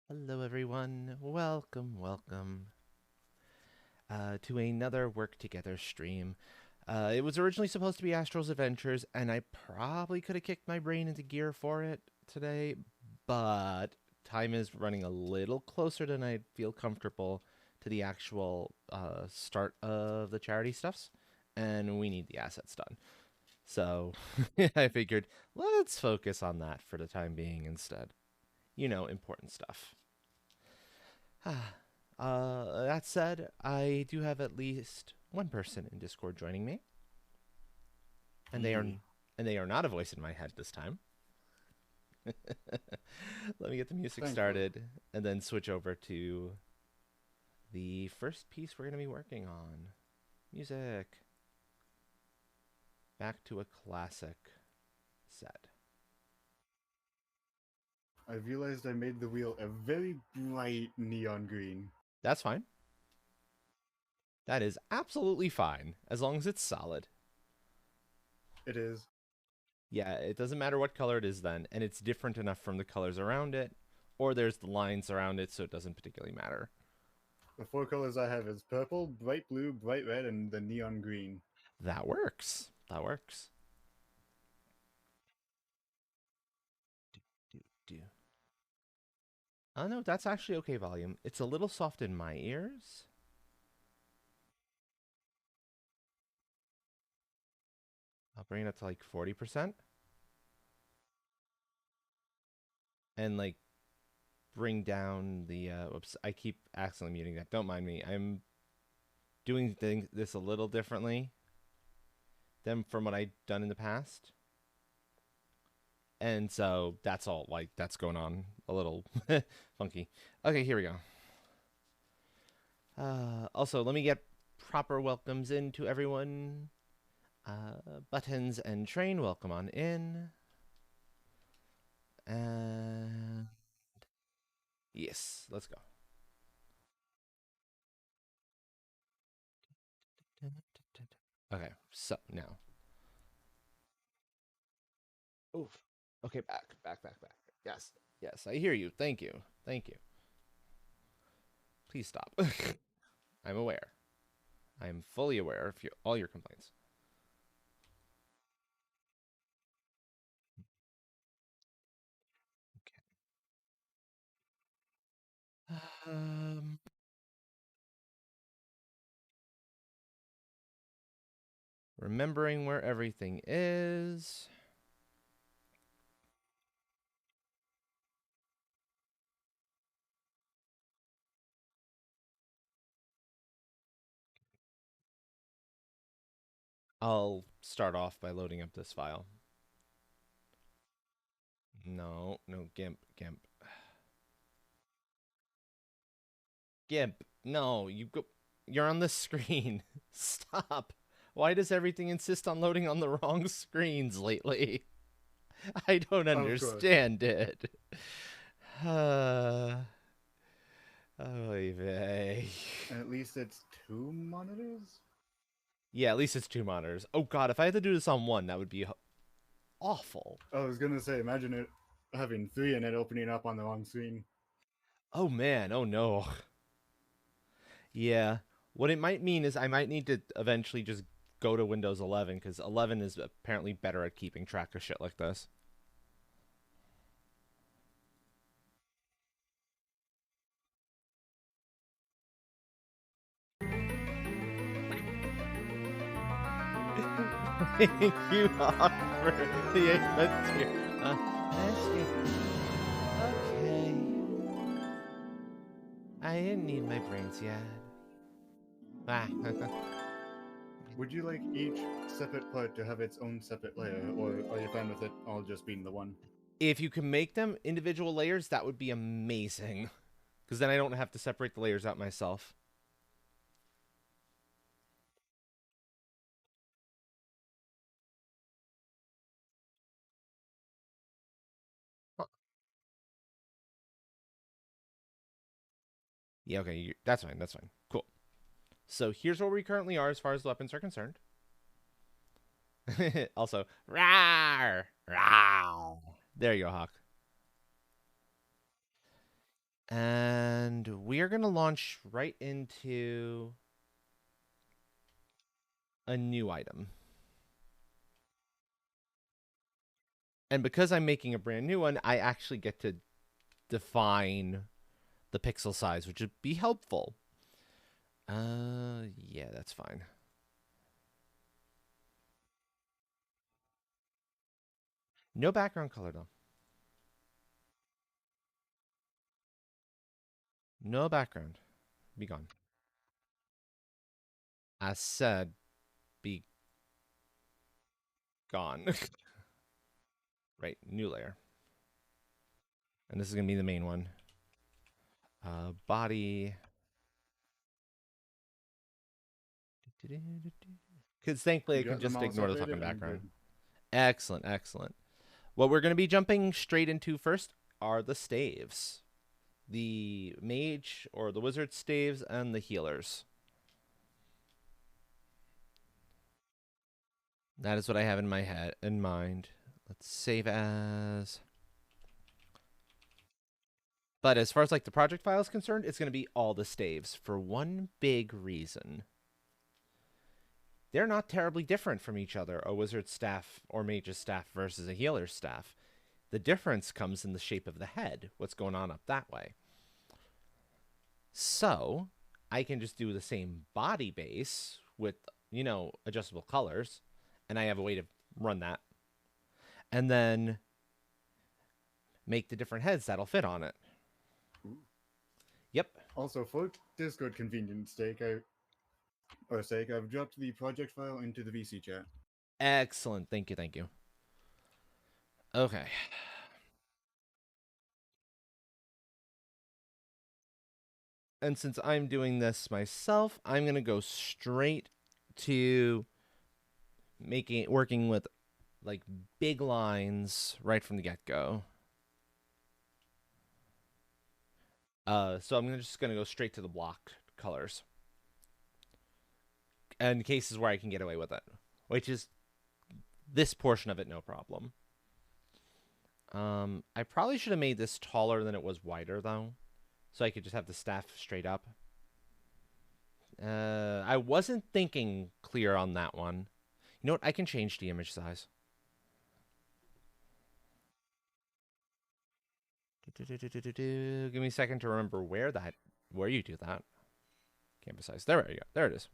Hello, everyone. Welcome to another Work Together stream. It was originally supposed to be Astro's Adventures, and I probably could have kicked my brain into gear for it today, but time is running a little closer than I feel comfortable to the actual start of the charity stuffs, and we need the assets done. So I figured let's focus on that for the time being instead. You know, important stuff. That said, I do have at least one person in Discord joining me, and they are Yee. and they are not a voice in my head this time. Let me get the music Thankfully. started and then switch over to the first piece we're going to be working on. Music. Back to a classic set. I realized I made the wheel a very bright neon green. That's fine. That is absolutely fine as long as it's solid. It is. Yeah, it doesn't matter what color it is then, and it's different enough from the colors around it, or there's the lines around it, so it doesn't particularly matter. The four colors I have is purple, bright blue, bright red, and the neon green. That works. That works. Do, do. Oh no, that's actually okay volume. It's a little soft in my ears. I'll bring it up to like 40% and like bring down the oops, I keep accidentally muting that. Don't mind me. I'm doing this a little differently than from what I've done in the past. And so that's all like that's going on a little funky. Okay, here we go. Also, let me get proper welcomes in to everyone. Buttons and Train, welcome on in. And yes, let's go. Okay, so now. Oof. Okay, back. Yes, yes, I hear you. Thank you. Thank you. Please stop. I'm aware. I am fully aware of all your complaints. Okay. Remembering where everything is. I'll start off by loading up this file. No, GIMP. GIMP, no, you're on the screen. Stop. Why does everything insist on loading on the wrong screens lately? I don't Of course. understand it. Uh, oy vey. And at least it's two monitors? Yeah, at least it's two monitors. Oh god, if I had to do this on one, that would be awful. I was gonna say, imagine it having three and it opening up on the wrong screen. Oh man, oh no. Yeah. What it might mean is I might need to eventually just go to Windows 11 because 11 is apparently better at keeping track of shit like this. Thank you, Hawk, for the adventure. That's good. Okay. I didn't need my brains yet. Ah. Would you like each separate part to have its own separate layer, or are you fine with it all just being the one? If you can make them individual layers, that would be amazing. Because then I don't have to separate the layers out myself. Huh. Yeah, okay. That's fine. That's fine. Cool. So here's where we currently are as far as the weapons are concerned. Also, rawr, rawr. There you go, Hawk. And we are going to launch right into a new item. And because I'm making a brand new one, I actually get to define the pixel size, which would be helpful. Yeah, that's fine. No background color, though. No background. Be gone. I said, be gone. Right, new layer. And this is going to be the main one. Body. Because thankfully I You can got the just mouse ignore the fucking updated? I'm background. good. Excellent, excellent. What we're going to be jumping straight into first are the staves. The mage or the wizard staves and the healers. That is what I have in my head in mind. Let's save as. But as far as like the project file is concerned, it's going to be all the staves for one big reason. They're not terribly different from each other, a wizard's staff or mage's staff versus a healer's staff. The difference comes in the shape of the head, what's going on up that way. So I can just do the same body base with, adjustable colors, and I have a way to run that. And then make the different heads that'll fit on it. Ooh. Yep. Also, for Discord convenience sake, I've dropped the project file into the VC chat. Excellent. Thank you. Thank you. Okay. And since I'm doing this myself, I'm going to go straight to working with like big lines right from the get-go. So I'm just going to go straight to the block colors. And cases where I can get away with it, which is this portion of it, no problem. I probably should have made this taller than it was wider, though, so I could just have the staff straight up. I wasn't thinking clear on that one. You know what? I can change the image size. Give me a second to remember where you do that. Canvas size. There we go. There it is.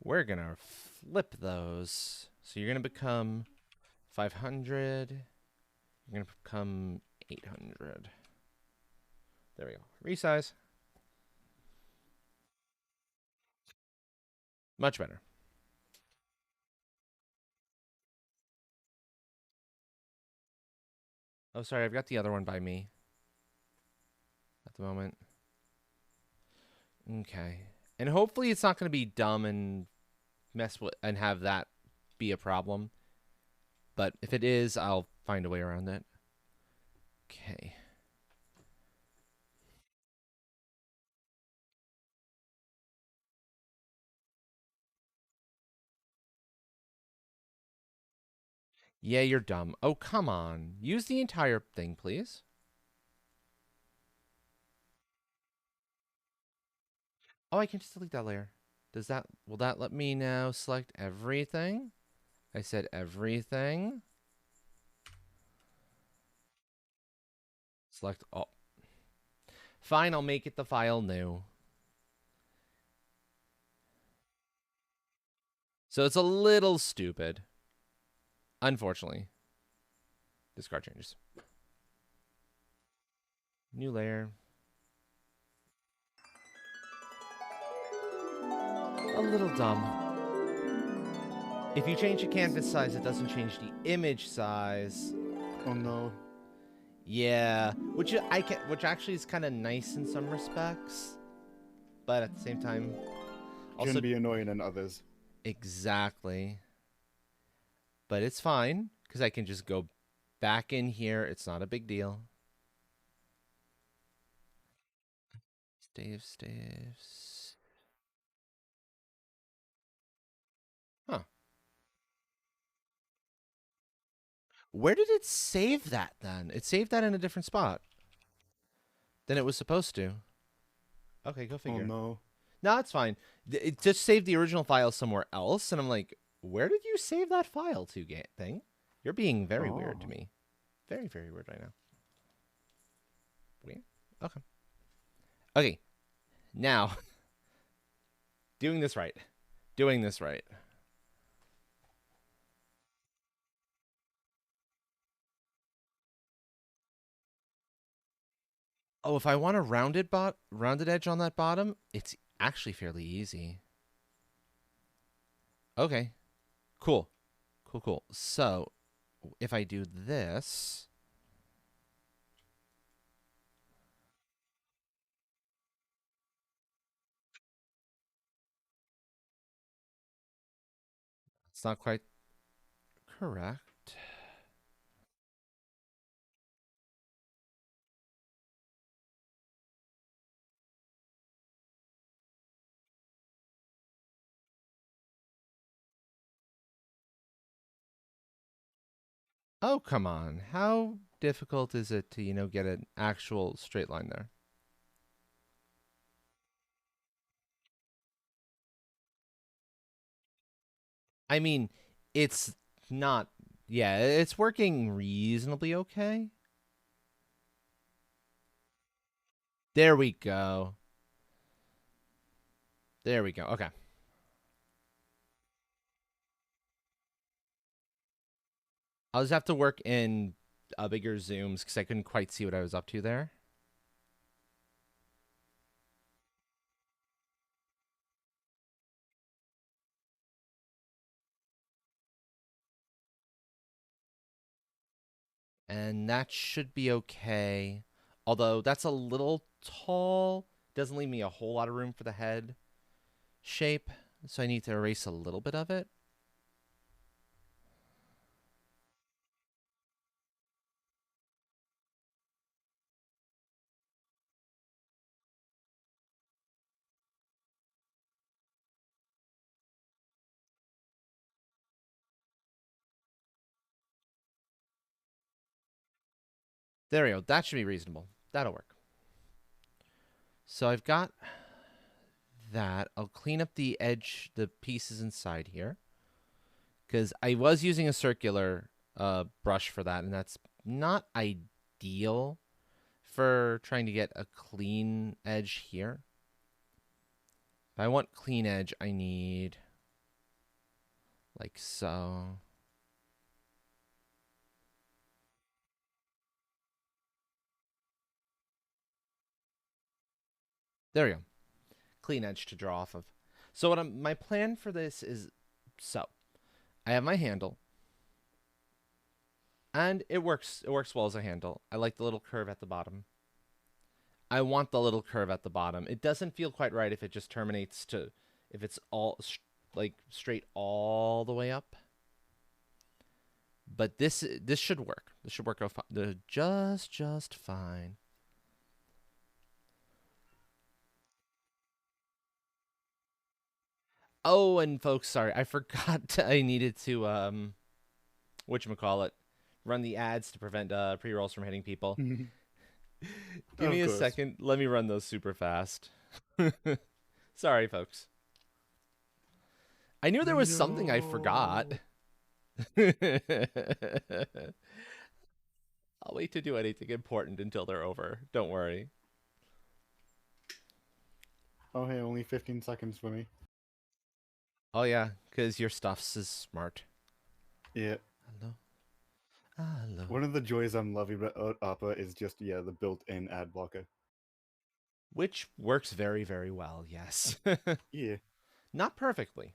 We're gonna flip those. So you're gonna become 500. You're gonna become 800. There we go. Resize. Much better. Oh, sorry. I've got the other one by me at the moment. Okay. And hopefully it's not going to be dumb and mess with and have that be a problem. But if it is, I'll find a way around it. Okay. Yeah, you're dumb. Oh, come on. Use the entire thing, please. Oh, I can just delete that layer. Will that let me now select everything? I said everything. Select all. Fine, I'll make it the file new. So it's a little stupid. Unfortunately. Discard changes. New layer. A little dumb. If you change the canvas size, it doesn't change the image size. Oh no. Yeah, which actually is kind of nice in some respects, but at the same time, also Can be annoying in others. Exactly. But it's fine because I can just go back in here. It's not a big deal. Staves. Huh. Where did it save that then? It saved that in a different spot. Then it was supposed to. Okay, go Oh figure. no. No, it's fine. It just saved the original file somewhere else, and I'm like, where did you save that file to, thing? You're being very weird to Oh. me. Very, very weird right now. Weird. Okay. Okay. Now, doing this right. Doing this right. Oh, if I want a rounded edge on that bottom, it's actually fairly easy. Okay. Cool. Cool, cool. So, if I do this, it's not quite correct. Oh, come on. How difficult is it to, get an actual straight line there? I mean, it's not, yeah, it's working reasonably okay. There we go. There we go. Okay. I'll just have to work in bigger zooms because I couldn't quite see what I was up to there. And that should be okay. Although that's a little tall. Doesn't leave me a whole lot of room for the head shape. So I need to erase a little bit of it. There we go. That should be reasonable. That'll work. So I've got that. I'll clean up the edge, the pieces inside here. Because I was using a circular brush for that, and that's not ideal for trying to get a clean edge here. If I want clean edge, I need like so. There we go. Clean edge to draw off of. So my plan for this is, so I have my handle, and it works. It works well as a handle. I like the little curve at the bottom. I want the little curve at the bottom. It doesn't feel quite right if it just terminates to, if it's all like straight all the way up. But this should work. This should work out just fine. Oh, and folks, sorry, I forgot I needed to whatchamacallit, run the ads to prevent pre-rolls from hitting people. Give me Of a course. second. Let me run those super fast. Sorry, folks. I knew there was something I forgot. No. I'll wait to do anything important until they're over. Don't worry. Oh hey, only 15 seconds for me. Oh yeah, because your stuff's is smart. Yeah. Hello. Hello. One of the joys I'm loving about Opera is just, yeah, the built-in ad blocker. Which works very, very well, yes. Yeah. Not perfectly.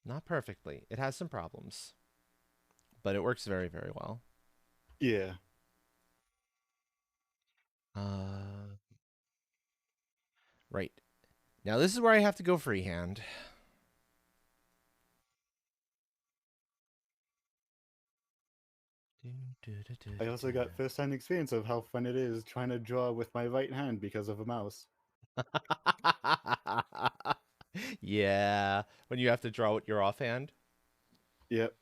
Not perfectly. It has some problems, but it works very, very well. Yeah. Uh, right. Now this is where I have to go freehand. I also got first-hand experience of how fun it is trying to draw with my right hand because of a mouse. Yeah, when you have to draw with your offhand. Yep.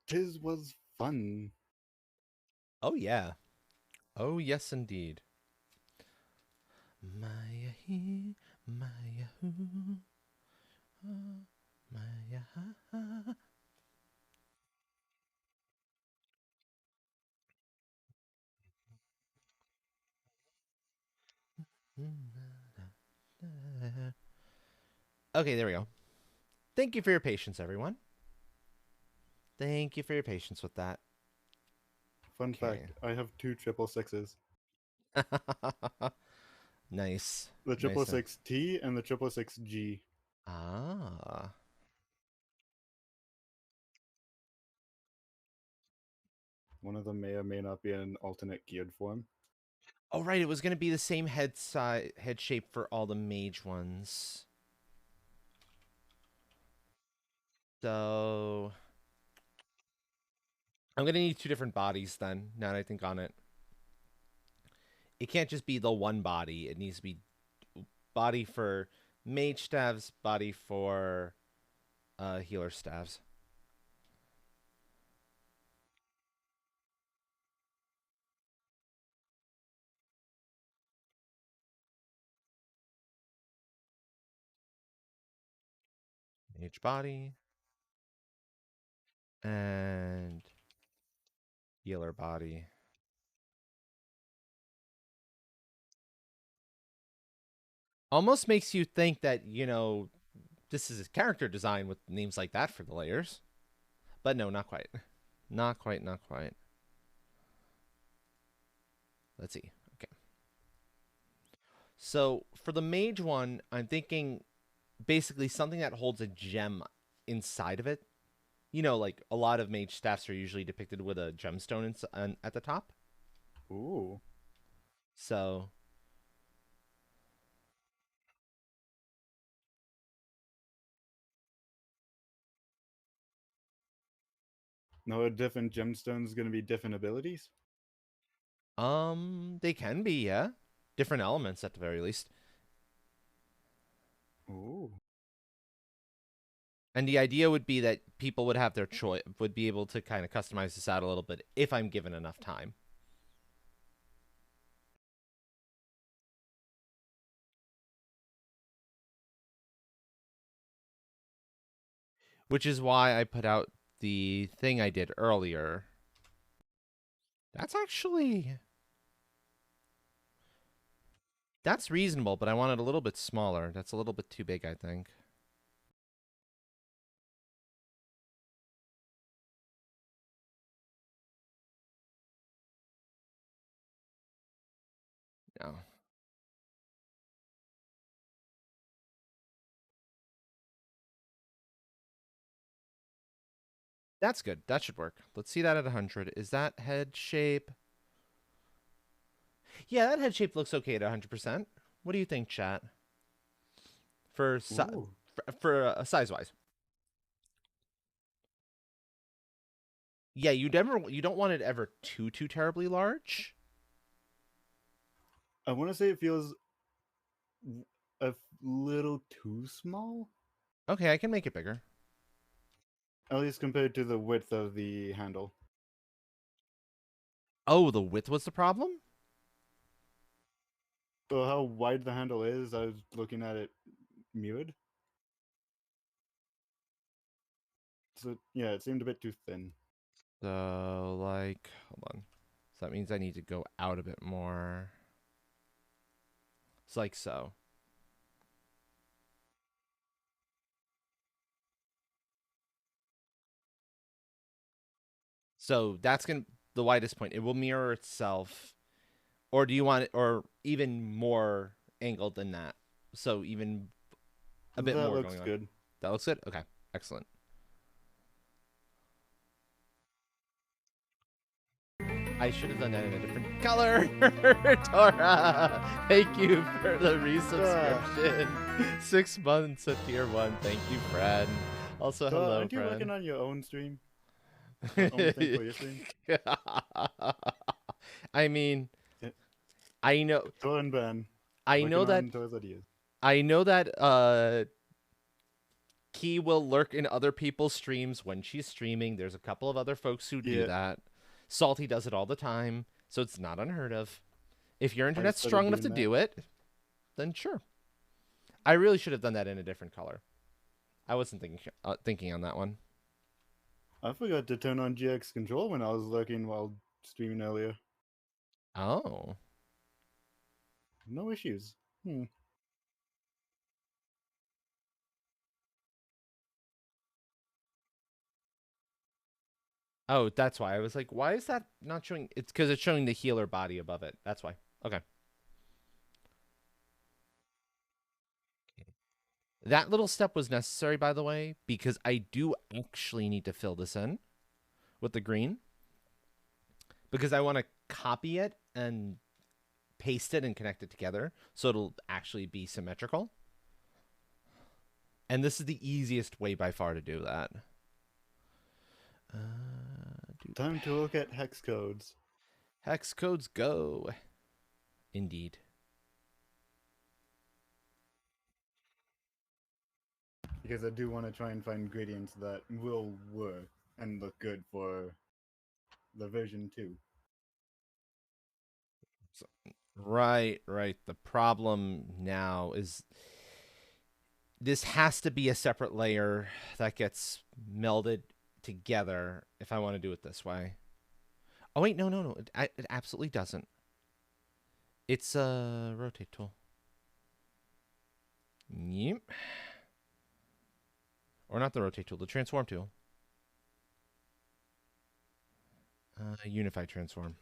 Tis was fun. Oh yeah. Oh yes indeed. Maya he, Maya who, Maya ha ha. Okay, there we go. Thank you for your patience, everyone. Thank you for your patience with that. Fun Okay. fact: I have two triple sixes. Nice. The triple Nice. six T and the triple six G. Ah. One of them may or may not be in an alternate geared form. Oh right, it was gonna be the same head shape for all the mage ones. So I'm gonna need two different bodies then. Now that I think on it, it can't just be the one body. It needs to be body for mage staves, body for healer staves. Mage body and healer body. Almost makes you think that, this is a character design with names like that for the layers. But no, not quite. Not quite, not quite. Let's see. Okay. So for the mage one, I'm thinking basically something that holds a gem inside of it. Like a lot of mage staffs are usually depicted with a gemstone at the top. Ooh. So, No, different gemstones going to be different abilities? they can be, yeah, different elements at the very least. Ooh. And the idea would be that people would have their choice, would be able to kind of customize this out a little bit if I'm given enough time. Which is why I put out the thing I did earlier. That's actually that's reasonable, but I want it a little bit smaller. That's a little bit too big, I think. No. That's good. That should work. Let's see that at 100. Is that head shape? Yeah, that head shape looks okay at 100%. What do you think, chat? For Ooh. size wise. Yeah, you don't want it ever too terribly large. I want to say it feels a little too small, Okay, I can make it bigger. at least compared to the width of the handle. Oh, the width was the problem? So how wide the handle is, I was looking at it mirrored. So yeah, it seemed a bit too thin. So, like, hold on. So that means I need to go out a bit more. It's like so. So that's going to the widest point. It will mirror itself. Or do you want it, or even more angled than that? So even a bit That more looks going on. good. That looks good? Okay. Excellent. I should have done that in a different color. Tora, thank you for the resubscription. 6 months at tier 1. Thank you, friend. Also, So hello, aren't you working friend. on your own stream? Own thing for your stream? I mean, Yeah. I know, Tor and Ben I know working that, on Tor's ideas. I know that, Key will lurk in other people's streams when she's streaming. There's a couple of other folks who do Yeah. that. Salty does it all the time, so it's not unheard of. If your internet's started strong enough to doing that. do it, then sure. I really should have done that in a different color. I wasn't thinking on that one. I forgot to turn on GX control when I was lurking while streaming earlier. Oh. No issues. Oh, that's why. I was like, why is that not showing? It's because it's showing the healer body above it. That's why. Okay. That little step was necessary, by the way, because I do actually need to fill this in with the green. Because I want to copy it and paste it and connect it together so it'll actually be symmetrical. And this is the easiest way by far to do that. Time to look at hex codes. Hex codes go. Indeed. Because I do want to try and find gradients that will work and look good for the version 2. Right. The problem now is this has to be a separate layer that gets melded together if I want to do it this way. Oh, wait, no. It absolutely doesn't. It's a rotate tool. Yep. Or not the rotate tool, the transform tool. Unify transform.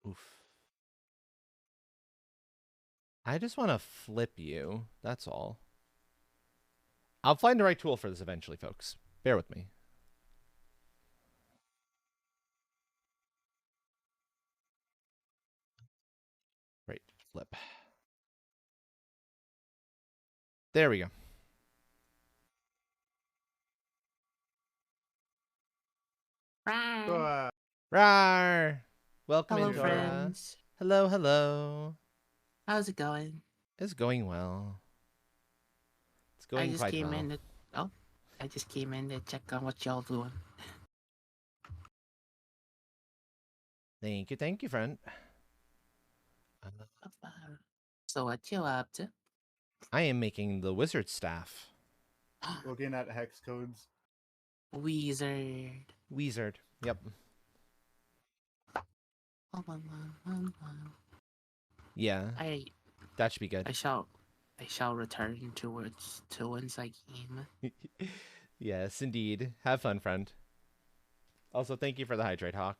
Oof. I just want to flip you. That's all. I'll find the right tool for this eventually, folks. Bear with me. Right, flip. There we go. Rawr! Welcome, Hello, Indra. friends. Hello. How's it going? It's going well. It's going I just quite came well. in to I just came in to check on what y'all doing. Thank you, friend. So what you up to? I am making the wizard staff. Looking at hex codes. Wizard. Wizard. Yep. Yeah, I that should be good. I shall return towards to once I came. Yes, indeed. Have fun, friend. Also, thank you for the hydrate, Hawk.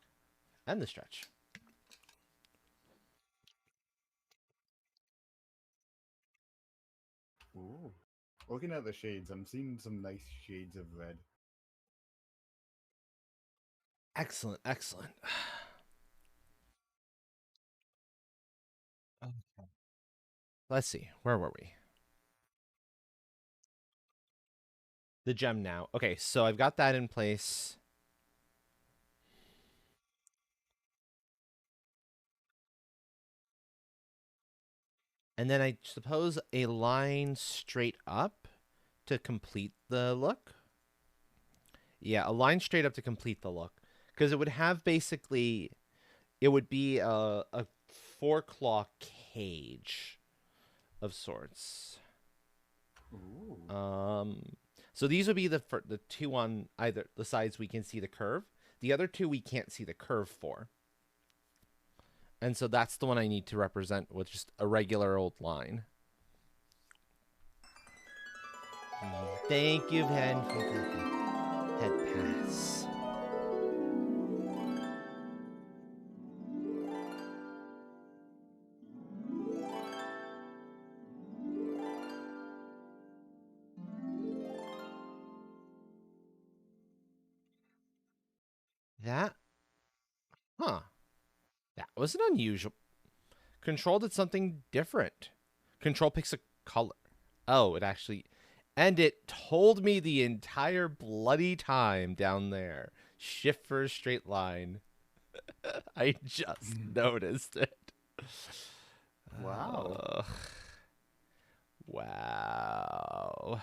And the stretch. Ooh. Looking at the shades, I'm seeing some nice shades of red. Excellent. Okay. Let's see. Where were we? The gem now. Okay, so I've got that in place. And then I suppose a line straight up to complete the look. Yeah, a line straight up to complete the look. Because it would have basically, it would be a 4-claw cage of sorts. Ooh. So these would be the two on either the sides we can see the curve. The other two we can't see the curve for. And so that's the one I need to represent with just a regular old line. Thank you, Pen, for the head pass. That? Huh. That was an unusual. Control did something different. Control picks a color. Oh, it actually... And it told me the entire bloody time down there. Shift for a straight line. I just noticed it. Wow. Wow.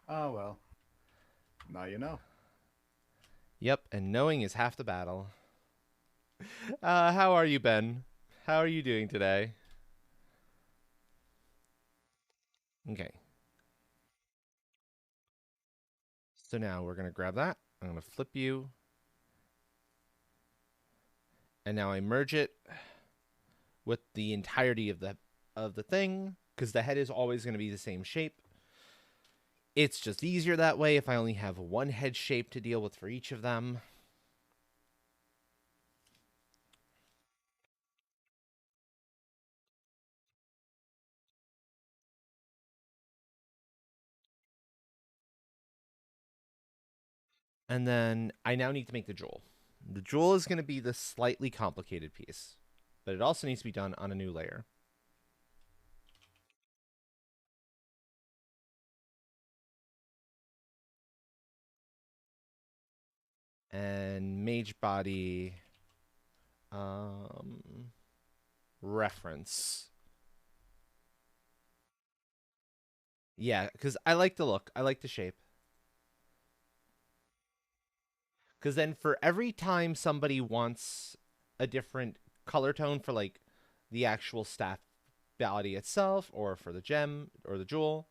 Oh well. Now you know. Yep, and knowing is half the battle. How are you, Ben? How are you doing today? Okay. So now we're going to grab that. I'm going to flip you. And now I merge it with the entirety of the thing, because the head is always going to be the same shape. It's just easier that way if I only have one head shape to deal with for each of them. And then I now need to make the jewel. The jewel is going to be the slightly complicated piece, but it also needs to be done on a new layer. And mage body reference. Yeah, because I like the look. I like the shape. Because then for every time somebody wants a different color tone for like the actual staff body itself or for the gem or the jewel,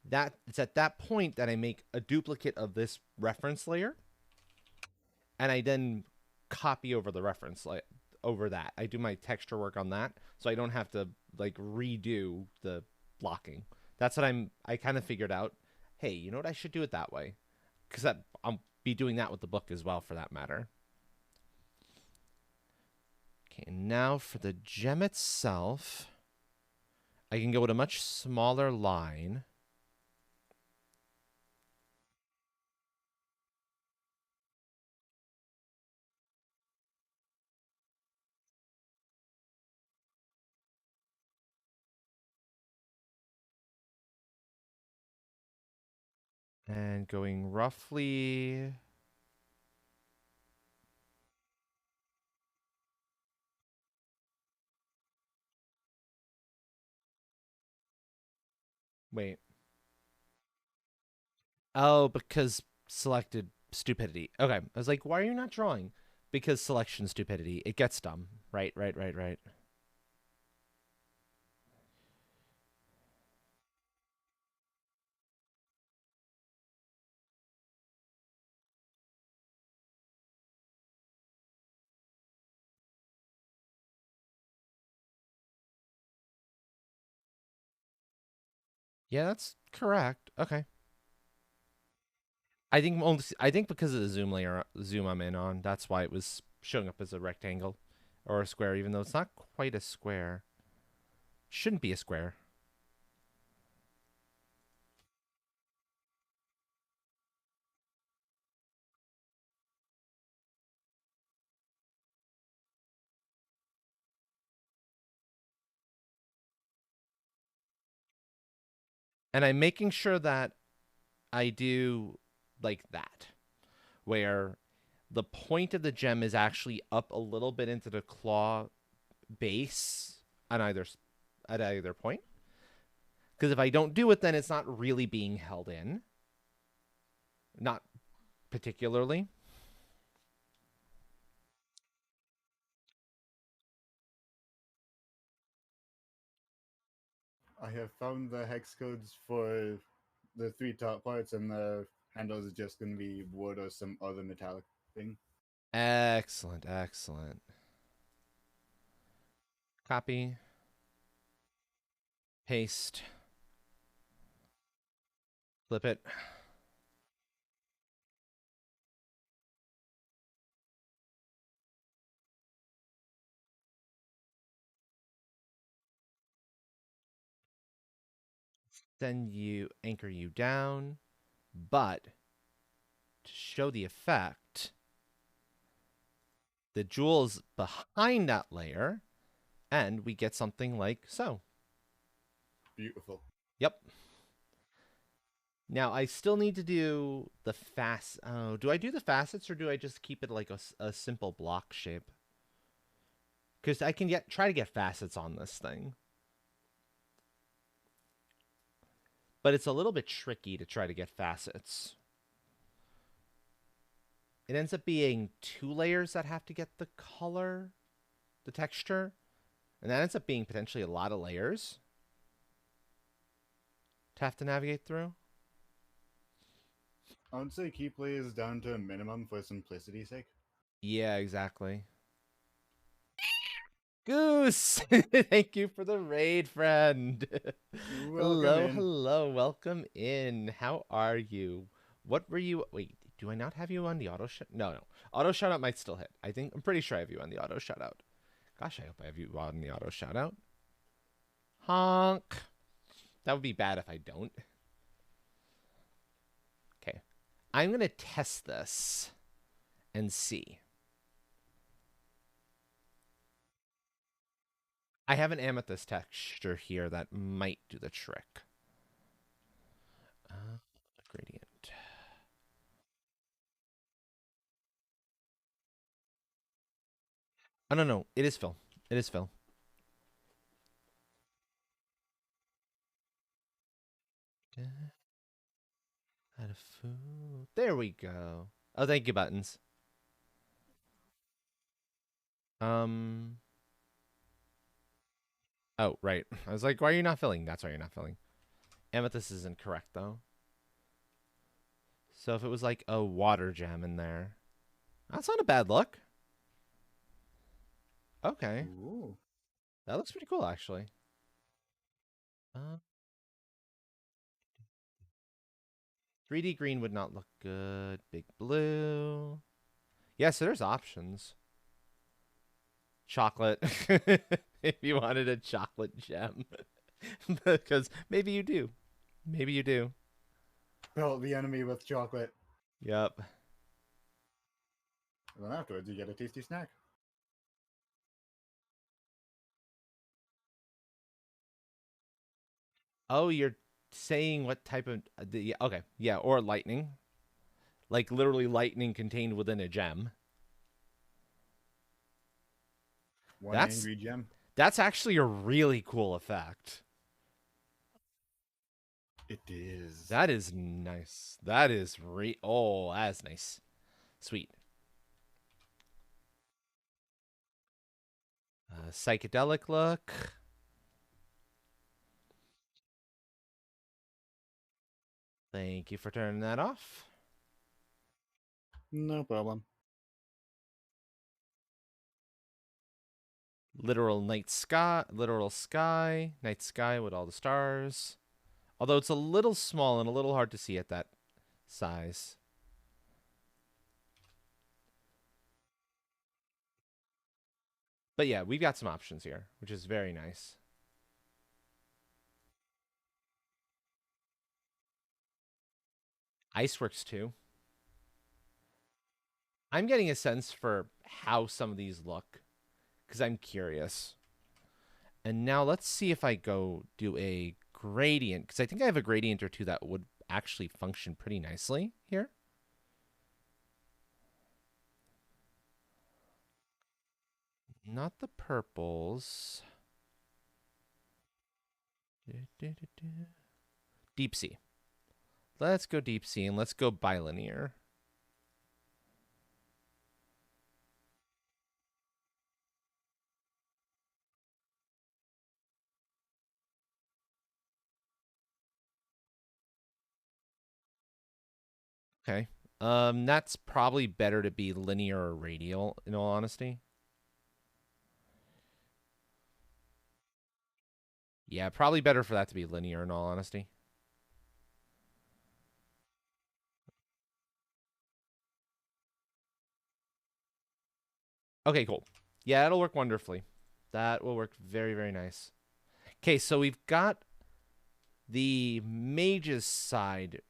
that it's at that point that I make a duplicate of this reference layer, and I then copy over the reference over that. I do my texture work on that, so I don't have to like redo the blocking. That's what I kind of figured out. Hey, you know what? I should do it that way, because I'll be doing that with the book as well, for that matter. Okay, now for the gem itself, I can go with a much smaller line. And going roughly... Wait. Oh, because selected stupidity. Okay. I was like, why are you not drawing? Because selection stupidity. It gets dumb. Right. Yeah, that's correct. Okay. I think because of the zoom I'm in on, that's why it was showing up as a rectangle or a square, even though it's not quite a square. Shouldn't be a square. And I'm making sure that I do like that, where the point of the gem is actually up a little bit into the claw base on at either point. Because if I don't do it, then it's not really being held in. Not particularly. I have found the hex codes for the three top parts, and the handles is just going to be wood or some other metallic thing. Excellent. Copy. Paste. Flip it. Then you anchor you down. But to show the effect, the jewel's behind that layer, and we get something like so. Beautiful. Yep. Now, I still need to do the fast. Oh, do I do the facets or do I just keep it like a simple block shape? Because I can try to get facets on this thing. But it's a little bit tricky to try to get facets. It ends up being 2 layers that have to get the color, the texture. And that ends up being potentially a lot of layers to have to navigate through. I would say keep layers down to a minimum for simplicity's sake. Yeah, exactly. Goose! Thank you for the raid, friend. Hello, in. hello, welcome in. How are you? What were you? Wait, do I not have you on the auto shut? No. Auto shoutout might still hit. I'm pretty sure I have you on the auto shoutout. Gosh, I hope I have you on the auto shoutout. Honk. That would be bad if I don't. Okay. I'm going to test this and see. I have an amethyst texture here that might do the trick. Gradient. Oh, no. It is fill. It is fill. Out of food. There we go. Oh, thank you, buttons. Oh, right. I was like, why are you not filling? That's why you're not filling. Amethyst is incorrect, though. So if it was like a water gem in there, that's not a bad look. Okay. Ooh. That looks pretty cool, actually. 3D green would not look good. Big blue. Yeah, so there's options. Chocolate. If you wanted a chocolate gem. Because maybe you do. Maybe you do. Well, the enemy with chocolate. Yep. And then afterwards, you get a tasty snack. Oh, you're saying what type of... okay, yeah, or lightning. Like literally lightning contained within a gem. One angry gem. That's actually a really cool effect. It is. That is nice. That is oh, that's nice. Sweet. Psychedelic look. Thank you for turning that off. No problem. Literal night sky, night sky with all the stars. Although it's a little small and a little hard to see at that size. But yeah, we've got some options here, which is very nice. Ice works too. I'm getting a sense for how some of these look because I'm curious. And now let's see if I go do a gradient, because I think I have a gradient or two that would actually function pretty nicely here. Not the purples. Deep sea. Let's go deep sea and let's go bilinear. Okay. That's probably better to be linear or radial, in all honesty. Yeah, probably better for that to be linear, in all honesty. Okay, cool. Yeah, that'll work wonderfully. That will work very, very nice. Okay, so we've got the mage's side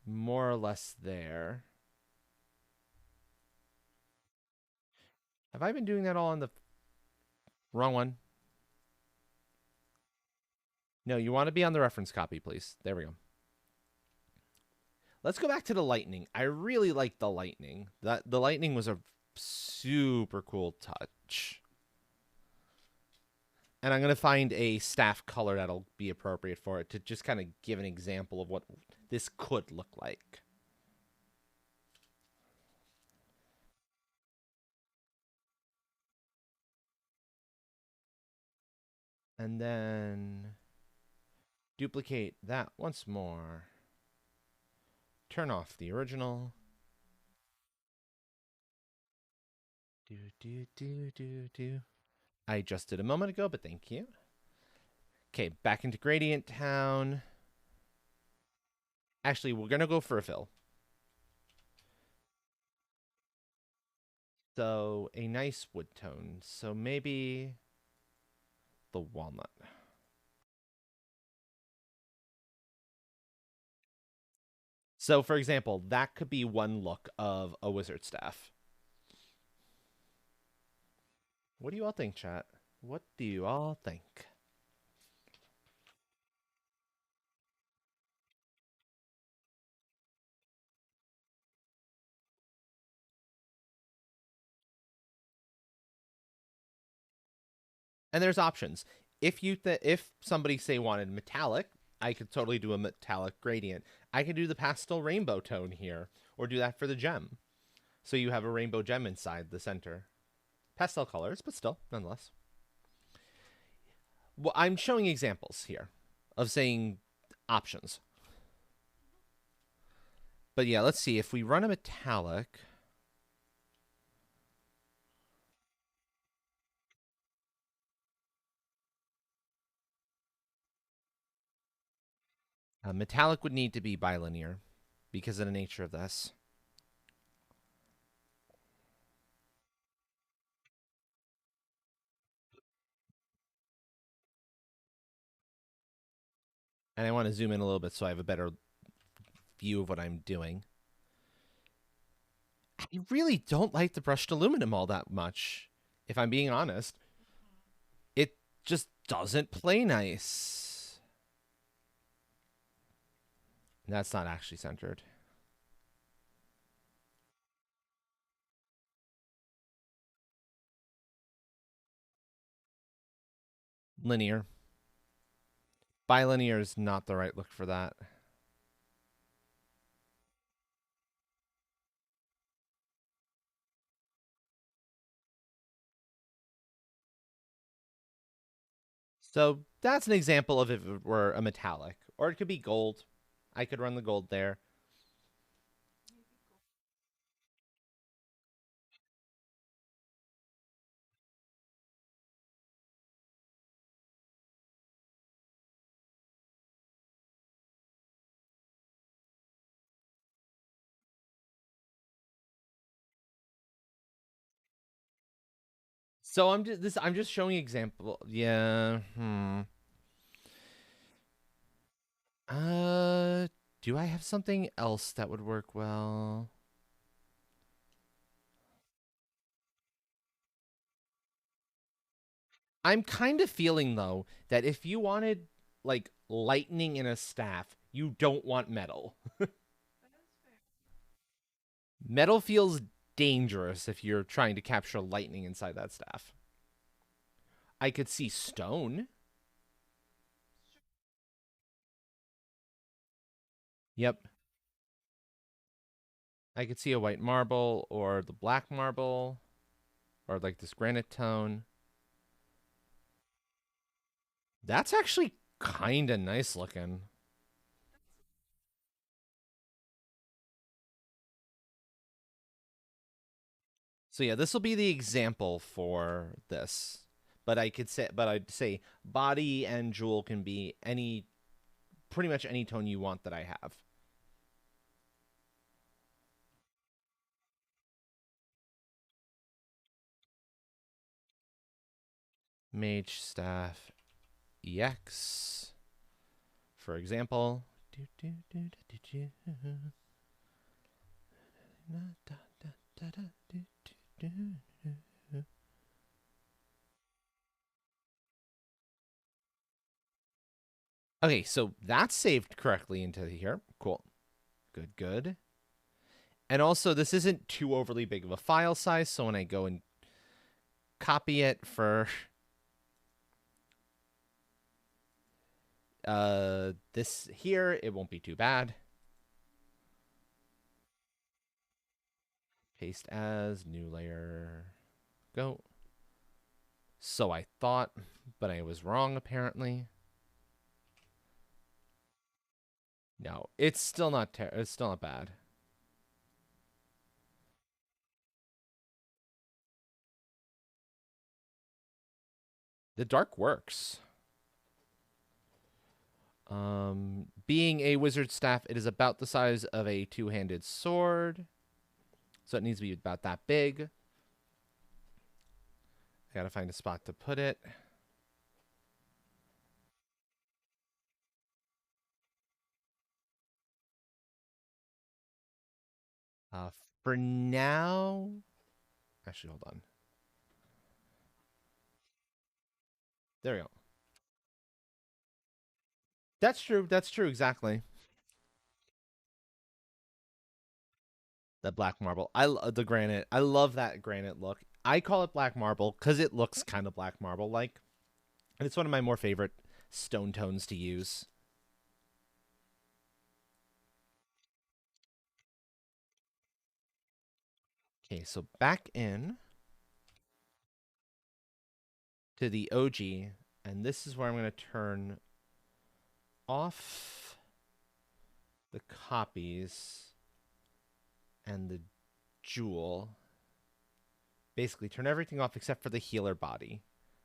more or less there. Have I been doing that all on the wrong one? No, you want to be on the reference copy, please. There we go. Let's go back to the lightning. I really like the lightning. The lightning was a super cool touch. And I'm going to find a staff color that'll be appropriate for it to just kind of give an example of what this could look like. And then duplicate that once more. Turn off the original. I adjusted a moment ago, but thank you. Okay, back into Gradient Town. Actually, we're going to go for a fill. So, a nice wood tone. So maybe the walnut. So, for example, that could be one look of a wizard staff. What do you all think, chat? What do you all think? And there's options. If somebody say wanted metallic, I could totally do a metallic gradient. I could do the pastel rainbow tone here, or do that for the gem. So you have a rainbow gem inside the center. Pastel colors, but still, nonetheless. Well, I'm showing examples here of saying options. But yeah, let's see. If we run a metallic... metallic would need to be bilinear because of the nature of this. And I want to zoom in a little bit so I have a better view of what I'm doing. I really don't like the brushed aluminum all that much, if I'm being honest. It just doesn't play nice. That's not actually centered. Linear. Bilinear is not the right look for that. So that's an example of if it were a metallic. Or it could be gold. I could run the gold there. So I'm just showing example. Yeah. Do I have something else that would work well? I'm kind of feeling though that if you wanted like lightning in a staff, you don't want metal. Metal feels dangerous if you're trying to capture lightning inside that staff. I could see stone. Yep. I could see a white marble or the black marble or like this granite tone. That's actually kind of nice looking. So yeah, this will be the example for this. But I'd say body and jewel can be pretty much any tone you want that I have. Mage staff EX, for example. Okay, so that's saved correctly into here. Cool. Good, good. And also, this isn't too overly big of a file size, so when I go and copy it for this here, it won't be too bad. Paste as, new layer, go. So I thought, but I was wrong apparently. No, it's still not it's still not bad. The dark works. Being a wizard staff, it is about the size of a two-handed sword. So it needs to be about that big. I gotta find a spot to put it. For now, actually, hold on. There we go. That's true. That's true. Exactly. The black marble. The granite. I love that granite look. I call it black marble because it looks kind of black marble like, and it's one of my more favorite stone tones to use. Okay, so back in to the OG, and this is where I'm going to turn off the copies and the jewel. Basically, turn everything off except for the healer body,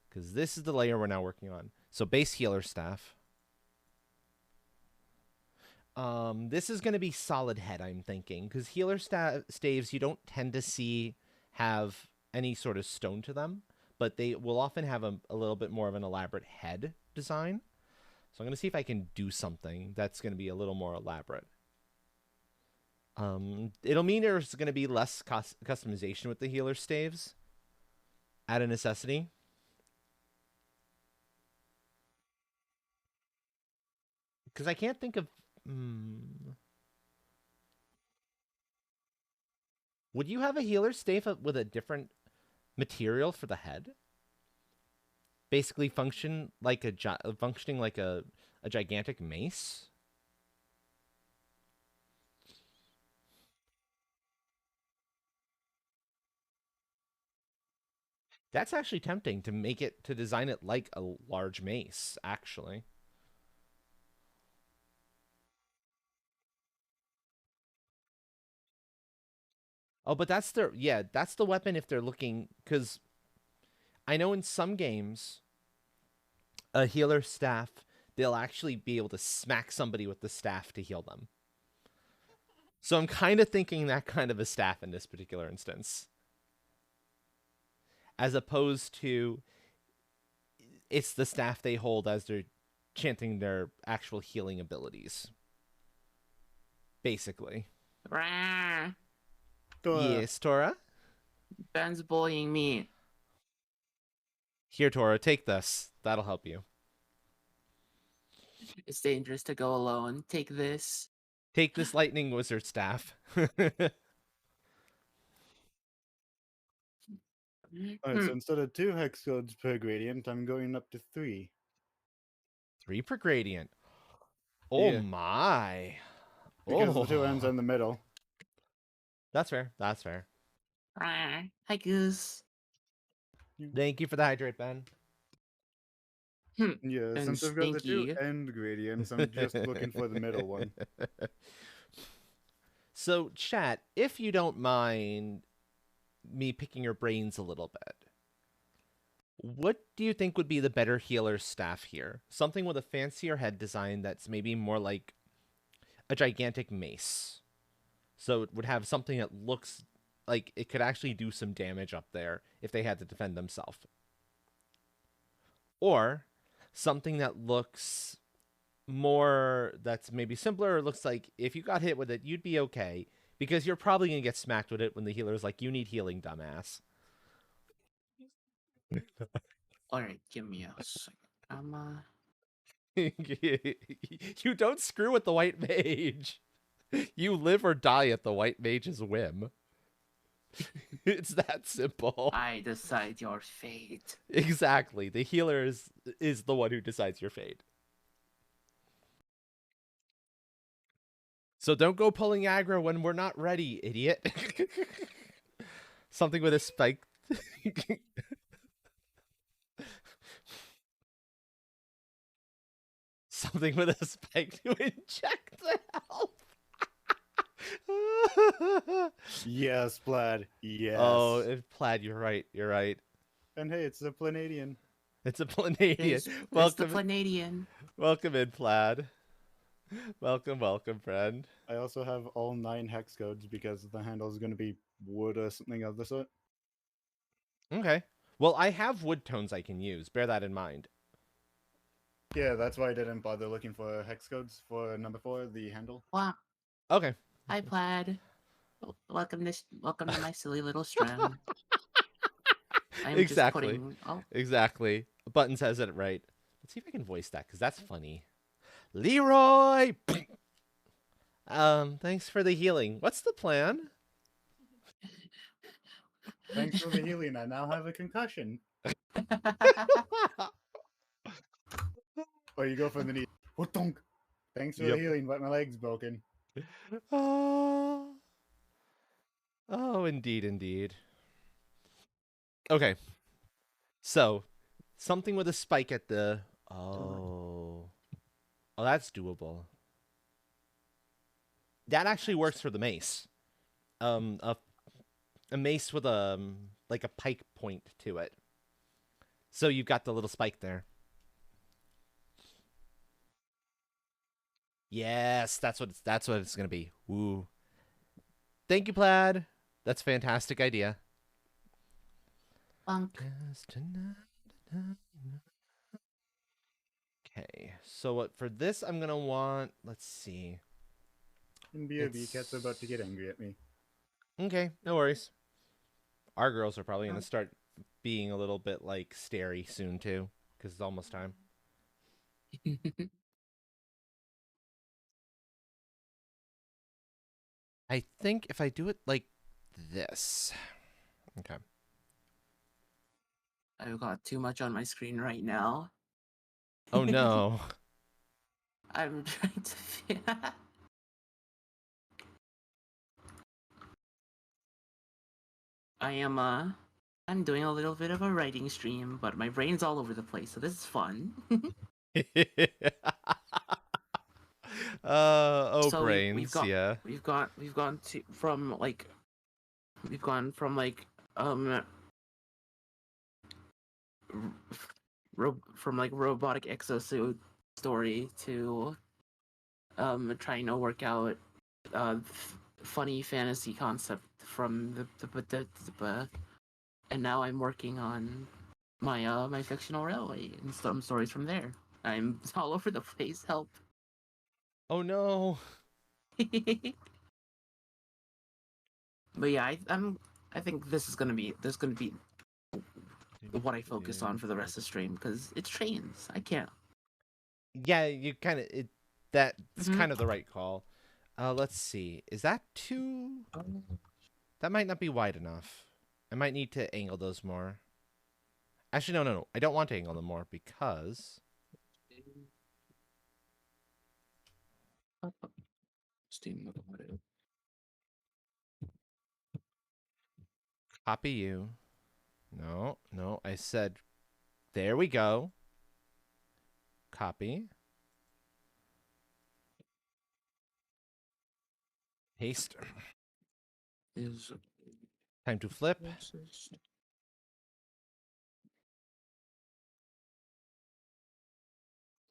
because this is the layer we're now working on. So base healer staff. This is going to be solid head, I'm thinking, because healer staves you don't tend to see have any sort of stone to them, but they will often have a little bit more of an elaborate head design. So I'm going to see if I can do something that's going to be a little more elaborate. It'll mean there's going to be less customization with the healer staves at a necessity. Because I can't think of... Would you have a healer stave with a different material for the head? Basically functioning like a gigantic mace? That's actually tempting to design it like a large mace, actually. Oh, but that's that's the weapon if they're looking, because I know in some games, a healer staff, they'll actually be able to smack somebody with the staff to heal them. So I'm kind of thinking that kind of a staff in this particular instance. As opposed to it's the staff they hold as they're chanting their actual healing abilities. Basically. Rah! Yes, Tora? Ben's bullying me. Here, Tora, take this. That'll help you. It's dangerous to go alone. Take this. Take this lightning wizard staff. Alright, so instead of 2 hex codes per gradient, I'm going up to 3. 3 per gradient. Oh Yeah. my. Because the 2 ends in the middle. That's fair. That's fair. Hi, Goose. Thank you for the hydrate, Ben. Yeah, And since I've got the 2 stinky. end gradients, I'm just looking for the middle one. So, chat, if you don't mind me picking your brains a little bit, what do you think would be the better healer staff here? Something with a fancier head design that's maybe more like a gigantic mace. So it would have something that looks like it could actually do some damage up there if they had to defend themselves. Or something that looks more, that's maybe simpler, or looks like if you got hit with it, you'd be okay, because you're probably going to get smacked with it when the healer's like, you need healing, dumbass. Alright, give me a second. You don't screw with the white mage. You live or die at the white mage's whim. It's that simple. I decide your fate. Exactly. The healer is the one who decides your fate. So don't go pulling aggro when we're not ready, idiot. Something with a spike. Something with a spike to inject the health. Yes, Plaid. Yes. Oh, Plaid, you're right. You're right. And hey, it's a Planadian. It's a Planadian. It's the Welcome, Planadian. welcome in, Plaid. Welcome, friend. I also have all 9 hex codes because the handle is going to be wood or something of the sort. Okay. Well, I have wood tones I can use. Bear that in mind. Yeah, that's why I didn't bother looking for hex codes for number 4, the handle. Wow. Okay. Hi, Plaid. Welcome to my silly little stream. I'm Exactly. Just putting, oh, Exactly. Button says it right. Let's see if I can voice that because that's funny. Leroy. Thanks for the healing. What's the plan? Thanks for the healing. I now have a concussion. Or you go for the knee. Whotonk. Thanks for Yep. the healing, but my leg's broken. Oh, indeed, indeed. Okay. So, something with a spike at the... Oh, that's doable. That actually works for the mace. A mace with like a pike point to it. So you've got the little spike there. Yes, that's what it's gonna be. Woo. Thank you, Plaid. That's a fantastic idea. bunk. Okay, so what for this I'm gonna want, let's see. And BOB Cat's about to get angry at me. Okay, no worries. Our girls are probably gonna start being a little bit like starey soon too, because it's almost time. I think if I do it like this. Okay. I've got too much on my screen right now. Oh no. I'm trying to. I'm doing a little bit of a writing stream, but my brain's all over the place, so this is fun. Oh, So brains, we've got, yeah. we've gone from like from like robotic exosuit story to trying to work out funny fantasy concept from the and now I'm working on my my fictional railway and some stories from there. I'm all over the place. Help. Oh no. But yeah, I think this is gonna be what I focus on for the rest of the stream because it's trains. I can't. Yeah, you kind of that's Mhm. kind of the right call. Let's see. Is that too? That might not be wide enough. I might need to angle those more. Actually, no. I don't want to angle them more because Steam locomotive. copy you. No. I said, there we go. Copy. Paste. Is Time to flip.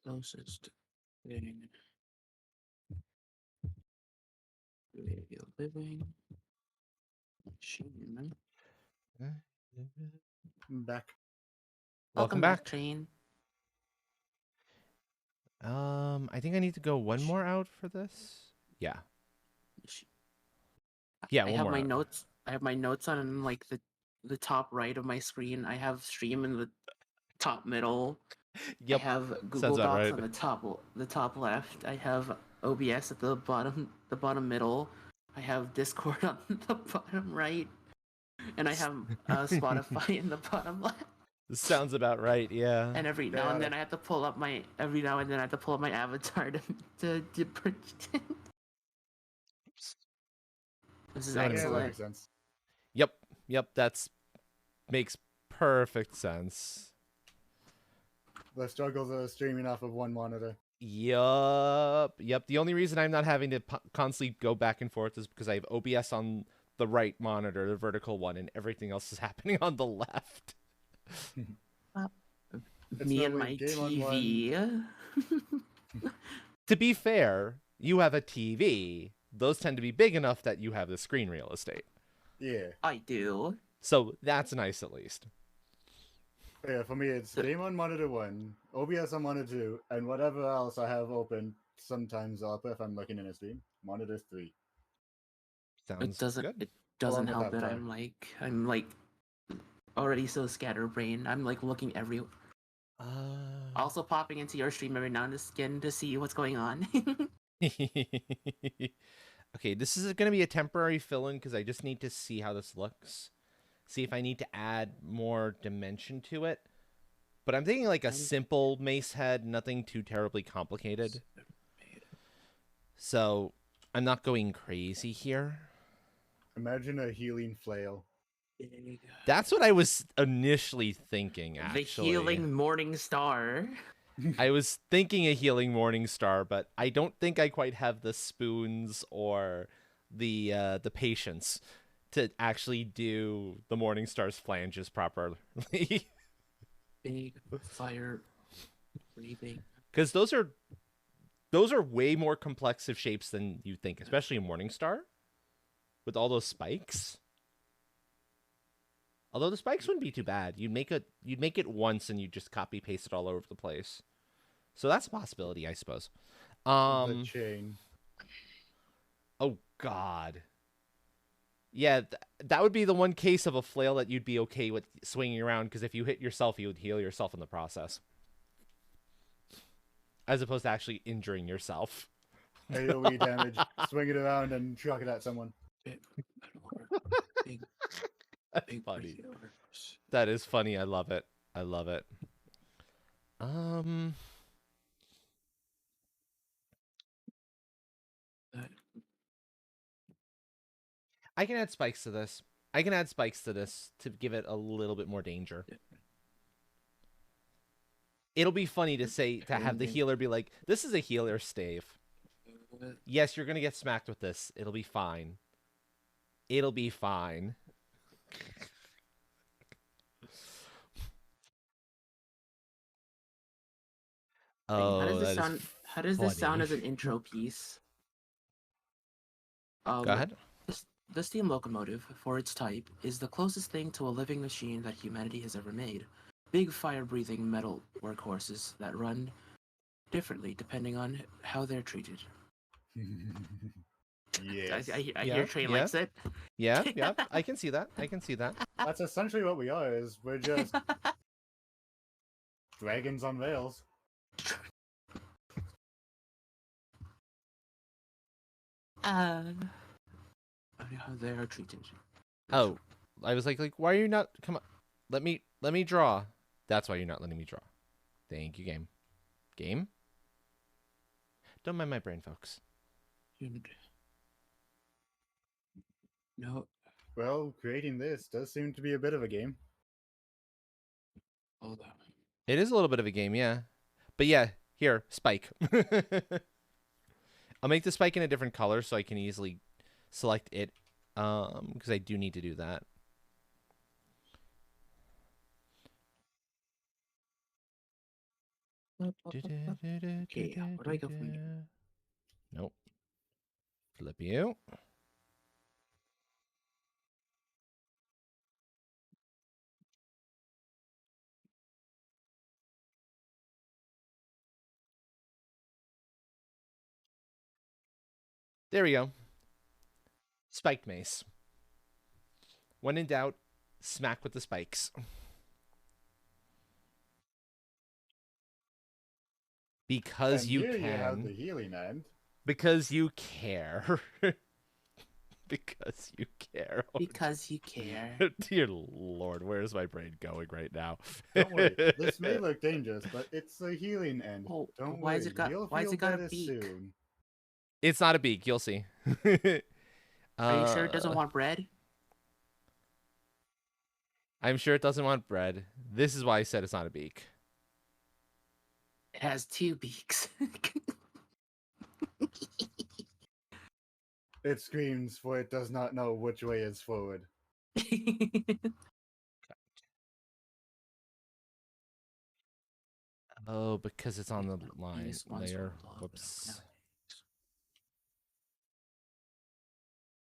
closest thing to a living machine. I'm back. Welcome back, back. train. I think I need to go one more out for this. Yeah. Yeah, I one have more my out. notes. I have my notes on like the top right of my screen. I have stream in the top middle. I Yep, have sounds Google about Docs right. on the top left. I have OBS at the bottom middle. I have Discord on the bottom right, and I have Spotify in the bottom left. Sounds about right. Yeah. And every now and then I have to pull up my avatar to pretend. This is Sounds Yeah, that about- excellent. makes sense. Yep. Yep. That's makes perfect sense. The struggles of streaming off of one monitor. Yup. Yep. The only reason I'm not having to constantly go back and forth is because I have OBS on the right monitor, the vertical one, and everything else is happening on the left. It's Me and normally my game on TV. To be fair, you have a TV. Those tend to be big enough that you have the screen real estate. Yeah. I do. So that's nice at least. Yeah, for me it's game on monitor 1, OBS on monitor 2, and whatever else I have open sometimes up if I'm looking in a stream. Monitor 3. Sounds good. It doesn't with help that Avatar. I'm like already so scatterbrained. I'm like looking everywhere. Also popping into your stream every now and again to see what's going on. Okay, this is going to be a temporary fill-in because I just need to see how this looks. See if I need to add more dimension to it. But I'm thinking like a simple mace head, nothing too terribly complicated. So I'm not going crazy here. Imagine a healing flail. That's what I was initially thinking, actually. The healing morning star. I was thinking a healing morning star, but I don't think I quite have the spoons or the patience to actually do the morning star's flanges properly. Big fire breathing. Because those are way more complex of shapes than you think, especially a morning star with all those spikes. Although the spikes wouldn't be too bad. You'd make it once and you just copy paste it all over the place. So that's a possibility, I suppose. The chain. Oh God. Yeah, that would be the one case of a flail that you'd be okay with swinging around, because if you hit yourself, you would heal yourself in the process. As opposed to actually injuring yourself. AoE damage. Swing it around and chuck it at someone. That's funny. That is funny. I love it. I love it. I can add spikes to this. I can add spikes to this to give it a little bit more danger. It'll be funny to have the healer be like, "This is a healer stave. Yes, you're gonna get smacked with this. It'll be fine. It'll be fine." Oh, how does this that sound? is How does this sound funny. as an intro piece? Go ahead. The steam locomotive, for its type, is the closest thing to a living machine that humanity has ever made. Big fire-breathing metal workhorses that run differently depending on how they're treated. Yes. I hear Train likes it. Yeah, yeah, I can see that. I can see that. That's essentially what we are, is we're just dragons on rails. How they are treated. Oh, I was like, why are you not? Come on, let me draw. That's why you're not letting me draw. Thank you, game. Game. Don't mind my brain, folks. No. Well, creating this does seem to be a bit of a game. Hold on. It is a little bit of a game, yeah. But yeah, here, spike. I'll make the spike in a different color so I can easily select it, because I do need to do that. Okay, what do I go from here? Nope. Flip you. There we go. Spiked mace. When in doubt, smack with the spikes. Because and you here you have the can. healing end. Because you care. Because you care. Because you care. Dear Lord, where's my brain going right now? Don't worry, this may look dangerous, but it's a healing end. Oh, Don't why worry, is it got? you'll Why has feel it got a better beak? soon. It's not a beak. You'll see. Are you sure it doesn't want bread? I'm sure it doesn't want bread. This is why I said it's not a beak. It has 2 beaks. It screams, for it does not know which way is forward. Oh, because it's on the line These ones layer. are a little bit Whoops. of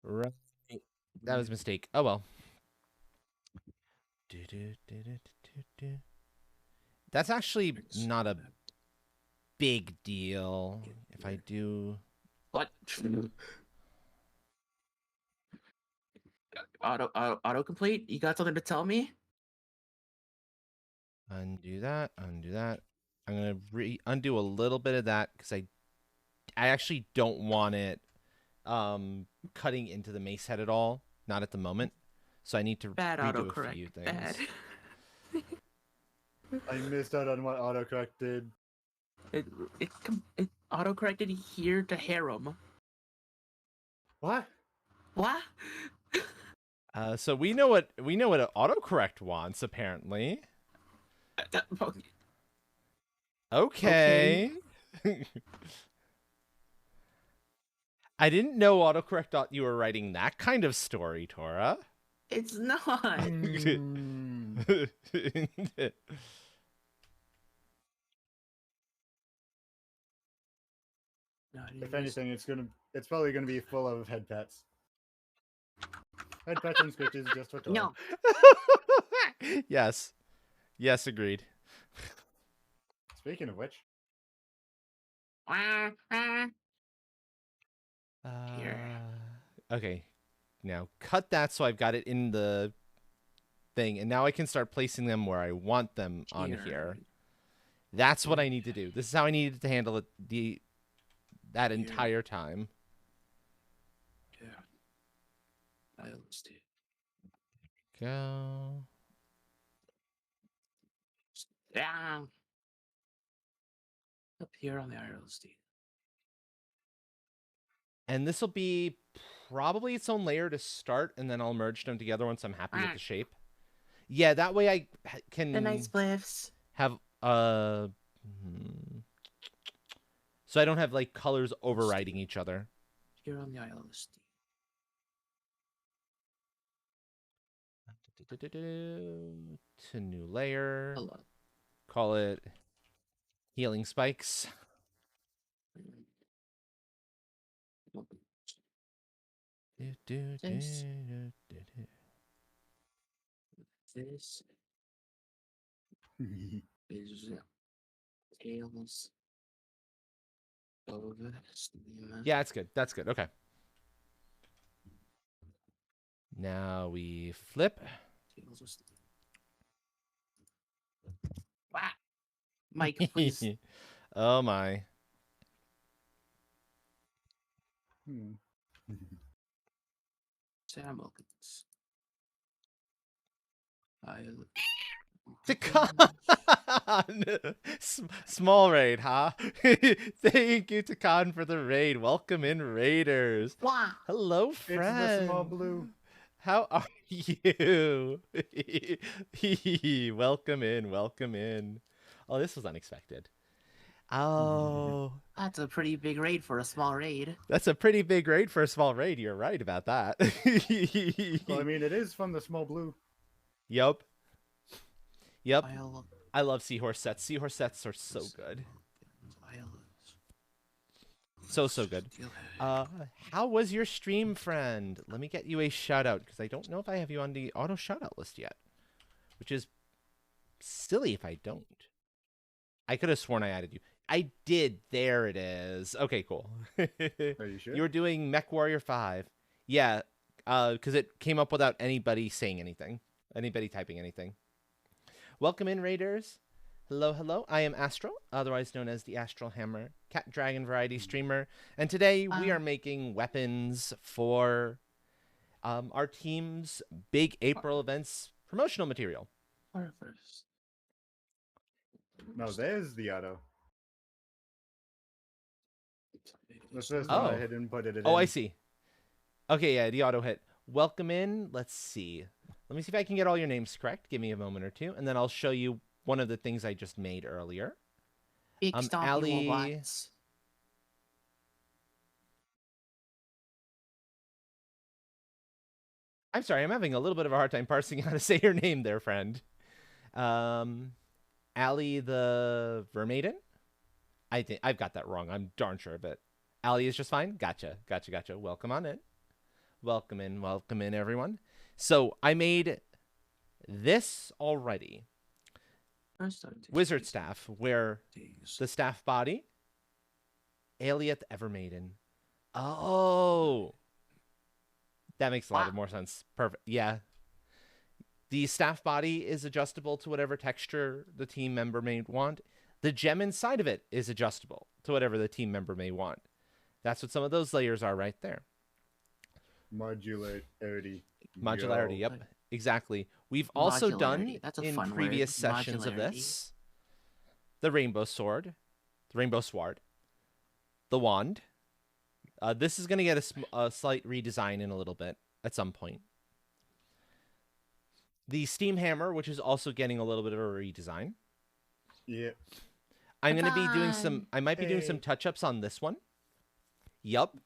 Right. That was a mistake. Oh well. Do-do-do-do-do-do. That's actually not a big deal. If I do. What? Autocomplete? You got something to tell me? Undo that, undo that. I'm gonna undo a little bit of that because I actually don't want it cutting into the mace head at all. Not at the moment. So I need to Bad redo a autocorrect. few things. Bad. I missed out on what autocorrect did. It autocorrected here to harem. What? What? So we know what autocorrect wants apparently. Okay. I didn't know autocorrect thought you were writing that kind of story, Tora. It's not. If anything, it's probably gonna be full of head pets. Head pets and scritches just for Tora. No. Yes. Yes, agreed. Speaking of which, Here. Okay. Now cut that so I've got it in the thing, and now I can start placing them where I want them on here. That's what I need to do. This is how I needed to handle it that entire time. Yeah. Let's do. Go. Yeah. Up here on the IRLSD. And this will be probably its own layer to start, and then I'll merge them together once I'm happy with the shape. Yeah, that way I can The nice spliffs. have so I don't have like colors overriding each other. Here on the ILSD. To new layer. Hello. Call it healing spikes. This is tails of steam. Yeah, that's good. That's good. Okay. Now we flip. Tails of steam. Wow. Mike, please. Oh my. Sam Wilkins. Takan! Small raid, huh? Thank you, Takan, for the raid. Welcome in, raiders. Wow. Hello, it's friend. the small blue. How are you? Welcome in, welcome in. Oh, this was unexpected. Oh. That's a pretty big raid for a small raid. That's a pretty big raid for a small raid. You're right about that. Well, I mean, it is from the small blue. Yep. Yep. I love seahorse sets. Seahorse sets are so good. So good. How was your stream, friend? Let me get you a shout out because I don't know if I have you on the auto shout out list yet, which is silly if I don't. I could have sworn I added you. I did. There it is. Okay, cool. Are you sure? You were doing Mech Warrior 5. Yeah, because it came up without anybody saying anything. Anybody typing anything. Welcome in, raiders. Hello, hello. I am Astral, otherwise known as the Astral Hammer, Cat Dragon variety streamer, and today we are making weapons for our team's big April events promotional material. First. No, there's the auto. The first one I Oh. hit and put it in. Oh, I see. Okay, yeah, the auto hit. Welcome in. Let's see. Let me see if I can get all your names correct. Give me a moment or two, and then I'll show you one of the things I just made earlier. Big stompy Ali. robots. I'm sorry, I'm having a little bit of a hard time parsing how to say your name there, friend. Ali the Vermaiden? I think I've got that wrong. I'm darn sure, but Ali is just fine. Gotcha. Welcome on in. Welcome in, everyone. So I made this already. Wizard staff, where the staff body, Alieth Evermaiden. Oh, that makes a lot more sense. Perfect. Yeah. The staff body is adjustable to whatever texture the team member may want. The gem inside of it is adjustable to whatever the team member may want. That's what some of those layers are right there. Modularity. Modularity, yep. Exactly. We've also done in previous sessions of this the Rainbow Sword, the Rainbow Sword, the Wand. This is going to get a slight redesign in a little bit at some point. The Steam Hammer, which is also getting a little bit of a redesign. Yeah. I'm going to be doing some, I might be doing some touch-ups on this one. Yup.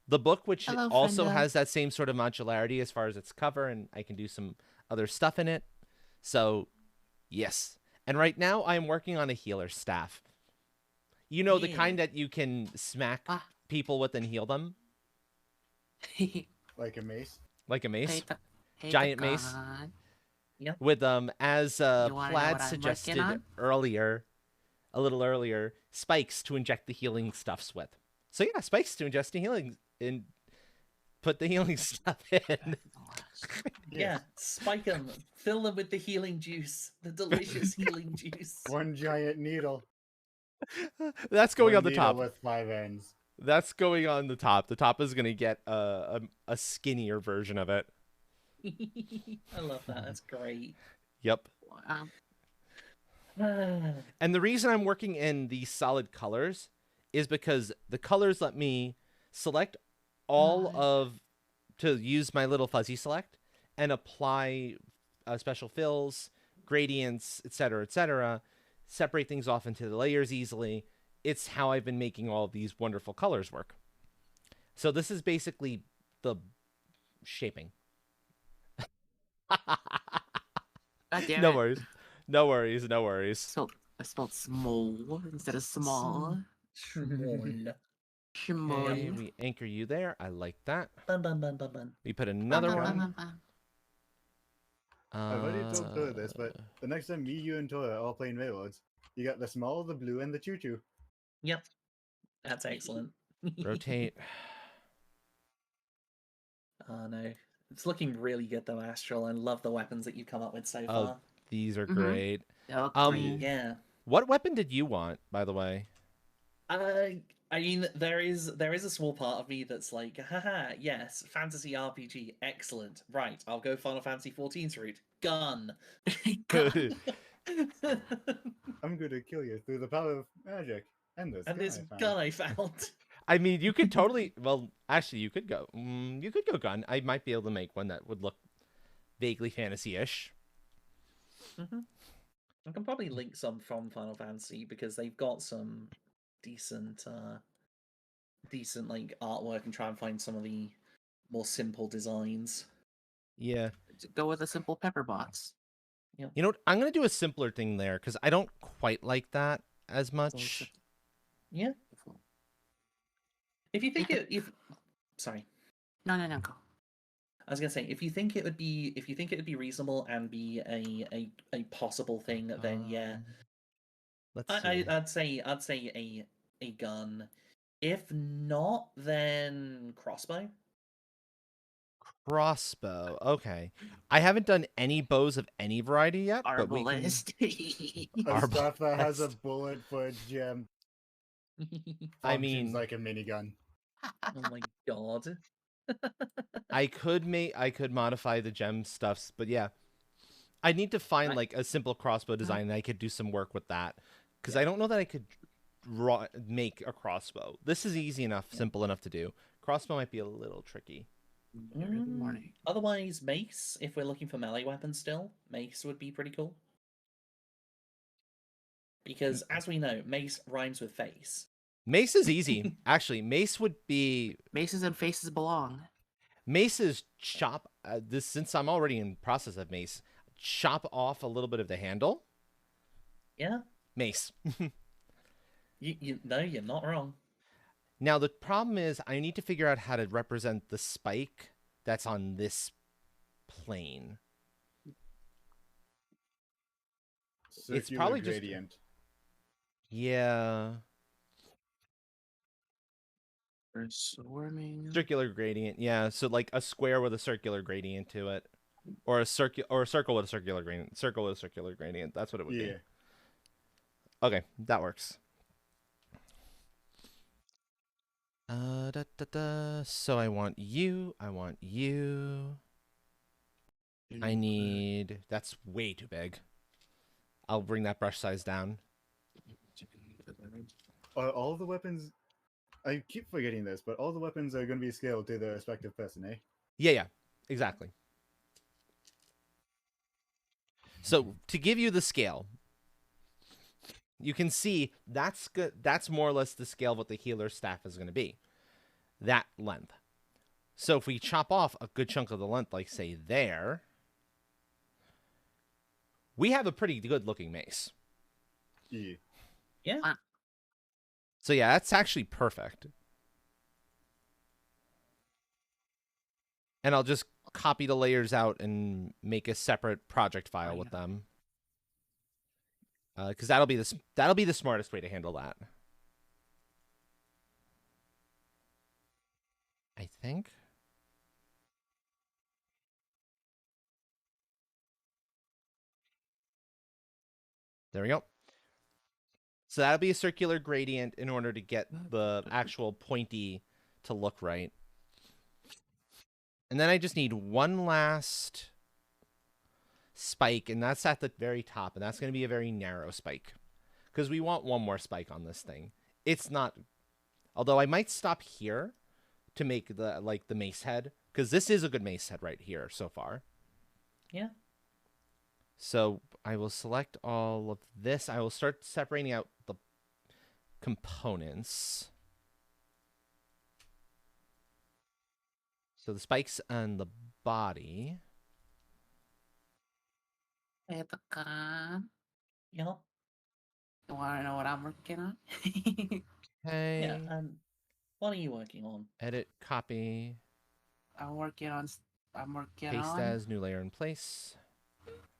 The book, which also has that same sort of modularity as far as its cover, and I can do some other stuff in it. So, yes. And right now, I'm working on a healer staff. You know, the kind that you can smack people with and heal them? Like a mace? Like a mace? Giant mace? Yep. With, as Plaid suggested earlier, a little earlier, spikes to inject the healing stuffs with. So yeah, spikes to ingest the healing and put the healing stuff in. Yeah, spike them. Fill them with the healing juice. The delicious healing juice. One giant needle. That's going One on the top. with 5 ends. That's going on the top. The top is going to get a skinnier version of it. I love that. That's great. Yep. And the reason I'm working in these solid colors is because the colors let me select all to use my little fuzzy select and apply special fills, gradients, etc., separate things off into the layers easily. It's how I've been making all of these wonderful colors work. So this is basically the shaping. No worries. So I spelled small instead of small. Okay, we anchor you there. I like that. Bun. We put another one. I've already told Toya this, but the next time me, you, and Toya are all playing Railroads, you got the small, the blue, and the choo-choo. Yep. That's excellent. Rotate. Oh no. It's looking really good though, Astral. I love the weapons that you've come up with so far. These are great. Yeah. What weapon did you want, by the way? I mean, there is a small part of me that's like, haha, yes, fantasy RPG, excellent. Right, I'll go Final Fantasy XIV's route. Gun. I'm gonna kill you through the power of magic and this gun I found. I mean, you could totally. Well, actually, you could go. You could go gun. I might be able to make one that would look vaguely fantasy-ish. I can probably link some from Final Fantasy because they've got some decent like artwork and try and find some of the more simple designs. Yeah. Go with the simple pepper bots. Yeah. You know what? I'm gonna do a simpler thing there because I don't quite like that as much. Yeah. If you think sorry. No, go. I was gonna say, if you think it would be reasonable and be a possible thing, then yeah. Let's see. I'd say a gun. If not, then crossbow. Crossbow. Okay. I haven't done any bows of any variety yet, but we can... Arbalest. A stuff that has a Arbalest. bullet for gem I functions mean, like a minigun. Oh my god. I could modify the gem stuffs, but yeah. I need to find Right. like a simple crossbow design and I could do some work with that. Because Yeah. I don't know that I could make a crossbow. This is easy enough, simple enough to do. Crossbow might be a little tricky. Every morning. Otherwise, mace, if we're looking for melee weapons still, mace would be pretty cool. Because, as we know, mace rhymes with face. Mace is easy. Actually, mace would be... Maces and faces belong. Mace is chop... this since I'm already in process of mace, chop off a little bit of the handle. Yeah? Mace. No, you're not wrong. Now, the problem is I need to figure out how to represent the spike that's on this plane. It's Circular probably just- gradient. Yeah. For swarming. Circular gradient. Yeah, so like a square with a circular gradient to it. Or a circle with a circular gradient. Circle with a circular gradient. That's what it would Yeah. be. Okay, that works. So I want you. I want you. I need... That's way too big. I'll bring that brush size down. All the weapons. I keep forgetting this, but all the weapons are going to be scaled to their respective person, eh? Yeah, exactly. So to give you the scale, you can see that's good. That's more or less the scale of what the healer staff is going to be. That length. So if we chop off a good chunk of the length, like say there, we have a pretty good looking mace. Yeah. Yeah? So yeah, that's actually perfect. And I'll just copy the layers out and make a separate project file with them. Because that'll be the smartest way to handle that. I think. There we go. So that'll be a circular gradient in order to get the actual pointy to look right. And then I just need one last spike, and that's at the very top, and that's going to be a very narrow spike. Because we want one more spike on this thing. It's not... Although I might stop here to make the mace head, because this is a good mace head right here so far. Yeah. So I will select all of this. I will start separating out the components. So the spikes and the body. Hey, Pecan. Yeah. You want to know what I'm working on? Okay. Yeah. What are you working on? Edit, copy, I'm working paste on as, new layer in place.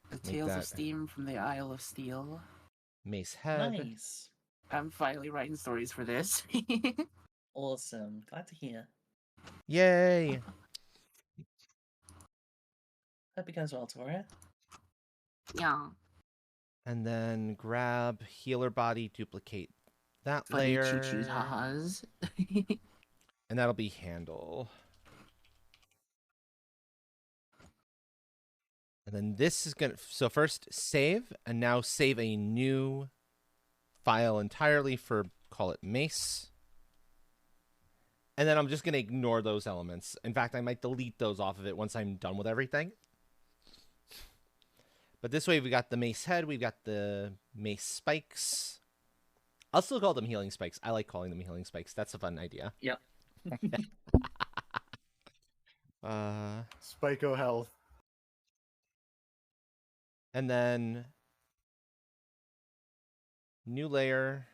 the make Tales that- of Steam from the Isle of Steel. Mace head. Nice. I'm finally writing stories for this. Awesome. Glad to hear. Yay! Hope it goes well, Toria. Yeah. And then grab healer body, duplicate that Funny layer. choo-choo ha-has. And that'll be handle. And then this is gonna... So first, save, and now save a new file entirely for, call it mace. And then I'm just gonna ignore those elements. In fact, I might delete those off of it once I'm done with everything. But this way we got the mace head, we've got the mace spikes. I'll still call them healing spikes. I like calling them healing spikes. That's a fun idea. Yep. Spyco health. And then new layer,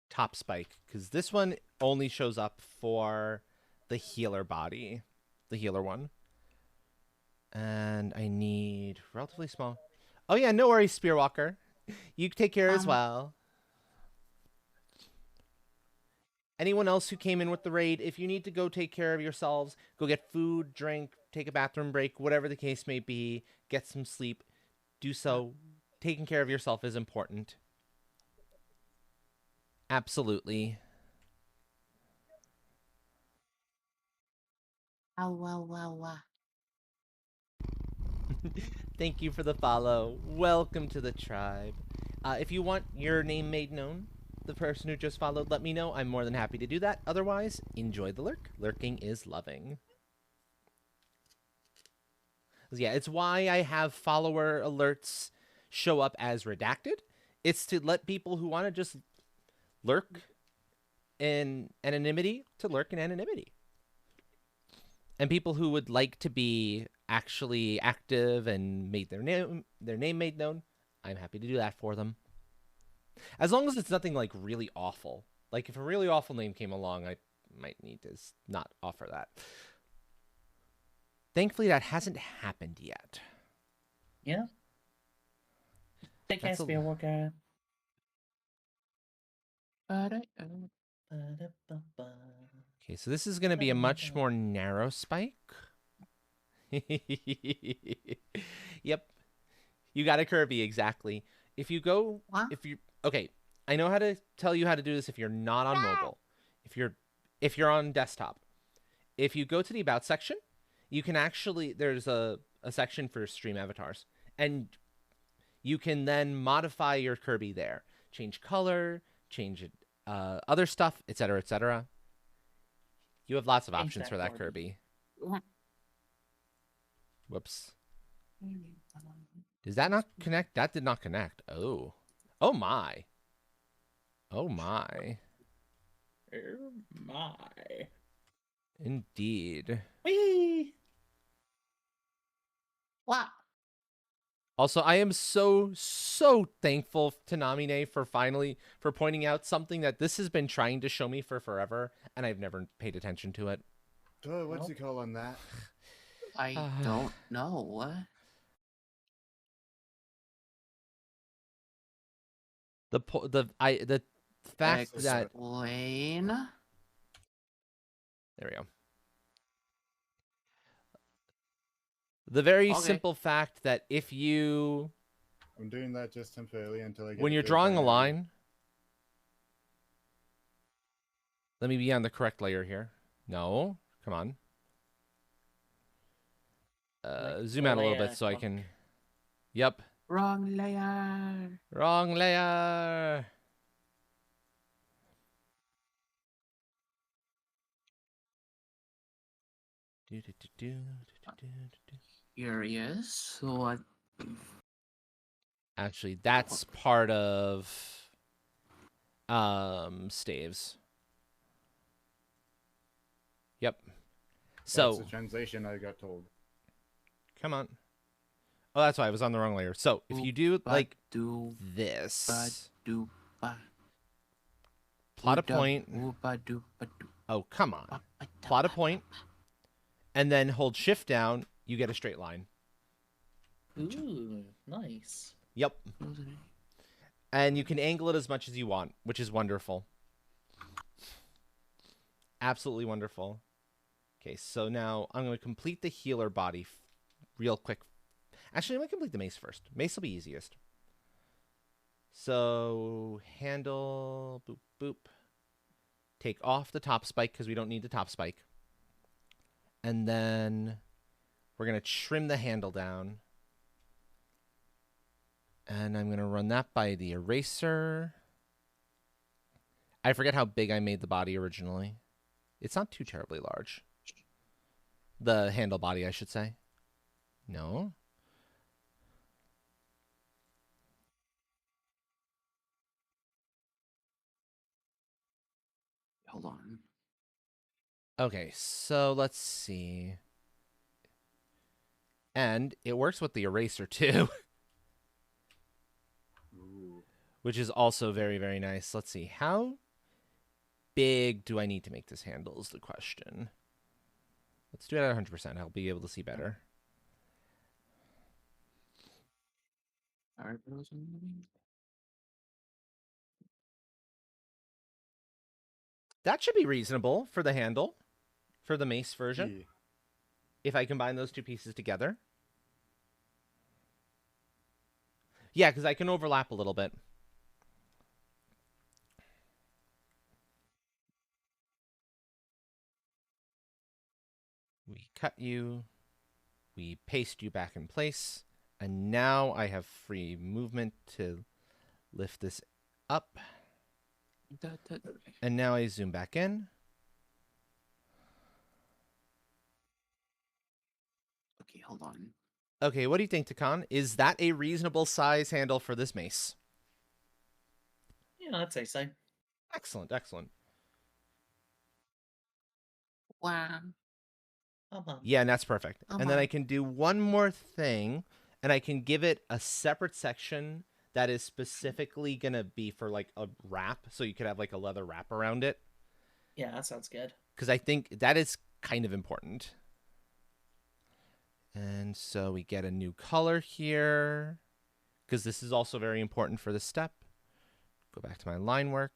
top spike, because this one only shows up for the healer body, the healer one. And I need relatively small. Oh yeah, no worries, Spearwalker. You take care as well. anyone else who came in with the raid, if you need to go take care of yourselves, go get food, drink, take a bathroom break, whatever the case may be, get some sleep, do so. Taking care of yourself is important. Absolutely. Wow. Thank you for the follow. Welcome to the tribe. If you want your name made known, the person who just followed, let me know. I'm more than happy to do that. Otherwise, enjoy the lurk. Lurking is loving. Yeah, it's why I have follower alerts show up as redacted. It's to let people who want to just lurk in anonymity to lurk in anonymity. And people who would like to be actually active and made their name made known, I'm happy to do that for them. As long as it's nothing like really awful. Like if a really awful name came along, I might need to not offer that. Thankfully, that hasn't happened yet. Yeah. Take care, That's a- Spearwalker. Ba-da-da. Okay, so this is going to be a much more narrow spike. Yep. You got a Kirby, exactly. If you go, What? okay, I know how to tell you how to do this if you're not on mobile. If you're on desktop. If you go to the About section, you can actually, there's a section for stream avatars. And you can then modify your Kirby there. Change color, change other stuff, etc., etc. You have lots of Change options that for that Kirby. Kirby. Whoops. Does that not connect? That did not connect. Oh. Oh my. Oh my. Oh my. Indeed. Whee! What? Also, I am so thankful to Namine for pointing out something that this has been trying to show me for forever, and I've never paid attention to it. What's he call on that? I don't know. The fact that Explain. there we go. The very Okay. simple fact that if you I'm doing that just temporarily until I get. when a you're good drawing a area. line, let me be on the correct layer here. No, come on. Zoom out a little bit so I can. Yep. Wrong layer. Wrong layer. Curious. What? Actually, that's part of staves. Yep. So That's the translation I got told. come on. Oh, that's why I was on the wrong layer. So if you do like this, plot a point. Oh, come on. Plot a point, and then hold shift down. You get a straight line. Ooh, nice. Yep. And you can angle it as much as you want, which is wonderful. Absolutely wonderful. Okay, so now I'm going to complete the healer body real quick. Actually, I'm going to complete the mace first. Mace will be easiest. So, handle, boop, boop. Take off the top spike because we don't need the top spike. And then we're going to trim the handle down. And I'm going to run that by the eraser. I forget how big I made the body originally. It's not too terribly large. The handle body, I should say. No. Hold on. Okay, so let's see. And it works with the eraser too. Ooh. Which is also very, very nice. Let's see. How big do I need to make this handle is the question. Let's do it at 100%. I'll be able to see better. That should be reasonable for the handle, for the mace version, Yeah. if I combine those two pieces together. Yeah, because I can overlap a little bit. We cut you, we paste you back in place, and now I have free movement to lift this up. And now I zoom back in. Okay, hold on. Okay, what do you think, Takan? Is that a reasonable size handle for this mace? Yeah, I'd say so. Excellent, excellent. Wow. Yeah, and that's perfect. And then I on. can do one more thing, and I can give it a separate section that is specifically going to be for like a wrap, so you could have like a leather wrap around it. Yeah, that sounds good. Because I think that is kind of important. And so we get a new color here, because this is also very important for this step. Go back to my line work.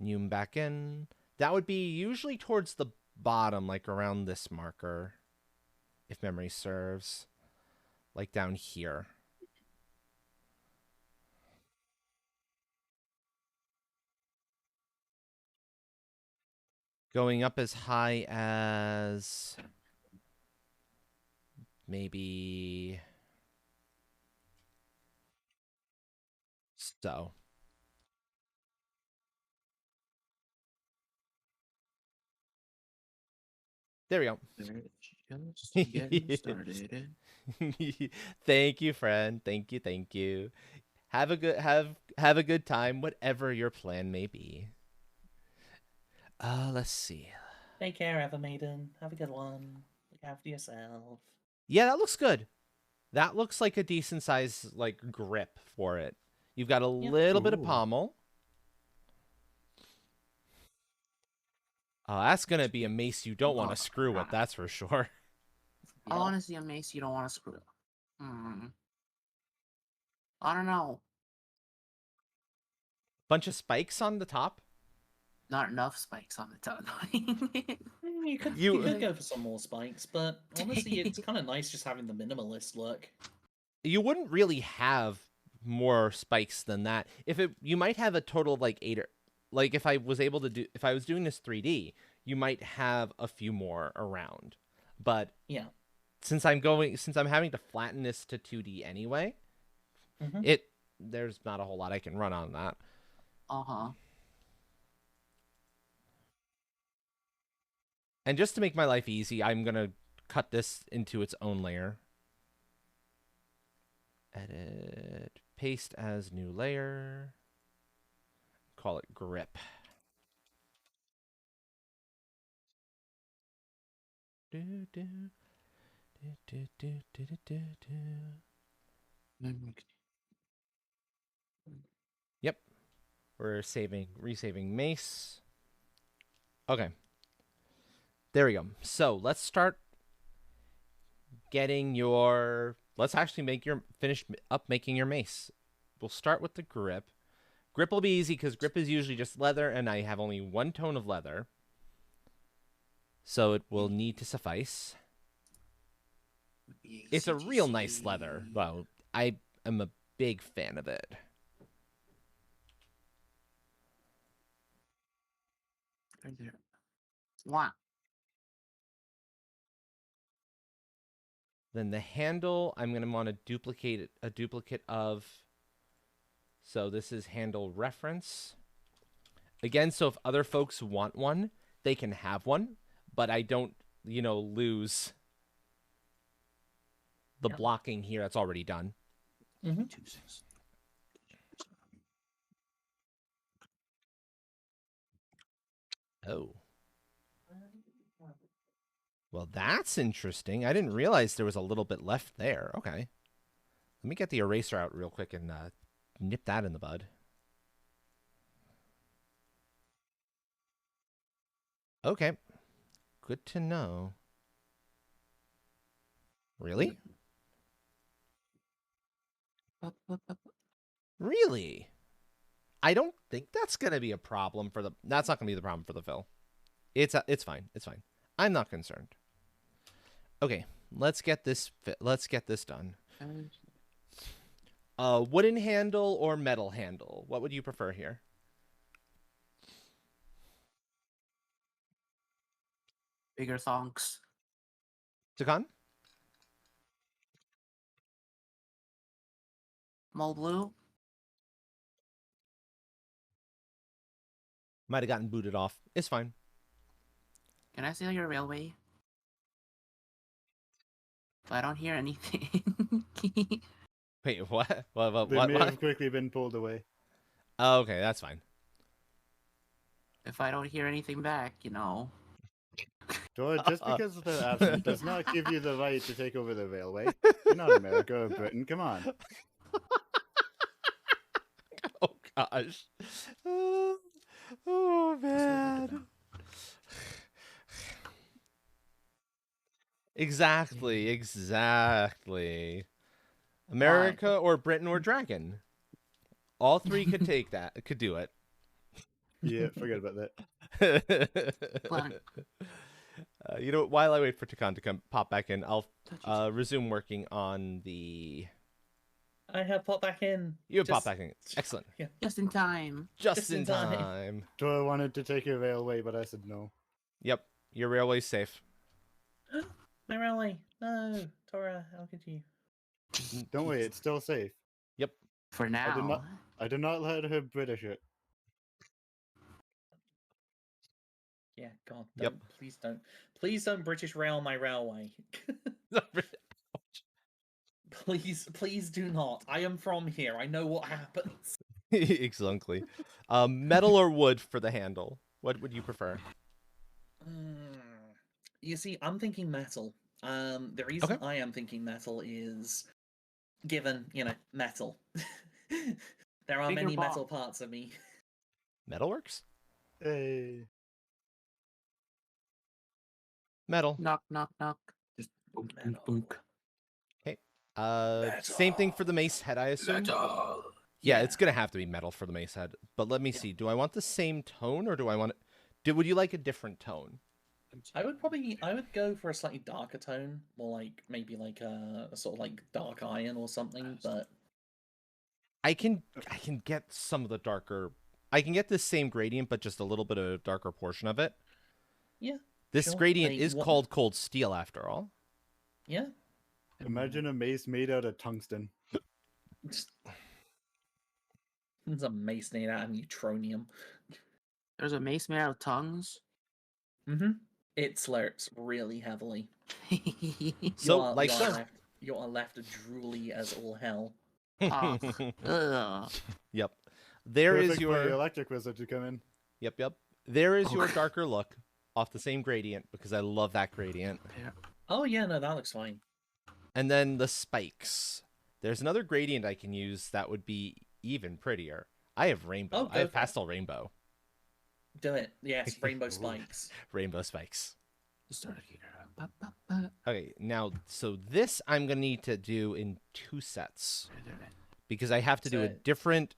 Zoom back in. That would be usually towards the bottom, like around this marker, if memory serves. Like down here. Going up as high as maybe so. There we go. Just getting started. Thank you, friend. Thank you, thank you. Have a good time, whatever your plan may be. Let's see. Take care, Evermaiden. Have a good one. Look after yourself. Yeah, that looks good. That looks like a decent size like grip for it. You've got a little bit of Ooh. pommel. That's gonna be a mace you don't want to screw with, that's for sure. I want to see a mace you don't want to screw up. I don't know. Bunch of spikes on the top. Not enough spikes on the top. You could go for some more spikes, but honestly, it's kind of nice just having the minimalist look. You wouldn't really have more spikes than that. You might have a total of like 8 or like if I was doing this 3D, you might have a few more around. But yeah, since I'm having to flatten this to 2D anyway, there's not a whole lot I can run on that. And just to make my life easy, I'm gonna cut this into its own layer. Edit, paste as new layer. Call it grip. Yep. We're resaving mace. Okay. There we go. So let's start getting let's actually finish up making your mace. We'll start with the grip. Grip will be easy because grip is usually just leather, and I have only one tone of leather. So it will need to suffice. It's a real nice leather. Well, I am a big fan of it. Right there. Wow. Then the handle, I'm going to want to duplicate a duplicate of. So this is handle reference. Again, so if other folks want one, they can have one, but I don't, lose the blocking here that's already done. Oh. Well, that's interesting. I didn't realize there was a little bit left there. Okay. Let me get the eraser out real quick and nip that in the bud. Okay. Good to know. Really? Really? I don't think that's gonna be a problem for the. That's not gonna be the problem for the fill. It's fine. It's fine. I'm not concerned. Okay, let's get this done. Wooden handle or metal handle? What would you prefer here? Bigger thonks. Takan? Mole blue. Might have gotten booted off. It's fine. Can I steal your railway? I don't hear anything. Wait, what? What? They What? may What? have quickly been pulled away. Oh, okay, that's fine. If I don't hear anything back, you know. Just because they're absent does not give you the right to take over the railway. You're not America or Britain. Come on. Oh gosh. Oh man. Exactly. America or Britain or Dragon. All three could take that. Could do it. Yeah, forget about that. You know what? While I wait for Takan to come pop back in, I'll resume working on the. I have popped back in. You have popped back in. Excellent. Yeah. Just in time. Just in in time. time. Tora wanted to take a railway, but I said no. Yep. Your railway's safe. My railway. No, Tora, how could you? Don't worry, it's still safe. Yep. For now. I did not let her British it. Yeah, God. Yep. Don't. Please don't British Rail my railway. Please do not. I am from here. I know what happens. Exactly. Metal or wood for the handle? What would you prefer? You see, I'm thinking metal. The reason I am thinking metal is given, metal. There are Bigger many ball. metal parts of me. Metalworks? Hey. Metal. Knock, knock, knock. Just boom, boom, boom. Same thing for the mace head, I assume. Metal. Yeah, it's gonna have to be metal for the mace head. But let me see. Do I want the same tone, or do I want it? Would you like a different tone? I would go for a slightly darker tone, more like maybe like a sort of like dark iron or something. But I can get some of the darker. I can get the same gradient, but just a little bit of a darker portion of it. Yeah. This Sure. gradient Like, is what- called cold steel, after all. Yeah. Imagine a mace made out of tungsten. It's a mace made out of neutronium. There's a mace made out of tongues. Mm-hmm. It slurps really heavily. So, like so. You are left drooly as all hell. Ugh. Yep. There is Perfect for your the electric wizard to come in. Yep. There is your darker look off the same gradient because I love that gradient. Oh yeah, no, that looks fine. And then the spikes. There's another gradient I can use that would be even prettier. I have rainbow. Oh, I have go for it. pastel rainbow. Do it. Yes, rainbow spikes. Rainbow spikes. Start here. Ba, ba, ba. Okay, now, so this I'm going to need to do in 2 sets. Because I have to do a So- different...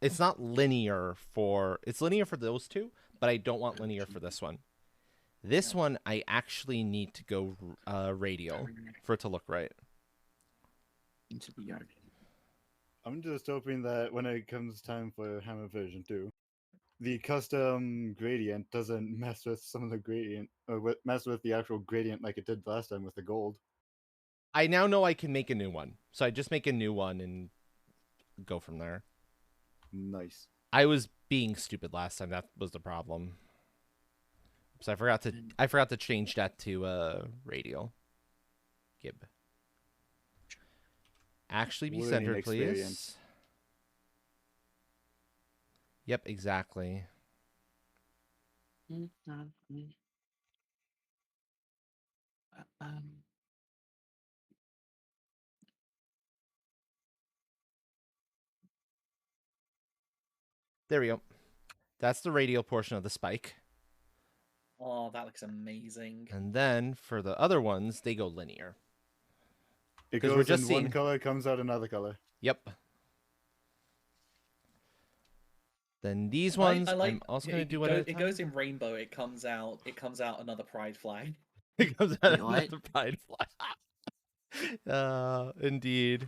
It's not linear for... It's linear for those two, but I don't want linear for this one. This one, I actually need to go radial for it to look right. Into the yard. I'm just hoping that when it comes time for Hammer version 2, the custom gradient doesn't mess with some of the gradient, or mess with the actual gradient like it did last time with the gold. I now know I can make a new one. So I just make a new one and go from there. Nice. I was being stupid last time. That was the problem. So I forgot to change that to radial. Gib. Actually be Learning centered, please. experience. Yep, exactly. There we go. That's the radial portion of the spike. Oh, that looks amazing. And then for the other ones, they go linear. It 'Cause goes we're just in seeing- one color, comes out another color. Yep. Then these ones, I like. I'm also yeah, going to do one at a it time. goes in rainbow. It comes out. It comes out another pride flag. It comes out Wait, what? another pride flag. Indeed.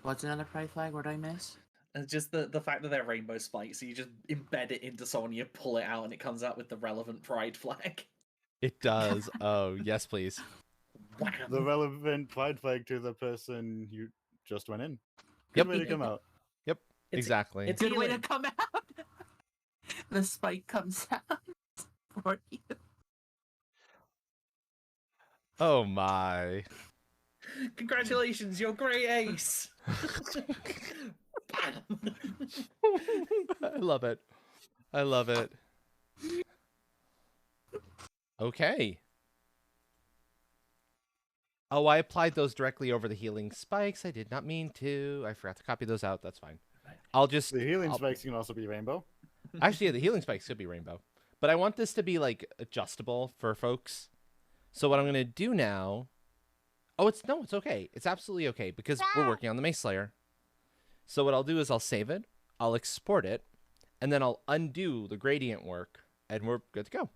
What's another pride flag? What did I miss? And just the fact that they're rainbow spikes, so you just embed it into someone, you pull it out, and it comes out with the relevant pride flag. It does. Oh, yes, please. The Wham! relevant pride flag to the person you just went in. Yep. Good way to come out. Yep. It's- Exactly. it's Good way to healing. come out. The spike comes out for you. Oh my. Congratulations, you're great ace. Bam! I love it. I love it. Okay. Oh, I applied those directly over the healing spikes. I did not mean to. I forgot to copy those out. That's fine. I'll just The healing I'll- spikes can also be rainbow. Actually, yeah, the healing spikes could be rainbow. But I want this to be like adjustable for folks. So what I'm gonna do now. Oh, it's okay. It's absolutely okay because we're working on the Mace Slayer. So what I'll do is I'll save it, I'll export it, and then I'll undo the gradient work, and we're good to go.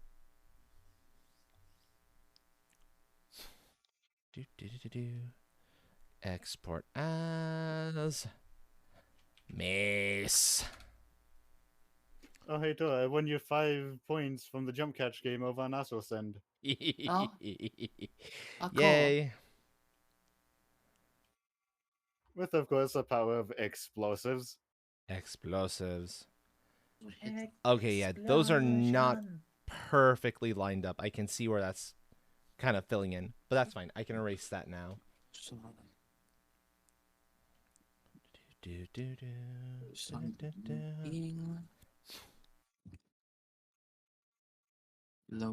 Export as Mace. Oh, hey, Tora, I won you 5 points from the jump catch game over on Astral Send. Oh, cool. Yay. With, of course, the power of explosives. Explosives. Okay, yeah, those are not Explosion. perfectly lined up. I can see where that's kind of filling in, but that's fine. I can erase that now.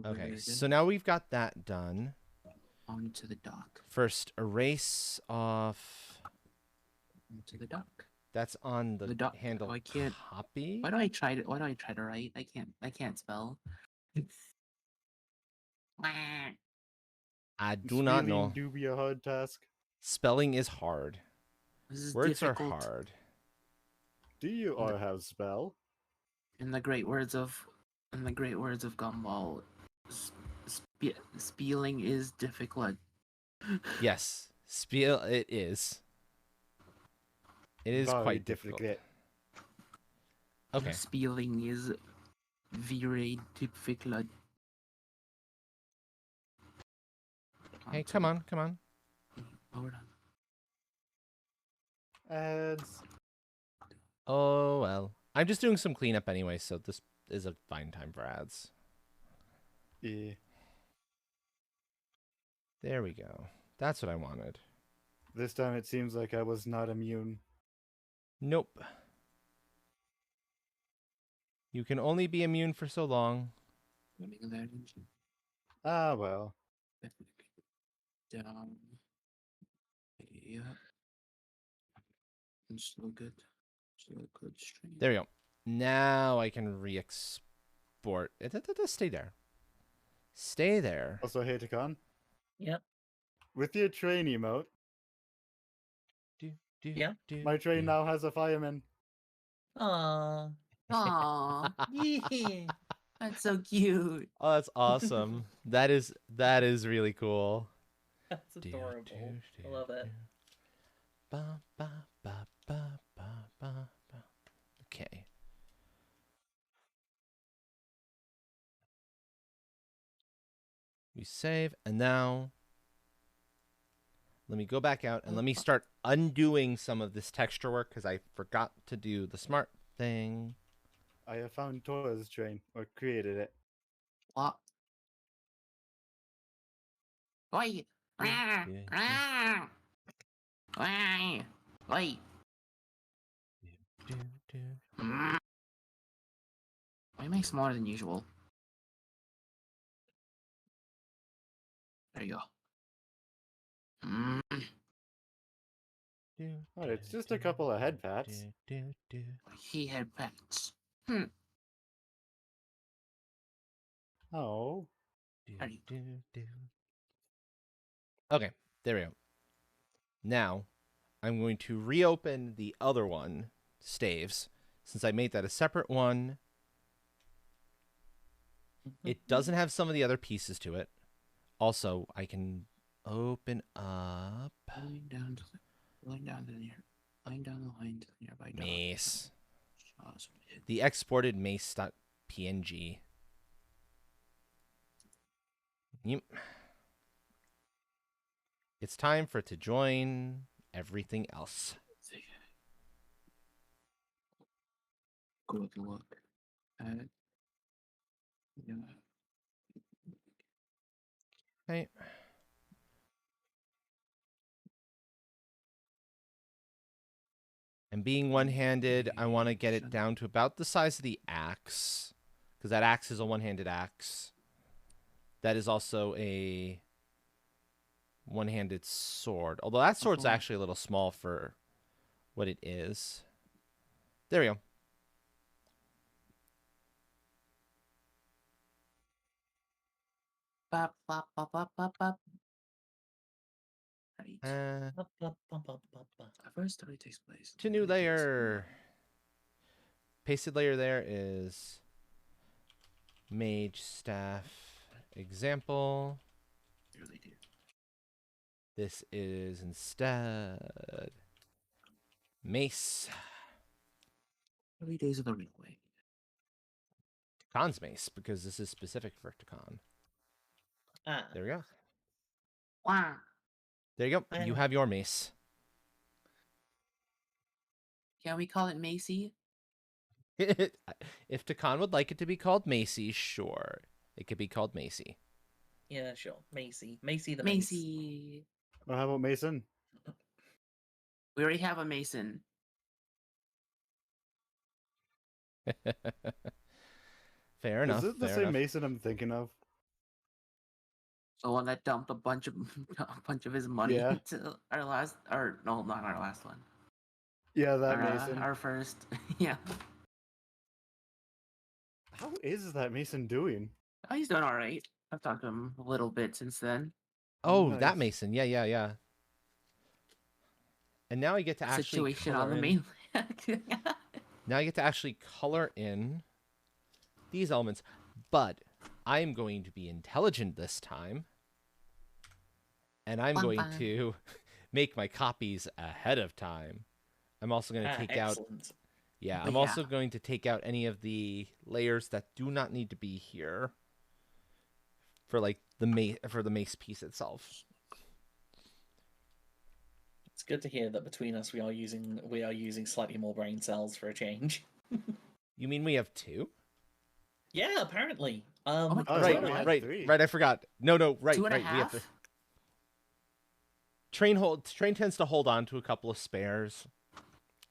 Okay, so now we've got that done. onto the dock. First, erase off. Onto the dock. That's on the, The doc- handle oh, I can't- copy. Why do I try to write? I can't spell. I do not Spelling know. do be a hard task. Spelling is hard. This is Words difficult. are hard. Do you all have spell? In the great words of Gumball, spelling is difficult. Yes, spiel it is. It is Very quite difficult. Okay. Spelling is very difficult. Hey, come on, come on. Hold on. Ads. Oh well. I'm just doing some cleanup anyway, so this is a fine time for ads. Yeah. There we go. That's what I wanted. This time it seems like I was not immune. Nope. You can only be immune for so long. Ah, well. Down. Yeah. It's so good. So good stream. There we go. Now I can re-export. Stay there. Stay there. Also, hey, Takan. Yep. With your train emote, Yeah. my train now has a fireman. Aww. Aww, Yeah. that's so cute. Oh, that's awesome. That is really cool. That's adorable. I love it. Ba, ba, ba, ba, ba, ba, ba. Okay. We save, and now let me go back out and let me start undoing some of this texture work because I forgot to do the smart thing. I have found Tora's train, or created it. What? Oi! Yeah. Oi! Oi! Do, do. Why am I smaller than usual? There you go. Do, Oh, it's do, just a do, couple of head pats. do. He had pets. Oh. Do. Okay, there we go. Now, I'm going to reopen the other one, Staves, since I made that a separate one, it doesn't have some of the other pieces to it. Also, I can open up Line down the line down the line to the nearby dot. Mace. Awesome. The exported mace.png. Yep. It's time for it to join everything else. Quick look at yeah. Right. And being one-handed, I want to get it down to about the size of the axe, because that axe is a one-handed axe. That is also a one-handed sword, although that sword's actually a little small for what it is. There we go. Bop, bop, bop, bop, bop, bop. Right. The first story takes place. To new layer. Pasted layer there is mage staff example. Really do. This is instead mace. Early days of the railway. Khan's mace, because this is specific for Khan. There we go. Wow. There you go. You have your mace. Can we call it Macy? If Takan would like it to be called Macy, sure. It could be called Macy. Yeah, sure. Macy. Macy the Mace. Macy. Well, how about Mason? We already have a Mason. Fair enough. Is it the fair same enough. Mason I'm thinking of? The one that dumped a bunch of his money Yeah. into our last, or no, not our last one. Yeah, that Our, Mason. our first, yeah. How is that Mason doing? Oh, he's doing all right. I've talked to him a little bit since then. Oh, Nice. that Mason. Yeah. And now I get to actually Situation color on the in. mainland. Now I get to actually color in these elements, but I'm going to be intelligent this time, and I'm going to make my copies ahead of time. I'm also going to take out. Excellent. Yeah, But I'm yeah. also going to take out any of the layers that do not need to be here for like the mace piece itself. It's good to hear that between us we are using slightly more brain cells for a change. You mean we have two? Yeah, apparently. my God, Oh, Right, we have right, three. right. I forgot. No, right, Two and a right. We have half? to. Train tends to hold on to a couple of spares,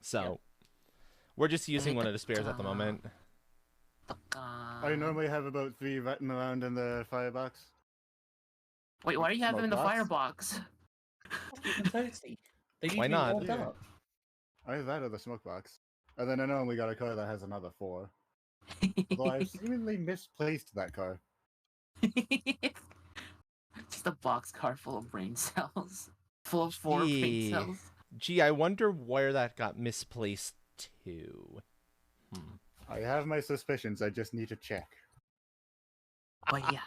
so Yep. we're just using one of the spares at the moment. I normally have about 3 ratting around in the firebox. Wait, why are you having them in the Smoke firebox? Toasty. They need Why to be not? warmed Yeah. up. I have that or the smoke box. And then I normally got a car that has another 4. Although I've seemingly misplaced that car. Just a boxcar full of brain cells. Full of 4 brain Gee. cells. Gee, I wonder where that got misplaced to. I have my suspicions, I just need to check. But yeah.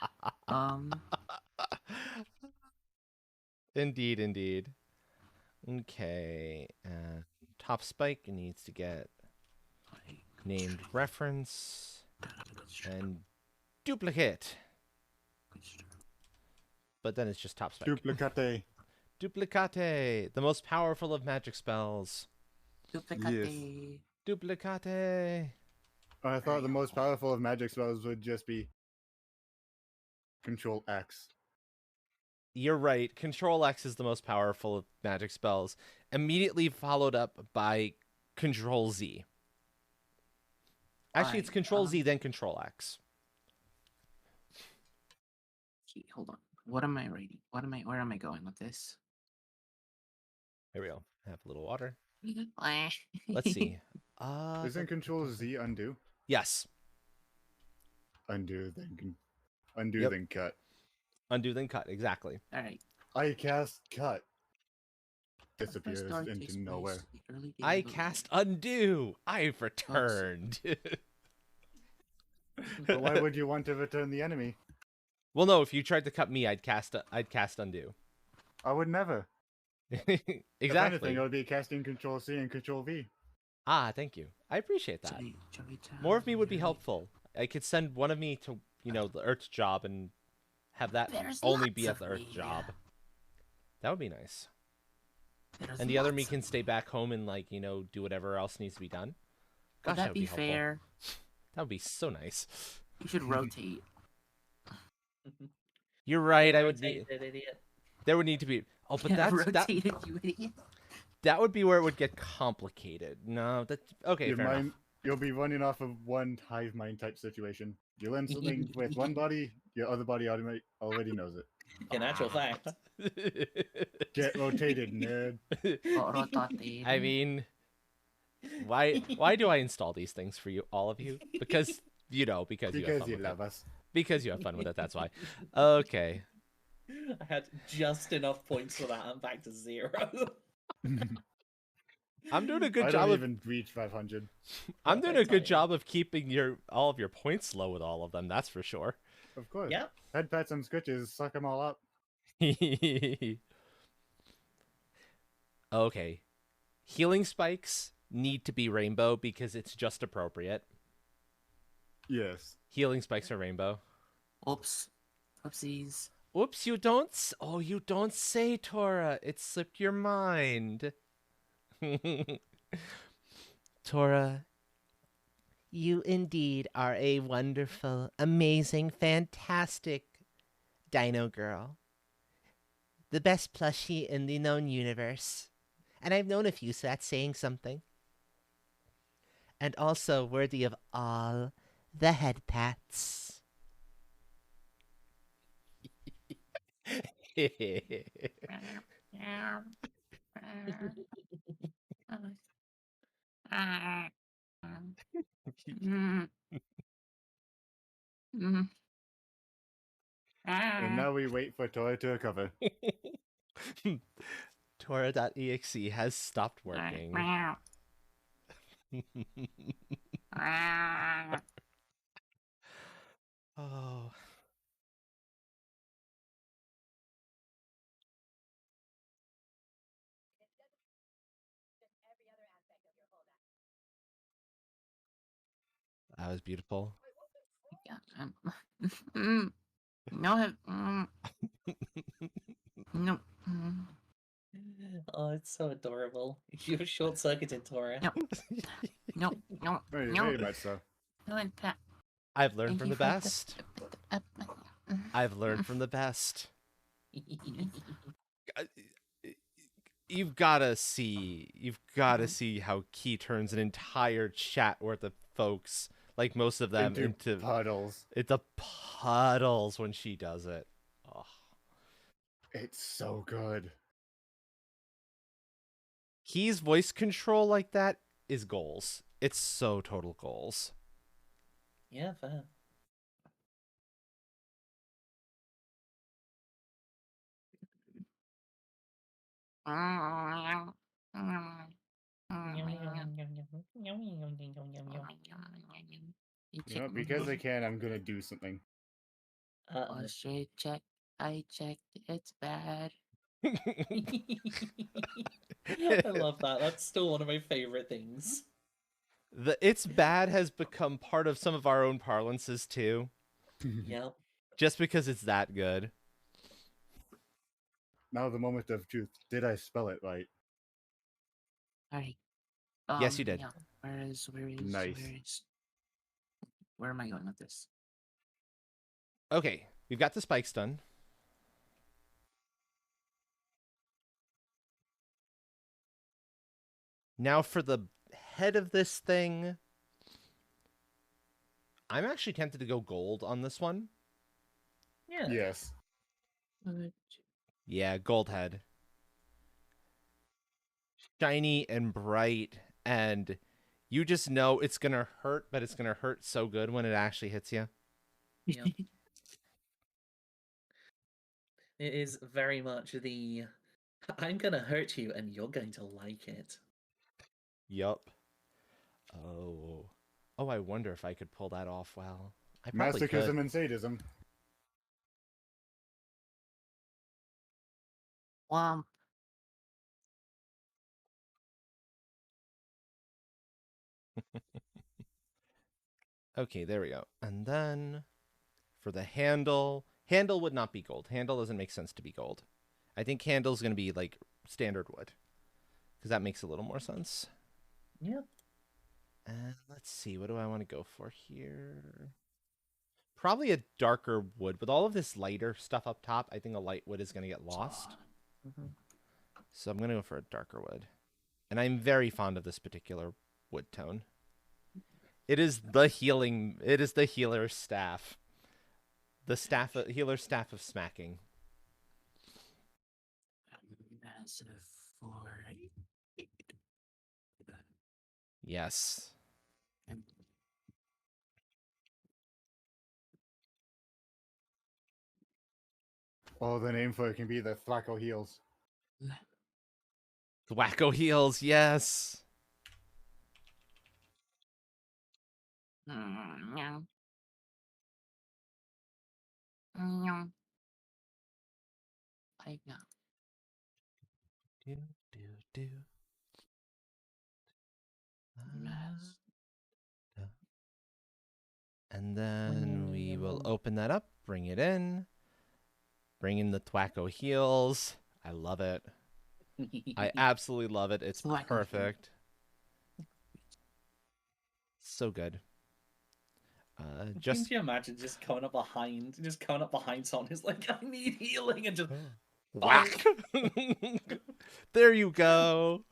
Indeed. Okay. Top spike needs to get named reference and duplicate. But then it's just top spike. Duplicate. Duplicate, the most powerful of magic spells. Duplicate. Duplicate. I thought the most powerful of magic spells would just be Control X. You're right. Control X is the most powerful of magic spells, immediately followed up by Control Z. Actually, it's Right, Control Z, then Control X. Okay, hold on. What am I writing? Where am I going with this? There we go. Have a little water. Let's see. Isn't Control Z undo? Yes. Undo, undo, Yep. then cut. Undo, then cut. Exactly. All right. I cast cut. disappears First arc into takes nowhere. place in the early days I of the cast undo. I've returned. But why would you want to return the enemy? Well, no. If you tried to cut me, I'd cast undo. I would never. If Exactly. anything, I would be casting Control C and Control V. Ah, thank you. I appreciate that. More of me would be helpful. I could send one of me to, the Earth's job and have that There's only be lots at the of Earth's me. job. That would be nice. There's And the other me lots can of stay back home and, do whatever else needs to be done. Gosh, Would that would be helpful. fair? That would be so nice. You should rotate. You're right. I would Rotate need. it, idiot. There would need to be. Oh, but Yeah, that rotate it, you idiot. that would be where it would get complicated. No, that's okay. Fair enough. You'll be running off of one hive mind type situation. You learn something with one body, your other body already knows it. In actual fact, Get rotated, nerd. Rotate. I mean, why do I install these things for you, all of you? Because because you have Because fun you with love it. us. Because you have fun with it. That's why. Okay. I had just enough points for that. I'm back to 0. I'm doing a good I job don't of. even reach 500. I'm doing a Perfect good timing. job of keeping all of your points low with all of them. That's for sure. Of course. Yep. Head pats and scritches, suck them all up. Okay. Healing spikes need to be rainbow because it's just appropriate. Yes. Healing spikes are rainbow. Oops. Oopsies. Whoops, you don't say, Tora. It slipped your mind. Tora, you indeed are a wonderful, amazing, fantastic dino girl. The best plushie in the known universe. And I've known a few, so that's saying something. And also worthy of all the head pats. And now we wait for Tora to recover. Tora.exe has stopped working. Oh. That was beautiful. No. No. Oh, it's so adorable. You're short-circuited, Tora. No. No. No. Very, No. very much so. No. I've learned Thank from you the for best. I've learned from the best. You've gotta see how Key turns an entire chat worth of folks, like most of them, into puddles. puddles when she does it. Oh. It's so good. Key's voice control like that is goals. It's so total goals. Yeah, fair. You know, because I can, I'm gonna do something. Oh, straight check. I checked. It's bad. I love that. That's still one of my favorite things. The "it's bad" has become part of some of our own parlances too, Yep. just because it's that good. Now the moment of truth. Did I spell it right? Alright. Yes, you did. Yeah. Nice. Where am I going with this? Okay, we've got the spikes done. Now for the head of this thing, I'm actually tempted to go gold on this one. Yeah. Yes. Yeah, gold head. Shiny and bright, and you just know it's gonna hurt, but it's gonna hurt so good when it actually hits you. Yep. It is very much the I'm gonna hurt you, and you're going to like it. Yup. Oh. Oh, I wonder if I could pull that off well. I probably could. Masochism and sadism. Womp. Okay, there we go. And then for the handle, handle would not be gold. Handle doesn't make sense to be gold. I think handle's going to be like standard wood because that makes a little more sense. Yeah. And let's see, what do I want to go for here? Probably a darker wood. With all of this lighter stuff up top, I think a light wood is going to get lost. Mhm. So I'm going to go for a darker wood. And I'm very fond of this particular wood tone. It is the healer's staff. The healer's staff of smacking. Massive 4. Yes. Oh, the name for it can be the Thwacko Heels. Wacko heels, yes. Meow. Meow. I know. Do, do, do. Mess. And then we will open that up, bring it in, bring in the Thwacko heels. I love it. I absolutely love it. It's Thwacko perfect. So good. Can Just you imagine just coming up behind someone who's like, I need healing, and just whack. There you go.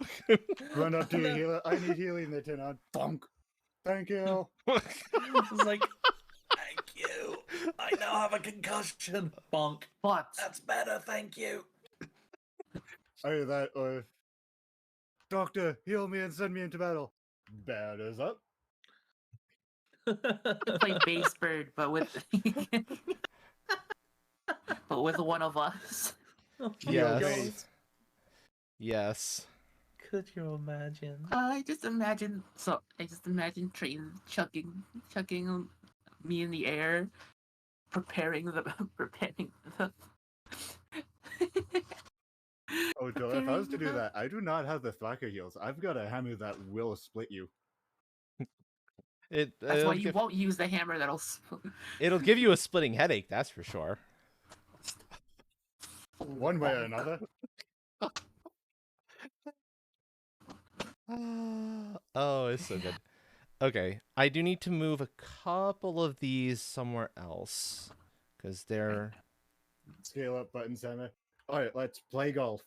Run up to your healer. I need healing. They turn on. Thunk. Thank you. It's like, thank you. I now have a concussion. Bonk. But That's better, thank you. Either that or Doctor, heal me and send me into battle. Batters up. play Base Bird, but with but with one of us. Oh my Yes. God. Yes. Could you imagine? I just imagine Train chucking me in the air, preparing the. Oh, Joe, if I was to do that, I do not have the Thwacker Heels. I've got a hammer that will split you. That's It'll why you give, won't use the hammer that'll. it'll give you a splitting headache, that's for sure. One way or another. Oh, it's so good. Okay, I do need to move a couple of these somewhere else because they're Scale up button center. Alright, let's play golf.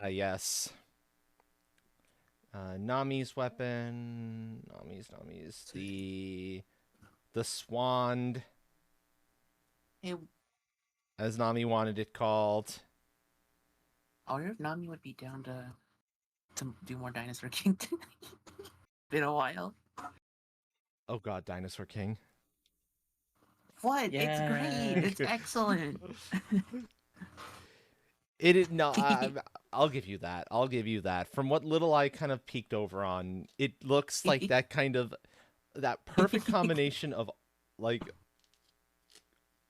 yes. Nami's weapon. Nami's. The Swand, Hey, as Nami wanted it called. I wonder if Nami would be down to do more Dinosaur King tonight. Been a while. Oh God, Dinosaur King. What? Yeah. It's great. It's excellent. It is no. I'll give you that. I'll give you that. From what little I kind of peeked over on, it looks like that kind of that perfect combination of like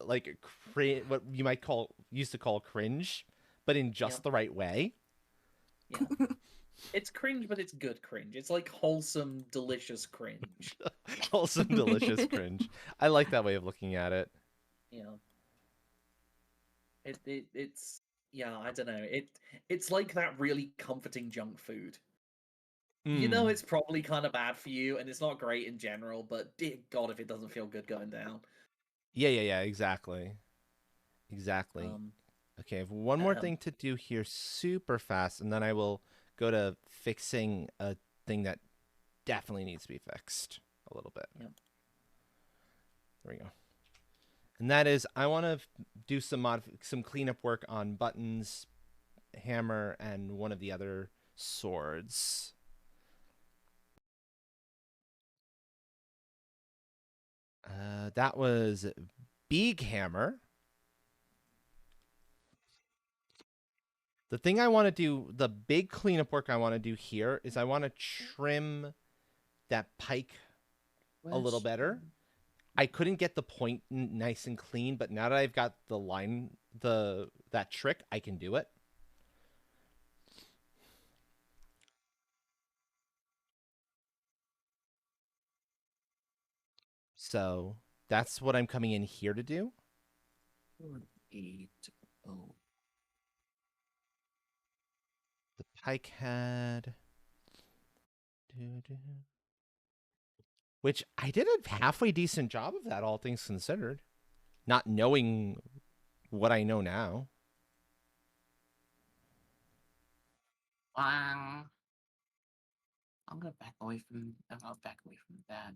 what you might used to call cringe, but in just Yep. the right way. Yeah. It's cringe, but it's good cringe. It's like wholesome, delicious cringe. Also delicious cringe. I like that way of looking at it. Yeah. It's yeah, I don't know. It's like that really comforting junk food. You know Mm. it's probably kind of bad for you and it's not great in general, but dear God if it doesn't feel good going down. Yeah, exactly. Exactly. Okay, I have one more um, thing to do here super fast, and then I will go to fixing a thing that definitely needs to be fixed a little bit. Yep. There we go. And that is, I want to do some cleanup work on Buttons, Hammer, and one of the other swords. That was Big Hammer. The thing I want to do, the big cleanup work I want to do here is I want to trim that pike a little better. I couldn't get the point nice and clean, but now that I've got the line, that trick, I can do it. So that's what I'm coming in here to do. 8, oh. The pike head. Which I did a halfway decent job of that, all things considered. Not knowing what I know now. I'm gonna back away from. I'll back away from that,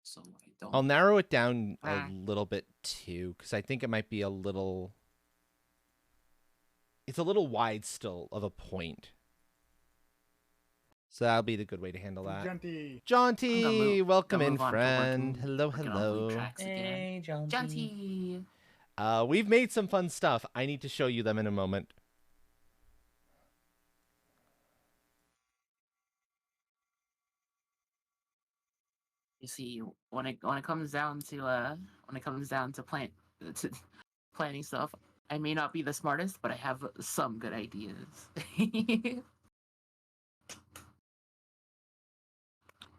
so I don't. I'll narrow it down a little bit too, because I think it might be a little. It's a little wide still of a point. So that'll be the good way to handle that. Jaunty, welcome in, friend. Hello, hello. Hey, Jaunty. We've made some fun stuff. I need to show you them in a moment. You see, when it comes down to planning stuff, I may not be the smartest, but I have some good ideas.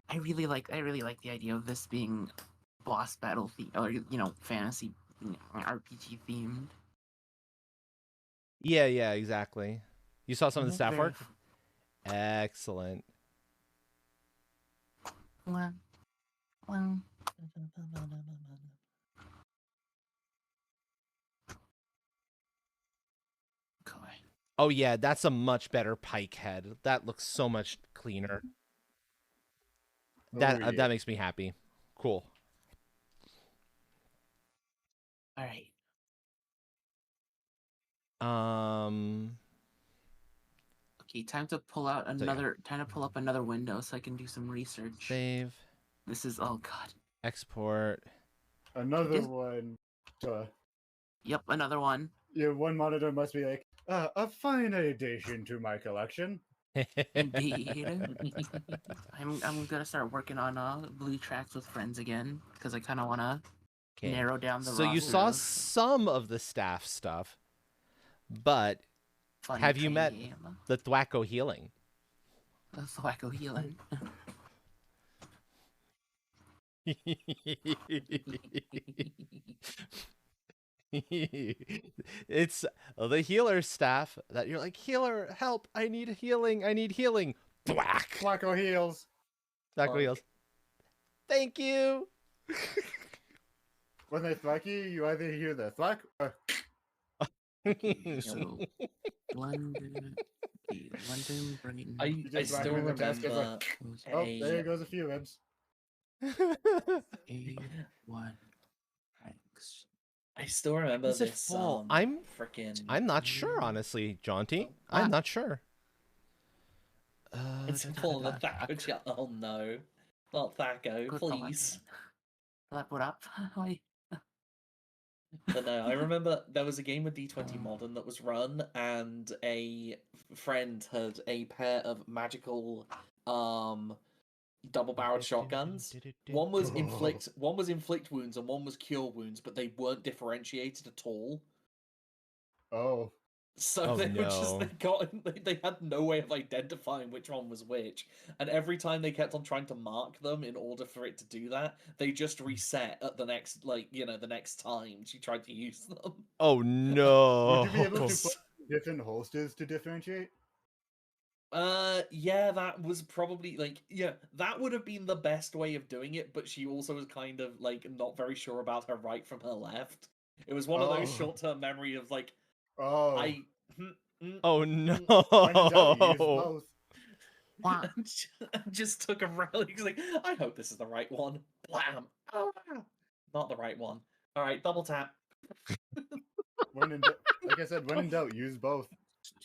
I really like the idea of this being boss battle or fantasy RPG themed. Yeah, exactly. You saw some of the staff work? Excellent. Well. Okay. Oh yeah, that's a much better pike head. That looks so much cleaner. That makes me happy. Cool. All right. Okay, time to pull out another. Time to pull up another window so I can do some research. Save. This is God. Export. Another one. Yep, another one. Your one monitor must be like a fine addition to my collection. Indeed. I'm gonna start working on blue tracks with friends again because I kind of want to narrow down the. So you saw some of the staff stuff, but have you met the Thwacko Healing? The Thwacko Healing. It's the healer staff that you're like, healer, help, I need healing. Thwack. Thwacko heals. Thwacko heals. Thank you. When they thwack you, you either hear the thwack or... So, London Brain. I still remember. Oh, there goes a few ribs. A1 X. I still remember Is it this. full? I'm not sure, honestly, Jaunty. I'm not sure. It's full of Thacko. Oh no, not Thacko, please. What up? But no, I remember there was a game with D20 Modern that was run, and a friend had a pair of magical double-barreled shotguns. One was inflict wounds and one was cure wounds, but they weren't differentiated at all. Oh. So they had no way of identifying which one was which, and every time they kept on trying to mark them in order for it to do that, they just reset at the next the next time she tried to use them. Oh no! Would you be able to put different holsters to differentiate? Yeah, that was probably that would have been the best way of doing it, but she also was kind of not very sure about her right from her left. It was one of those short-term memory of oh no! Just took a rally. He's like, I hope this is the right one. Blam! Not the right one. All right, double tap. Like I said, when in doubt, use both.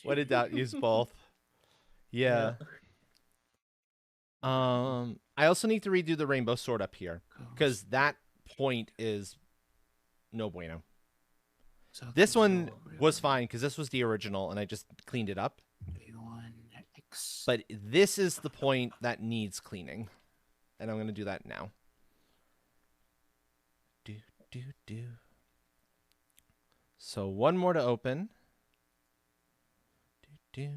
When in doubt, use both. Yeah. I also need to redo the rainbow sword up here because that point is no bueno. So This one control, was fine because this was the original and I just cleaned it up. X. But this is the point that needs cleaning. And I'm going to do that now. Do. So one more to open. Do.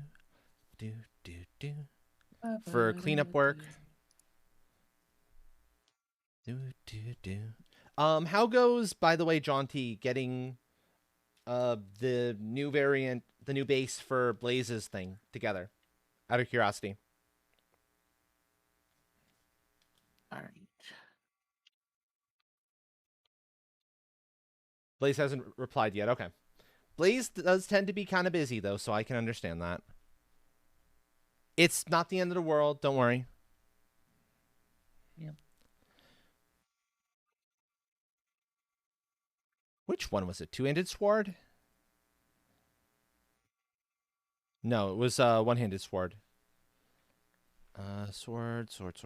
For cleanup work. Do. How goes, by the way, Jaunty, getting the new variant, the new base for Blaze's thing together? Out of curiosity. All right. Blaze hasn't replied yet. Okay. Blaze does tend to be kind of busy, though, so I can understand that. It's not the end of the world. Don't worry. Yeah. Which one was it? Two-handed sword? No, it was one-handed sword. Sword. Sword.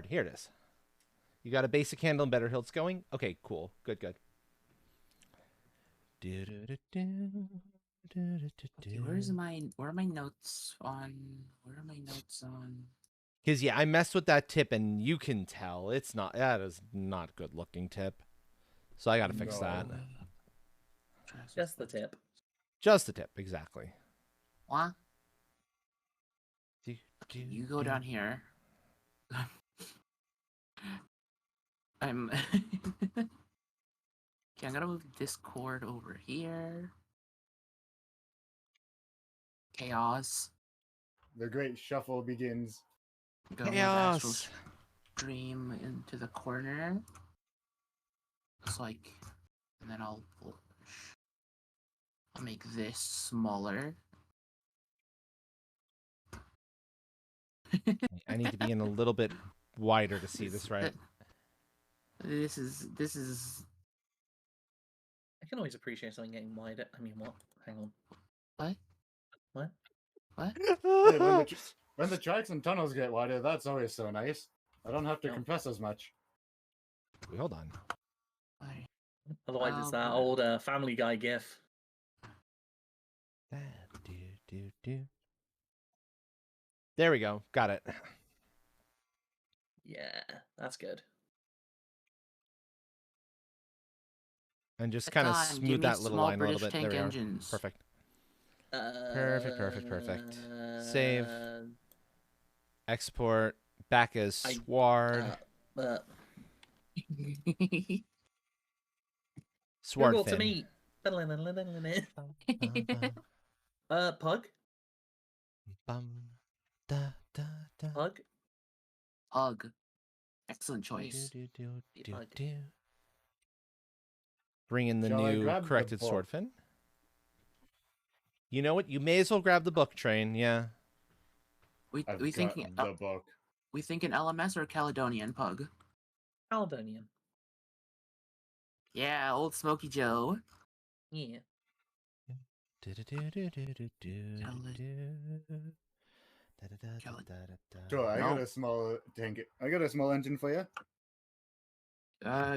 Here it is. You got a basic handle and better hilts going? Okay, cool. Good. Okay, where are my notes on? Because, yeah, I messed with that tip, and you can tell. That is not good looking tip. So I got to fix that. Just the tip. Just the tip, exactly. What? You go down here. I'm okay, I'm gonna move this cord over here. Chaos. The great shuffle begins. Go with Astral Stream into the corner. It's like, and then I'll make this smaller. I need to be in a little bit wider to see this right. This is. I can always appreciate something getting wider. I mean, what? Hang on. What? Hey, when the tracks and tunnels get wider, that's always so nice. I don't have to compress as much. Wait, hold on. Otherwise, it's that old Family Guy gif. There we go. Got it. Yeah, that's good. And just kind of smooth that little line a little bit. There we are. Perfect. Perfect. Save. Export. Back as Sword. Sword Google fin. to me. Pug? Pug? Pug. Excellent choice. Bring in the Shall I new grab the corrected book? sword fin. You know what? You may as well grab the book, Train. Yeah. We I've thinking got the book. we thinking LMS or Caledonian Pug? Caledonian. Yeah, old Smoky Joe. Yeah. Sure, I got a small tank. I got a small engine for you.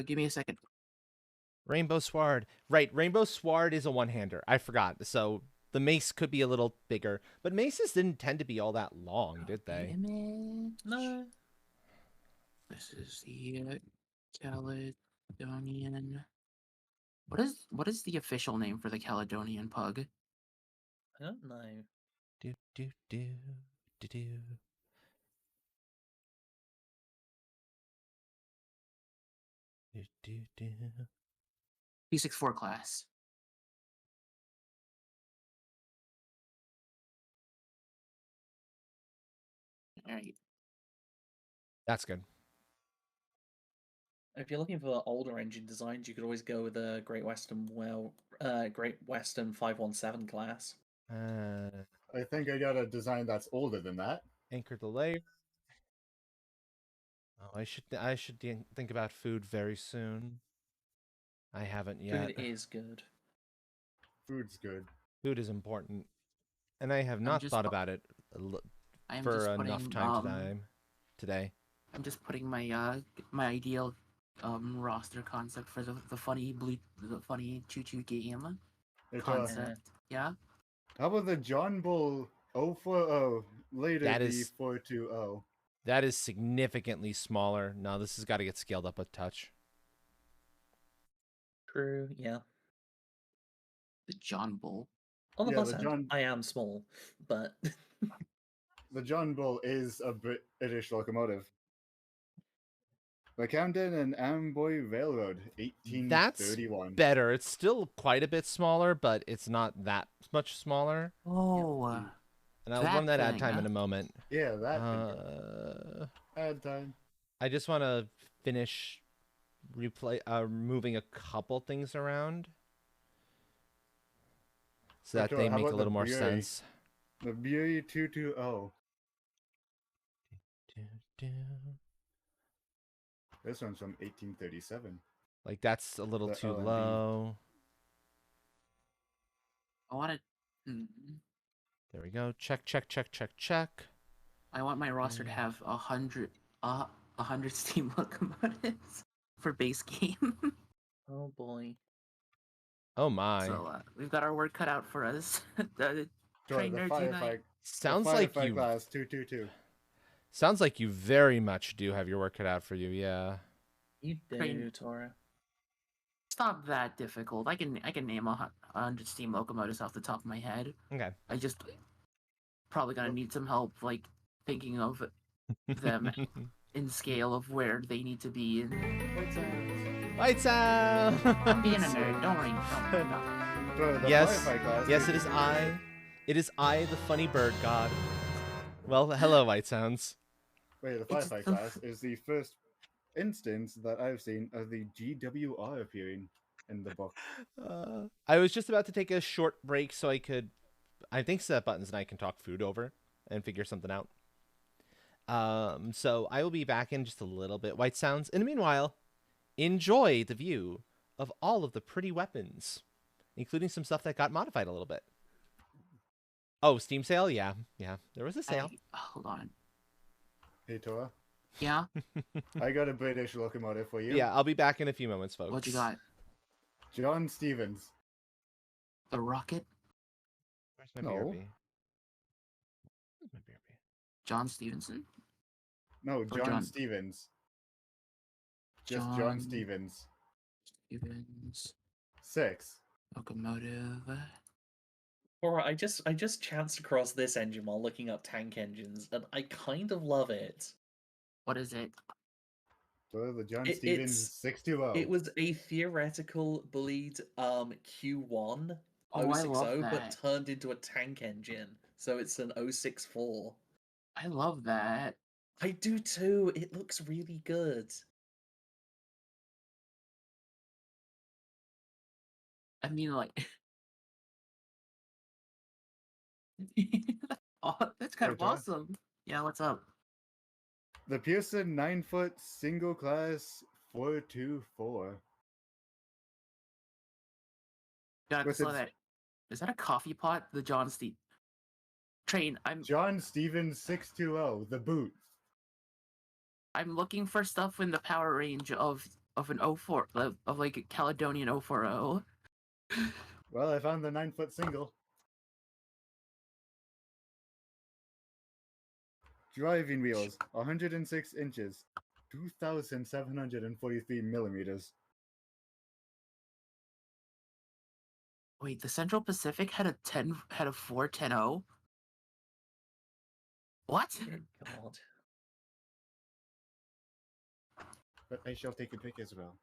Give me a second. Rainbow Sword. Right, Rainbow Sword is a one-hander. I forgot. So the mace could be a little bigger. But maces didn't tend to be all that long, did they? No. This is the Caledonian. What is the official name for the Caledonian Pug? I don't know. P64 class. All right. That's good. If you're looking for older engine designs, you could always go with the Great Western 517 class. I think I got a design that's older than that. Anchor the layer. Oh, I should think about food very soon. I haven't yet. Food is good. Food's good. Food is important, and I have not thought about it for enough time today. I'm just putting my my ideal roster concept for the funny choo-choo game It's, concept. Yeah. how about the John Bull 040, later That the is- 420? That is significantly smaller. No, this has got to get scaled up a touch. True. Yeah. The John Bull. On the Yeah, plus the hand, John- I am small, but The John Bull is a British locomotive. The Camden and Amboy Railroad, That's 1831. better. It's still quite a bit smaller, but it's not that much smaller. Oh, And I'll That run that ad thing, time huh? in a moment. Yeah, that ad time. I just want to finish moving a couple things around so that Victoria, they how make a about little the more Bury? sense. The Bury 220. This one's from 1837. Like that's a little The too L&D. low. I want to. There we go. Check, check, check, check, check. I want my roster to Mm. have 100 steam locomotives for base game. oh boy. Oh my. So we've got our work cut out for us. Joy, Train the nerds firefight. unite. Sounds the like firefight you class 222. sounds like you very much do have your work cut out for you. Yeah. You do, Train- Tora. It's not that difficult. I can name 100 steam locomotives off the top of my head. Okay. I just probably gonna need some help, like thinking of them in scale of where they need to be. Lights out. I'm being a nerd. Don't worry. Don't worry. Joy, the Yes. firefight class. Yes, it is I. It is I, the funny bird god. Well, hello, White Sounds. Wait, the It's firefight the- class is the first instance that I've seen of the GWR appearing in the book. I was just about to take a short break so I could, I think, set buttons and I can talk food over and figure something out. So I will be back in just a little bit, White Sounds. In the meanwhile, enjoy the view of all of the pretty weapons, including some stuff that got modified a little bit. Oh, Steam sale? Yeah, there was a sale. Hold on. Hey, Tora, Yeah. I got a British locomotive for you. Yeah, I'll be back in a few moments, folks. What you got? John Stevens. The rocket. Where's my No. BRB? Where's my BRB? John Stevenson. No, John John- Stevens. Just John John- Stevens. Stevens. 6. Locomotive. Tora, I just chanced across this engine while looking up tank engines, and I kind of love it. What is it? So the John It- Stevens it's- 620. It was a theoretical bleed Q1 Oh, I love 060, but that. turned into a tank engine. So it's an 064. I love that. I do too. It looks really good. I mean, like. Oh, that's kind Hey, of John. awesome. Yeah, what's up? The Pearson 9-foot single class 424. God, With saw its- that. Is that a coffee pot? The John Steve train. John Stevens 620, the boot. I'm looking for stuff in the power range of an 04 of like a Caledonian 040. Well, I found the 9-foot single. Driving wheels, 106 inches, 2,743 millimeters. Wait, the Central Pacific had a 410. What? Good God. But I shall take a pic as well.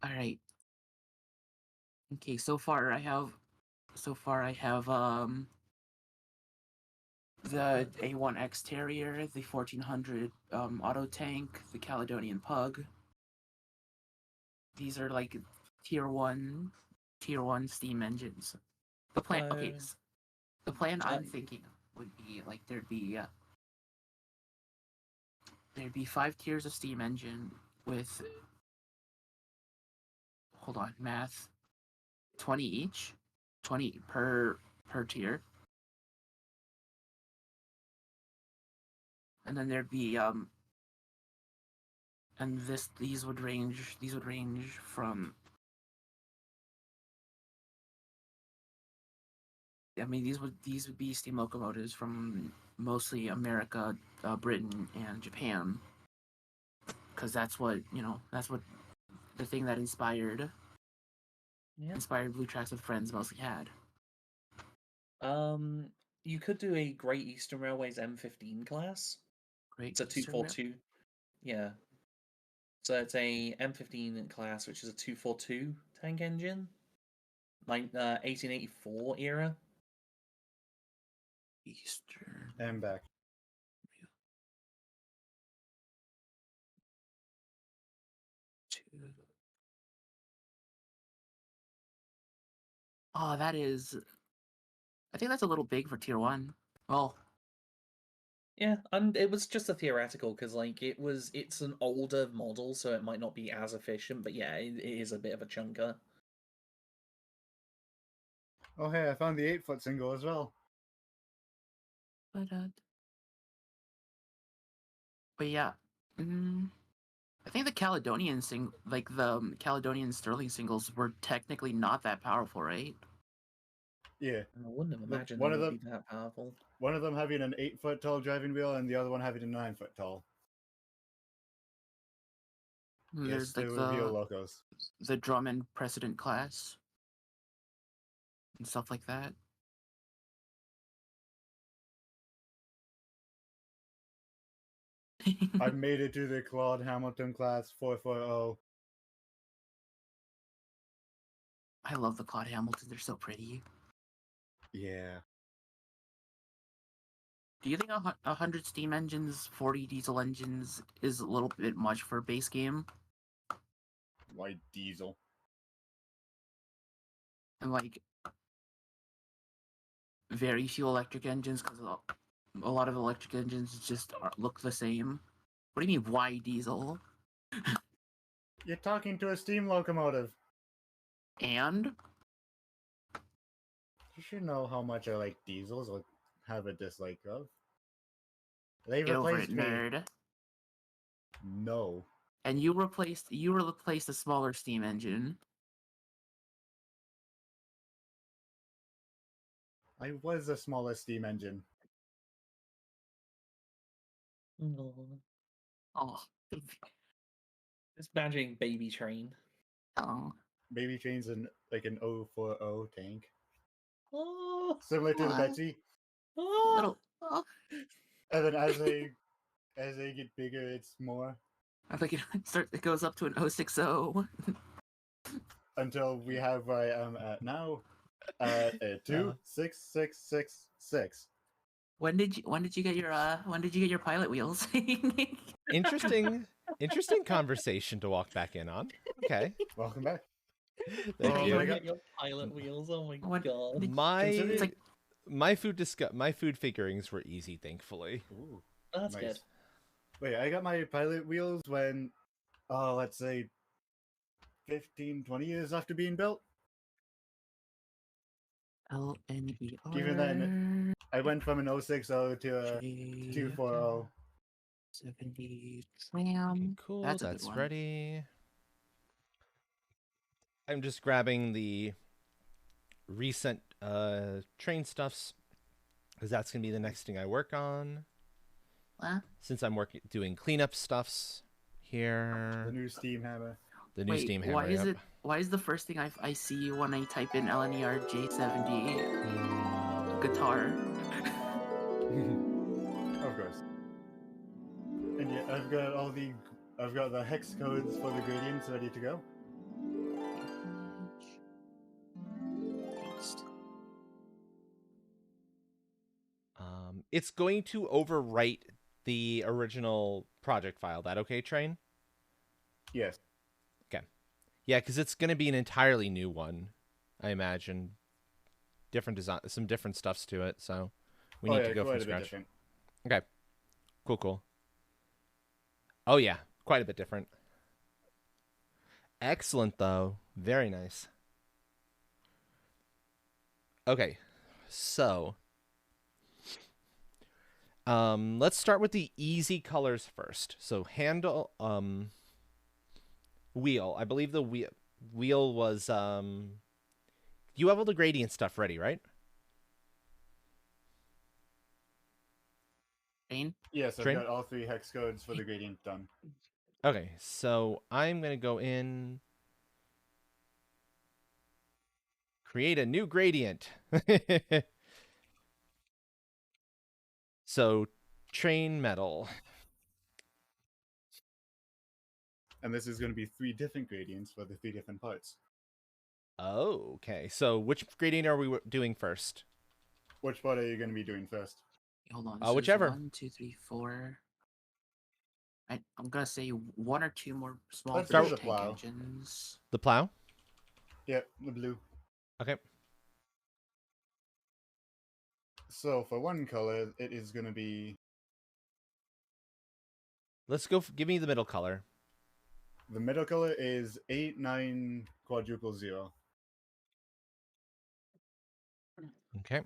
All right. Okay, so far I have the A1X Terrier, the 1400 auto tank, the Caledonian Pug. These are like tier 1 steam engines. The plan okay, Uh, the plan I'm uh, thinking would be like there'd be 5 tiers of steam engine with, hold on, math, 20 each, 20 per tier. And then there'd be and these would range from. I mean, these would be steam locomotives from mostly America, Britain, and Japan, because that's what the thing that inspired Blue Tracks with Friends mostly had. You could do a Great Eastern Railways M15 class. Great It's a Eastern 242. Yeah. So it's a M15 class, which is a 242 tank engine, 1884 era. Eastern. And back. Oh, that is. I think that's a little big for tier 1. Well, Yeah, and it was just a theoretical because like it's an older model, so it might not be as efficient. But yeah, it is a bit of a chunker. Oh hey, I found the 8-foot single as well. but yeah. I think the Caledonian the Caledonian Sterling singles were technically not that powerful, right? Yeah. I wouldn't have imagined one they of would them- be that powerful. One of them having an 8-foot tall driving wheel and the other one having a 9-foot tall. And Yes, there's they like would be locos. the Drummond Precedent class and stuff like that. I made it to the Claude Hamilton class 440. I love the Claude Hamiltons. They're so pretty. Yeah. Do you think 100 steam engines, 40 diesel engines is a little bit much for a base game? Why diesel? And like very few electric engines, because a lot of electric engines just look the same. What do you mean, why diesel? You're talking to a steam locomotive. And You should know how much I like diesels or have a dislike of. They get over replaced it, me. nerd. No. And you replaced a smaller steam engine. I was the smallest steam engine. Oh, It's imagining Baby Train. oh. Baby Train's like an 040 tank. Oh, Similar to the What? Betsy. oh. Little. Oh. And then as they get bigger it's more. I think it goes up to an 060. Until we have where I am at now. At a 26666. When did you get your pilot wheels? Interesting conversation to walk back in on. Okay. Welcome back. Thank Oh you. my You God. got your pilot wheels. Oh my What- god. My like- my food figurings were easy, thankfully. Ooh, That's nice. good. Wait, I got my pilot wheels when, let's say 15, 20 years after being built. LNER. Even then, I went from an 060 to a 240. 70 tram. Okay, cool. That's a good That's one. ready. I'm just grabbing the recent train stuffs because that's gonna be the next thing I work on. Huh? Since I'm doing cleanup stuffs The here. new steam hammer. The new Wait, steam hammer. why is yep. why is the first thing I see when I type in LNER J70 guitar? Of course. And yeah, I've got the hex codes for the gradients ready to go. It's going to overwrite the original project file. That okay, Train? Yes. Yeah, because it's going to be an entirely new one, I imagine. Different design, some different stuffs to it, so we need to go from quite a bit scratch. different. Okay, cool. Oh yeah, quite a bit different. Excellent, though. Very nice. Okay, so let's start with the easy colors first. So handle, wheel. I believe the wheel was you have all the gradient stuff ready, right? Shane? Yes, I've Train? got all 3 hex codes for the gradient done. Okay, so I'm gonna go in, create a new gradient. So train metal. And this is going to be 3 different gradients for the 3 different parts. Oh, okay. So which gradient are we doing first? Which part are you going to be doing first? Hold on. So Whichever. 1, 2, 3, 4. I'm gonna say 1 or 2 more small Let's do fish the tank plow. engines. The plow? Yep, the blue. Okay. So for one color, it is going to be Let's go. Give me the middle color. the middle color is 89 quadruple 0. Okay.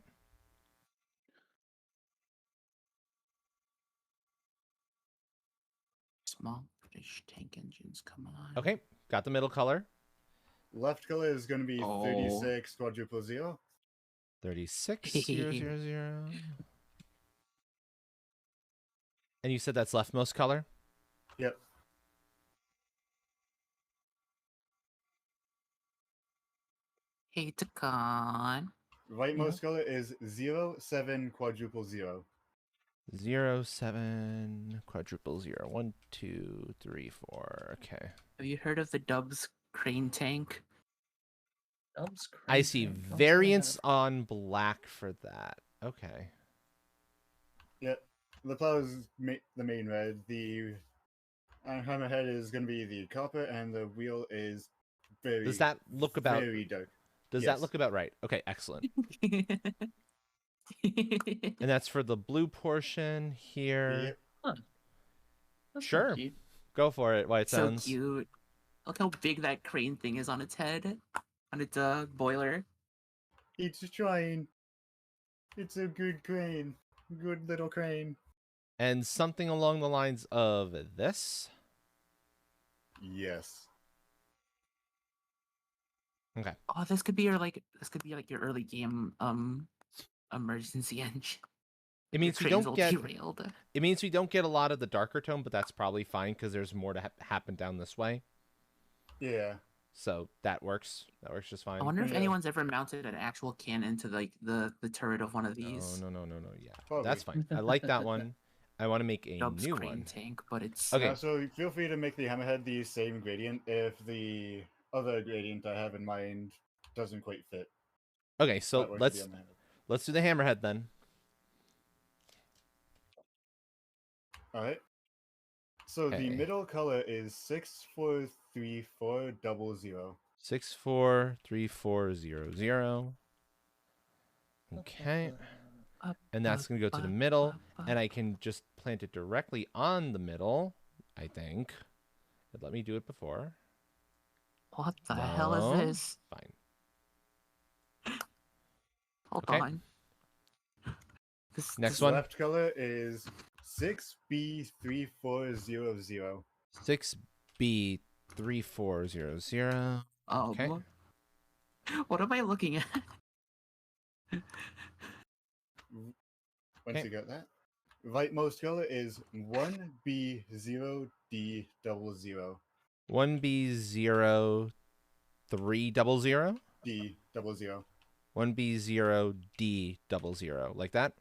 Small fish tank engines, come on. Okay. Got the middle color. Left color is going to be Oh. 36 quadruple 0. 36000. And you said that's leftmost color? Yep. Hey, Takan. Rightmost color is 07 quadruple 0. 07 quadruple 0. 1, 2, 3, 4. Okay. Have you heard of the Dubs crane tank? Dubs I see crazy. variants on black for that. Okay. Yep. The plow is the main red. The hammerhead is going to be the copper, and the wheel is very, Does that look about very dark. Does Yes. that look about right? Okay, excellent. And that's for the blue portion here. Yep. That's Sure. not cute. Go for it, White So Sounds. cute. Look how big that crane thing is on its head. On its boiler. It's trying. It's a good crane. Good little crane. And something along the lines of this. Yes. Okay. Oh, this could be your your early game emergency engine. It means we Train's don't all get derailed. It means we don't get a lot of the darker tone, but that's probably fine because there's more to happen down this way. Yeah. So that works. That works just fine. I wonder if Yeah. anyone's ever mounted an actual cannon to like the turret of one of these. No. Yeah, Probably. that's fine. I like that one. I want to make a Dubs new crane one. tank, but it's Okay. So feel free to make the hammerhead the same gradient if the other gradient I have in mind doesn't quite fit. Okay, so That works to be let's on the hammerhead. let's do the hammerhead then. All right. So Okay. the middle color is 643400. 643400. Okay. And that's going to go to the middle, and I can just plant it directly on the middle, I think. It let me do it before. What the hell No. is this? Fine. Hold Okay. on. Next The one. left color is 6B3400. 6B3400. Okay. What am I looking at? Once Okay. you got that. Rightmost color is 1B0D00. 1B0300. D00. 1B0D00. Like that?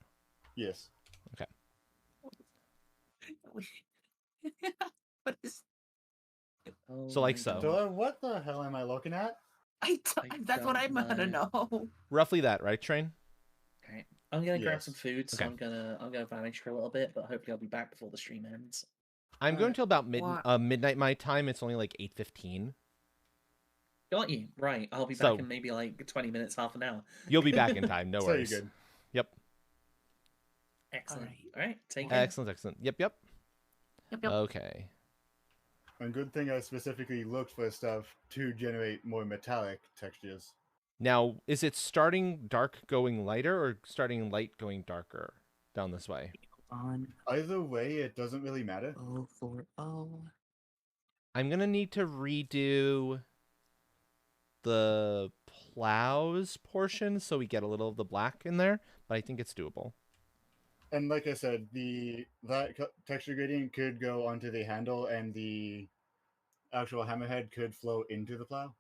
Yes. What is? So, like my so. God. So what the hell am I looking at? That's what don't I'm gonna know. Roughly that, right, Train? Okay. I'm gonna grab Yes. some food, so Okay. I'm gonna vanish for a little bit, but hopefully I'll be back before the stream ends. I'm going Alright. till about What? midnight my time. It's only like 8:15. Got you. Right. I'll be So- back in maybe like 20 minutes, half an hour. You'll be back in time. No So you're worries. good. Yep. Excellent. Alright. All right. Take care. Excellent. Yep. Yep. Okay. And good thing I specifically looked for stuff to generate more metallic textures. Now, is it starting dark going lighter or starting light going darker down this way? On Either way, it doesn't really matter. 040. I'm going to need to redo the plows portion so we get a little of the black in there, but I think it's doable. And like I said, that texture gradient could go onto the handle, and the actual hammerhead could flow into the plow.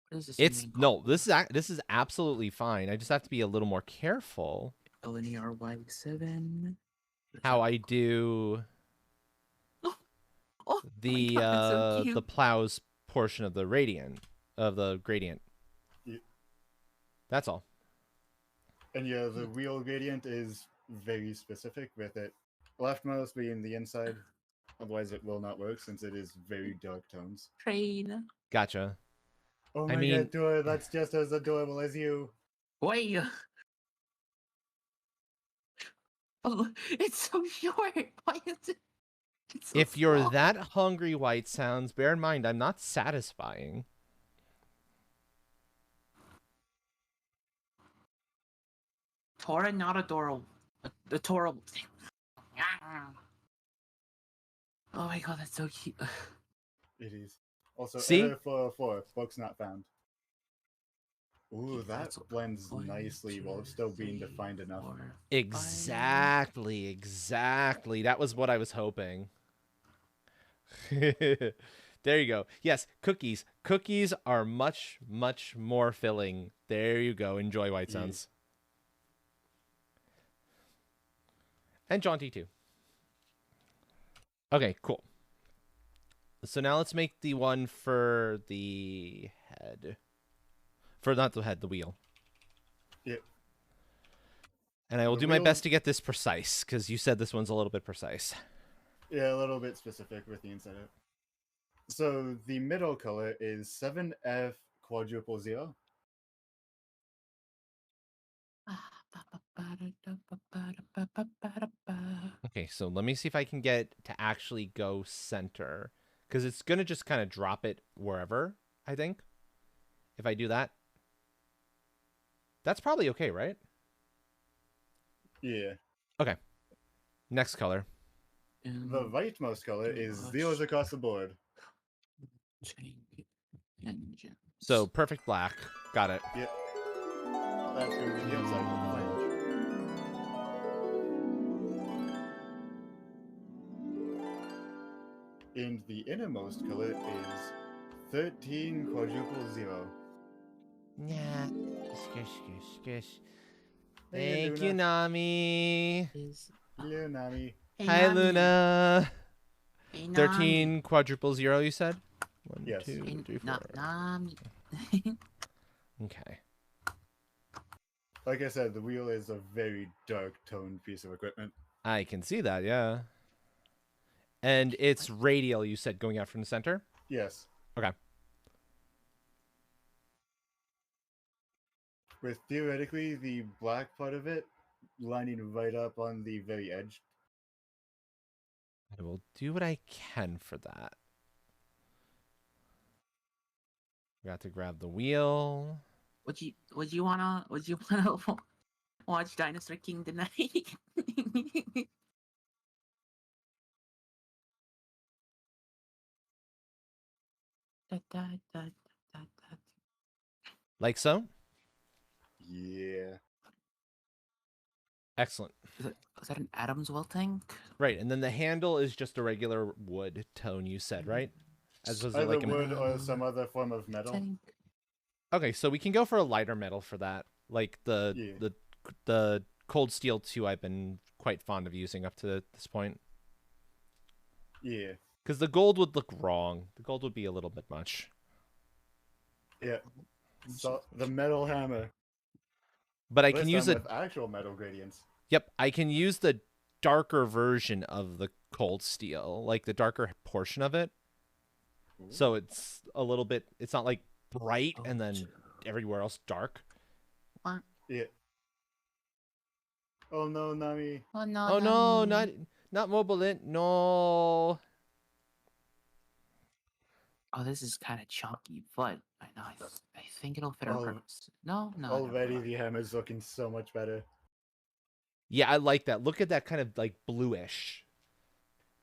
What is this It's even no, called? this is absolutely fine. I just have to be a little more careful LNERY7. how I do Oh the my God, that's so cute. the plows portion of the gradient. Yeah. That's all. And yeah, the wheel gradient is very specific with it leftmost being the inside. Otherwise, it will not work since it is very dark tones. Train. Gotcha. Oh I my mean- god, Dora, that's just as adorable as you. Wait. Oh, it's so short. Why is it? It's so If you're small. that hungry, White Sounds, bear in mind I'm not satisfying. Tora, not adorable. Adorable. Oh my God, that's so cute. It is. Also, See? error 404, books not found. Ooh, Okay, that that's blends 1, nicely 2, while still being 3, defined enough. 4. Exactly. That was what I was hoping. There you go. Yes, cookies. Cookies are much, much more filling. There you go. Enjoy, White Yeah. Sounds. And jaunty too. Okay, cool. So now let's make the one for the head. For not the head, the wheel. Yep. And I will The do my wheel- best to get this precise, because you said this one's a little bit precise. Yeah, a little bit specific with the inside out. So the middle color is 7F quadruple 0. Okay, so let me see if I can get to actually go center, because it's going to just kind of drop it wherever, I think. If I do that. That's probably okay, right? Yeah. Next color. The rightmost color is zeros across the board. So perfect black. Got it. Yep. That's going to be the outside of the flange. And the innermost color is 13 quadruple 0. Yeah. Skish, skish, skish. Hey, Thank you, Luna. Nami. Hello, Nami. Hi, Luna. Hey, 13 quadruple 0, you said? 1, Yes. 2, 3, 4. Nami. Okay. Like I said, the wheel is a very dark toned piece of equipment. I can see that, yeah. And it's radial, you said, going out from the center? Yes. Okay. With theoretically the black part of it lining right up on the very edge. I will do what I can for that. Got to grab the wheel. Would you wanna watch Dinosaur King tonight? Like so? Yeah. Excellent. Is that an Adamswell tank? Right, and then the handle is just a regular wood tone, you said, right? As opposed to Either like an... wood or some other form of metal. Tank. Okay, so we can go for a lighter metal for that. Like the Cold Steel 2 I've been quite fond of using up to this point. Yeah. Because the gold would look wrong. The gold would be a little bit much. Yeah. So the metal hammer. But I This can use time it. with actual metal gradients. Yep, I can use the darker version of the Cold Steel, like the darker portion of it. Ooh. So it's a little bit. It's not like bright and then everywhere else dark. Yeah. Oh no, Nami. Oh no! Oh no, not Mobilint. No. Oh, this is kind of chunky, but I know. I think it'll fit our Oh, purpose. No. Already the hammer's looking so much better. Yeah, I like that. Look at that kind of like bluish.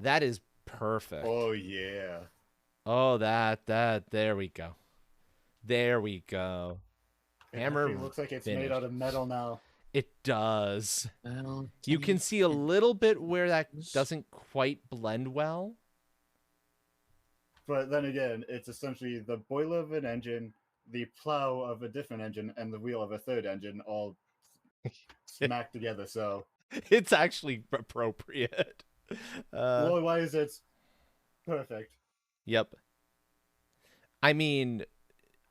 That is perfect. Oh yeah. Oh, there we go. There we go. It Hammer actually looks like it's made out finished. of metal now. It does. Well, You can see a little bit where that doesn't quite blend well. But then again, it's essentially the boiler of an engine, the plow of a different engine, and the wheel of a third engine all smacked together. So, It's actually appropriate. otherwise, it's perfect. Yep. I mean,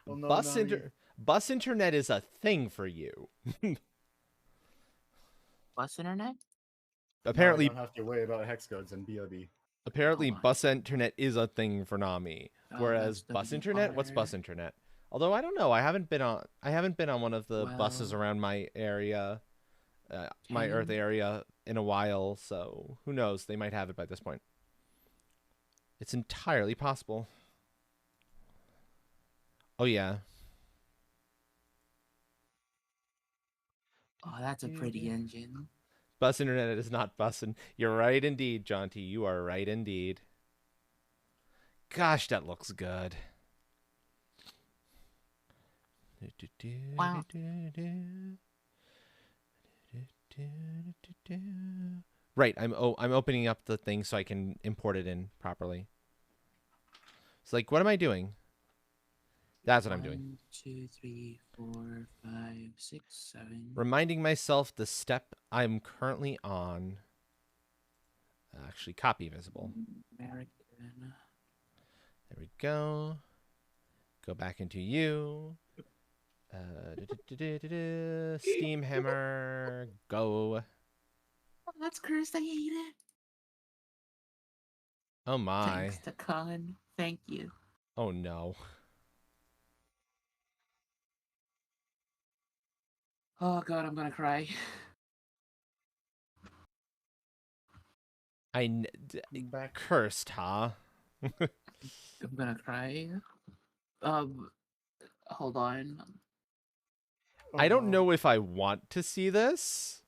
Well, no, bus Nami. bus internet is a thing for you. bus internet. Apparently, Now I don't have to worry about hex codes and BRB. apparently, Hold on. bus internet is a thing for Nami. Whereas that's bus the internet, what's bus bar. internet? Although I don't know, I haven't been on one of the buses Well, around my area, my Earth can- area in a while. So who knows? They might have it by this point. It's entirely possible. Oh yeah. Oh, that's a pretty engine. Bus internet is not bussin'. You're right indeed, Jaunty. You are right indeed. Gosh, that looks good. Wow. Right, I'm opening up the thing so I can import it in properly. It's like, what am I doing? That's what I'm doing. 1, 2, 3, 4, 5, 6, 7. Reminding myself the step I'm currently on. Actually, copy visible. American. There we go. Go back into you. Steam hammer. Go. Oh, that's cursed. I hate it. Oh my. Thanks to Con. Thank you. Oh no. Oh god, I'm gonna cry. Back. Cursed, huh? I'm gonna cry. Hold on. Oh, I don't no. know if I want to see this.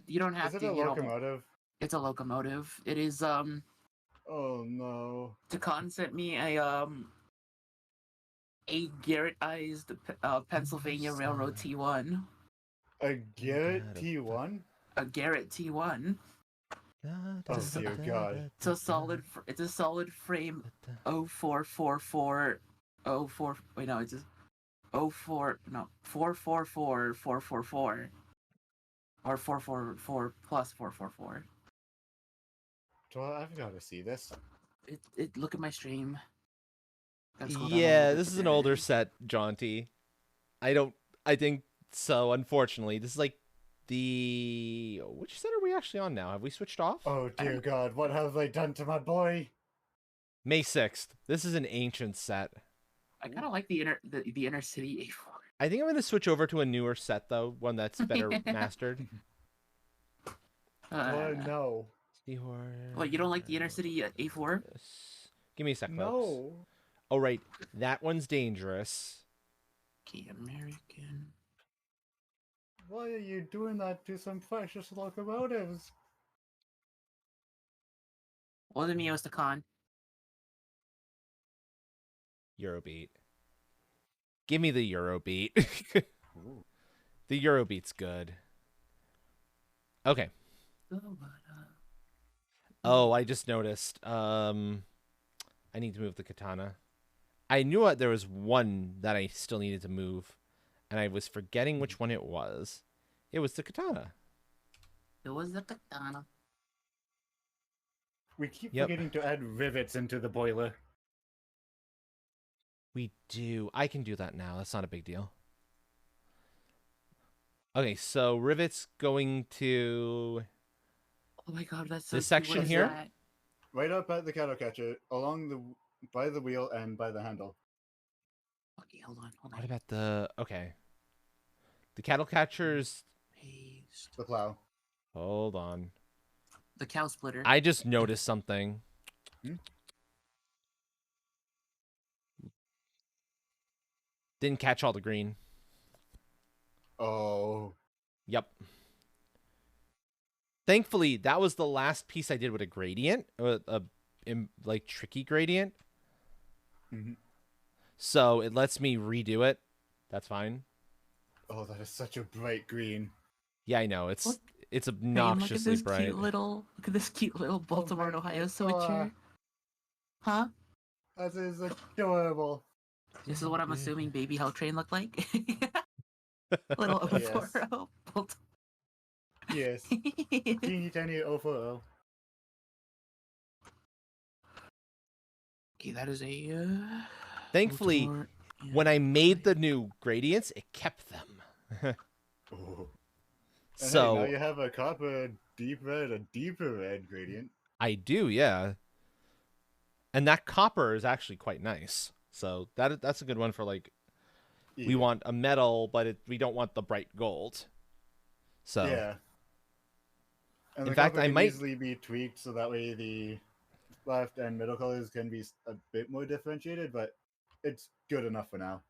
You don't have Is it to. a You know, locomotive? it's a locomotive. It is Oh no. Takan sent me a Garrettized Pennsylvania Railroad T1. A Garrett T1? A Garrett T1. Oh dear God. It's a solid. It's a solid frame. 0444 04. Wait, no, it's just 04. No, 444 444 or 444 plus 444. Well, I've got to see this. Look at my stream. Gotta scroll down a Yeah, little bit this is to an older there. set, Jaunty. I think so, unfortunately. This is like the... Which set are we actually on now? Have we switched off? Oh dear God, what have they done to my boy? May 6th. This is an ancient set. I kind of like the inner city A4. I think I'm going to switch over to a newer set, though. One that's better mastered. Oh no. Well, you don't like the inner city A4? Give me a sec, folks. No. Oh, right. That one's dangerous. Okay, American. Why are you doing that to some precious locomotives? Well, the Mio's the con. Eurobeat. Give me the Eurobeat. The Eurobeat's good. Okay. Oh, I just noticed. I need to move the katana. I knew there was one that I still needed to move, and I was forgetting which one it was. It was the katana. It was the katana. We keep Yep. forgetting to add rivets into the boiler. We do. I can do that now. That's not a big deal. Okay, so rivets going to Oh my god, that's so this cute. section What is here? that? Right up at the cattle catcher, by the wheel and by the handle. Okay, hold on. What about the... Okay. The cattle catchers... Paste. The plow. Hold on. The cow splitter. I just noticed something. Hmm? Didn't catch all the green. Oh. Yep. Thankfully, that was the last piece I did with a gradient, like tricky gradient. Mhm. So it lets me redo it. That's fine. Oh, that is such a bright green. Yeah, I know. It's Look, it's Train, obnoxiously bright. look at this cute little Baltimore, my Ohio God. switcher. Huh? That is adorable. This is what I'm assuming Baby Hell Train looked like. Little Yes. Oporo. Yes. Teeny tiny OFO. Okay, that is a. Thankfully, Baltimore when I made the new gradients, it kept them. Oh. And hey, now So you have a copper deep red, a deeper red gradient. I do, yeah. And that copper is actually quite nice. So that's a good one for like we Yeah. want a metal, but we don't want the bright gold. So Yeah. And In the fact, copper I can might- easily be tweaked so that way the left and middle colors can be a bit more differentiated, but it's good enough for now.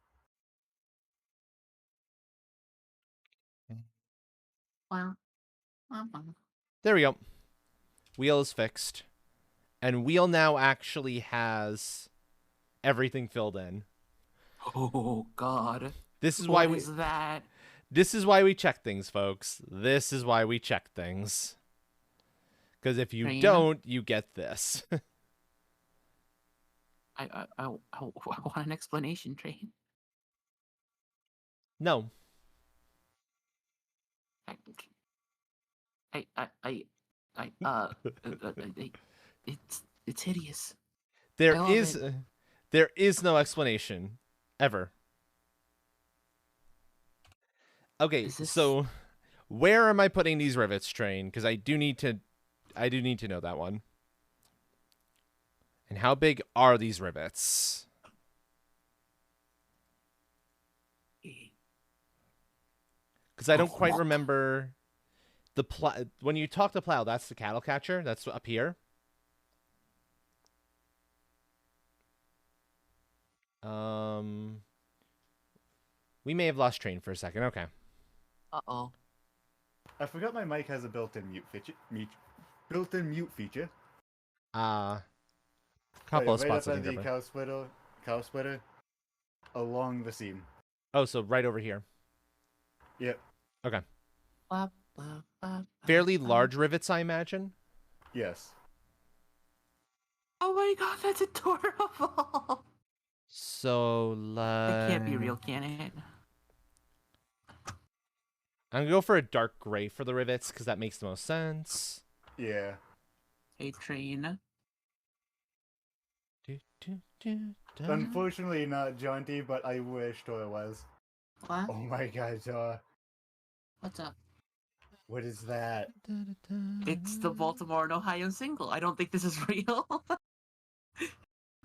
Wow. there we go. Wheel is fixed. And wheel now actually has everything filled in. Oh God. This is why What we is that? This is why we check things, folks. This is why we check things. Because if you Raina? don't, you get this. I want an explanation, Train. No. It's hideous. There I love is it. there is no explanation ever. Okay, Is this- so where am I putting these rivets, Train? Because I do need to know that one. And how big are these rivets? Because I don't quite remember the when you talk to Plow, that's the cattle catcher. That's up here. We may have lost Train for a second. Okay. Uh-oh. I forgot my mic has a built-in mute feature. Built-in mute feature. Couple of right spots up looking at the different. cow splitter, along the seam. Oh, so right over here. Yep. Okay. Blah, blah, blah, Fairly blah. large rivets, I imagine. Yes. Oh my God, that's adorable. So That can't be real, can it? I'm gonna go for a dark gray for the rivets because that makes the most sense. Yeah. Hey, Train. Unfortunately, not jaunty, but I wish Tora was. What? Oh my God, Tora. What's up? What is that? It's the Baltimore and Ohio single. I don't think this is real.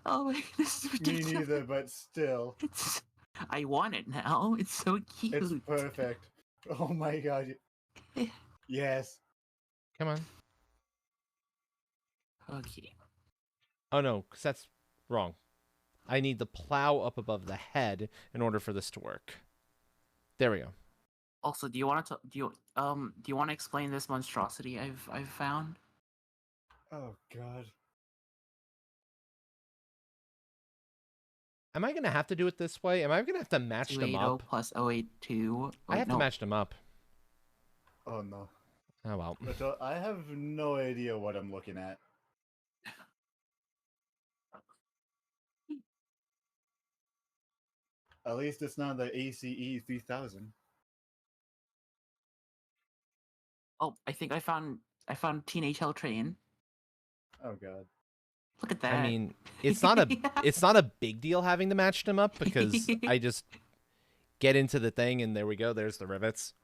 Oh my, this is Me ridiculous. neither, but still. I want it now. It's so cute. It's perfect. Oh my God. Yes. Come on. Okay. Oh no, because that's wrong. I need the plow up above the head in order for this to work. There we go. Also, do you want to explain this monstrosity I've found? Oh God. Am I gonna have to do it this way? Am I gonna have to match them 280 up? plus 082. I have no. to match them up. Oh no. Oh well. But I have no idea what I'm looking at. At least it's not the ACE 3000. Oh, I think I found Teenage Hell Train. Oh God. Look at that. I mean, it's not a big deal having to match them up because I just get into the thing and there we go. There's the rivets.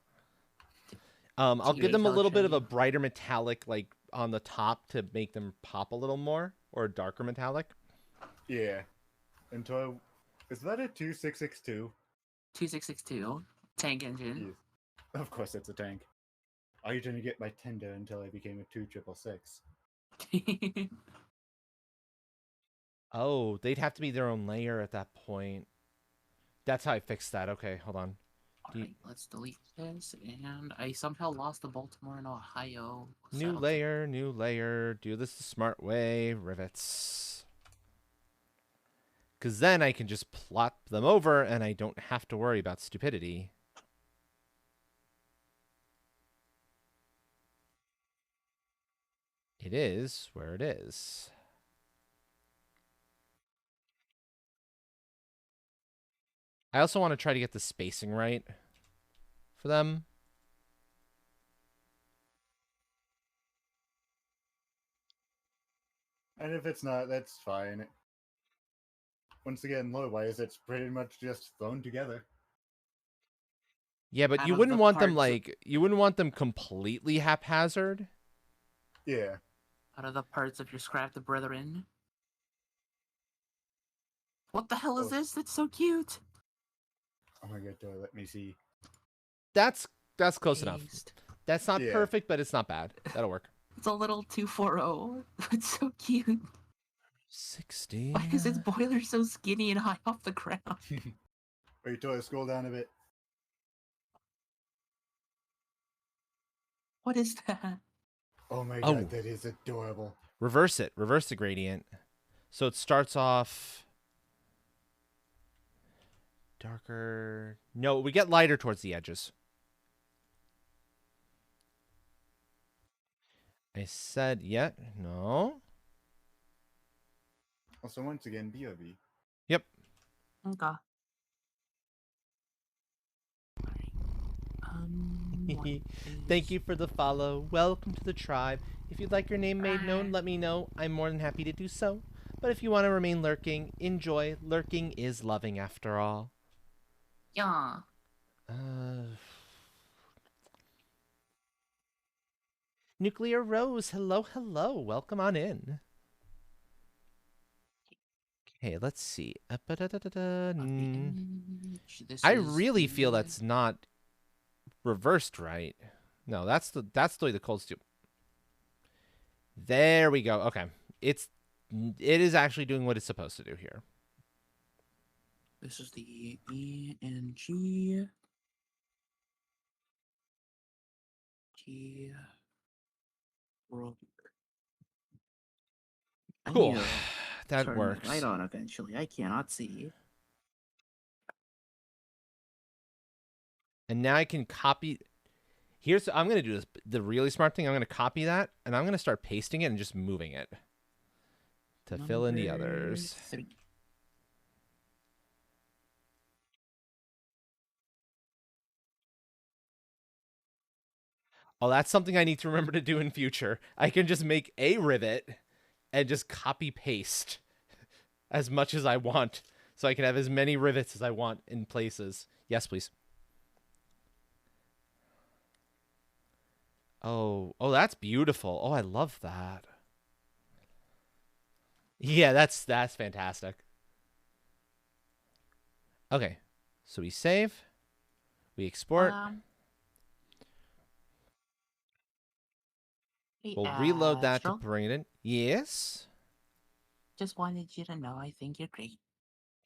I'll give them a little bit of a brighter metallic, like on the top, to make them pop a little more, or a darker metallic. Yeah. And is that a 2662? 2662 tank engine. Yes. Of course, it's a tank. I didn't get my tender until I became a 2666. Oh, they'd have to be their own layer at that point. That's how I fixed that. Okay, hold on. Alright, let's delete this. And I somehow lost the Baltimore and Ohio. New layer. Do this the smart way. Rivets. Because then I can just plot them over and I don't have to worry about stupidity. It is where it is. I also want to try to get the spacing right for them. And if it's not, that's fine. Once again, lore-wise, it's pretty much just thrown together. Yeah, but Out you of wouldn't the want them parts of- like you wouldn't want them completely haphazard. Yeah. Out of the parts of your scrap the brethren. What the hell is Oh. this? That's so cute. Oh my god, let me see. That's close enough. Paste. That's not Yeah. perfect, but it's not bad. That'll work. It's a little 240. It's so cute. 60. Why is its boiler so skinny and high off the ground? Wait till I scroll down a bit. What is that? Oh my Oh. god, that is adorable. Reverse it. Reverse the gradient. So it starts off darker. No, we get lighter towards the edges. I said yet. No. Also, once again, BRB. Yep. Okay. Thank you for the follow. Welcome to the tribe. If you'd like your name made known, let me know. I'm more than happy to do so. But if you want to remain lurking, enjoy. Lurking is loving after all. Yeah. Nuclear Rose, hello, hello. Welcome on in. Okay, let's see. I really feel that's not reversed right. No, that's the way the cold stew. There we go. Okay. It is actually doing what it's supposed to do here. This is the E and G. G. World. I Cool. need to That turn works. my light on eventually. I cannot see. And now I can copy. I'm going to do this. The really smart thing. I'm going to copy that and I'm going to start pasting it and just moving it to fill in the others. 3. Oh, that's something I need to remember to do in future. I can just make a rivet and just copy paste as much as I want. So I can have as many rivets as I want in places. Yes, please. Oh, that's beautiful. Oh, I love that. Yeah, that's fantastic. Okay. So we save. We export. Hey, We'll reload that to Astral, bring it in. Yes. just wanted you to know I think you're great.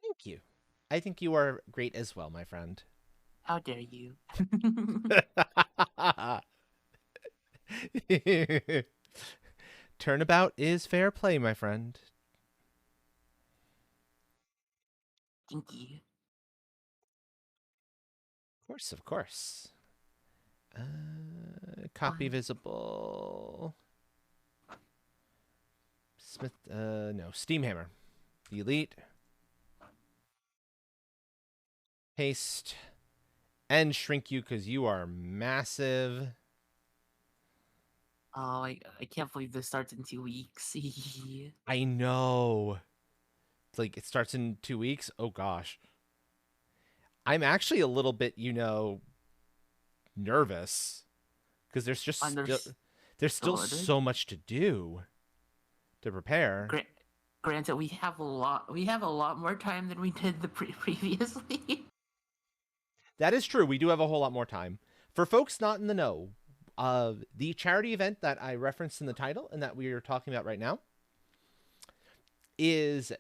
Thank you. I think you are great as well, my friend. How dare you? Turnabout is fair play, my friend. Thank you. Of course. Copy Fine. visible. Smith, no, Steamhammer. Delete. Paste. And shrink you because you are massive. Oh, I can't believe this starts in 2 weeks. I know. It's like it starts in 2 weeks. Oh gosh. I'm actually a little bit, nervous because there's just there's still so much to do to prepare. Granted, we have a lot more time than we did previously. That is true. We do have a whole lot more time. For folks not in the know, the charity event that I referenced in the title and that we are talking about right now is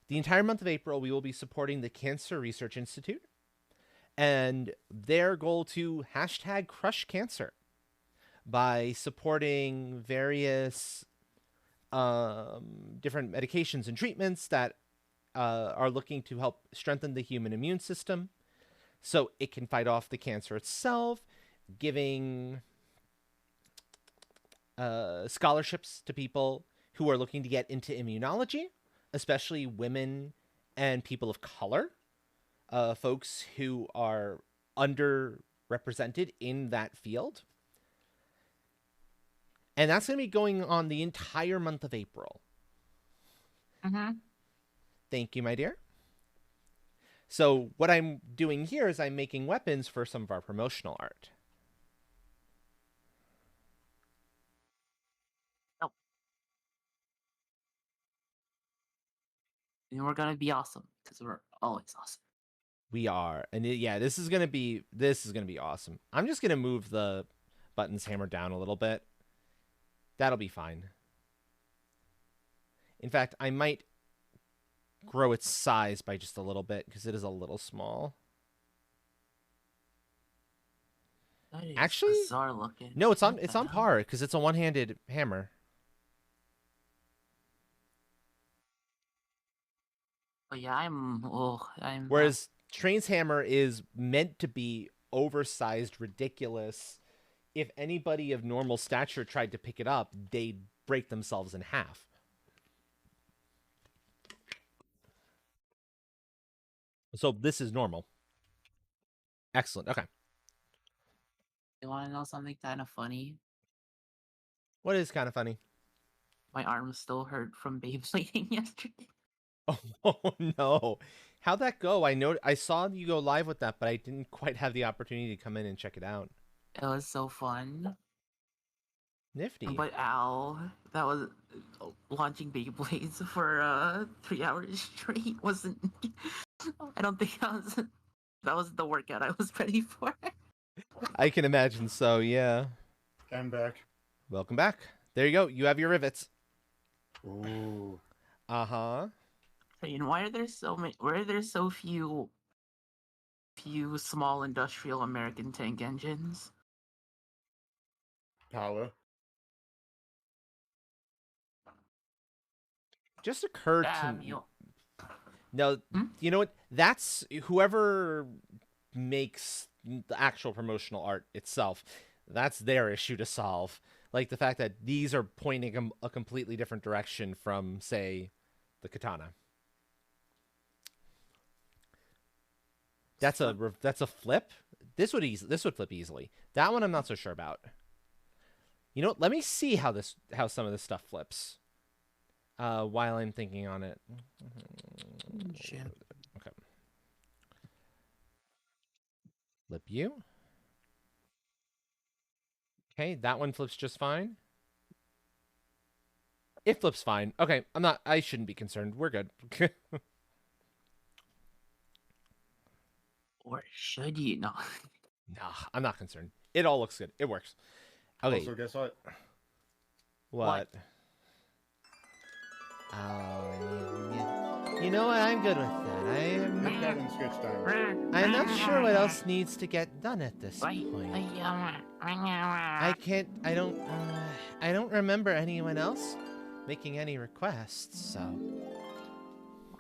the entire month of April. We will be supporting the Cancer Research Institute and their goal to #crush cancer by supporting various different medications and treatments that are looking to help strengthen the human immune system so it can fight off the cancer itself, giving scholarships to people who are looking to get into immunology, especially women and people of color, folks who are underrepresented in that field. And that's going to be going on the entire month of April. Mm-hmm. Thank you, my dear. So what I'm doing here is I'm making weapons for some of our promotional art. Oh. And we're gonna be awesome because we're always awesome. We are. And yeah, this is going to be awesome. I'm just going to move the buttons hammer down a little bit. That'll be fine. In fact, I might grow its size by just a little bit because it is a little small. That is Actually, bizarre looking. no, it's on What the hell? par because it's a one-handed hammer. Oh yeah, I'm. Whereas Train's hammer is meant to be oversized, ridiculous. If anybody of normal stature tried to pick it up, they'd break themselves in half. So this is normal. Excellent. Okay. You want to know something kind of funny? What is kind of funny? My arm still hurt from Beyblading yesterday. Oh no. How'd that go? I saw you go live with that, but I didn't quite have the opportunity to come in and check it out. It was so fun. Nifty. But Al, that was launching Beyblades for 3 hours straight wasn't. I don't think that was the workout I was ready for. I can imagine so, yeah. I'm back. Welcome back. There you go. You have your rivets. Ooh. Uh-huh. And why are there so many? Why are there so few small industrial American tank engines? Power. Just occurred Damn to you. No, Hmm? you know what? That's whoever makes the actual promotional art itself. That's their issue to solve. Like the fact that these are pointing a completely different direction from, say, the katana. That's a flip. This would flip easily. That one I'm not so sure about. You know what? Let me see how some of this stuff flips. While I'm thinking on it. Shit. Okay. Flip you. Okay, that one flips just fine. It flips fine. Okay, I shouldn't be concerned. We're good. Or should you not? Nah, I'm not concerned. It all looks good. It works. Okay. Also, guess what? What? Oh, you know what? I'm good with that. Make that in Switch time. I'm not sure what else needs to get done at this point. I I don't remember anyone else making any requests, so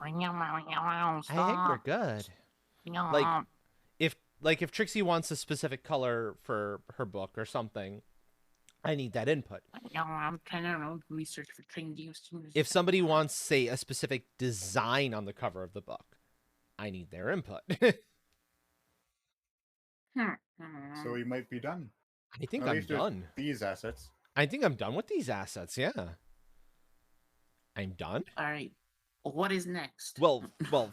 I think we're good. If Trixie wants a specific color for her book or something, I need that input. I'm trying to research for train games. If somebody wants, say, a specific design on the cover of the book, I need their input. So we might be done. I think At I'm least with done. These assets. I think I'm done with these assets, yeah. I'm done? All right. What is next? Well,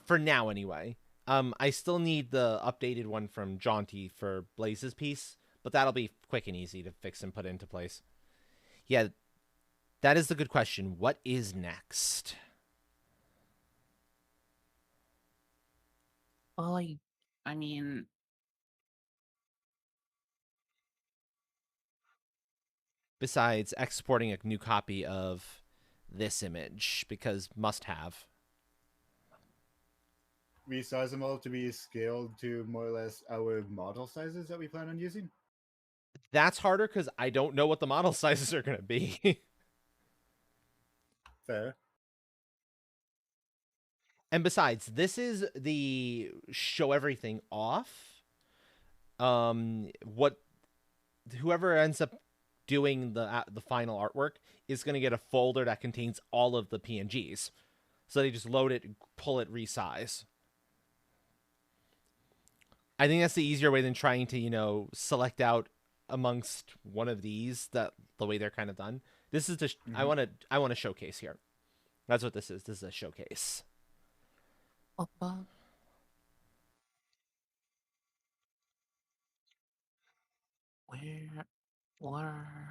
for now anyway. I still need the updated one from Jaunty for Blaze's piece, but that'll be quick and easy to fix and put into place. Yeah, that is the good question. What is next? Well, I mean, Besides exporting a new copy of this image, because must have. Resize them all to be scaled to more or less our model sizes that we plan on using. That's harder because I don't know what the model sizes are going to be. Fair. And besides, this is the show everything off. What whoever ends up doing the final artwork is going to get a folder that contains all of the PNGs. So they just load it, pull it, resize. I think that's the easier way than trying to, select out amongst one of these, that the way they're kind of done. This is the I want to showcase here. That's what this is. This is a showcase. Where?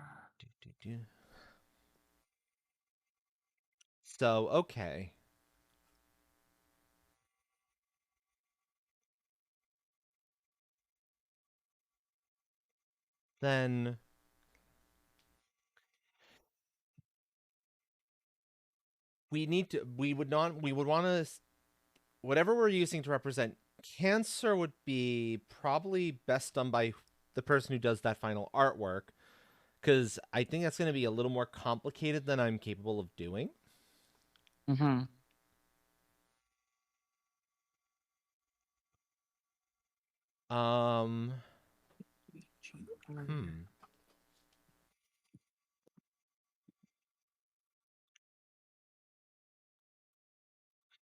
So, okay. Then we would want to, whatever we're using to represent Cancer would be probably best done by the person who does that final artwork, because I think that's going to be a little more complicated than I'm capable of doing. Mm-hmm.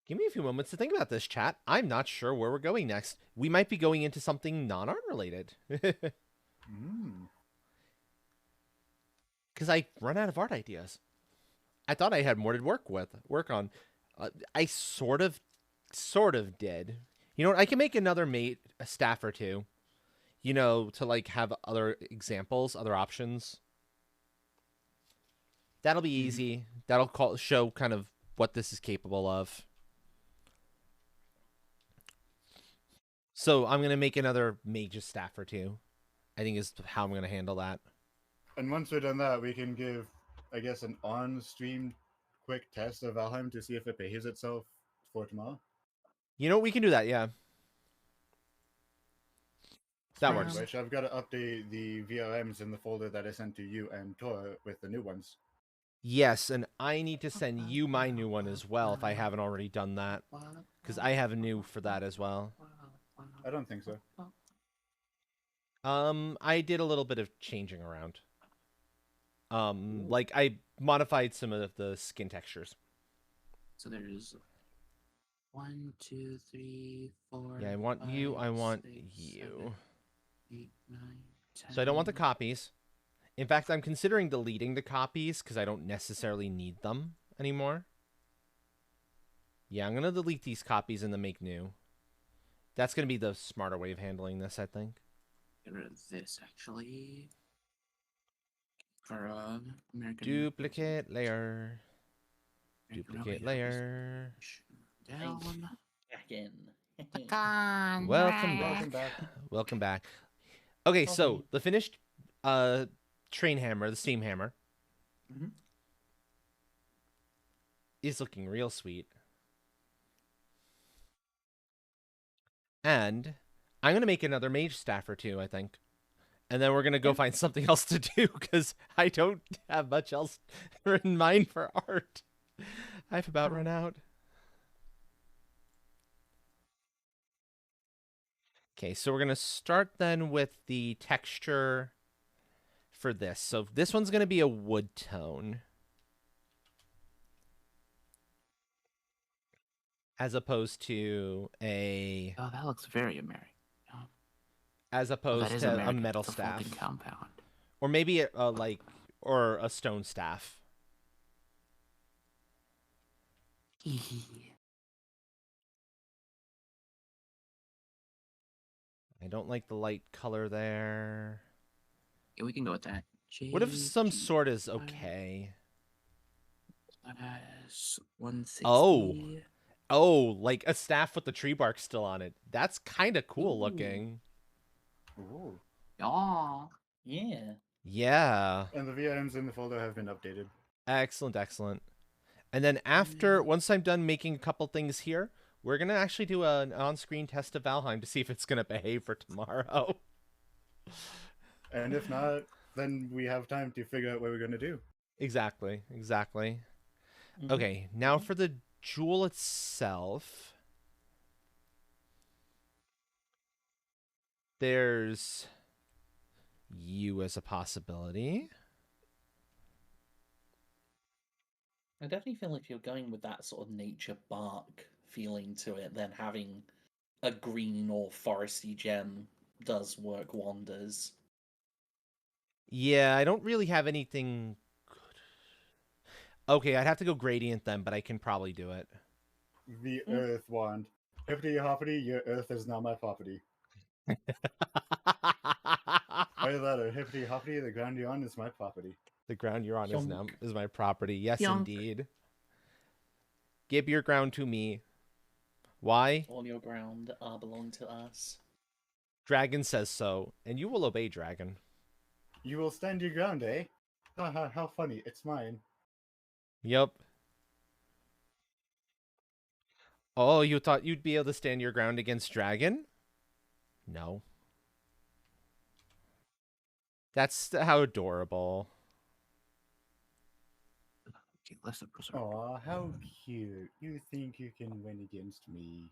Give me a few moments to think about this, chat. I'm not sure where we're going next. We might be going into something non-art related. Because I run out of art ideas. I thought I had more to work on. I sort of did. You know what? I can make another a staff or two. To like have other examples, other options. That'll be easy. That'll show kind of what this is capable of. So I'm going to make another Mage's staff or two. I think is how I'm going to handle that. And once we're done that, we can give, I guess, an on-stream quick test of Valheim to see if it behaves itself for tomorrow. We can do that, yeah. That works. Which I've got to update the VRMs in the folder that I sent to you and Tora with the new ones. Yes, and I need to send you my new one as well if I haven't already done that. Because I have a new for that as well. I don't think so. I did a little bit of changing around. Like I modified some of the skin textures. So there's 1, 2, 3, 4. Yeah, I want 5, you. I want 6, you. 7, 8, 9, 10. So I don't want the copies. In fact, I'm considering deleting the copies because I don't necessarily need them anymore. Yeah, I'm gonna delete these copies and then make new. That's gonna be the smarter way of handling this, I think. Get rid of this actually. For American Duplicate layer. Duplicate layer. Down. Again. Welcome back. Welcome back. Okay, so the finished train hammer, the steam hammer, is looking real sweet. And I'm going to make another mage staff or two, I think. And then we're going to go find something else to do because I don't have much else in mind for art. I've about run out. Okay, so we're going to start then with the texture for this. So this one's going to be a wood tone. As opposed to a... Oh, that looks very American. As opposed to a metal staff. Compound. Or maybe or a stone staff. I don't like the light color there. Yeah, we can go with that. What if some sort is okay? 160. Oh, like a staff with the tree bark still on it. That's kind of cool looking. Ooh. Oh. Yeah. Yeah. And the VMs in the folder have been updated. Excellent, excellent. And then after, once I'm done making a couple things here, we're going to actually do an on-screen test of Valheim to see if it's going to behave for tomorrow. And if not, then we have time to figure out what we're going to do. Exactly, exactly. Okay, now for the Jewel itself, there's you as a possibility. I definitely feel if you're going with that sort of nature bark feeling to it, then having a green or foresty gem does work wonders. Yeah, I don't really have anything good. Okay, I'd have to go gradient then, but I can probably do it. The Earth Wand. Hippity hoppity, your Earth is now my property. Either that or hippity hoppity, the ground you're on is my property. The ground you're on Yonk. is my property. Yes, Yonk. indeed. Give your ground to me. Why? All your ground belong to us. Dragon says so, and you will obey Dragon. You will stand your ground, eh? Haha, how funny, it's mine. Yep. Oh, you thought you'd be able to stand your ground against Dragon? No. That's how adorable. Okay, lesser preserve. Aw, how cute. You think you can win against me.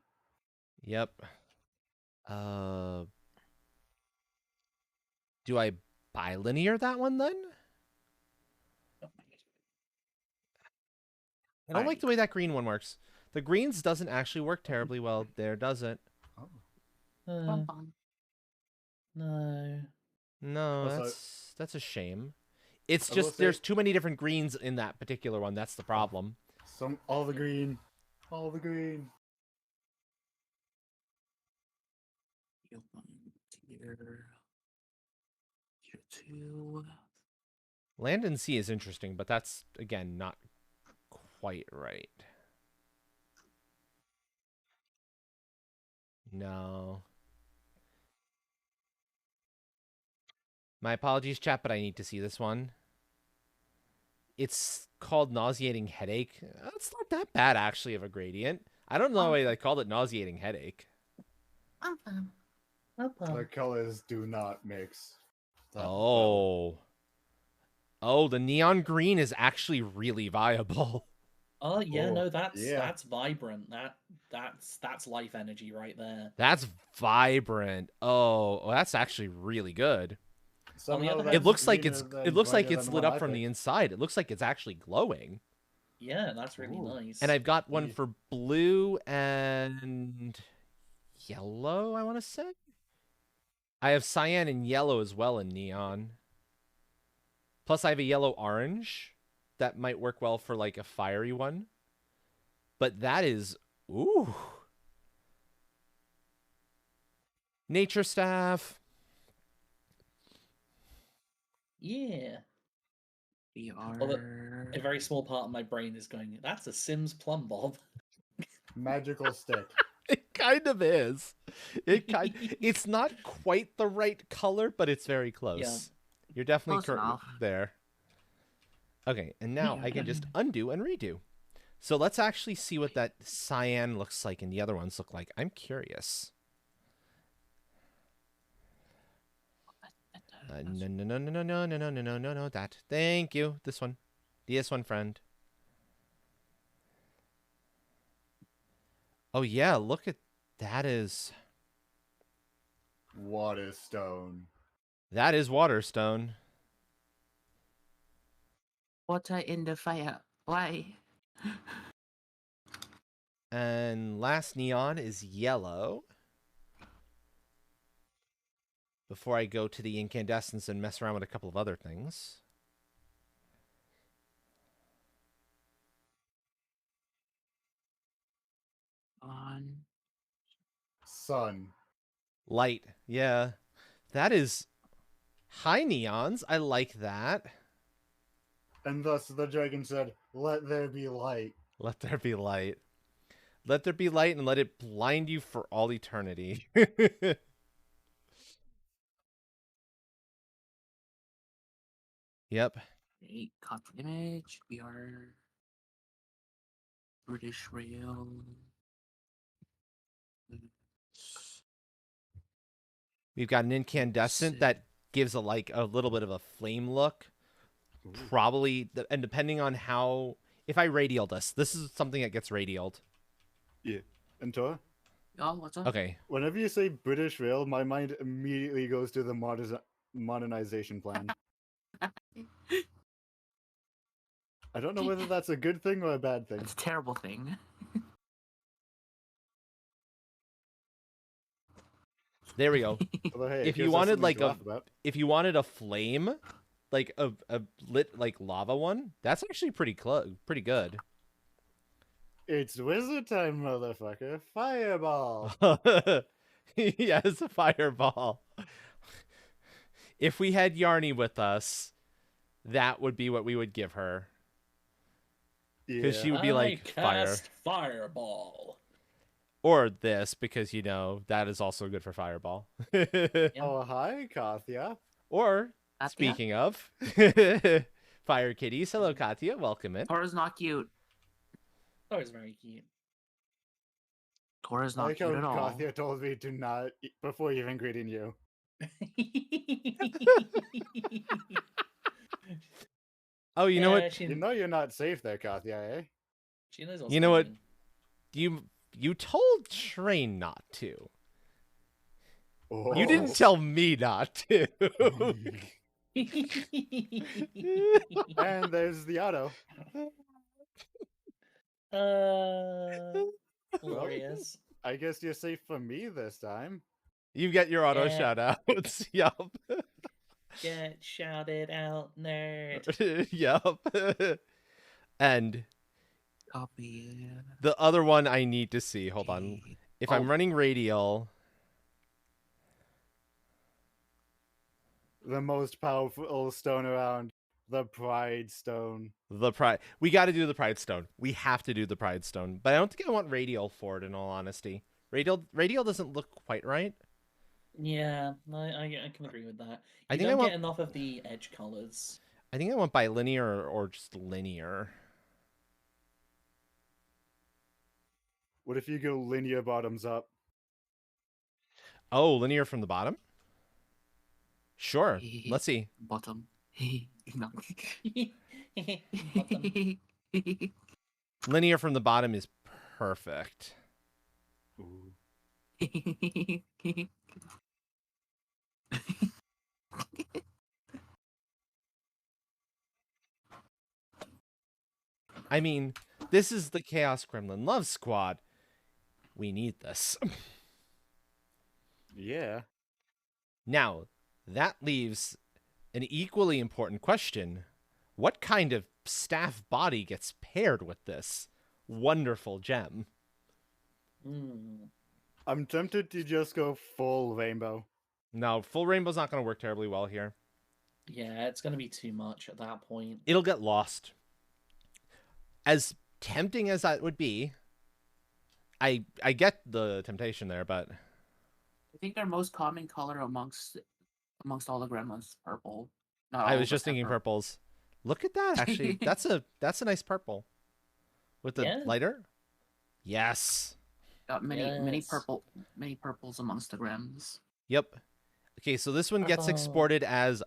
Yep. Do I bilinear that one then? I don't like the way that green one works. The greens doesn't actually work terribly well there, does it? Oh. No. No, Also- that's a shame. It's I will just say- there's too many different greens in that particular one. That's the problem. All the green. All the green. Tier 1, tier 2. Land and sea is interesting, but that's again not quite right. No. My apologies, chat, but I need to see this one. It's called Nauseating Headache. It's not that bad, actually, of a gradient. I don't know why they called it Nauseating Headache. The colors do not mix. that well. Oh. Oh, the neon green is actually really viable. Oh yeah, Oh, no, that's yeah. vibrant. That's life energy right there. That's vibrant. Oh, that's actually really good. Somehow other that's hand- It looks like greener it's than it looks like brighter it's than lit one up I from the picked. inside. It looks like it's actually glowing. Yeah, that's really Ooh. nice. And I've got one Yeah. for blue and yellow, I want to say. I have cyan and yellow as well in neon. Plus I have a yellow orange that might work well for like a fiery one. But that is ooh. Nature staff. yeah. We Although- are. A very small part of my brain is going, that's a Sims plumb bob. Magical stick. It kind of is. It's not quite the right color, but it's very close. You're definitely Close enough. there. Okay, and now I can just undo and redo. So let's actually see what that cyan looks like and the other ones look like. I'm curious. No, no, no, no, no, no, no, no, no, no, no, no, that. Thank you. This one. This one, friend. Oh, yeah, look at that is... Waterstone. That is Waterstone. Water in the fire. Why? And last neon is yellow. Before I go to the incandescence and mess around with a couple of other things. On. Sun. Light. Yeah. That is high neons. I like that. And thus the dragon said, "Let there be light." Let there be light. Let there be light and let it blind you for all eternity. Yep. Great. Copy image. We are. British Rail. We've got an incandescent see. that gives a little bit of a flame look. Ooh. Probably, and depending on how If I radial this is something that gets radialed. Yeah. And Tora, Oh, what's up? Okay. whenever you say British Rail, my mind immediately goes to the modernization plan. I don't know whether that's a good thing or a bad thing. It's a terrible thing. There we go. Although, hey, it If you gives us wanted something like to a laugh about. if you wanted a flame, like a lit like lava one, that's actually pretty good. It's wizard time, motherfucker! Fireball. Yes, a fireball. If we had Yarny with us, that would be what we would give her. Because she would be like fire. cast fireball. Or this, because that is also good for fireball. Oh, hi, Kathia. Or Katia? speaking of fire kitties, hello Katia, welcome in. Tora's not cute. That was very cute. Tora's I not like cute how at all. Kathia told me to not before even greeting you. Oh, you know what? She, You know you're not safe there, Kathia, eh? she knows what's You know what? happening. You told Train not to. Oh. You didn't tell me not to. And there's the auto. Glorious. I guess you're safe from me this time. You get your auto Yeah. shout outs. Yup. Get shouted out, nerd. Yup. And Copy. the other one I need to see. Hold on. If I'm Oh. running radial, The most powerful stone around, the Pride Stone. we got to do the Pride Stone. We have to do the Pride Stone. But I don't think I want radial for it, in all honesty. Radial doesn't look quite right. Yeah, I can agree with that. I You think I don't want- get enough of the edge colors. I think I want bilinear or just linear. What if you go linear bottoms up? Oh, linear from the bottom? Sure. Let's see. Bottom. No. Bottom. Linear from the bottom is perfect. Ooh. I mean, this is the Chaos Gremlin Love Squad. We need this. Yeah. Now, that leaves an equally important question. What kind of staff body gets paired with this wonderful gem? Mm. I'm tempted to just go full rainbow. No, full rainbow's not going to work terribly well here. Yeah, it's gonna be too much at that point. It'll get lost. As tempting as that would be, I get the temptation there, but I think their most common color amongst all the gremlins is purple. Not I all was of just us have thinking purple. purples. Look at that, actually. That's a nice purple. With the Yeah. lighter? Yes. Got many Yes. purples amongst the grems. Yep. Okay, so this one gets Purple. exported as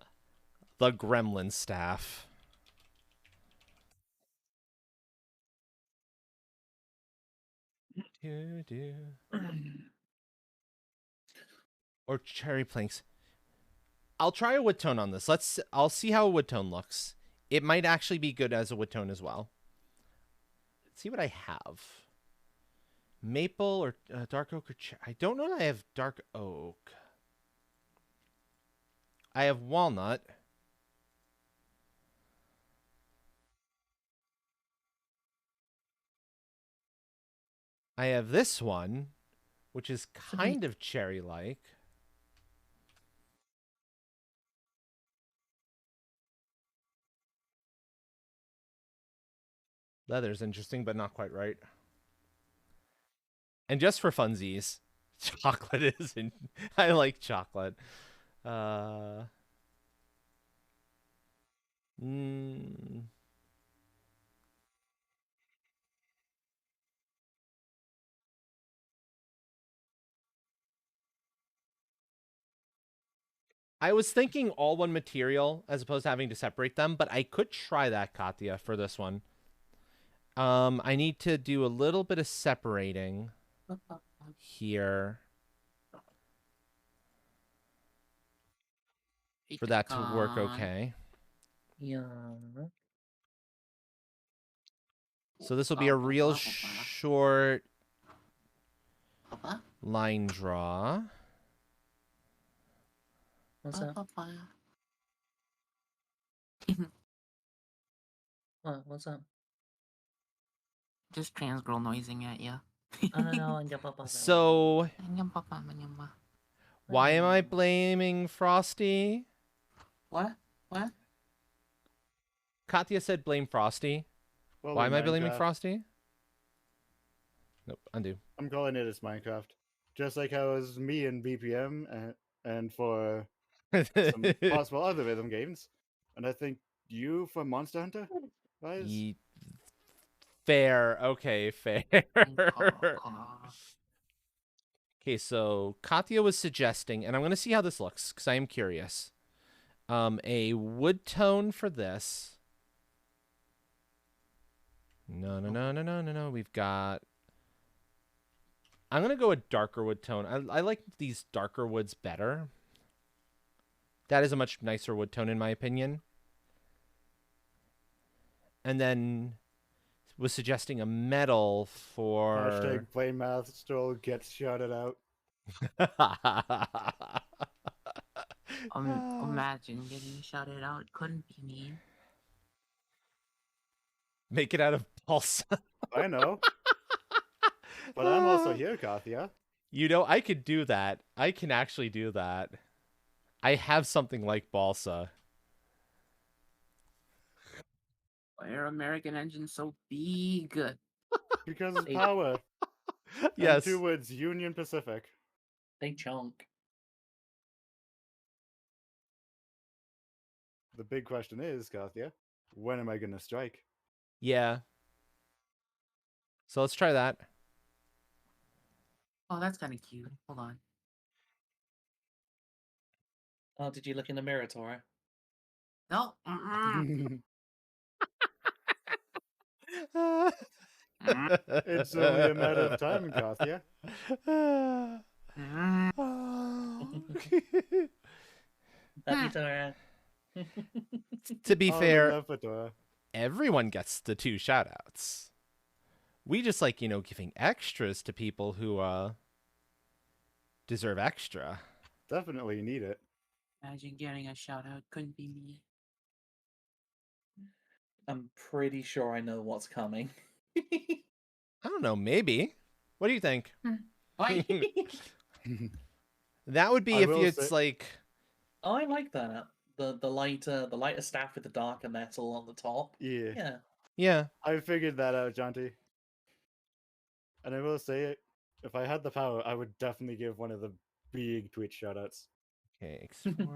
the Gremlin staff. Or cherry planks. I'll try a wood tone on this. I'll see how a wood tone looks. It might actually be good as a wood tone as well. Let's see what I have. Maple or dark oak or I don't know that I have dark oak. I have walnut. I have this one, which is kind of cherry-like. Leather's interesting, but not quite right. And just for funsies, chocolate is in... I like chocolate. I was thinking all one material as opposed to having to separate them, but I could try that, Katya, for this one. I need to do a little bit of separating here for that to work okay. Yeah. So this will be a real short line draw. What's up? What's up? Just trans girl noising at you. So why am I blaming Frosty? What? What? Katya said blame Frosty. Well, Why in am I blaming Minecraft, Frosty? Nope, undo. I'm calling it as Minecraft. Just like how it was me in BPM and for some possible other rhythm games. And I think you for Monster Hunter, right? Fair. Okay, fair. Okay, so Katya was suggesting, and I'm going to see how this looks because I am curious. A wood tone for this. No. We've got. I'm going to go a darker wood tone. I like these darker woods better. That is a much nicer wood tone in my opinion. And then was suggesting a metal for Hashtag Blame Master gets shouted out. Imagine getting shouted out. Couldn't be me. Make it out of balsa. I know. But I'm also here, Kathia. You know, I could do that. I can actually do that. I have something like balsa. Why are American engines so big? Because it's power. Yes. And two words, Union Pacific. They chunk. The big question is, Kathia, when am I going to strike? Yeah. So let's try that. Oh, that's kind of cute. Hold on. Oh, did you look in the mirror, Tora? No. It's only a matter of time, Kathia. Love you, Tora. To be All fair, love for Dora. everyone gets the 2 shoutouts. We just like, you know, giving extras to people who deserve extra. Definitely need it. Imagine getting a shout out. Couldn't be me. I'm pretty sure I know what's coming. I don't know, maybe. What do you think? That would be I if will it's say- like I like that. The lighter staff with the darker metal on the top. Yeah. Yeah. yeah. I figured that out, Jonty. And I will say, if I had the power, I would definitely give one of the big Twitch shoutouts. Okay,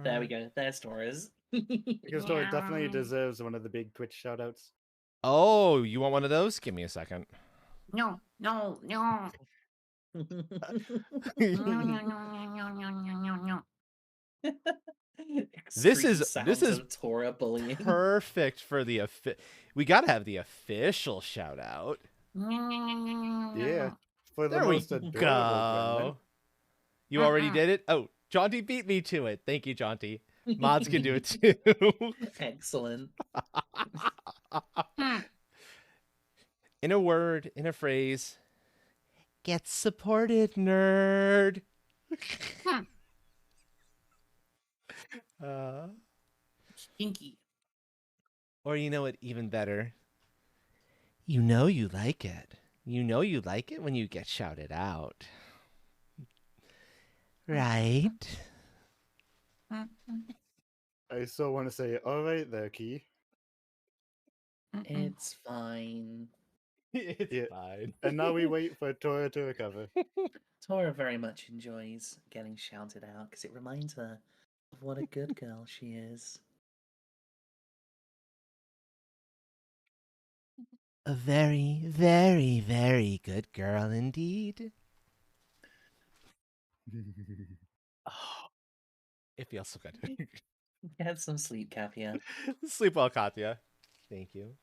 There we go. There's Tora's. Because Dora definitely deserves one of the big Twitch shoutouts. Oh, you want one of those? Give me a second. No. This is of Tora bullying. Perfect for the we gotta have the official shout out. Yeah. For the There we most adorable go. gremlin. You already did it? Oh, Jaunty beat me to it. Thank you, Jaunty. Mods can do it too. Excellent. In a word, in a phrase, get supported, nerd. Stinky. Or you know what, even better. You know you like it. You know you like it when you get shouted out. Right? I still want to say, alright there, Key. It's fine. It's Yeah. fine. And now we wait for Tora to recover. Tora very much enjoys getting shouted out because it reminds her of what a good girl she is. A very, very, very good girl indeed. Oh, it feels so good. Get some sleep, Kathia. Sleep well, Katya. Thank you.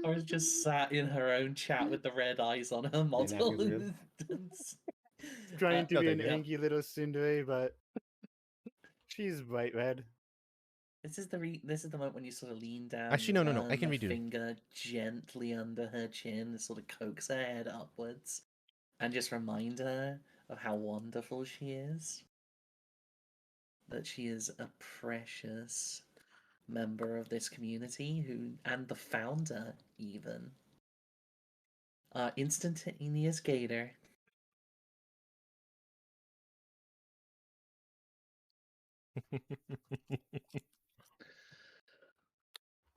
Or is just sat in her own chat with the red eyes on her model. weird. Trying to No, be thank an you. anky little tsundere, but she's bright red. This is the moment when you sort of lean down. Actually, you no. I run can a redo. finger gently under her chin, and sort of coax her head upwards, and just remind her of how wonderful she is. That she is a precious member of this community, and the founder even. Instantaneous Gator.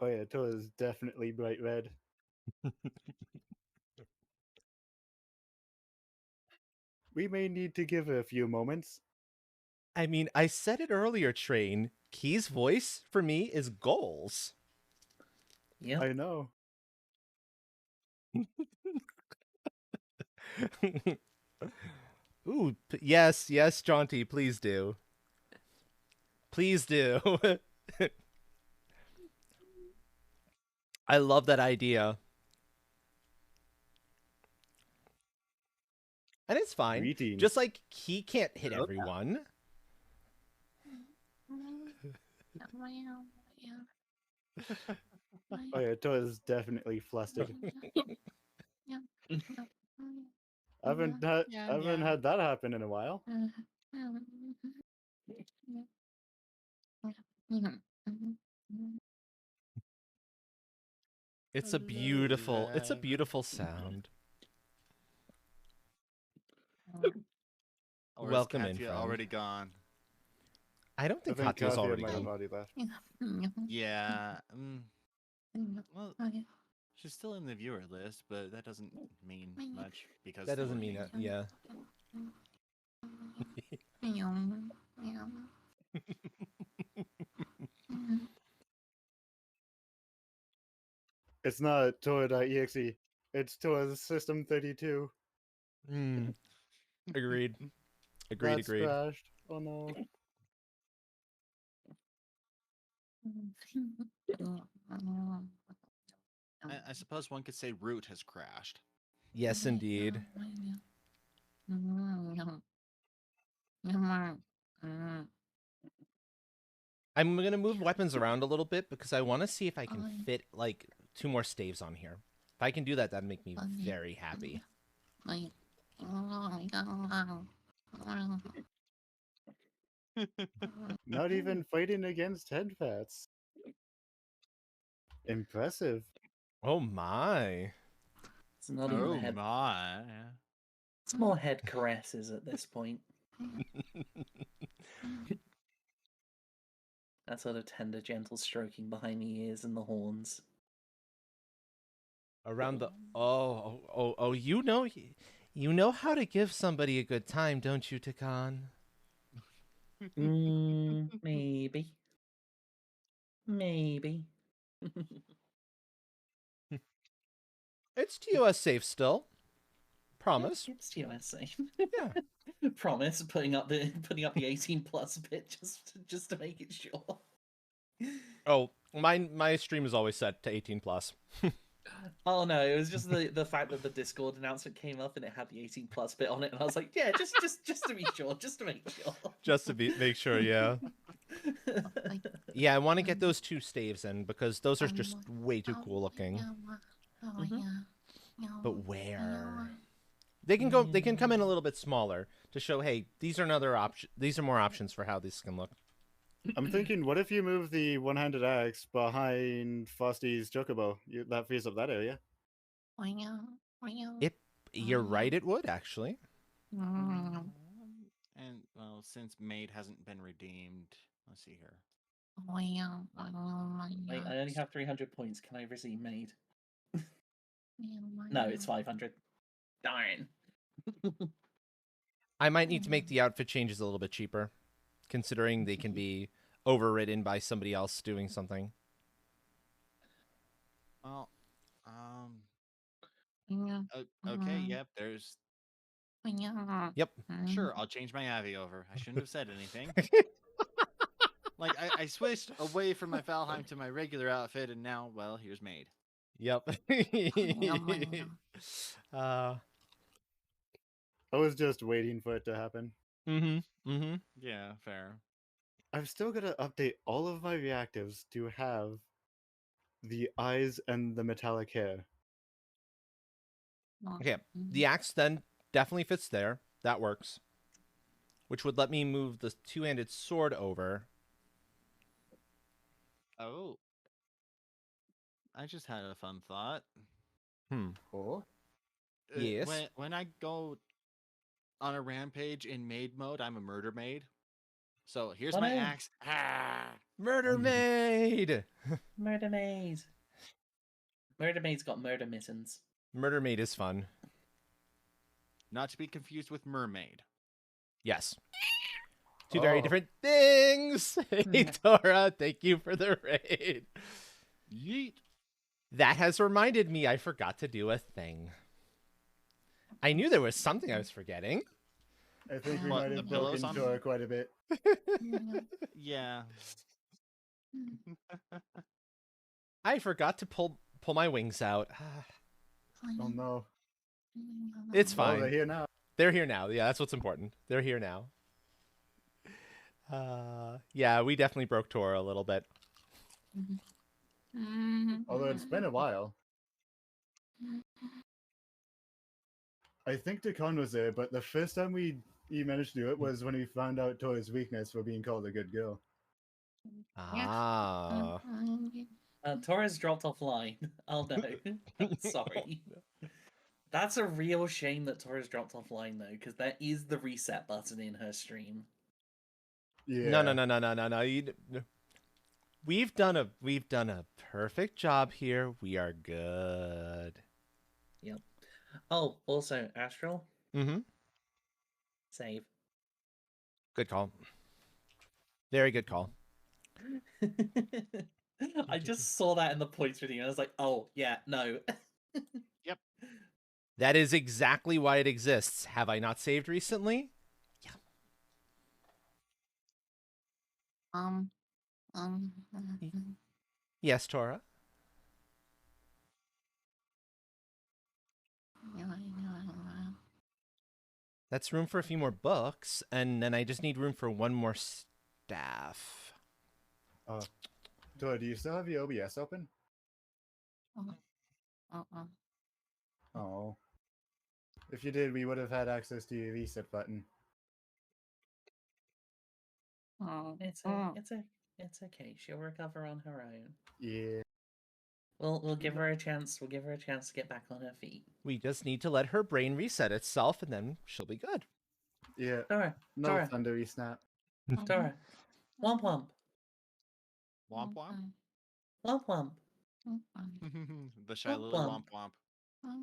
Oh yeah, Toa's definitely bright red. We may need to give her a few moments. I mean, I said it earlier, Train. Key's voice for me is goals. Yeah. I know. Ooh, yes, Jaunty, please do. Please do. I love that idea. And it's fine. Greetings. Just like he can't hit everyone. Oh yeah, Toa's definitely flustered. I haven't had that happen in a while. It's a beautiful sound. Or Welcome is in, Katya friend. already gone? I don't think I think Katya's Katya already might have gone. already left. Yeah. Well, she's still in the viewer list, but that doesn't mean much because That doesn't we're mean looking. that. Yeah. It's not Toa.exe. It's Toa's System 32. Agreed. That's crashed. Oh no. I suppose one could say Root has crashed. Yes, indeed. I'm gonna move weapons around a little bit because I want to see if I can fit like 2 more staves on here. If I can do that, that'd make me very happy. Not even fighting against headfats. Impressive. Oh my. It's not even Oh head. my. It's more head caresses at this point. That sort of tender, gentle stroking behind the ears and the horns. Around the you know how to give somebody a good time, don't you, Takan? Maybe. It's TOS safe still. Promise. It's TOS safe. Yeah. Promise. Putting up the 18+ bit just to make it sure. Oh, my stream is always set to 18+. Oh no, it was just the fact that the Discord announcement came up and it had the 18+ bit on it, and I was like, yeah, just to be sure, just to make sure. Just to make sure, yeah. Yeah, I want to get those 2 staves in because those are just way too cool looking. But where? They can come in a little bit smaller to show, hey, these are more options for how this can look. I'm thinking, what if you move the one-handed axe behind Fosty's chocobo? That frees up that area. You're right, it would actually. And well, since Maid hasn't been redeemed, let's see here. Wait, I only have 300 points. Can I redeem Maid? No, it's 500. Darn. I might need to make the outfit changes a little bit cheaper, considering they can be overridden by somebody else doing something. Well, okay, yep, there's... Yep. Sure, I'll change my Avi over. I shouldn't have said anything. Like I switched away from my Valheim to my regular outfit, and now, well, here's Maid. Yep. uh. I was just waiting for it to happen. Mm-hmm. Yeah, fair. I've still got to update all of my reactives to have the eyes and the metallic hair. Okay. The axe then definitely fits there. That works. Which would let me move the two-handed sword over. Oh. I just had a fun thought. Oh? Yes. When I go on a rampage in maid mode, I'm a murder maid. So here's Oh, my no. axe. Ah! Murder maid. Murder maid. Murder maid's got murder mittens. Murder maid is fun. Not to be confused with mermaid. Yes. Two very Oh. different things. Hey, Tora, thank you for the raid. Yeet. That has reminded me I forgot to do a thing. I knew there was something I was forgetting. I think we What, might the have pillows broken on- Tora quite a bit. Yeah. I forgot to pull my wings out. Oh no. It's Oh, fine. they're here now. They're here now. Yeah, that's what's important. They're here now. Yeah, we definitely broke Tora a little bit. Although it's been a while. I think Dakan was there, but the first time he managed to do it was when he found out Tora's weakness for being called a good girl. Ah. Torres dropped offline. Oh no. Sorry. That's a real shame that Torres dropped offline though, because there is the reset button in her stream. Yeah. No. We've done a perfect job here. We are good. Yep. Oh, also Astral, Mm-hmm. save. Good call. Very good call. I just saw that in the points video and I was like, oh yeah, no. Yep. That is exactly why it exists. Have I not saved recently? Yes, Tora. That's room for a few more books, and then I just need room for one more staff. Tora, do you still have your OBS open? Oh. If you did, we would have had access to your reset button. It's okay. She'll recover on her own. Yeah. We'll give her a chance. We'll give her a chance to get back on her feet. We just need to let her brain reset itself, and then she'll be good. Yeah. Tora, No Tora, thundery snap. Tora. Womp womp. Womp womp. Womp womp. The shy Womp little womp. womp womp.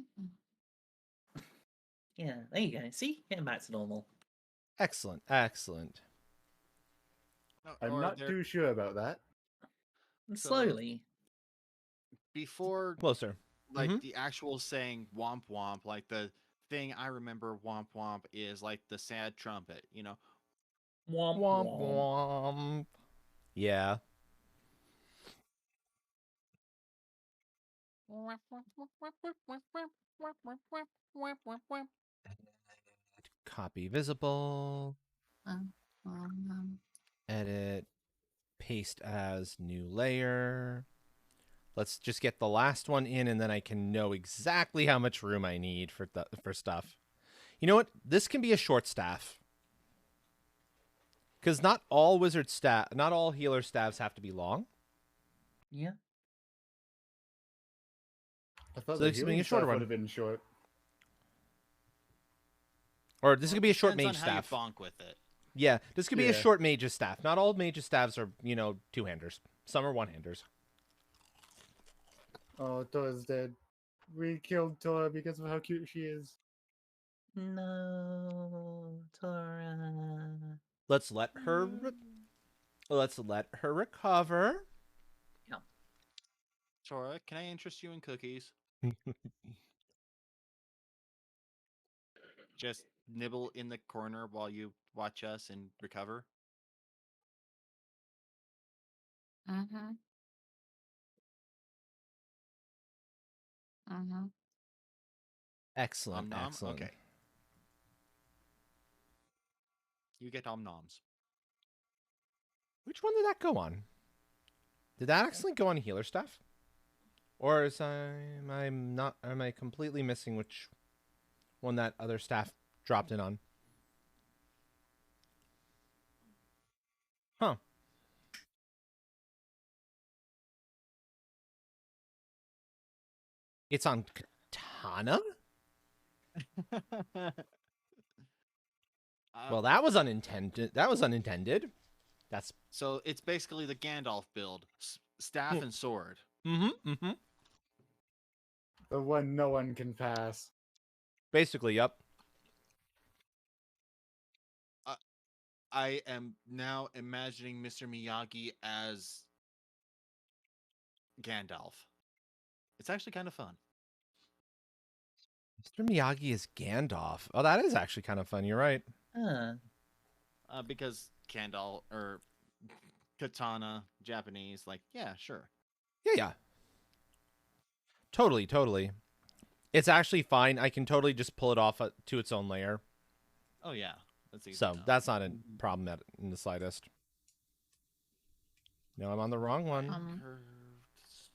Yeah, there you go. See? Getting back to normal. Excellent, excellent. I'm Or not there- too sure about that. So- Slowly. Before Closer. like Mhm. the actual saying womp womp, like the thing I remember womp womp is like the sad trumpet, you know. Womp Womp womp. womp. Yeah. Copy visible. Edit. Paste as new layer. Let's just get the last one in, and then I can know exactly how much room I need for stuff. You know what? This can be a short staff. Because not all healer staffs have to be long. Yeah. I thought So the this could be healing a shorter staff one. would have been short. Or this could be a short Depends mage on how staff. you bonk with it. Yeah, this could be a Yeah. short mage's staff. Not all mage's staffs are, two-handers. Some are one-handers. Oh, Tora's dead. We killed Tora because of how cute she is. No, Tora. Let's let her recover. Tora, can I interest you in cookies? Just nibble in the corner while you watch us and recover. Mm-hmm. Mm-hmm. Excellent, Om nom. excellent. Okay. You get om noms. Which one did that go on? Did that accidentally go on healer stuff? Or am I completely missing which one that other staff dropped in on? Huh. It's on Katana? Well, that was unintended. That's So it's basically the Gandalf build: staff and sword. mm-hmm. The one no one can pass. Basically, yep. I am now imagining Mr. Miyagi as Gandalf. It's actually kind of fun. Mr. Miyagi is Gandalf. Oh, that is actually kind of fun. You're right. Because Gandalf or Katana, Japanese, like, yeah, sure. Yeah. Totally. It's actually fine. I can totally just pull it off to its own layer. Oh yeah, that's easy. So enough. that's not a problem in the slightest. No, I'm on the wrong one. Curved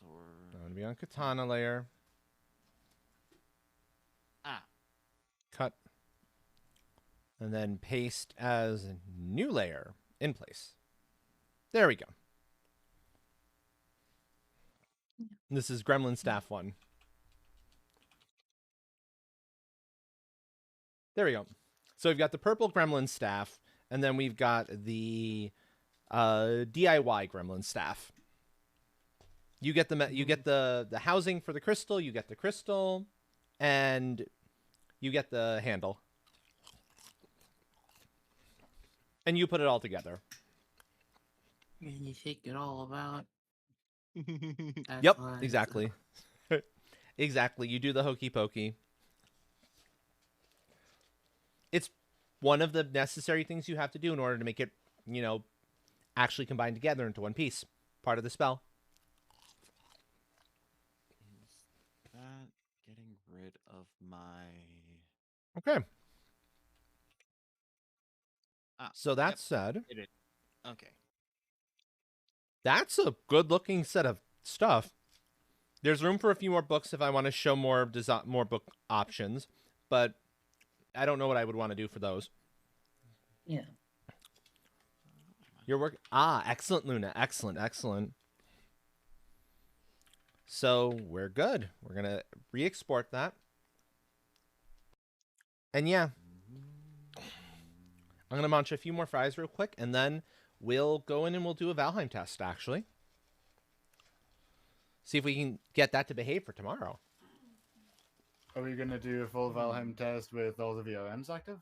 sword. I'm going to be on Katana layer. Cut. And then paste as a new layer in place. There we go. This is Gremlin Staff 1. There we go. So we've got the purple Gremlin Staff, and then we've got the DIY Gremlin Staff. You get the housing for the crystal, you get the crystal, and you get the handle. And you put it all together. And you take it all about. Yep, exactly. Exactly. You do the hokey pokey. It's one of the necessary things you have to do in order to make it, actually combine together into one piece. Part of the spell. Is that getting rid of my... Okay. So that yep, said, it is. Okay. that's a good-looking set of stuff. There's room for a few more books if I want to show more book options, but I don't know what I would want to do for those. Yeah. Your work. Excellent, Luna. Excellent. So we're good. We're going to re-export that. And yeah, I'm going to munch a few more fries real quick, and then we'll go in and we'll do a Valheim test, actually. See if we can get that to behave for tomorrow. Are we gonna do a full Valheim test with all the VRMs active?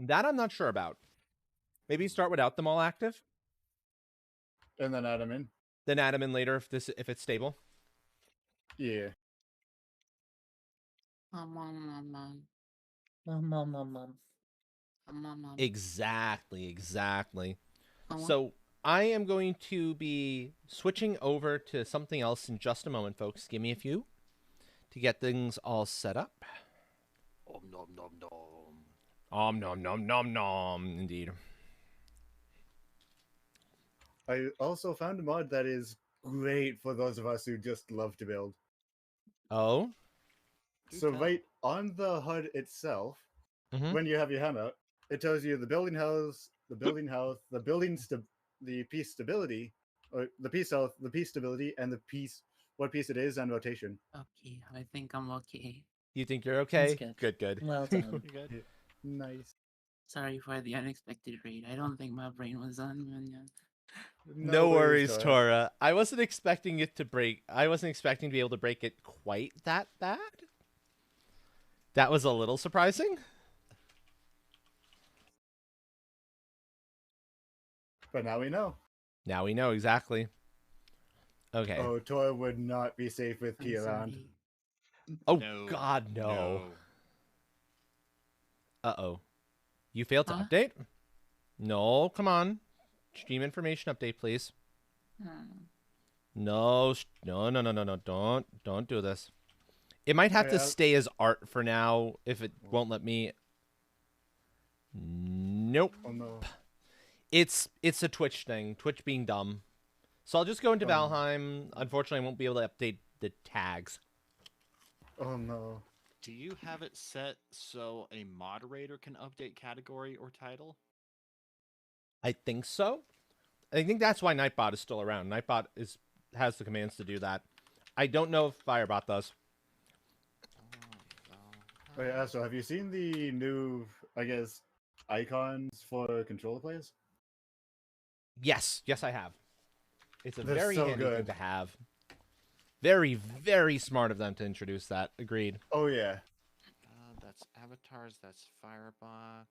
That I'm not sure about. Maybe start without them all active, And then add them in? then add them in later if it's stable. Yeah. Mom. Exactly. Mama. So I am going to be switching over to something else in just a moment, folks. Give me a few to get things all set up. Om nom nom nom. Om nom nom nom nom. Indeed. I also found a mod that is great for those of us who just love to build. Oh? So right on the HUD itself, Mhm. when you have your hammer, it tells you the building house, the building health, the piece stability, or the piece health, the piece stability, and what piece it is, and rotation. Okay, I think I'm okay. You think you're okay? That's good. Good. Well done. Good. Nice. Sorry for the unexpected raid. I don't think my brain was on. No worries, Tora. I wasn't expecting it to break. I wasn't expecting to be able to break it quite that bad. That was a little surprising. But now we know. Now we know exactly. Okay. Oh, Tora would not be safe with key around. Oh, No. God, no. No. Uh-oh. You failed to Huh? update? No, come on. Stream information update, please. No, no. Don't do this. It might have to stay as art for now if it won't let me. Nope. Oh no. It's a Twitch thing. Twitch being dumb. So I'll just go into Valheim. Unfortunately, I won't be able to update the tags. Oh no. Do you have it set so a moderator can update category or title? I think so. I think that's why Nightbot is still around. Nightbot has the commands to do that. I don't know if Firebot does. Oh yeah, so have you seen the new, I guess, icons for controller players? Yes, I have. It's a They're very so handy thing good. to have. Very, very smart of them to introduce that. Agreed. Oh yeah. That's avatars. That's Firebot.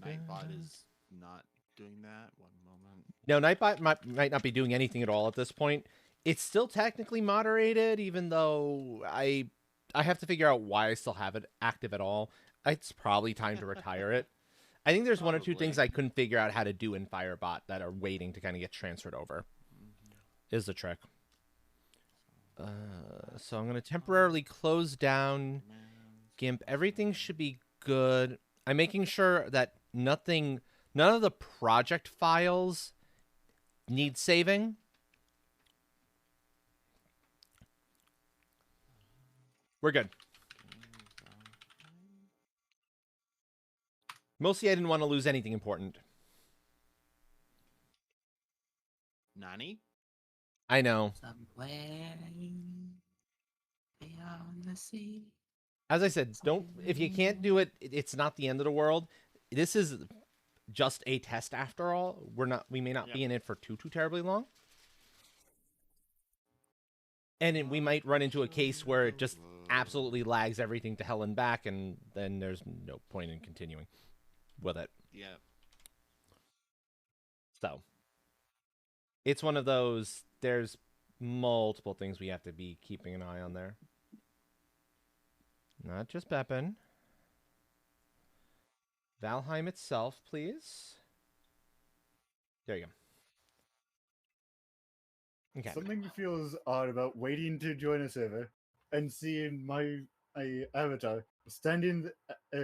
Nightbot is not doing that. One moment. No, Nightbot might not be doing anything at all at this point. It's still technically moderated, even though I have to figure out why I still have it active at all. It's probably time to retire it. I think there's one or two things I couldn't figure out how to do in Firebot that are waiting to kind of get transferred over. Is the trick. So I'm going to temporarily close down GIMP. Everything should be good. I'm making sure that none of the project files need saving. We're good. Mostly I didn't want to lose anything important. Nani? I know. Somewhere beyond the sea. As I said, if you can't do it, it's not the end of the world. This is just a test after all. We may not be in it for too terribly long. And we might run into a case where it just absolutely lags everything to hell and back, and then there's no point in continuing with it. Yeah. So it's one of those, there's multiple things we have to be keeping an eye on there. Not just Beppin. Valheim itself, please. There you go. Okay. Something feels odd about waiting to join a server and seeing my avatar standing,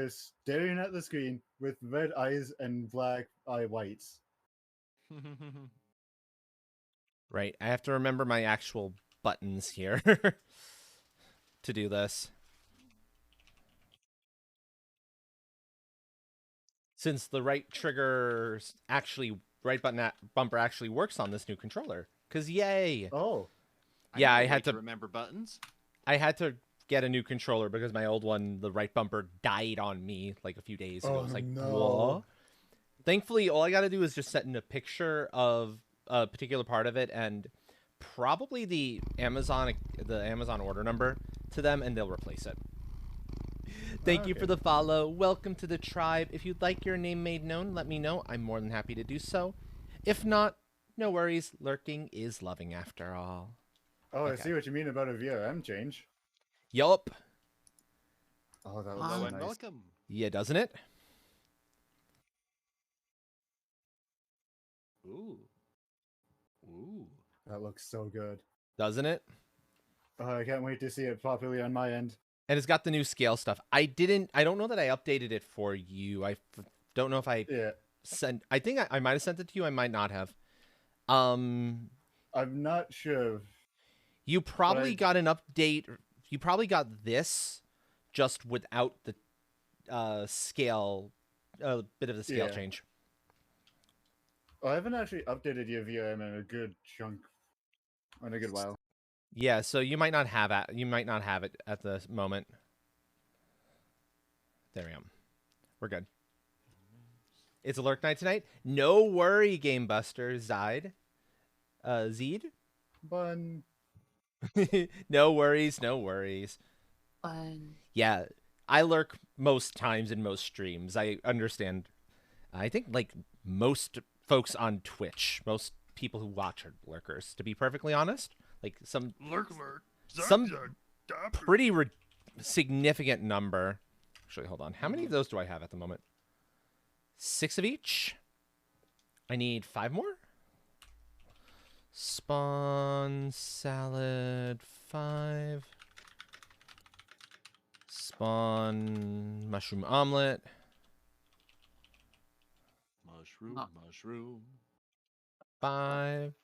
staring at the screen with red eyes and black eye whites. Right. I have to remember my actual buttons here to do this. Since the right bumper actually works on this new controller. Because yay! Oh. Yeah, I had to remember buttons. I had to get a new controller because my old one, the right bumper, died on me like a few days ago. Oh, I was like, no. what? Thankfully, all I got to do is just send a picture of a particular part of it and probably the Amazon order number to them, and they'll replace it. Thank you for the follow. Welcome to the tribe. If you'd like your name made known, let me know. I'm more than happy to do so. If not, no worries. Lurking is loving after all. Oh, Okay. I see what you mean about a VRM change. Yup. Oh, that was Hello so and nice. welcome. Yeah, doesn't it? Ooh. Ooh. That looks so good. Doesn't it? Oh, I can't wait to see it properly on my end. And it's got the new scale stuff. I don't know that I updated it for you. I don't know if I sent. I think I might have sent it to you. I might not have. I'm not sure. You probably got an update. You probably got this, just without the scale, a bit of the scale change. I haven't actually updated your VRM in a good while. Yeah, so you might not have it at the moment. There we go. We're good. It's a lurk night tonight. No worry, Game Buster. Zide. Zeed. Bun. No worries, no worries. Fun. Yeah, I lurk most times in most streams. I understand. I think like most folks on Twitch, most people who watch are lurkers. To be perfectly honest, like some pretty significant number. Actually, hold on. How many of those do I have at the moment? 6 of each. I need 5 more. Spawn salad 5. Spawn mushroom omelet. Mushroom. 5.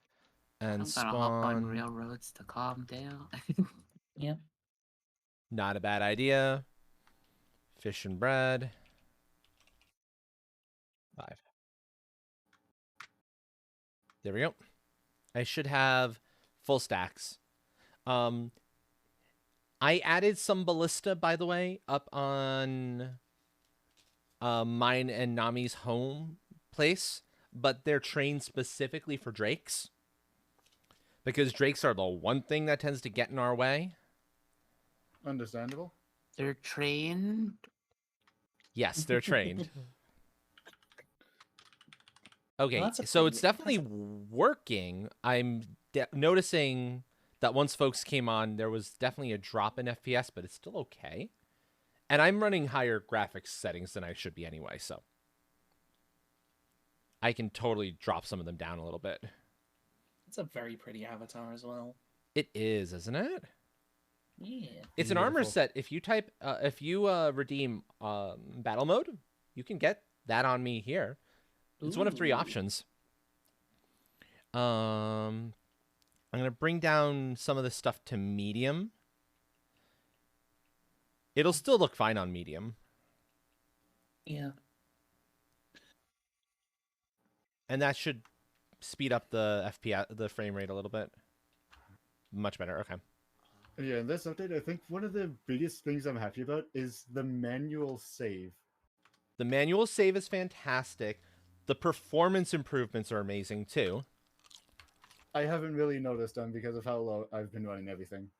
And I'm gonna hop on spawn. railroads to calm down. Yeah. Not a bad idea. Fish and bread. 5. There we go. I should have full stacks. I added some ballista, by the way, up on mine and Nami's home place, but they're trained specifically for drakes. Because drakes are the one thing that tends to get in our way. Understandable. They're trained. Yes, they're trained. Okay, Well, that's a so pretty- it's definitely working. I'm noticing that once folks came on, there was definitely a drop in FPS, but it's still okay. And I'm running higher graphics settings than I should be anyway, so I can totally drop some of them down a little bit. It's a very pretty avatar as well. It is, isn't it? Yeah. It's an armor Beautiful. set. If you redeem battle mode, you can get that on me here. It's one of 3 Ooh. options. I'm gonna bring down some of this stuff to medium. It'll still look fine on medium, Yeah. and that should speed up the FPS, the frame rate a little bit. Much better. Okay. Yeah, in this update, I think one of the biggest things I'm happy about is the manual save. The manual save is fantastic. The performance improvements are amazing too. I haven't really noticed them because of how low I've been running everything.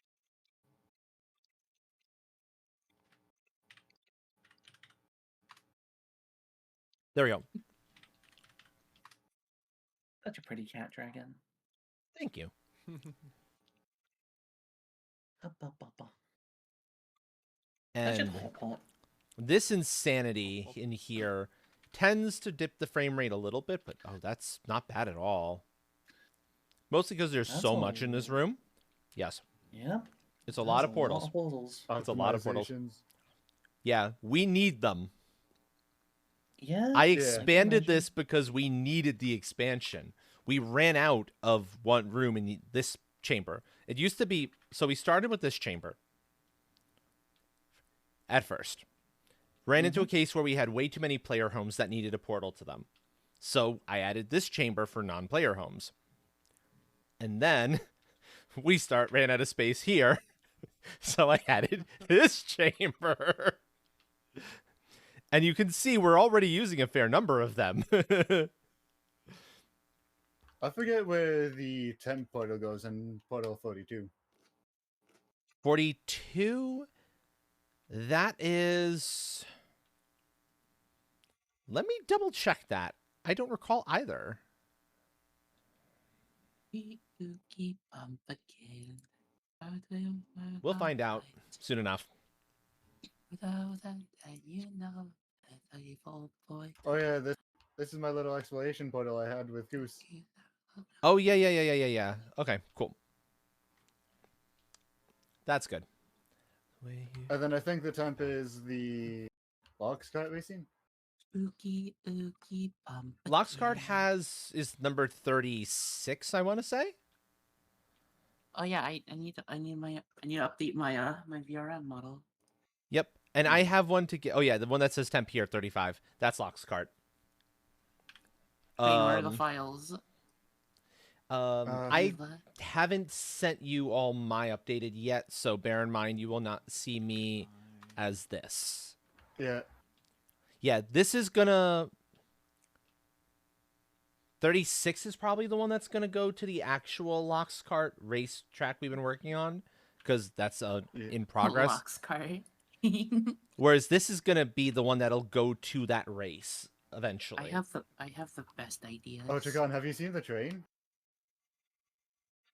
There we go. Such a pretty cat dragon. Thank you. Up, up, up, up. I should And hop hop. this insanity in here tends to dip the frame rate a little bit, but oh, that's not bad at all. Mostly because there's That's so much in this all. room. Yes, Yeah. it's a lot of portals. Lot of portals. It's a lot of portals. Optimizations. Yeah, we need them. Yeah. I Yeah. expanded imagine. this because we needed the expansion. We ran out of one room in this chamber. It used to be, so we started with this chamber at first. Ran into a case where we had way too many player homes that needed a portal to them. So I added this chamber for non-player homes. And then we ran out of space here. So I added this chamber. And you can see we're already using a fair number of them. I forget where the temp portal goes in Portal 42. 42? That is... Let me double check that. I don't recall either. We'll find out soon enough. Oh yeah, this is my little exploration portal I had with Goose. Oh, yeah. Okay, cool. That's good. And then I think the temp is the box cart racing. Spooky, ooky, Loxcart is number 36, I want to say. Oh yeah, I need to update my my VRM model. Yep. And I have one to get. Oh, yeah, the one that says temp here, 35. That's Loxcart. Wait, where are the files? I haven't sent you all my updated yet, so bear in mind you will not see me as this. Yeah. Yeah, this is gonna... 36 is probably the one that's gonna go to the actual Loxcart race track we've been working on, because that's in progress. Loxcart. Whereas this is gonna be the one that'll go to that race eventually. I have the best ideas. Oh, Chacon, have you seen the train?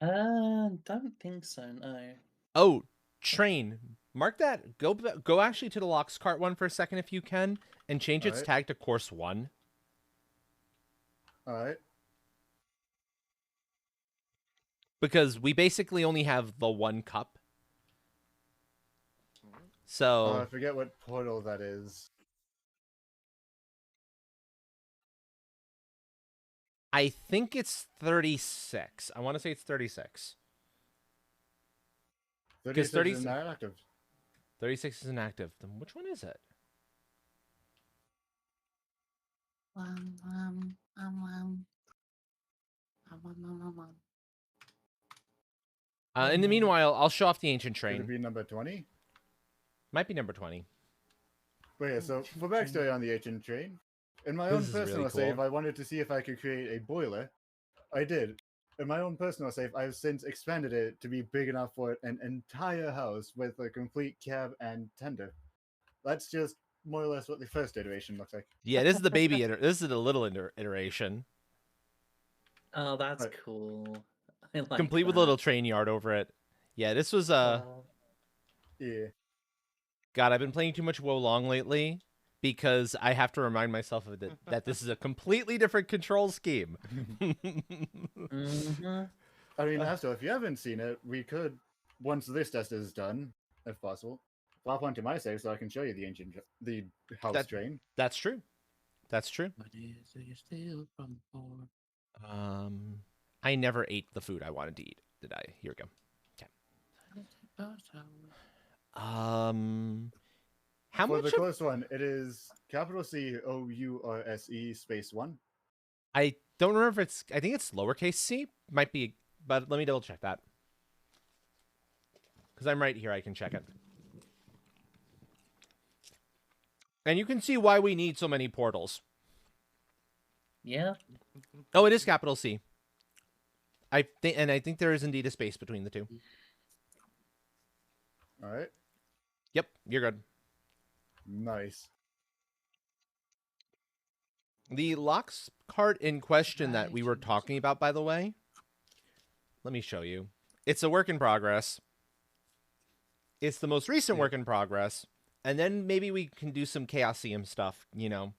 Don't think so, no. Oh, train. Mark that. Go actually to the Loxcart one for a second if you can, and change its Alright. tag to course 1. All right. Because we basically only have the one cup. So I forget what portal that is. I think it's 36. I want to say it's 36. 36 30 is not active. 36 is inactive. Then which one is it? In the meanwhile, I'll show off the ancient Could it train. be number 20? Might be number 20. But yeah, so for backstory on the ancient train, in my own This is really personal save, cool. I wanted to see if I could create a boiler. I did. In my own personal save, I've since expanded it to be big enough for an entire house with a complete cab and tender. That's just more or less what the first iteration looks like. Yeah, this is the baby. This is the little iteration, Oh, that's Right. cool. I like complete with a that. little train yard over it. Yeah, this was Yeah. God, I've been playing too much Wo Long lately because I have to remind myself of it that this is a completely different control scheme. Mhm. I mean, also, if you haven't seen it, we could, once this test is done, if possible, flop onto my save so I can show you the house That- train. That's true. That's true. What is it still from before? I never ate the food I wanted to eat. Did I? Here we go. How For much? the close one, it is capital COURSE space 1. I don't remember if it's. I think it's lowercase c. Might be, but let me double check that. Because I'm right here, I can check it. And you can see why we need so many portals. Yeah. Oh, it is capital C. I think there is indeed a space between the two. All right. Yep, you're good. Nice. The locks cart in question that we were talking about, by the way, let me show you. It's a work in progress. It's the most recent work in progress. And then maybe we can do some Chaosium stuff, you know,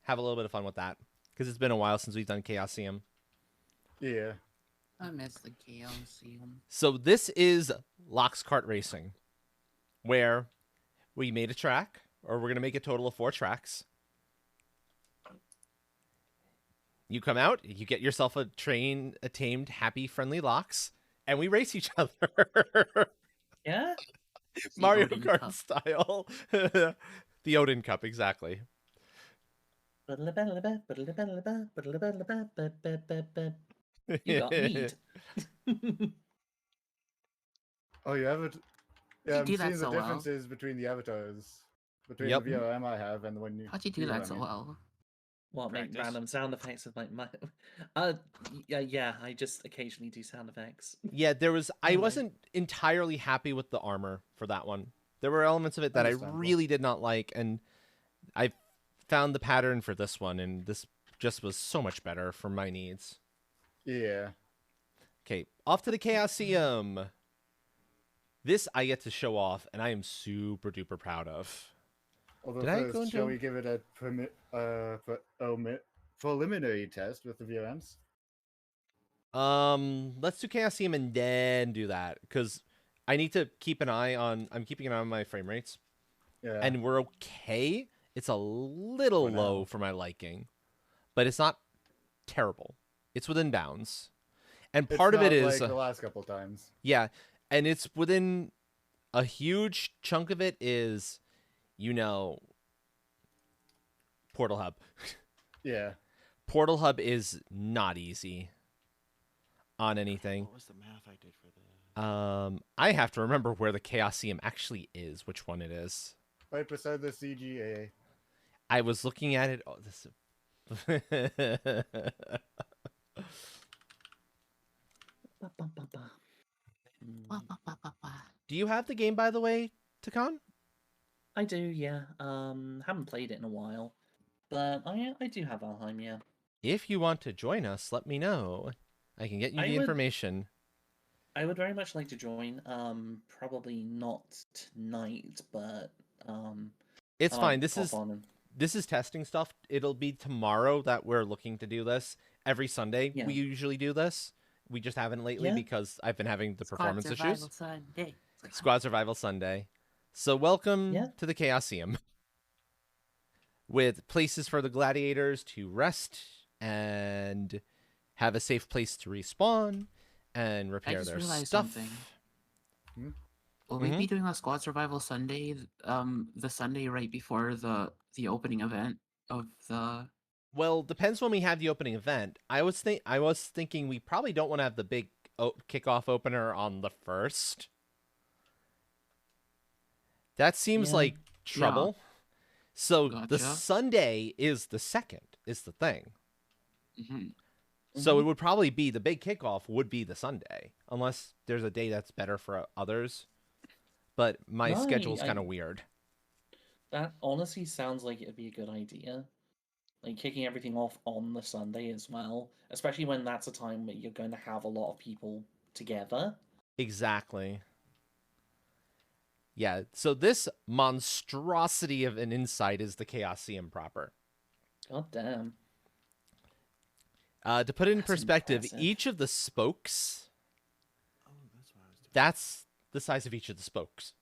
have a little bit of fun with that. Because it's been a while since we've done Chaosium. Yeah. I miss the Chaosium. So this is Locks Kart Racing, where we made a track, or we're going to make a total of 4 tracks. You come out, you get yourself a train, a tamed, happy, friendly Locks, and we race each other. Yeah. It's the Mario Odin Kart Cup. style. The Odin Cup, exactly. You got meat. Oh, you have it. Yeah, I'm do seeing that the so well? differences between the avatars, between Yep. the VRM I have and the one you. How'd you do that so well? What, make Practice. random sound effects with my yeah, I just occasionally do sound effects. Yeah, there was. I Anyway. wasn't entirely happy with the armor for that one. There were elements of it that I Understandable. really did not like, and I found the pattern for this one, and this just was so much better for my needs. Yeah. Okay, off to the Chaosium. This I get to show off, and I am super duper proud of. Although Did I first, go into- shall we give it a preliminary test with the VRMs? Let's do Chaosium and then do that, because I need to keep an eye on. I'm keeping an eye on my frame rates, Yeah. and we're okay. It's a little For now. low for my liking, but it's not terrible. It's within bounds, and It's part of it not is like the last couple times. yeah, and it's within a huge chunk of it is, you know, Portal Hub. Yeah. Portal Hub is not easy on anything. What was the math I did for the? I have to remember where the Chaosium actually is, which one it is. Right beside the CGA. I was looking at it. Oh, this. Do you have the game, by the way, Takan? I do, yeah. Haven't played it in a while, but I do have Valheim, yeah. If you want to join us, let me know. I can get you I the would- information. I would very much like to join. Probably not tonight, but It's I fine. might This pop is on and... this is testing stuff. It'll be tomorrow that we're looking to do this, every Sunday Yeah. we usually do this. We just haven't lately Yeah. because I've been having the Squad performance Survival issues. Sunday. Squad Survival Sunday. So welcome Yeah. to the Chaosium, with places for the gladiators to rest and have a safe place to respawn and repair just their realized stuff. something. Hmm? Will we be doing a Squad Survival Sunday, the Sunday right before the opening event of the? Well, depends when we have the opening event. I was thinking we probably don't want to have the big kickoff opener on the 1st. That seems Yeah. like trouble. So the Gotcha. Sunday is the 2nd, is the thing. Mhm. So it would probably be the big kickoff would be the Sunday, unless there's a day that's better for others. But my No, schedule's I- kind of weird. That honestly sounds like it'd be a good idea. Like kicking everything off on the Sunday as well, especially when that's a time where you're going to have a lot of people together. Exactly. Yeah, so this monstrosity of an insight is the Chaosium proper. God damn. To put it in That's perspective, impressive. each of the spokes, Oh, that's what I was doing. that's the size of each of the spokes.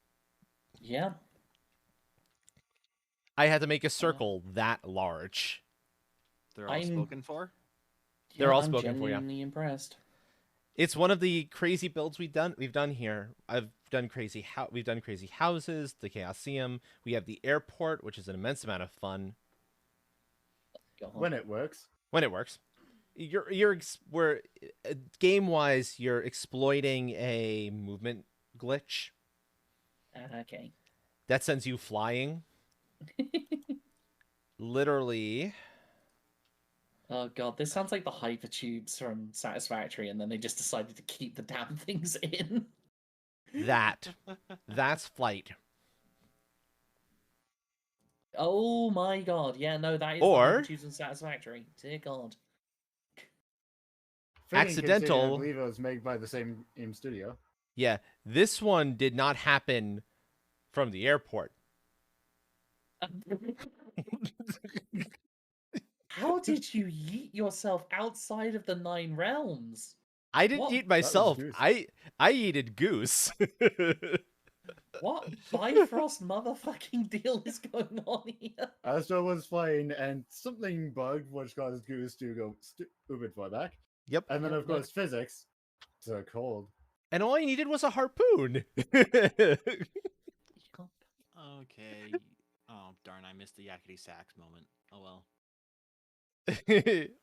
Yeah. I had to make a circle that large. They're all I'm- spoken for. They're Yeah, all I'm spoken for, yeah. genuinely impressed. It's one of the crazy builds we've done here. We've done crazy houses, the Chaosium. We have the airport, which is an immense amount of fun God. When it works. when it works. We're game wise, you're exploiting a movement glitch Okay. that sends you flying. Literally. Oh god, this sounds like the hypertubes from Satisfactory, and then they just decided to keep the damn things in. That's flight. Oh my god, yeah, no, that is Or- the hypertubes from Satisfactory. Dear god. Fitting, considering Accidental- I believe it was made by the same studio. Yeah, this one did not happen from the airport. How did you yeet yourself outside of the 9 realms? I didn't What? eat myself. Goose. I eated goose. What Bifrost motherfucking deal is going on here? Astro was flying, and something bugged, which caused Goose to go stupid far back. Yep. And then, Yep, of course, physics. So cold. And all I needed was a harpoon. Okay. Oh darn! I missed the yakety sax moment. Oh well.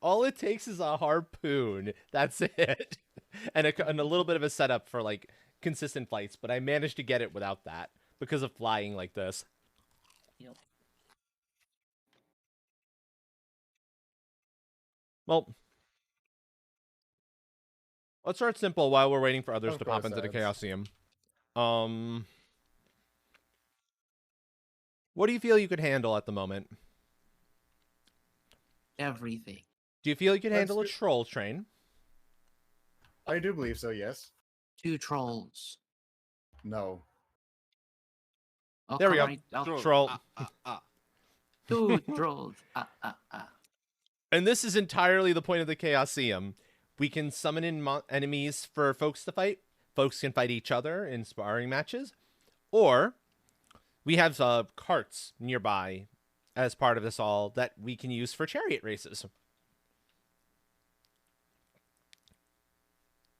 All it takes is a harpoon. That's it. And a little bit of a setup for like consistent flights, but I managed to get it without that because of flying like this. Yep. Well, let's start simple while we're waiting for others Of to pop course, into the Alex. Chaosium. What do you feel you could handle at the moment? Everything. Do you feel you could Let's handle a do- troll train? I do believe so, yes. 2 trolls. No. Oh, There we come go. on, I'll- Troll. 2 trolls. And this is entirely the point of the Chaosium. We can summon in enemies for folks to fight. Folks can fight each other in sparring matches. Or we have carts nearby as part of this all that we can use for chariot races.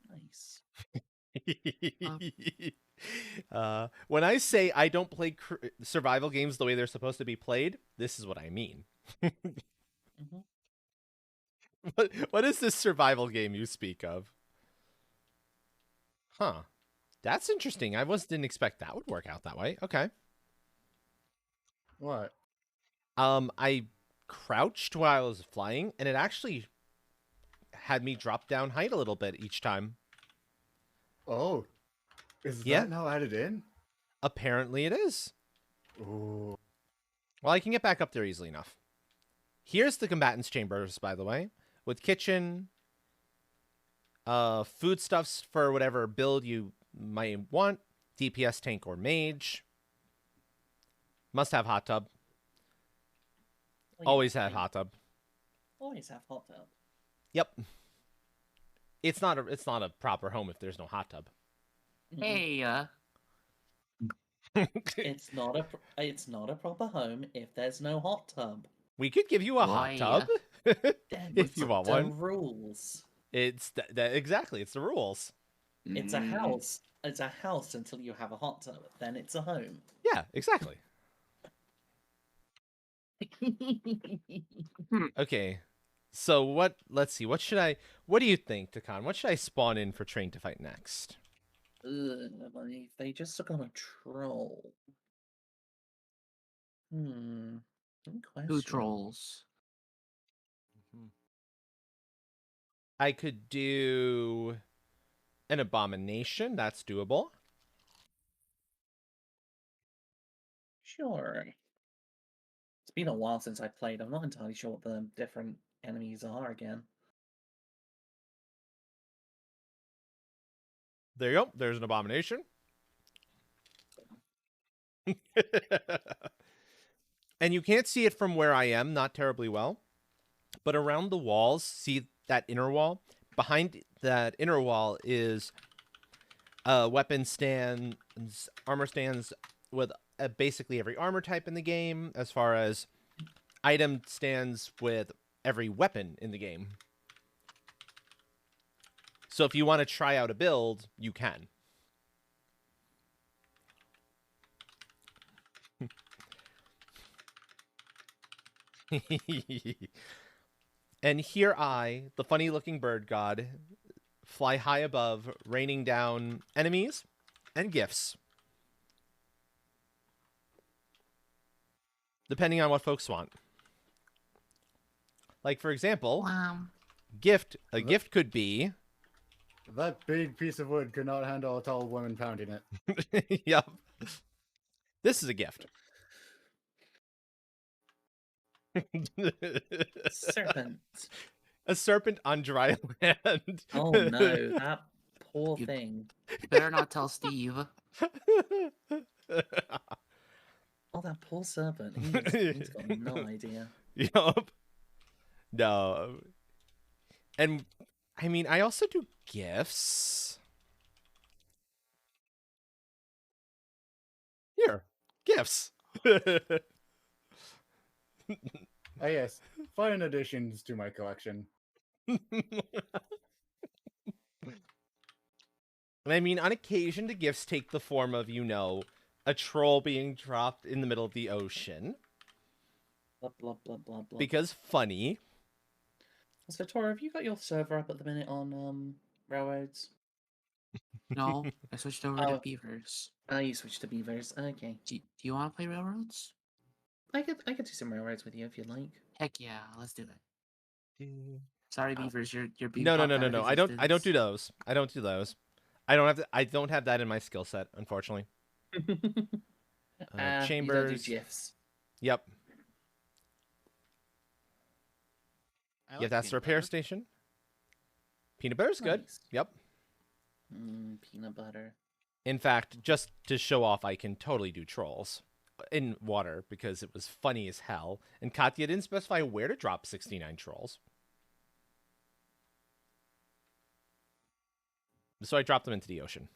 Nice. When I say I don't play survival games the way they're supposed to be played, this is what I mean. Mhm. What is this survival game you speak of? Huh. That's interesting. Didn't expect that would work out that way. Okay. What? I crouched while I was flying, and it actually had me drop down height a little bit each time. Oh. Is Yeah. that now added in? Apparently it is. Ooh. Well, I can get back up there easily enough. Here's the combatants chambers, by the way, with kitchen, foodstuffs for whatever build you might want, DPS tank or mage. Must have hot tub. Well, yeah, Always have I hot tub. Always have hot tub. Yep. It's not a proper home if there's no hot tub. Hey, It's not a proper home if there's no hot tub. We could give you a hot Why, tub Then if you want the one. rules. It's exactly. It's the rules. It's a house. It's a house until you have a hot tub. Then it's a home. Yeah, exactly. Okay. So what? Let's see. What do you think, Takan? What should I spawn in for Train to Fight next? If they just took on a troll. Good Two question. trolls. I could do an abomination. That's doable. Sure. It's been a while since I played. I'm not entirely sure what the different enemies are again. There you go. There's an abomination. And you can't see it from where I am, not terribly well. But around the walls, see that inner wall? Behind that inner wall is weapon stands, armor stands with basically every armor type in the game, as far as item stands with every weapon in the game. So if you want to try out a build, you can. And here I, the funny-looking bird god, fly high above, raining down enemies and gifts. Depending on what folks want. Like, for example, a gift could be... That big piece of wood could not handle a tall woman pounding it. Yep. This is a gift. Serpent. A serpent on dry land. Oh no, that poor You- thing. Better not tell Steve. Oh, that poor serpent. He's got no idea. Yup. No. And I mean, I also do gifts. Here, gifts. Ah, yes, fine additions to my collection. And I mean, on occasion, the gifts take the form of, you know, a troll being dropped in the middle of the ocean. Blah, blah, blah, blah, blah. Because funny. So, Tora, have you got your server up at the minute on Railroads? No, I switched over Oh. to Beavers. You switched to Beavers. Okay. Do you want to play Railroads? I could do some Railroads with you if you'd like. Heck yeah, let's do it. Sorry, Beavers, you're being No. popped out of I don't do existence. those. I don't do those. I don't have that in my skill set, unfortunately. You don't do Chambers. GIFs. Yep. I Yeah, like that's the peanut repair butter. station. Peanut butter's good. Nice. Yep. Peanut butter. In fact, just to show off, I can totally do trolls in water because it was funny as hell. And Katya didn't specify where to drop 69 trolls. So I dropped them into the ocean.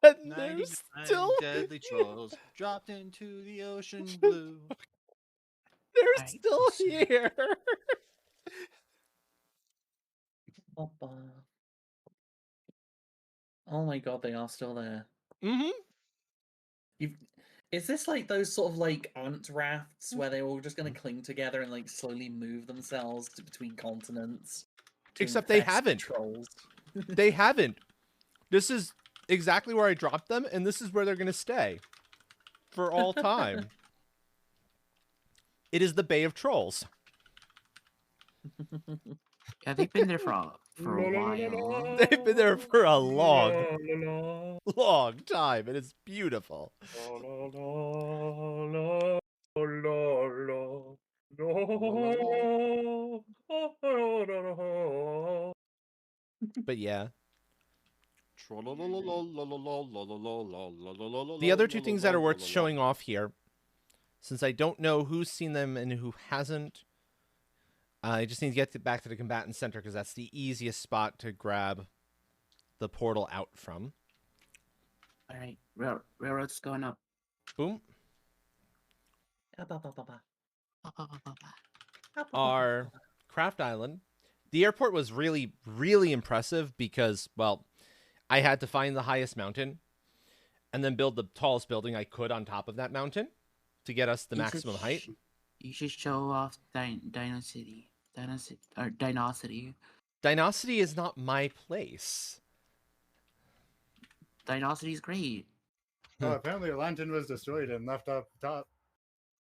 And they're 99 still, deadly trolls dropped into the ocean blue. they're Right, still let's see. here. Papa. Oh my god, they are still there. Mm-hmm. Is this like those sort of like ant rafts where they're all just going to cling together and like slowly move themselves between continents? to Except they infest haven't. Trolls. They haven't. This is exactly where I dropped them, and this is where they're going to stay for all time. It is the Bay of Trolls. Yeah, they've been there for a while. They've been there for a long, long time, and it's beautiful. But yeah, the other two things that are worth showing off here. since I don't know who's seen them and who hasn't, I just need to get back to the combatant center because that's the easiest spot to grab the portal out from. All right, railroad's going up. Boom. Ba-ba-ba-ba-ba. Our Craft Island. The airport was really, really impressive because, well, I had to find the highest mountain and then build the tallest building I could on top of that mountain to get us the maximum height. You should show off Dinocity. Dinocity. Dinocity is not my place. Dinocity's great. Oh, apparently a lantern was destroyed and left up top.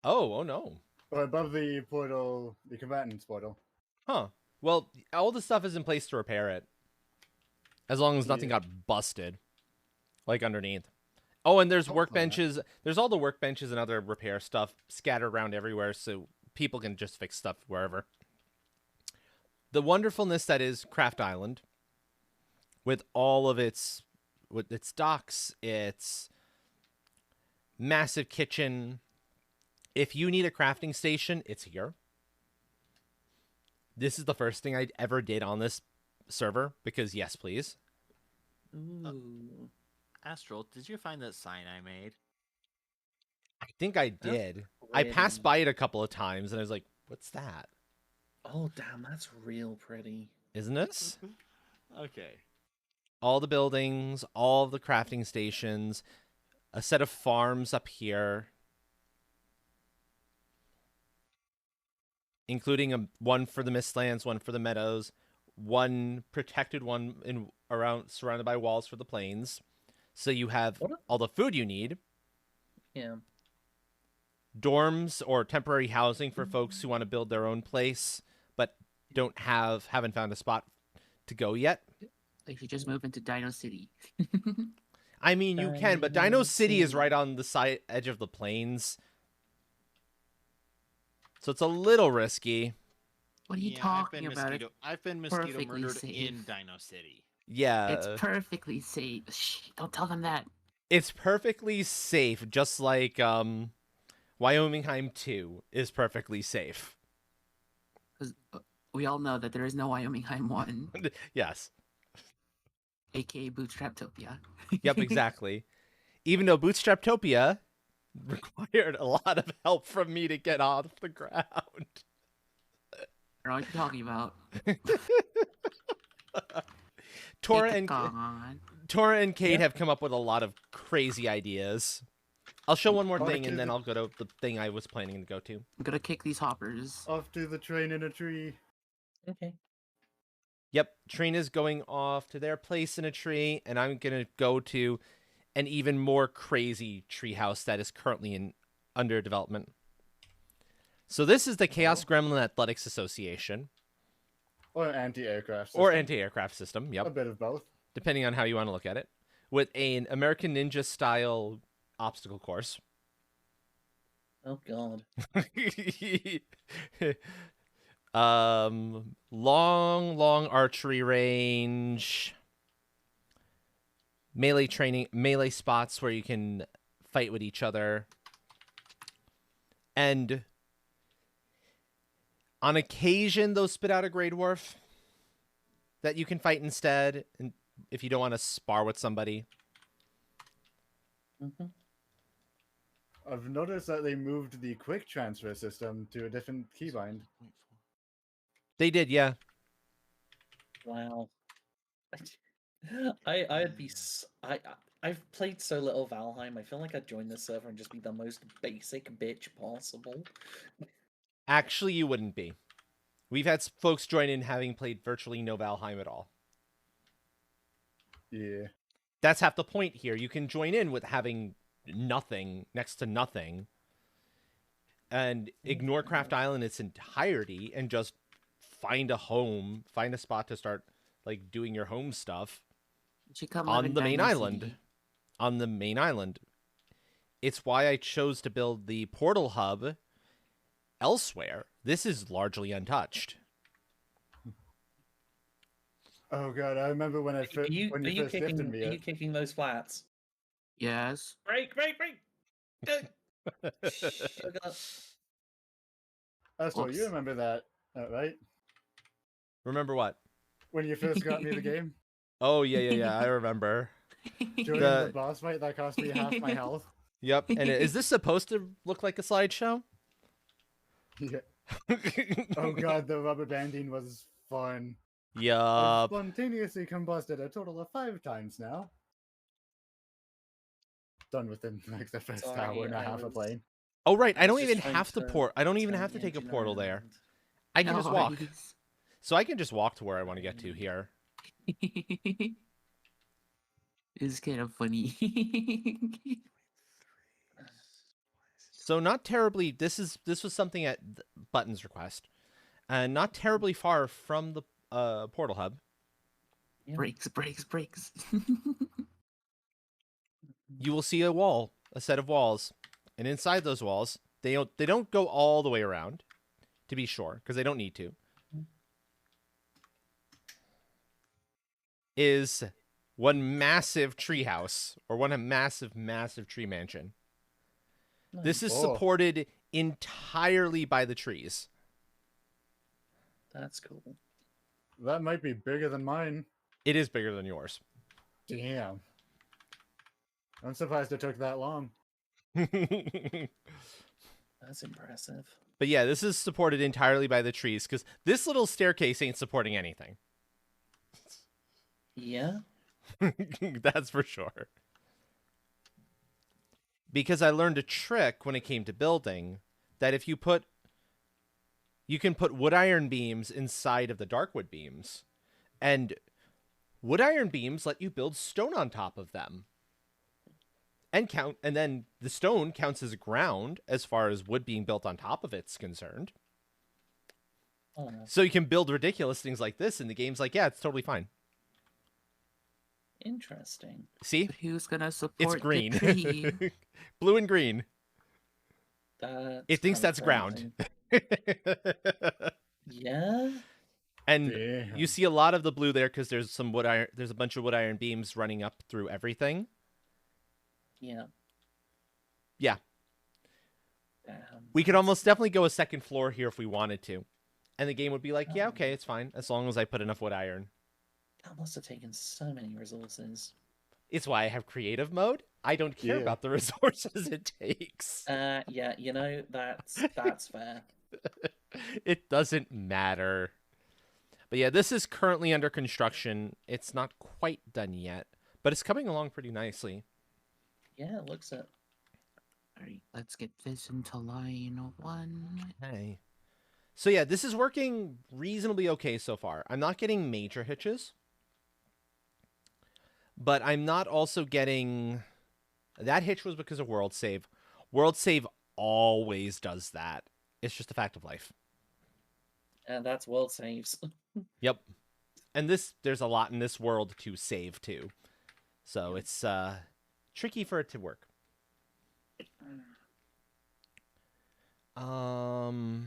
Oh no. Or above the portal, the combatant's portal. Huh. Well, all the stuff is in place to repair it. As long as nothing Yeah. got busted. Like underneath. Oh, and there's Hopefully not. workbenches. There's all the workbenches and other repair stuff scattered around everywhere so people can just fix stuff wherever. The wonderfulness that is Craft Island, with all of its docks, its massive kitchen. If you need a crafting station, it's here. This is the first thing I ever did on this server because yes, please. Ooh. Astral, did you find that sign I made? I think I did. I passed by it a couple of times and I was like, "What's that?" Oh damn, that's real pretty. Isn't it? Okay. All the buildings, all the crafting stations, a set of farms up here, including one for the Mistlands, one for the Meadows, one protected one surrounded by walls for the plains. So you have all the food you need. Yeah. Dorms or temporary housing for folks who want to build their own place but haven't found a spot to go yet. They should just move into Dino City. I mean, you can, but Dino City is right on the edge of the plains. So it's a little risky. What are you talking about? I've been mosquito Perfectly murdered safe. in Dino City. Yeah. It's perfectly safe. Shh, don't tell them that. It's perfectly safe, just like Wyomingheim 2 is perfectly safe. Because we all know that there is no Wyomingheim 1, Yes. aka Bootstraptopia. Yep, exactly. Even though Bootstraptopia required a lot of help from me to get off the ground. I don't know what you're talking about. Tora Take it and on. Kate have come up with a lot of crazy ideas. I'll show one more Off thing to and then the- I'll go to the thing I was planning to go to. I'm gonna kick these hoppers. Off to the train in a tree. Okay. Yep, Trina's going off to their place in a tree, and I'm going to go to an even more crazy treehouse that is currently under development. So this is the Chaos Gremlin Athletics Association. Or anti-aircraft Or system. anti-aircraft system, A yep, bit of both. depending on how you want to look at it. With an American Ninja-style obstacle course. Oh god. Long archery range, melee spots where you can fight with each other, and on occasion they'll spit out a Grey Dwarf that you can fight instead, and if you don't want to spar with somebody. Mm-hmm. I've noticed that they moved the quick transfer system to a different keybind. They did, yeah. Wow. I'd be I've played so little Valheim. I feel like I'd join this server and just be the most basic bitch possible. Actually, you wouldn't be. We've had folks join in having played virtually no Valheim at all. Yeah. That's half the point here. You can join in with having nothing, next to nothing, and ignore Craft Island in its entirety and just find a home, find a spot to start like doing your home stuff You should come live on in the main Dino island. City. On the main island. It's why I chose to build the portal hub elsewhere. This is largely untouched. Oh god, I remember when Are you when you first gifted me are you it. kicking those flats? Yes. Break! Sugar. Astro, you Oops. remember that, right? Remember what? When you first got me the game? Oh yeah. I remember. During the boss fight that cost me half my health? Yep. And is this supposed to look like a slideshow? Yeah. Oh god, the rubber banding was fun. I've Yup. spontaneously combusted a total of 5 times now. Done within like the first Sorry, hour and a I half of was- playing. Oh right, I I don't was just even trying have to to port. I don't even turn have to the take a engine portal there. around. I can just walk. Nice. So I can just walk to where I want to get to here. It's kind of funny. So not terribly. This was something at Button's request, and not terribly far from the portal hub. Yeah. Breaks. You will see a set of walls, and inside those walls, they don't go all the way around, to be sure, because they don't need to. Is one massive tree house or one massive tree mansion. This is Oh. supported entirely by the trees. That's cool. That might be bigger than mine. It is bigger than yours. Damn. I'm surprised it took that long. But That's impressive. yeah, this is supported entirely by the trees because this little staircase ain't supporting anything. Yeah. That's for sure. Because I learned a trick when it came to building that if you can put wood iron beams inside of the darkwood beams, and wood iron beams let you build stone on top of them. And then the stone counts as ground as far as wood being built on top of it's concerned. Oh, So you can build ridiculous things like this, and the game's like, yeah, it's totally fine. interesting. See? Who's gonna support It's the green. tree? Blue and green. That's It thinks kinda that's ground. crazy. Yeah. And Damn. you see a lot of the blue there because there's a bunch of wood iron beams running up through everything. Yeah. Yeah. Damn. We could almost definitely go a second floor here if we wanted to. And the game would be like, yeah, okay, it's fine, as long as I put enough wood iron. That must have taken so many resources. It's why I have creative mode. I don't care Yeah. about the resources it takes. Yeah, you know, that's fair. It doesn't matter. But yeah, this is currently under construction. It's not quite done yet, but it's coming along pretty nicely. Yeah, it looks it. Alright, let's get this into line 1. Hey. So yeah, this is working reasonably okay so far. I'm not getting major hitches. But I'm not also getting... That hitch was because of World Save. World Save always does that. It's just a fact of life. And that's world saves. Yep. And there's a lot in this world to save too. So it's tricky for it to work. Mhm.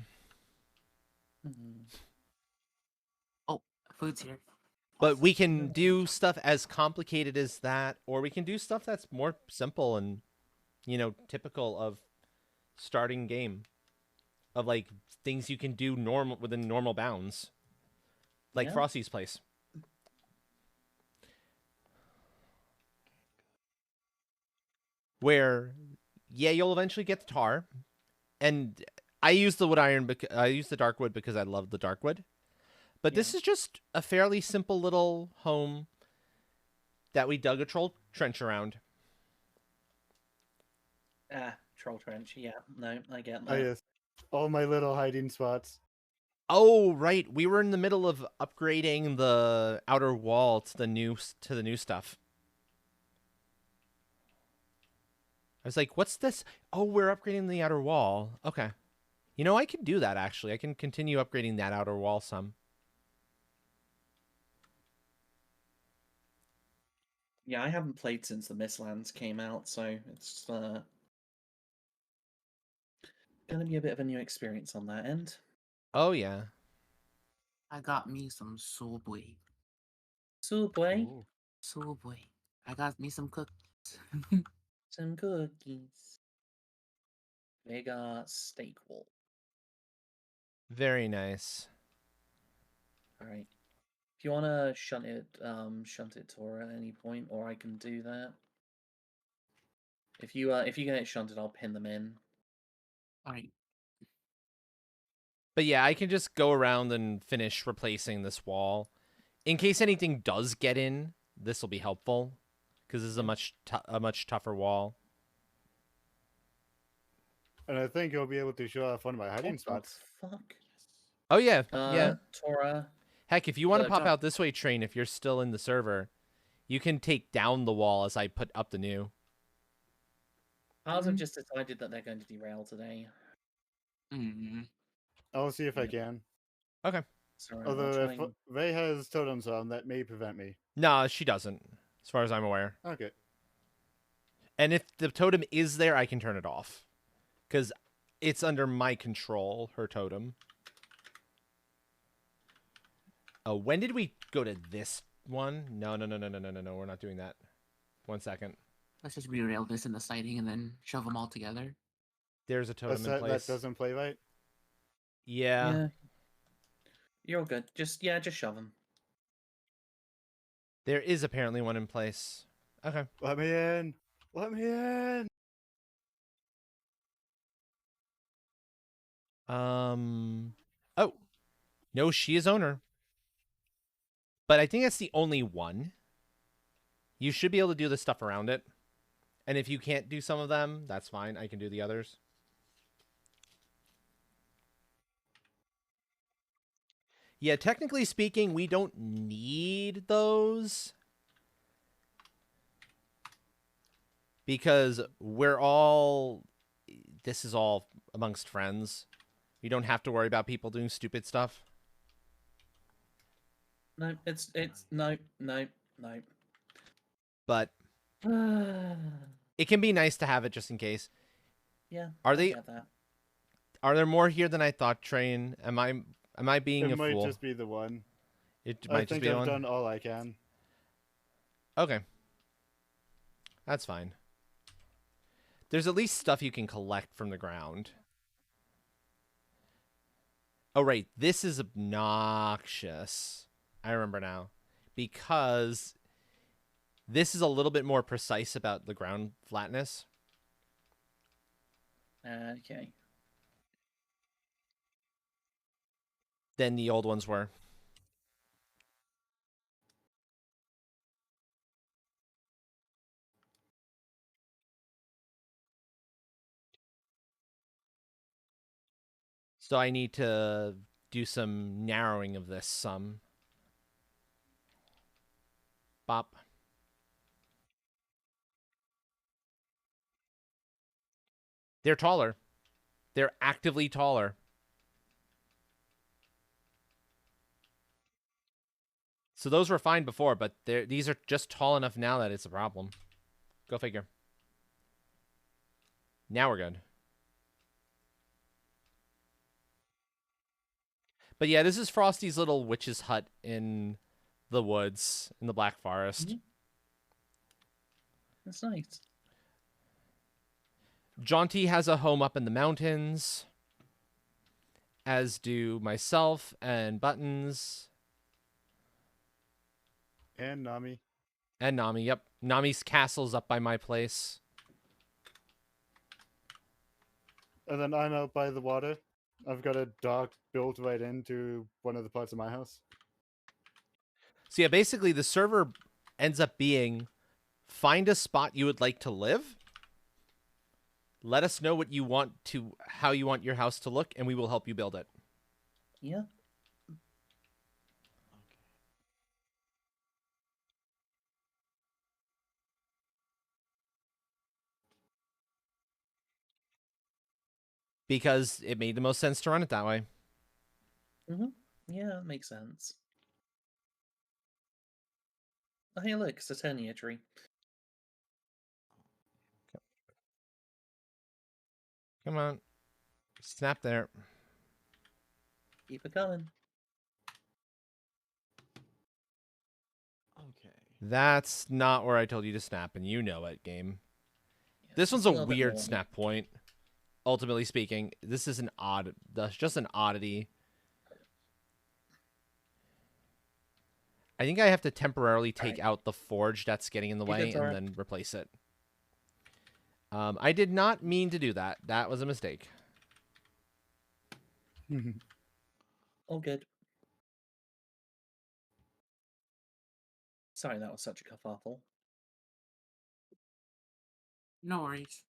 Oh, food's here. But we can do stuff as complicated as that, or we can do stuff that's more simple and, typical of starting game. Of like things you can do within normal bounds. Like Yeah. Frosty's place. Where, yeah, you'll eventually get the tar. And I use the wood iron I use the dark wood because I love the dark wood. But this is just a fairly simple little home that we dug a troll trench around. Troll trench. Yeah, no, I get Oh that. yes. All my little hiding spots. Oh, right. We were in the middle of upgrading the outer wall to the new stuff. I was like, what's this? Oh, we're upgrading the outer wall. Okay. I can do that, actually. I can continue upgrading that outer wall some. Yeah, I haven't played since the Mistlands came out, so it's gonna be a bit of a new experience on that end. Oh, yeah. I got me some Subway. Subway, Oh. Subway. I got me some cookies. some cookies. Mega stake wall. Very nice. All right. If you want to shunt it Tora at any point, or I can do that. If you get it shunted, I'll pin them in. All right. But yeah, I can just go around and finish replacing this wall. In case anything does get in, this will be helpful because this is a much tougher wall. And I think you'll be able to show off one of my hiding spots. Fuck. Oh yeah, yeah. Tora. Heck, if you want to pop John- out this way, Train, if you're still in the server, you can take down the wall as I put up the new. Ours have just decided that they're going to derail today. I'll see if I can. Okay. Sorry, Although if Ray has totems on, that may prevent me. No, she doesn't, as far as I'm aware. Okay. And if the totem is there, I can turn it off. Because it's under my control, her totem. Oh, when did we go to this one? No, we're not doing that. 1 second. Let's just rerail this in the sighting and then shove them all together. There's a totem in That place. doesn't play right? Yeah. You're all good. Just shove them. There is apparently one in place. Okay. Let me in! Let me in! Oh. No, she is owner. But I think that's the only one. You should be able to do the stuff around it. And if you can't do some of them, that's fine. I can do the others. Yeah, technically speaking, we don't need those. Because we're all... This is all amongst friends. We don't have to worry about people doing stupid stuff. No, it's no. But it can be nice to have it just in case. Yeah. Are I they? get that. Are there more here than I thought, Train? Am I being a It might fool? just be the one. It I might just think be I've one. done all I can. Okay. That's fine. There's at least stuff you can collect from the ground. Oh, right. This is obnoxious. I remember now. Because this is a little bit more precise about the ground flatness. Okay. Than the old ones were. So I need to do some narrowing of this some. Bop. They're taller. They're actively taller. So those were fine before, but these are just tall enough now that it's a problem. Go figure. Now we're good. But yeah, this is Frosty's little witch's hut in the woods, in the Black Forest. Mm-hmm. That's nice. Jaunty has a home up in the mountains, as do myself and Buttons. And Nami. And Nami, yep. Nami's castle's up by my place. And then I'm out by the water. I've got a dock built right into one of the parts of my house. So yeah, basically the server ends up being, find a spot you would like to live. Let us know what you want to, how you want your house to look, and we will help you build it. Yeah. Because it made the most sense to run it that way. Mm-hmm. Yeah, that makes sense. Oh, hey, look, it's a Saturnia tree. Come on. Snap there. Keep it coming. Okay. That's not where I told you to snap, and you know it, game. Yeah, This one's just a little bit weird more. snap point. ultimately speaking. This is just an oddity. I think I have to temporarily take out the forge that's getting in the way and then replace it. I did not mean to do that. That was a mistake. All good. Sorry, that was such a kerfuffle. No worries.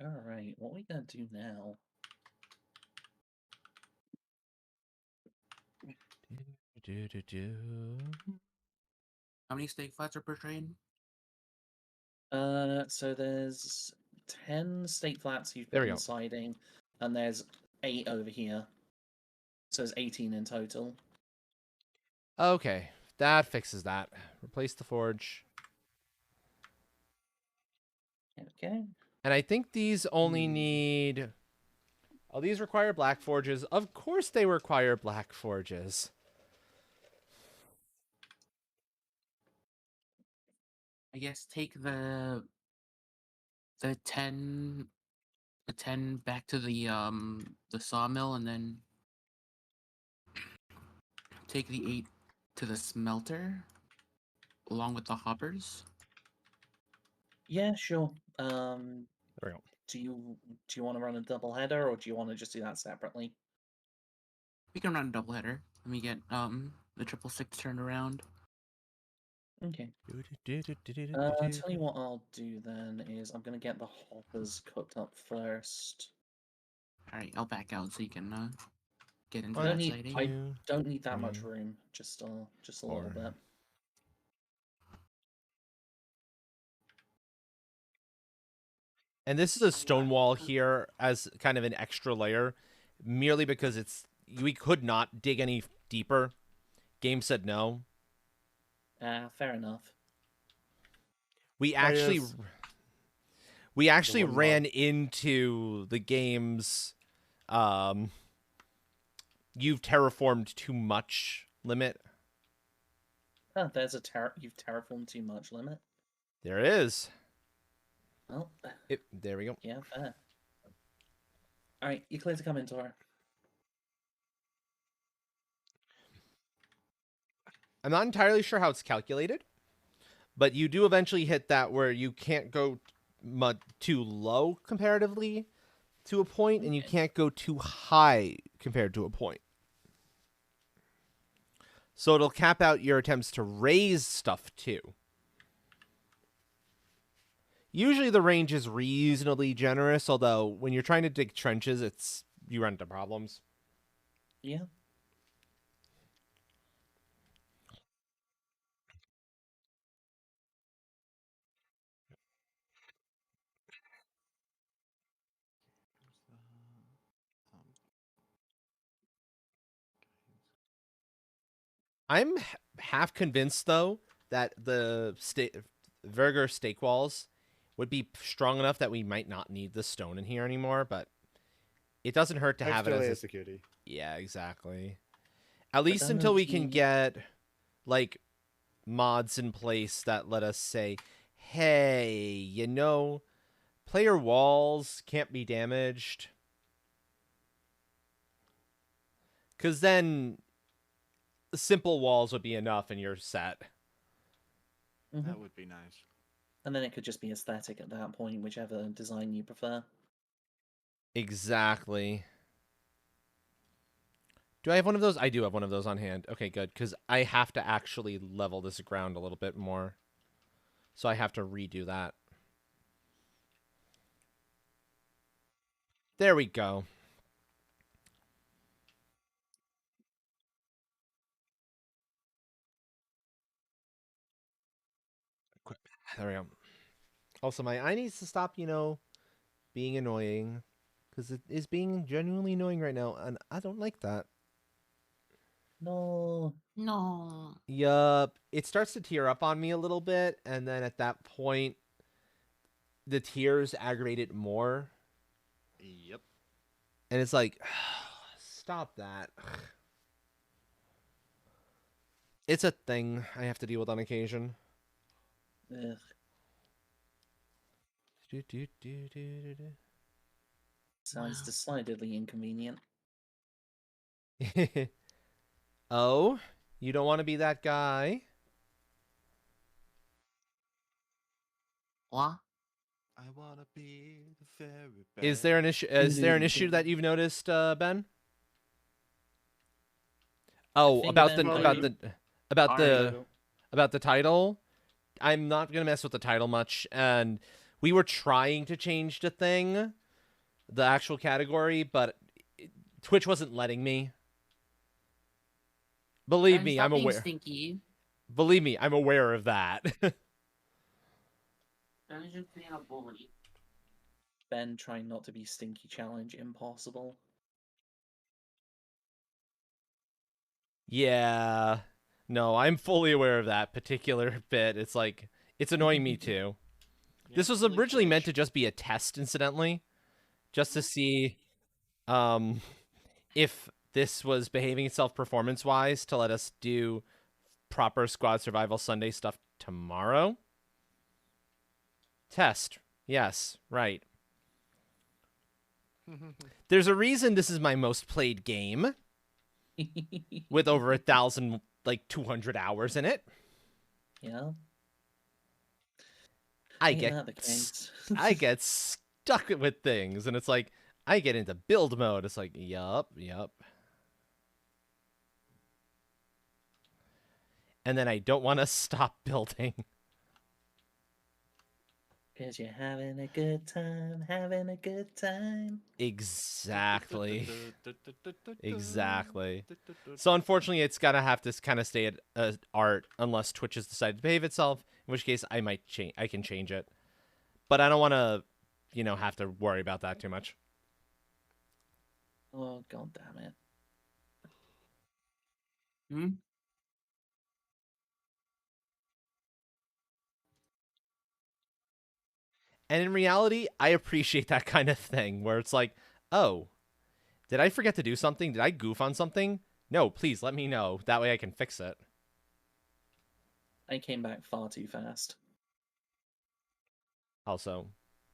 All right, what are we gonna do now? How many stake flats are per train? So there's 10 state flats you've There put we in go. siding, and there's 8 over here. So there's 18 in total. Okay, that fixes that. Replace the forge. Okay. And I think these only need... Oh, these require black forges. Of course they require black forges. I guess take the 10 back to the sawmill, and then take the 8 to the smelter along with the hoppers. Yeah, sure. There we go. Do you want to run a double header, or do you want to just do that separately? We can run a double header. Let me get the 666 turned around. Okay. Tell you what I'll do then is I'm gonna get the hoppers cooked up first. Alright, I'll back out so you can get into I that don't need siding. I don't need that much room. Just a little bit. And this is a stone wall here as kind of an extra layer, merely because we could not dig any deeper. Game said no. Fair enough. We actually ran into the game's you've terraformed too much limit. Oh, there's you've terraformed too much limit. There is. Well, there we go. Yeah, fair. All right, you're clear to come in, Tora. I'm not entirely sure how it's calculated, but you do eventually hit that where you can't go too low comparatively to a point, and you can't go too high compared to a point. So it'll cap out your attempts to raise stuff too. Usually the range is reasonably generous, although when you're trying to dig trenches, you run into problems. Yeah. I'm half convinced, though, that the Verger stake walls would be strong enough that we might not need the stone in here anymore, but it doesn't hurt to have it as security. Yeah, exactly. At least until we can get, like, mods in place that let us say, hey, player walls can't be damaged. Because then simple walls would be enough and you're set. That would be nice. And then it could just be aesthetic at that point, whichever design you prefer. Exactly. Do I have one of those? I do have one of those on hand. Okay, good, because I have to actually level this ground a little bit more. So I have to redo that. There we go. There we go. Also, my eye needs to stop, being annoying. Because it is being genuinely annoying right now, and I don't like that. No. Yup. It starts to tear up on me a little bit, and then at that point, the tears aggravate it more. Yep. And it's like, stop that. It's a thing I have to deal with on occasion. Ugh. Do, do, do, do, do, Sounds decidedly inconvenient. do. Oh, you don't want to be that guy? What? I wanna be the very best. Is there an issue? Is there an issue that you've noticed, Ben? Oh, think about the Ben about might- the about Sorry. the about the title. I'm not gonna mess with the title much, and we were trying to change the thing, the actual category, but Twitch wasn't letting me. Believe Ben, me, stop I'm being aware. Stinky. Believe me, I'm aware of that. Ben is just being a bully. Ben trying not to be stinky challenge impossible. Yeah. No, I'm fully aware of that particular bit. It's like, it's annoying me too. Yeah, This was silly originally meant to Twitch. just be a test, incidentally, just to see if this was behaving itself performance-wise to let us do proper Squad Survival Sunday stuff tomorrow. Test. Yes, right. There's a reason this is my most played game with over 1,000, like 200 hours in it. Yeah. I Ain't get that the case? I get stuck with things, and it's like I get into build mode. It's like, yup. And then I don't want to stop building. Because you're having a good time, having a good time. Exactly. Exactly. So unfortunately, it's gotta have to kind of stay at art unless Twitch has decided to behave itself. In which case, I might change. I can change it, but I don't want to, have to worry about that too much. Oh, god damn it. Hmm? And in reality, I appreciate that kind of thing where it's like, oh, did I forget to do something? Did I goof on something? No, please let me know. That way I can fix it. I came back far too fast. Also,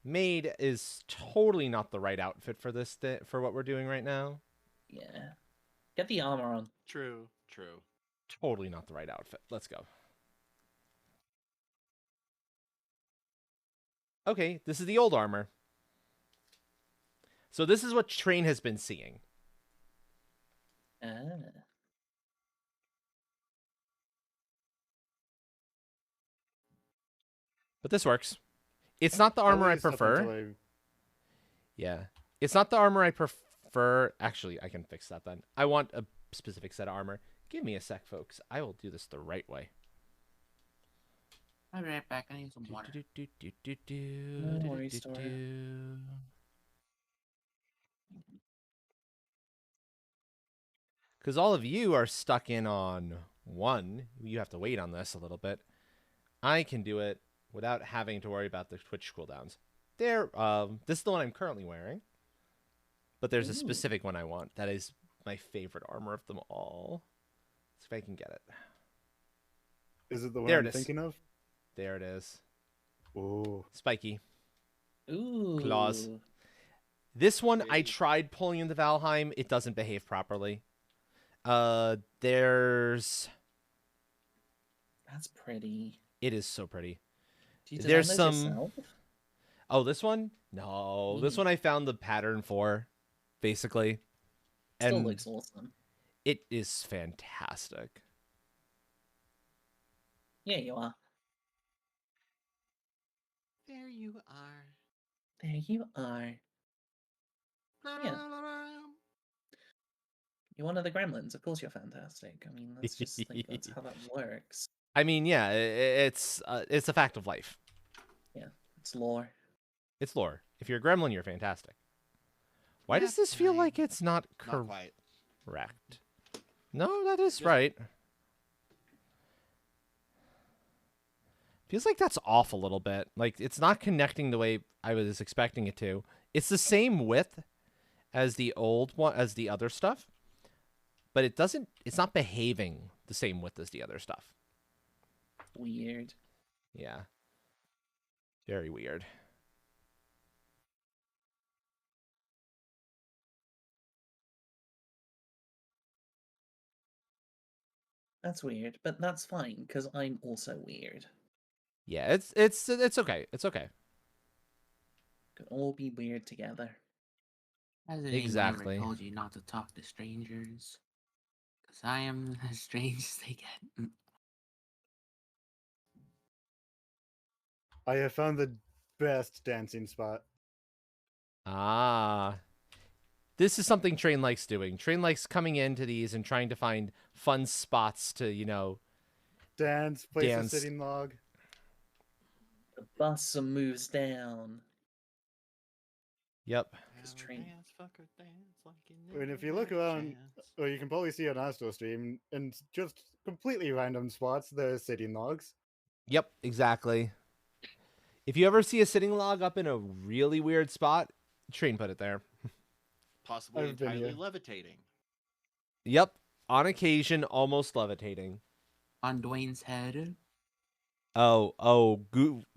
maid is totally not the right outfit for this for what we're doing right now. Yeah. Get the armor on. True. Totally not the right outfit. Let's go. Okay, this is the old armor. So this is what Train has been seeing. Ah. But this works. It's not the armor I Always up prefer. until Yeah. It's not the armor I prefer. Actually, I can fix that then. I want a specific set of armor. Give me a sec, folks. I will do this the right way. I'll be right back. I need some water. No worries, Dora. Because all of you are stuck in on one. You have to wait on this a little bit. I can do it without having to worry about the Twitch cooldowns. There, this is the one I'm currently wearing. But there's a specific one I want. That is my favorite armor of them all. Let's see if I can get it. Is it the one There I'm it is. thinking of? There it is. Oh, Spiky. Ooh. Claws. This one, I tried pulling into Valheim. It doesn't behave properly. There's... That's pretty. It is so pretty. Do you There's design those some- yourself? Oh, this one? No. This one I found the pattern for, basically. Still And looks awesome. it is fantastic. Yeah, you are. There you are. There you are. Yeah. You're one of the gremlins. Of course you're fantastic. I mean, that's just like that's how that works. I mean, yeah, it's a fact of life. It's lore. It's lore. If you're a gremlin, you're fantastic. Why Yeah, does this feel I- like it's not Not quite. correct? No, that is Just- right. Feels like that's off a little bit. Like, it's not connecting the way I was expecting it to. It's the same width as the old one, as the other stuff, but it's not behaving the same width as the other stuff. Weird. Yeah. Very weird. That's weird, but that's fine because I'm also weird. Yeah, it's okay. It's okay. Could all be weird together. Has anyone Exactly. ever told you not to talk to strangers? Because I am as strange as they get. I have found the best dancing spot. Ah. This is something Train likes doing. Train likes coming into these and trying to find fun spots to, Dance, place Dance. a sitting log. Bust some moves down. Yep. Train- I mean, if you look around, or you can probably see on Astro Stream, in just completely random spots, there's sitting logs. Yep, exactly. If you ever see a sitting log up in a really weird spot, Train put it there. Possibly I've been entirely here. levitating. Yep. On occasion, almost levitating. On Dwayne's head.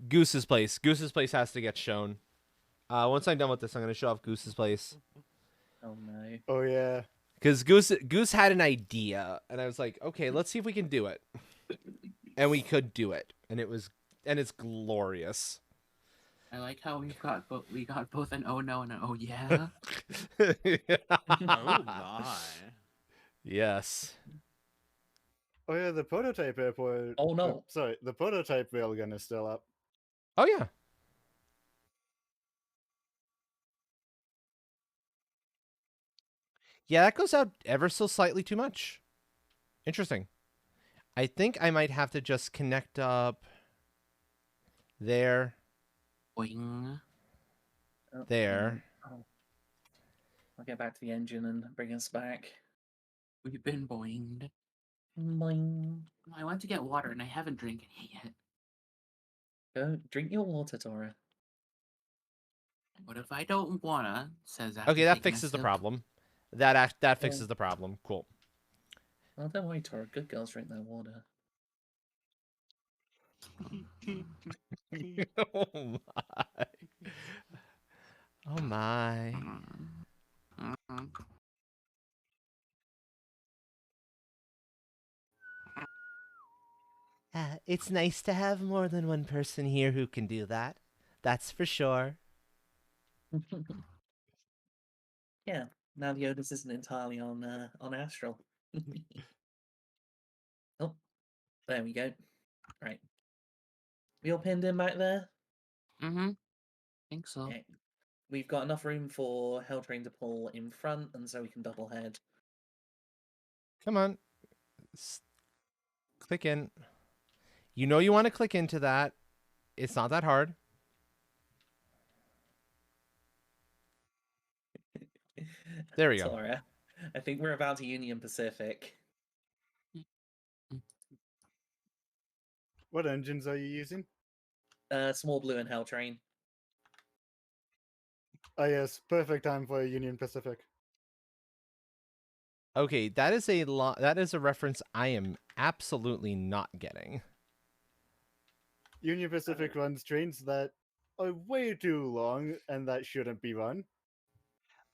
Goose's place. Goose's place has to get shown. Once I'm done with this, I'm going to show off Goose's place. Oh no. Oh yeah. Because Goose had an idea, and I was like, okay, let's see if we can do it. And we could do it, and it's glorious. I like how we got both an oh no and an oh yeah. Oh my. Yes. Oh yeah, the prototype airport. Oh, no. Sorry, the prototype railgun is still up. Oh yeah. Yeah, that goes out ever so slightly too much. Interesting. I think I might have to just connect up there, Boing. Oh, there. oh. I'll get back to the engine and bring us back. We've been boinged. Boing. I went to get water and I haven't drank any yet. Go drink your water, Tora. What if I don't wanna? Says Okay, that taking a fixes the sip. problem. That fixes the problem. Cool. Oh, don't worry, Tora. Good girls drink their water. Oh my. Oh my. Mm. It's nice to have more than one person here who can do that. That's for sure. Yeah. Now the onus isn't entirely on Astral. Oh, there we go. Right. We all pinned in back there? Mm-hmm. Think so. Okay. We've got enough room for Helltrain to pull in front, and so we can double head. Come on. Click in. You know you want to click into that. It's not that hard. There we go. Sorry. I think we're about to Union Pacific. What engines are you using? Small Blue and Helltrain. Ah yes, perfect time for Union Pacific. Okay, that is a reference I am absolutely not getting. Union Pacific runs trains that are way too long and that shouldn't be run,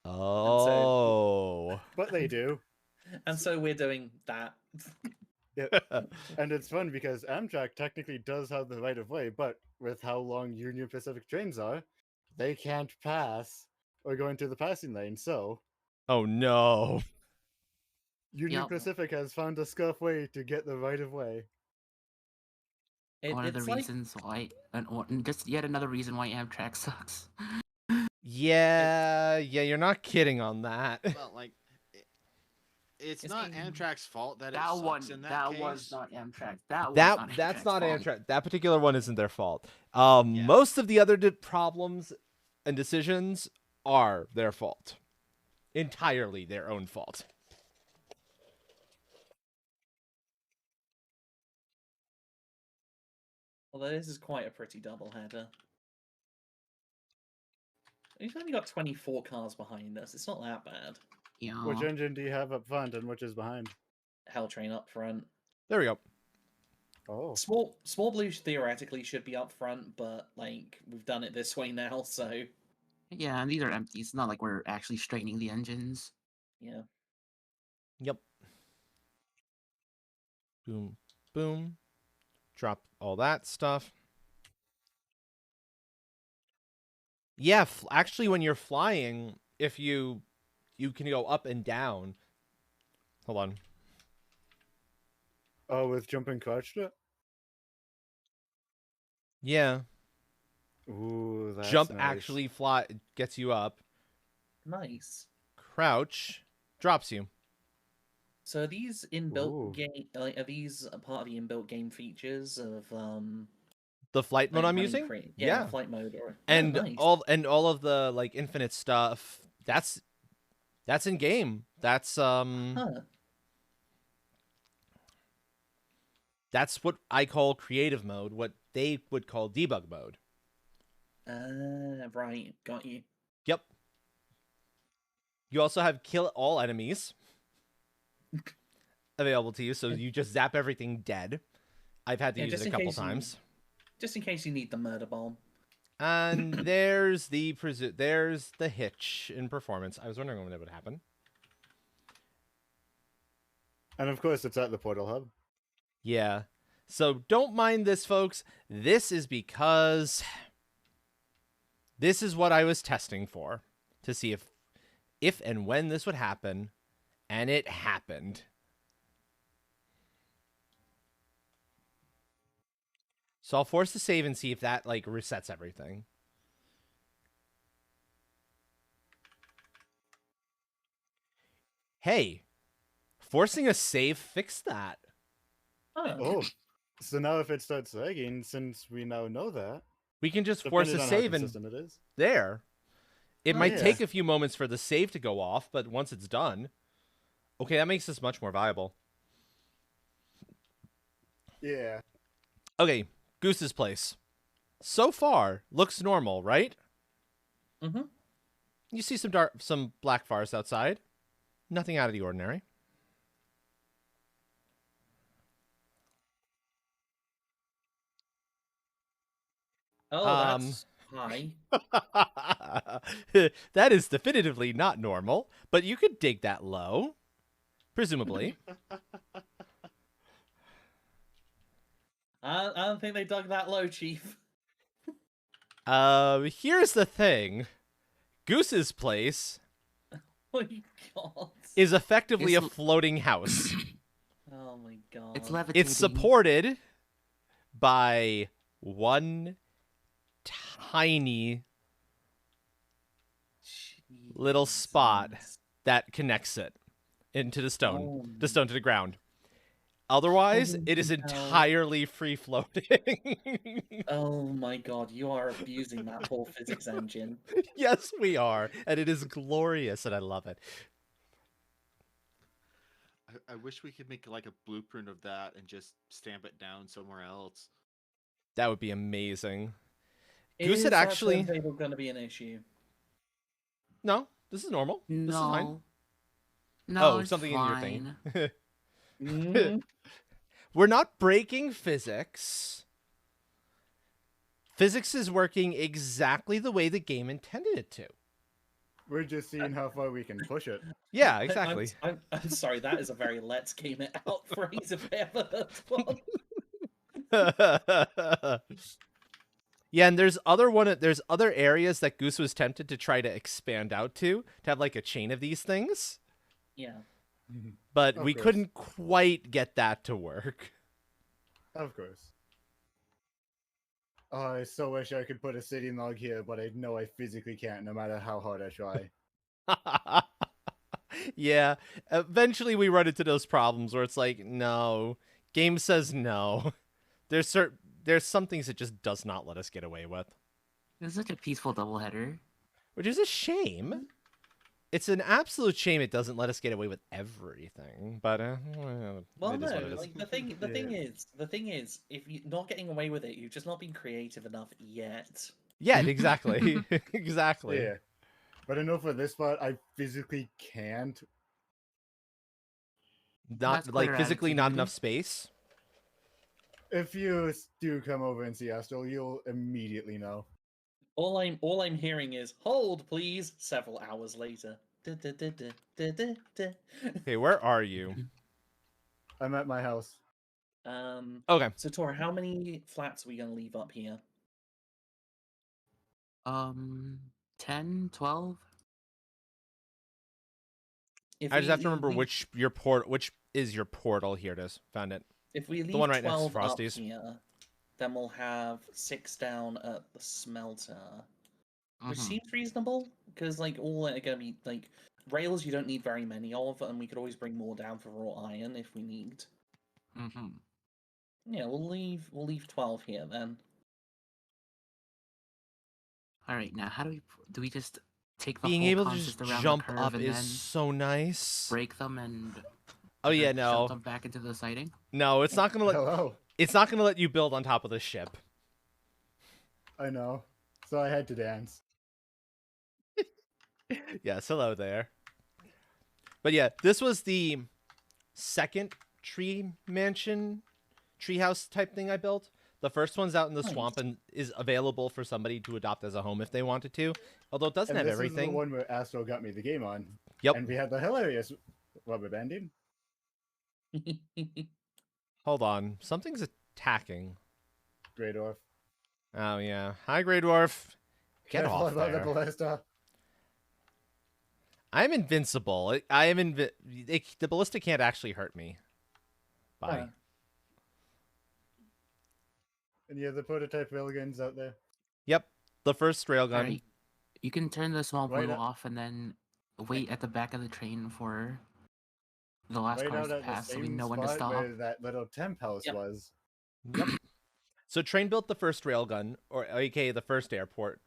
Oh. but they do. And so we're doing that. And it's fun because Amtrak technically does have the right of way, but with how long Union Pacific trains are, they can't pass or go into the passing lane. So Oh no. Union Yep. Pacific has found a scuff way to get the right of way. One of the It's like, reasons why, just yet another reason why Amtrak sucks. Yeah, you're not kidding on that. Well, like, it's It's not a- Amtrak's fault that it That sucks one, in that that case. was not Amtrak. That's That's not fault. Amtrak. That particular one isn't their fault. Yeah. Most of the other problems and decisions are their fault. Entirely their own fault. although this is quite a pretty double header. We've only got 24 cars behind us. It's not that bad. Yeah. Which engine do you have up front and which is behind? Helltrain up front. There we go. Oh, Small Blue theoretically should be up front, but like we've done it this way now, so Yeah, and these are empty. It's not like we're actually straining the engines. yeah. Yep. Boom, boom. Drop all that stuff. Yeah, actually, when you're flying, if you can go up and down. Hold on. Oh, with jumping crouch to it? Yeah. Ooh, that's Jump nice. actually gets you up. Nice. Crouch drops you. So are these inbuilt Ooh. game? Like, are these a part of the inbuilt game features of The flight mode like I'm having using? yeah, flight mode or And nice. all of the like infinite stuff, that's in game. That's that's what I call creative mode, what they would call debug mode. Right, got you. Yep. You also have kill all enemies available to you, so you just zap everything dead. I've had to use it a couple times. Just in case you need the murder bomb. And there's the hitch in performance. I was wondering when it would happen. And of course, it's at the Portal Hub. Yeah. So don't mind this, folks. This is because this is what I was testing for, to see if and when this would happen, and it happened. So I'll force the save and see if that like resets everything. Hey, forcing a save fixed that. Oh, so now if it starts lagging, since we now know that, we can just force a save and there. It might take a few moments for the save to go off, but once it's done, okay, that makes this much more viable. Yeah. Okay, Goose's place. So far, looks normal, right? Mm-hmm. You see some black forest outside. Nothing out of the ordinary. Oh, that's high. That is definitively not normal, but you could dig that low, presumably. I don't think they dug that low, Chief. Here's the thing. Goose's place Oh my god. is effectively a floating house. Oh my god. It's levitating. It's supported by one tiny little spot that connects it into the stone, to the ground. Otherwise, it is entirely free floating. Oh my god, you are abusing that whole physics engine. Yes, we are, and it is glorious, and I love it. I wish we could make like a blueprint of that and just stamp it down somewhere else. That would be amazing. Goose had actually going to be an issue. No, this is normal. No. This is fine. No, something fine. in your thing. We're not breaking physics. Physics is working exactly the way the game intended it to. We're just seeing how far we can push it. Yeah, exactly. I'm sorry, that is a very let's game it out phrase if I ever heard one. Yeah, and there's other areas that Goose was tempted to try to expand out to have like a chain of these things. Yeah. But we couldn't quite get that to work. Of course. Oh, I so wish I could put a city log here, but I know I physically can't, no matter how hard I try. Yeah, eventually we run into those problems where it's like, no, game says no. There's some things it just does not let us get away with. It's such a peaceful doubleheader. Which is a shame. It's an absolute shame it doesn't let us get away with everything. But well, it is what it no. is. Like the thing is, if you're not getting away with it, you've just not been creative enough yet. Yeah, exactly, exactly. Yeah, but I know for this part, I physically can't. Not like physically, not enough space. If you do come over and see Astral, you'll immediately know. All I'm hearing is hold, please. Several hours later. Okay, where are you? I'm at my house. Okay. So Tora, how many flats are we gonna leave up here? 10, 12? If I just we have to remember leave, which is your portal. Here it is. Found it. if we leave one right next to 12 up Frosty's. here, then we'll have 6 down at the smelter. Which seems reasonable, because like all are gonna be like rails you don't need very many of, and we could always bring more down for raw iron if we need. Yeah, we'll leave 12 here then. All right, now how do we just take the Being whole able to consist just around jump the curve up and is then so nice. break them and Oh yeah, shove no, them back into the siding? no, it's not gonna let. Hello. It's not gonna let you build on top of the ship. I know. So I had to dance. Yes, hello there. But yeah, this was the second tree mansion, treehouse type thing I built. The first one's out in the Nice. swamp and is available for somebody to adopt as a home if they wanted to. Although it doesn't And have this is everything. the one where Astro got me the game on. Yep. And we had the hilarious rubber banding. Hold on, something's attacking. Grey Dwarf. Oh yeah, hi Grey Dwarf. Get Careful off about there. the ballista. I'm invincible. I am the ballista can't actually hurt me. Bye. Any other prototype railguns out there? Yep, the first railgun. Alright, you can turn the small Right portal up- off and then wait at the back of the train for the last Right cars out to at the pass so we same know when to spot stop. where that little temp house Yep. was. Yep. So Train built the first railgun, or aka the first airport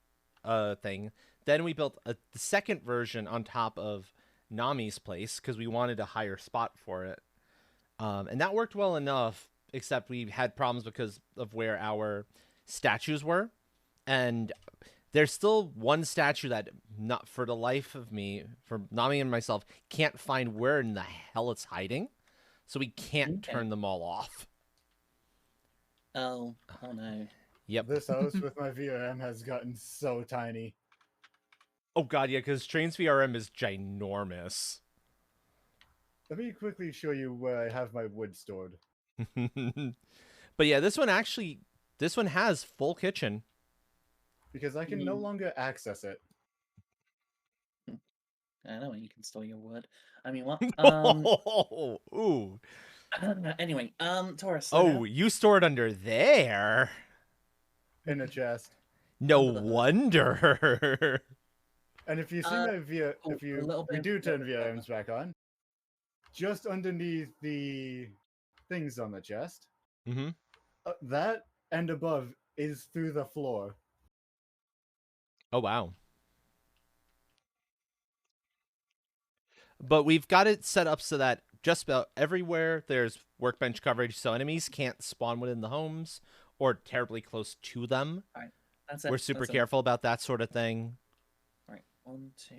thing. Then we built the second version on top of Nami's place because we wanted a higher spot for it. And that worked well enough, except we had problems because of where our statues were. And there's still one statue that, not for the life of me, for Nami and myself, can't find where in the hell it's hiding. So we can't Okay. turn them all off. Oh no. Yep. This house with my VRM has gotten so tiny. Oh god, yeah, because Train's VRM is ginormous. Let me quickly show you where I have my wood stored. But yeah, this one has full kitchen. Because I can no longer access it. I know you can store your wood. I mean, what? Ooh. Anyway, Taurus. Oh, you store it under there. In a chest. No Under the hood. wonder. And if you see my VR, oh, if a you little we bit do of- turn VRMs back on, just underneath the things on the chest, Mm-hmm. that and above is through the floor. Oh wow. But we've got it set up so that just about everywhere there's workbench coverage, so enemies can't spawn within the homes or terribly close to them. That's it. We're super that's it. careful about that sort of thing. Right. 1, 2,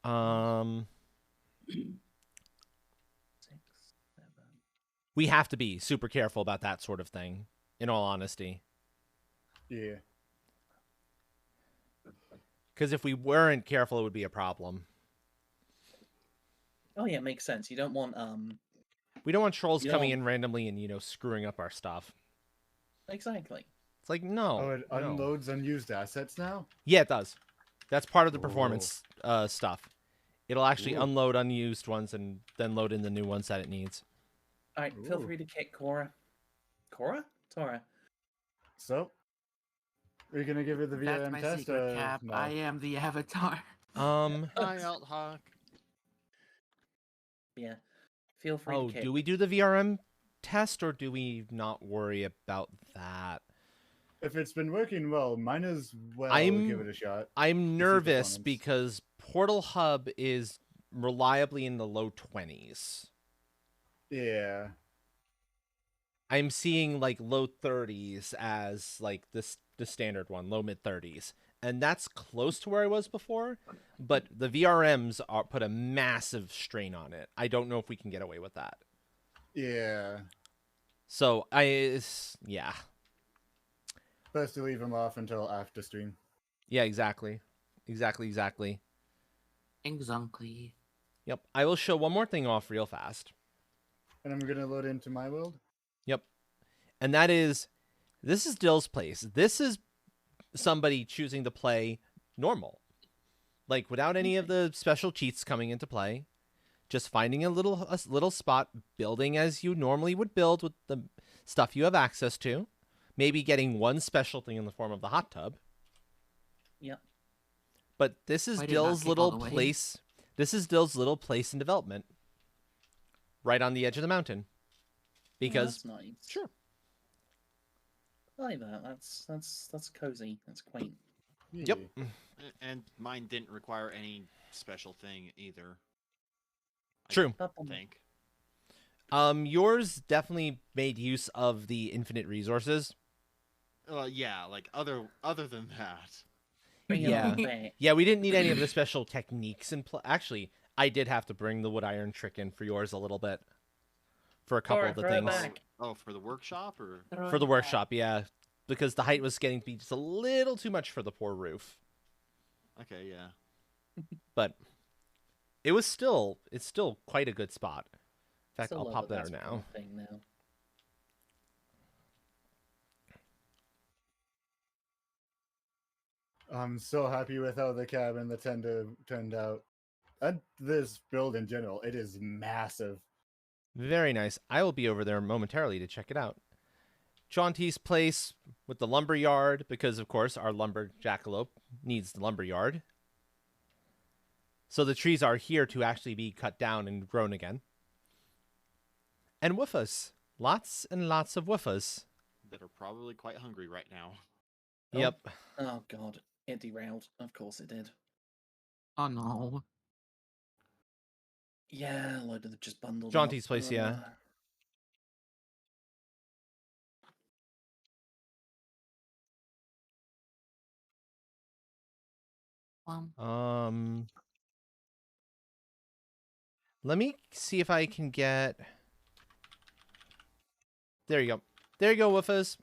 3, Um, 6, 7. we have to be super careful about that sort of thing, in all honesty. Yeah. Because if we weren't careful, it would be a problem. Oh yeah, makes sense. You don't want We don't want trolls You coming don't- in randomly and, screwing up our stuff. exactly. It's like, no. Oh, it no. unloads unused assets now? Yeah, it does. That's part of the performance stuff. It'll actually Ooh. unload unused ones and then load in the new ones that it needs. All right, feel Ooh. free to kick Cora. Cora? Tora. So, are you gonna give it the That's VRM my test? secret cap. No. I am the avatar. Hi, Alt Hawk. Yeah. Feel free Oh, to kick. do we do the VRM test or do we not worry about that? If it's been working well, mine as well. I'm- Give it a shot. I'm nervous performance. because Portal Hub is reliably in the low 20s. Yeah. I'm seeing like low 30s as like the standard one, low mid 30s. And that's close to where I was before, but the VRMs put a massive strain on it. I don't know if we can get away with that. Yeah. So yeah. Best to leave them off until after stream. Yeah, exactly. Exactly. Exactly. Yep. I will show one more thing off real fast. And I'm gonna load into my world. And that is, this is Dill's place. This is somebody choosing to play normal. Like, without any of the special cheats coming into play. Just finding a little spot, building as you normally would build with the stuff you have access to. Maybe getting one special thing in the form of the hot tub. Yep. But this is Why did it not Dill's kick little all the way? place. This is Dill's little place in development. Right on the edge of the mountain. Because that's nice. sure. I like that. That's cozy. That's quaint. Yep. And mine didn't require any special thing either. I True. think. Yours definitely made use of the infinite resources. Yeah, like other than that. Bring it Yeah. on back. Yeah, we didn't need any of the special techniques in play. Actually, I did have to bring the wood iron trick in for yours a little bit. For a couple Alright, of the throw it things. back. Oh, for the workshop or For the workshop, yeah. Because the height was getting to be just a little too much for the poor roof. okay, yeah. But it's still quite a good spot. In fact, Still I'll love pop that there that's now. a thing now. I'm so happy with how the cabin, the tender turned out. And this build in general, it is massive. Very nice. I will be over there momentarily to check it out. Jaunty's place with the lumber yard, because of course our lumber jackalope needs the lumber yard. So the trees are here to actually be cut down and grown again. And woofers. Lots and lots of woofers. That are probably quite hungry right now. Oh. Yep. Oh god, it derailed. Of course it did. Oh no. Yeah, a load of them just bundled. Jaunty's up. place, yeah. Let me see if I can get. There you go. There you go, woofers.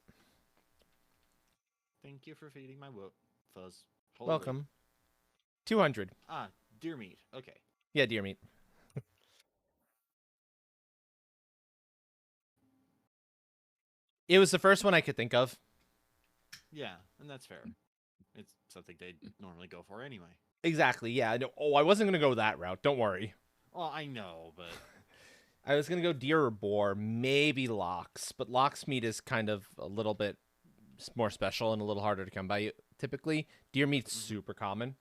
Thank you for feeding my fuzz. Holy. Welcome. 200. Ah, deer meat. Okay. Yeah, deer meat. It was the first one I could think of. Yeah, and that's fair. It's something they'd normally go for anyway. Exactly, yeah. No, I wasn't going to go that route. Don't worry. Well, I know, but I was going to go deer or boar, maybe lox. But lox meat is kind of a little bit more special and a little harder to come by typically. Deer meat's super common.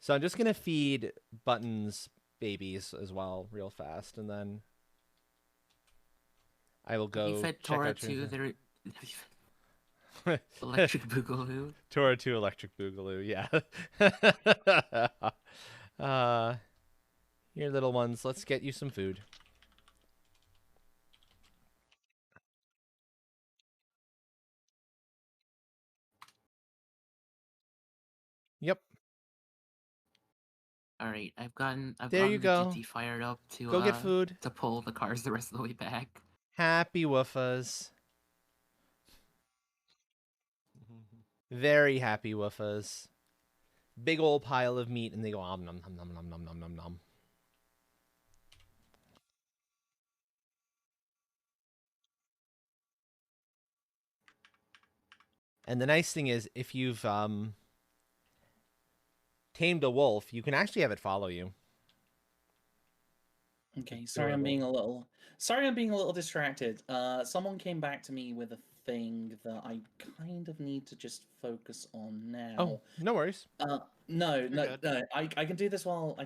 So I'm just going to feed Buttons babies as well real fast. And then I will go You fed check Tora out too. There. Electric Boogaloo. Tora 2 Electric Boogaloo, yeah. Here, little ones, let's get you some food. Yep. All right, I've gotten There you the go. GT fired up to Go get food. to pull the cars the rest of the way back. Happy woofas. Very happy woofas. Big old pile of meat, and they go nom nom nom nom nom nom nom nom nom. And the nice thing is, if you've tamed a wolf, you can actually have it follow you. Okay, sorry I'm being a little distracted. Someone came back to me with a thing that I kind of need to just focus on now. Oh, no worries. No, good. no. I can do this while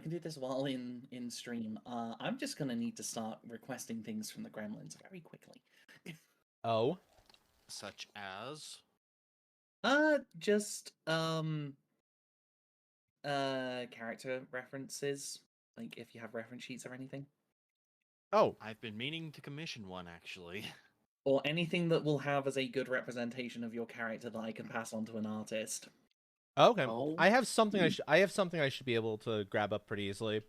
in stream. I'm just gonna need to start requesting things from the gremlins very quickly. Oh, such as Just character references, like if you have reference sheets or anything. oh, I've been meaning to commission one actually. Or anything that will have as a good representation of your character that I can pass on to an artist. okay. Oh. I have something. I have something I should be able to grab up pretty easily.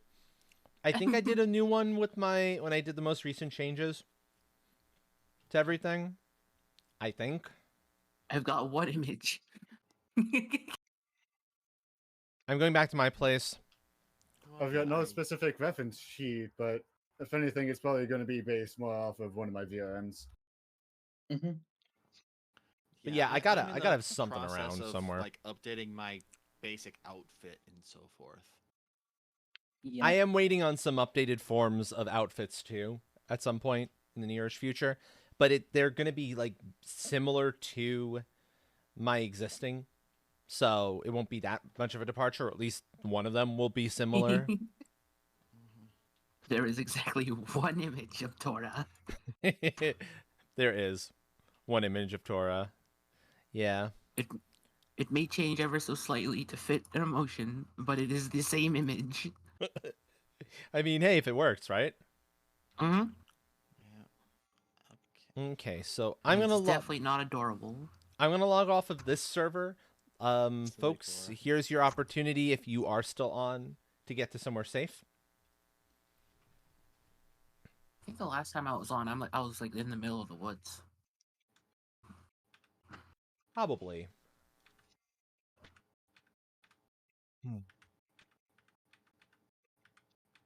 I think I did a new one with when I did the most recent changes to everything. I think. I've got one image. I'm going back to my place. I've got no specific reference sheet, but if anything, it's probably going to be based more off of one of my VRMs. Mm-hmm. But yeah, I I'm gotta in the have something process around of, somewhere. like updating my basic outfit and so forth. Yeah. I am waiting on some updated forms of outfits too at some point in the nearest future, but they're gonna be like similar to my existing, so it won't be that much of a departure. Or at least one of them will be similar. There is exactly one image of Torah. There is one image of Torah. Yeah. It may change ever so slightly to fit an emotion, but it is the same image. I mean, hey, if it works, right? Mm-hmm. Yeah. Okay. Okay, so I'm It's gonna definitely not adorable. I'm gonna log off of this server. Silly Folks, Torah. here's your opportunity if you are still on to get to somewhere safe. I think the last time I was on, I was like in the middle of the woods. Probably.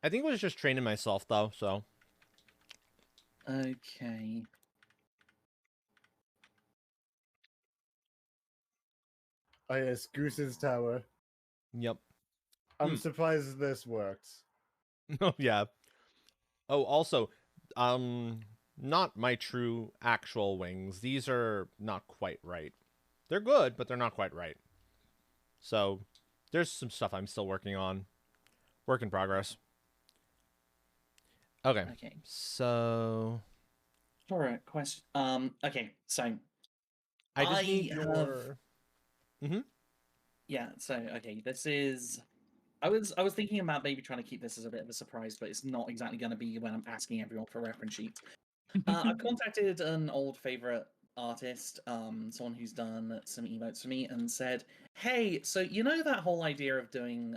I think it was just training myself though, so Okay. Oh yes, Goose's Tower. yep. I'm surprised this works. Oh yeah. Oh, also, not my true actual wings. These are not quite right. They're good, but they're not quite right. So, there's some stuff I'm still working on. Work in progress. Okay. Okay. So, Alright, question. Okay, so I just need have- your. yeah, so okay, this is I was thinking about maybe trying to keep this as a bit of a surprise, but it's not exactly going to be when I'm asking everyone for reference sheets. I've contacted an old favorite artist, someone who's done some emotes for me, and said, "Hey, so you know that whole idea of doing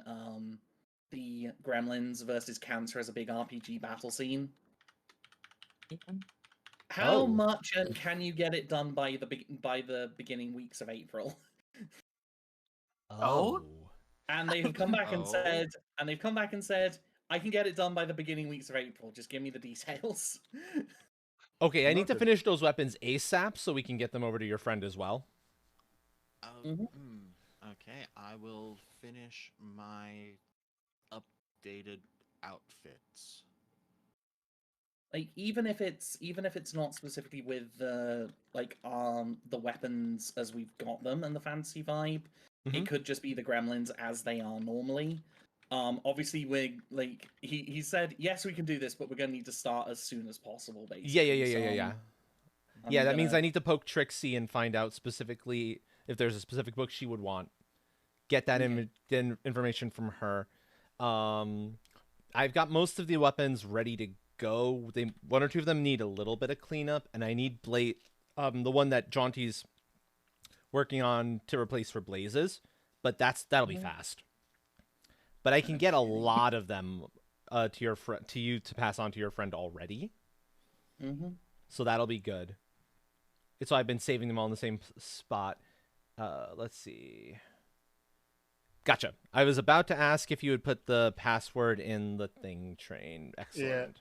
the Gremlins versus Cancer as a big RPG battle scene? How Oh. much can you get it done by the beginning weeks of April?" Oh? And they've come back and Oh. said, I can get it done by the beginning weeks of April. Just give me the details. Okay, I need to Noted. finish those weapons ASAP so we can get them over to your friend as well. Okay, I will finish my updated outfits. Like even if it's not specifically with the the weapons as we've got them and the fantasy vibe, Mhm. it could just be the gremlins as they are normally. Obviously we're like he said yes we can do this, but we're gonna need to start as soon as possible. Basically, Yeah. I'm Yeah, that means gonna- I need to poke Trixie and find out specifically if there's a specific book she would want. Get that Okay. information from her. I've got most of the weapons ready to go. One or two of them need a little bit of cleanup, and I need the one that Jaunty's working on to replace for Blazes, but that'll be fast. But I can get a lot of them to you to pass on to your friend already. So that'll be good. So I've been saving them all in the same spot. Let's see. Gotcha. I was about to ask if you would put the password in the thing train. Excellent.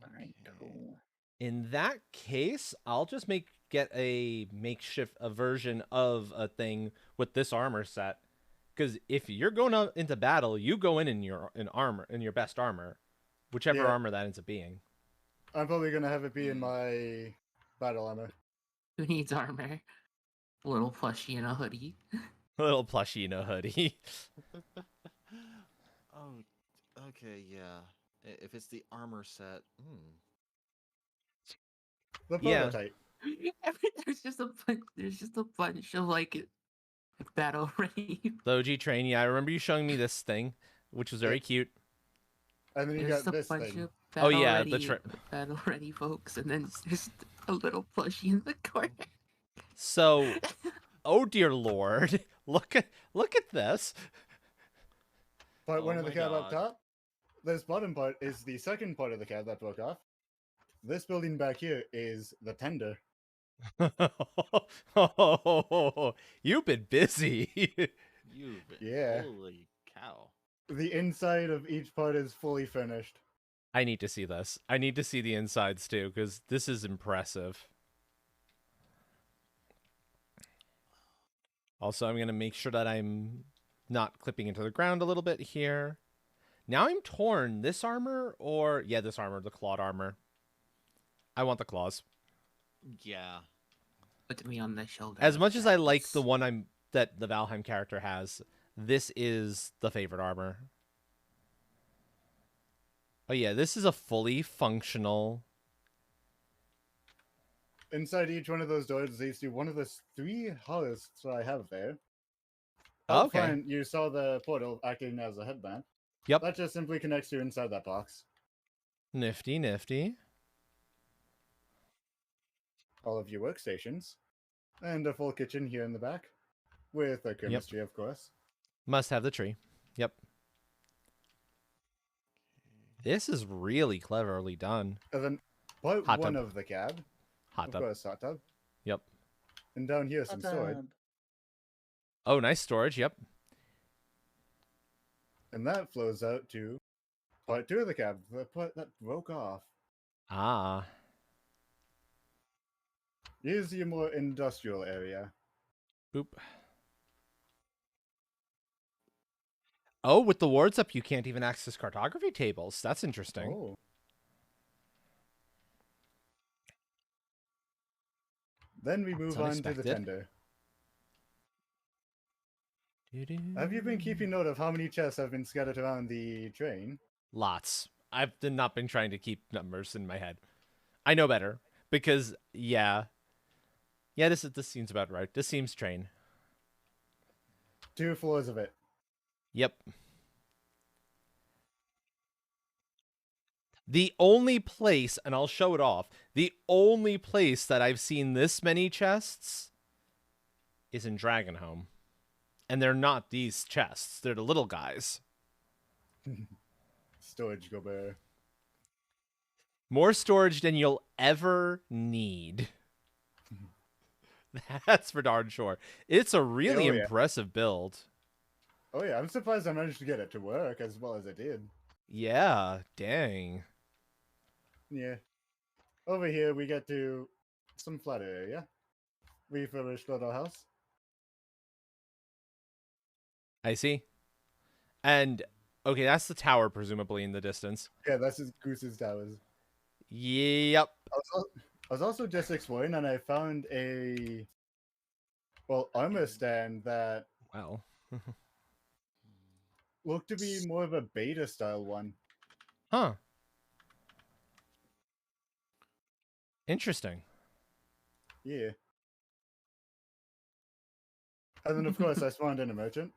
Alright, cool. In that case, I'll just get a makeshift version of a thing with this armor set. Because if you're going out into battle, you go in your best armor, whichever Yeah. armor that ends up being. I'm probably gonna have it be in my battle armor. Who needs armor? A little plushie and a hoodie. A little plushie in a hoodie. Oh, okay, yeah. If it's the armor set, The Yeah. prototype. There's just a bunch of like battle ready. The OG train. Yeah, I remember you showing me this thing, which was very cute. And then you There's got a this bunch thing. of Oh, battle yeah, ready, battle ready folks, and then it's just a little plushie in the corner. So, oh dear lord, look at this. Part Oh one of the my cab up God. top. This bottom part is the second part of the cab that broke off. This building back here is the tender. You've been busy. you've Yeah. holy cow. The inside of each part is fully finished. I need to see this. I need to see the insides too, because this is impressive. Also, I'm going to make sure that I'm not clipping into the ground a little bit here. Now I'm torn. This armor or... Yeah, this armor, the clawed armor. I want the claws. Yeah. Put me on the shoulder. As much as I like the one that the Valheim character has, this is the favorite armor. Oh yeah, this is a fully functional... Inside each one of those doors leads to one of the 3 hulls that I have there. Oh, Up okay. front, you saw the portal acting as a headband. Yep. That just simply connects you inside that box. Nifty, nifty. All of your workstations. And a full kitchen here in the back. With a chemistry, of course. Must have the tree. Yep. This is really cleverly done. And then part Hot 1 tub. of the cab. Hot Of tub. course, hot tub. Yep. And down here, some storage. Oh, nice storage. Yep. And that flows out to part 2 of the cab. The part that broke off. Ah. Here's your more industrial area. Boop. Oh, with the wards up, you can't even access cartography tables. That's interesting. Oh. Then we move on to the unexpected. tender. Doo-doo. Have you been keeping note of how many chests have been scattered around the train? Lots. I've not been trying to keep numbers in my head. I know better because yeah, this seems about right. This seems train. 2 floors of it. Yep. The only place, and I'll show it off, the only place that I've seen this many chests is in Dragonhome. And they're not these chests. They're the little guys. Storage Gobert. More storage than you'll ever need. That's for darn sure. It's a really Oh, yeah. impressive build. Oh yeah, I'm surprised I managed to get it to work as well as I did. Yeah, dang. Yeah. Over here we get to some flat area. Refurbished little house. I see. And, okay, that's the tower, presumably, in the distance. Yeah, that's his Goose's Towers. Yep. I was also just exploring and I found a armor stand that Well. looked to be more of a beta style one. Huh. Interesting. Yeah. And then of course I spawned in a merchant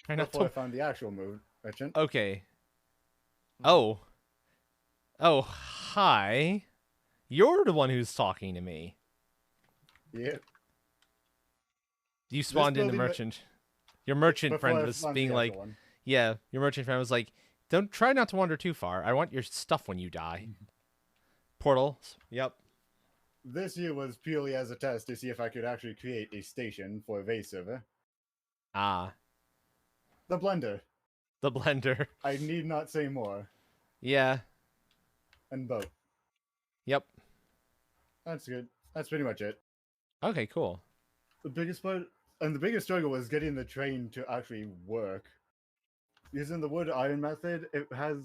Try not before I to... found the actual merchant. Okay. Oh. Oh, hi. You're the one who's talking to me. Yeah. You spawned in the building that- merchant. Your merchant Before friend I was found being the like, actual one. yeah, your merchant friend was like, don't try not to wander too far. I want your stuff when you die. Portals. Yep. This here was purely as a test to see if I could actually create a station for a Vase server. Ah, The blender. the blender. I need not say more. Yeah. And boat. Yep. That's good. That's pretty much it. Okay, cool. The biggest part and the biggest struggle was getting the train to actually work. Using the wood iron method, it has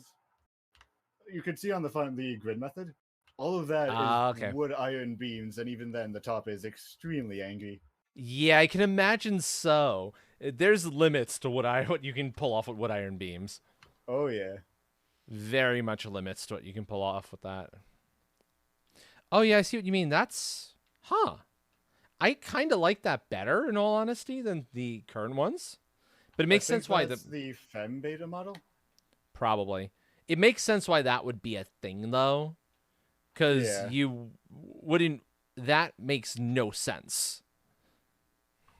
you can see on the front the grid method. All of that is Okay. wood iron beams, and even then the top is extremely angry. Yeah, I can imagine so. There's limits to what you can pull off with wood iron beams. Oh yeah. Very much limits to what you can pull off with that. Oh yeah, I see what you mean. That's I kind of like that better, in all honesty, than the current ones. But it makes I think sense why that's the Fem beta model. probably it makes sense why that would be a thing though, because Yeah. you wouldn't. That makes no sense.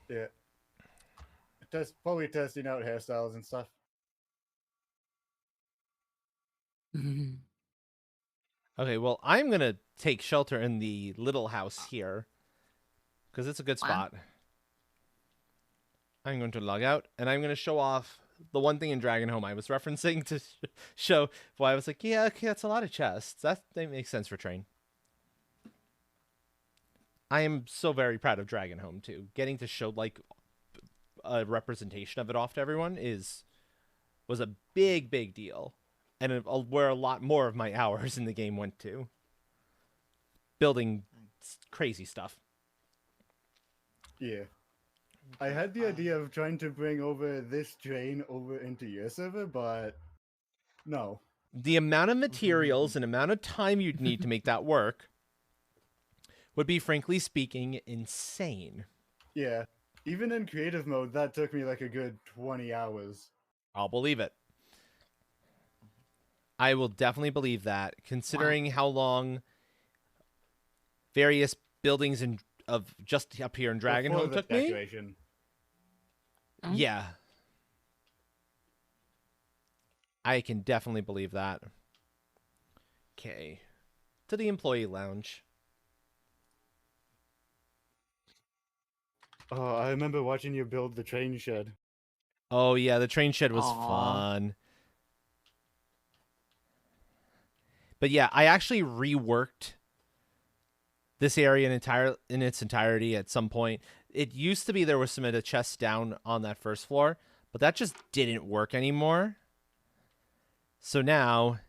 Yeah. Probably testing out hairstyles and stuff. Okay, well, I'm gonna take shelter in the little house here because it's a good Wow. spot. I'm going to log out, and I'm going to show off the one thing in Dragonhome I was referencing to show why I was like, yeah, okay, that's a lot of chests. That makes sense for Train. I am so very proud of Dragonhome too. Getting to show like a representation of it off to everyone was a big deal, and where a lot more of my hours in the game went to building crazy stuff. Yeah. I had the idea of trying to bring over this train over into your server, but no. The amount of materials and amount of time you'd need to make that work would be, frankly speaking, insane. Yeah. Even in creative mode, that took me like a good 20 hours. I'll believe it. I will definitely believe that, considering how long various buildings of just up here in Dragonhome took me. Yeah. I can definitely believe that. Okay. To the employee lounge. Oh, I remember watching you build the train shed. Oh, yeah, the train shed was Aww. fun. But yeah, I actually reworked this area in its entirety at some point. It used to be there was some of the chests down on that first floor, but that just didn't work anymore. So now,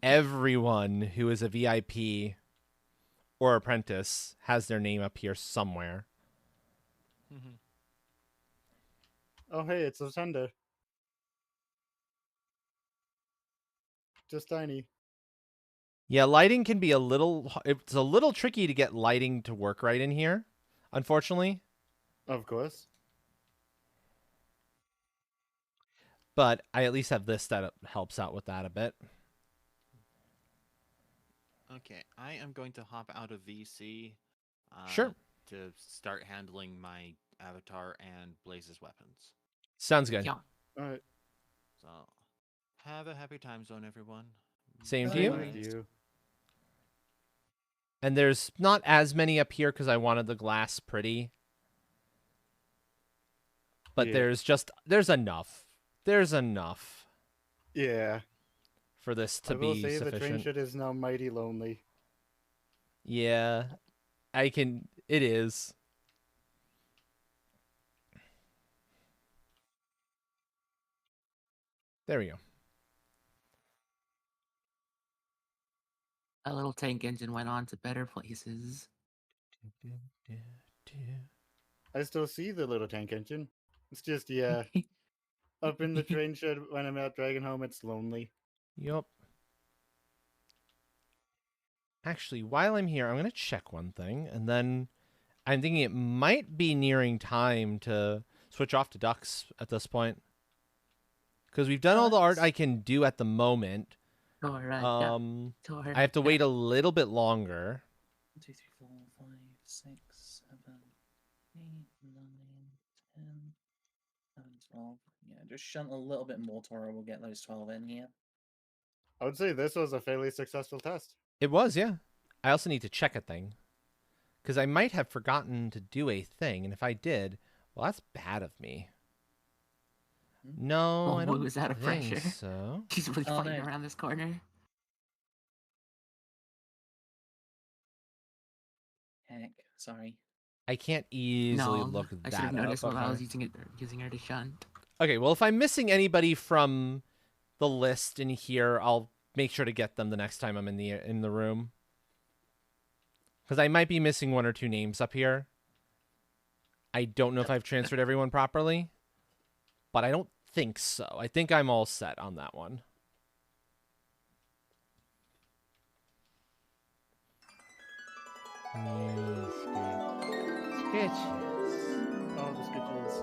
everyone who is a VIP or apprentice has their name up here somewhere. Oh, hey, it's Ascender. Just tiny. Yeah, lighting can be it's a little tricky to get lighting to work right in here, unfortunately. Of course. But I at least have this that helps out with that a bit. Okay, I am going to hop out of VC. Sure. To start handling my avatar and Blaze's weapons. Sounds good. Yeah. All right. So, have a happy time zone, everyone. Same to Same you. with you. And there's not as many up here because I wanted the glass pretty. But Yeah. there's enough. There's enough Yeah. for this to I will be say the train sufficient. shed is now mighty lonely. Yeah, it is. There we go. A little tank engine went on to better places. I still see the little tank engine. It's just, yeah, up in the train shed when I'm at Dragonhome, it's lonely. Yup. Actually, while I'm here, I'm going to check one thing, and then I'm thinking it might be nearing time to switch off to ducks at this point. Because we've done all the art I can do at the moment. I have to wait a little bit longer. 1, 2, 3, 4, 5, 6, 7, 8, 9, 10, 11, 12. Yeah, just shunt a little bit more, Tora. We'll get those 12 in here. I would say this was a fairly successful test. It was, yeah. I also need to check a thing. Because I might have forgotten to do a thing, and if I did, well, that's bad of me. No, I don't was that a think pressure? so. She's really fighting around this corner. Heck, sorry. I can't easily look I that should have noticed up. while I was Okay. using her to shunt. Okay, well, if I'm missing anybody from the list in here, I'll make sure to get them the next time I'm in the room. Because I might be missing 1 or 2 names up here. I don't know if I've transferred everyone properly, but I don't think so. I think I'm all set on that one. Sketches. Oh, the sketches.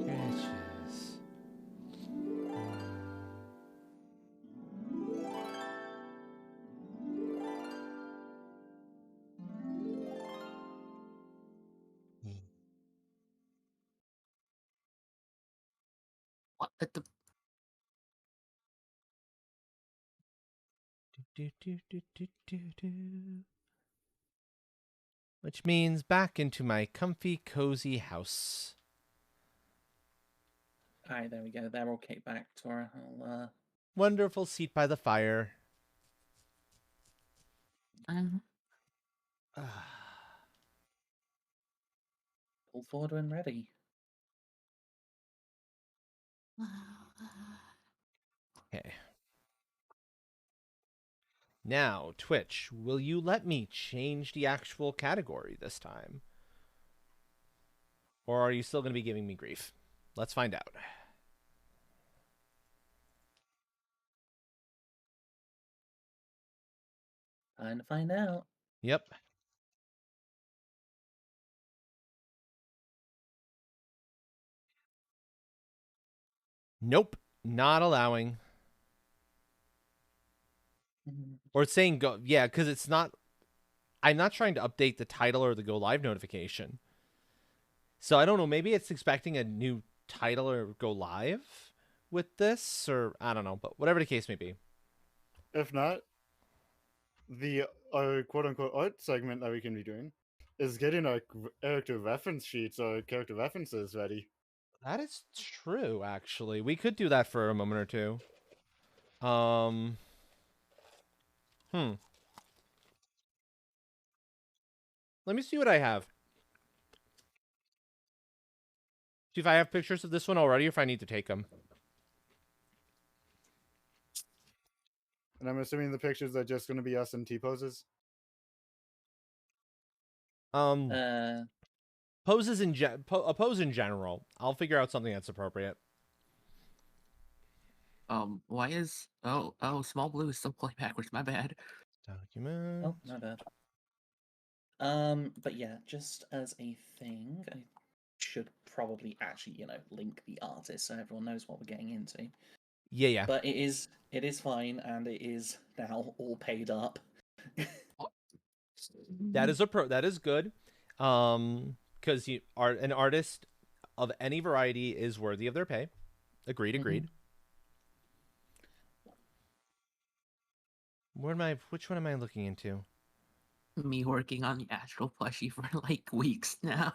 Sketches. What the? Which means back into my comfy, cozy house. Alright, there we go. They're all kicked back, Tora. I'll, Wonderful seat by the fire. pull forward when ready. Okay. Now, Twitch, will you let me change the actual category this time? Or are you still going to be giving me grief? Let's find out. Time to find out. Yep. Nope. Not allowing. Or it's saying go. Yeah, because it's not. I'm not trying to update the title or the go live notification. So I don't know. Maybe it's expecting a new title or go live with this, or I don't know. But whatever the case may be. If not, the quote unquote art segment that we can be doing is getting our character reference sheets or character references ready. That is true, actually. We could do that for a moment or two. Let me see what I have. See if I have pictures of this one already or if I need to take them. And I'm assuming the pictures are just going to be us in T poses. Poses in a pose in general. I'll figure out something that's appropriate. Why is Small Blue is still playing backwards? My bad. Document. Oh, my bad. But yeah, just as a thing, I should probably actually, link the artist so everyone knows what we're getting into. Yeah. But it is fine, and it is now all paid up. That is good. Because an artist of any variety is worthy of their pay. Agreed. Which one am I looking into? Me working on the Astral plushie for like weeks now.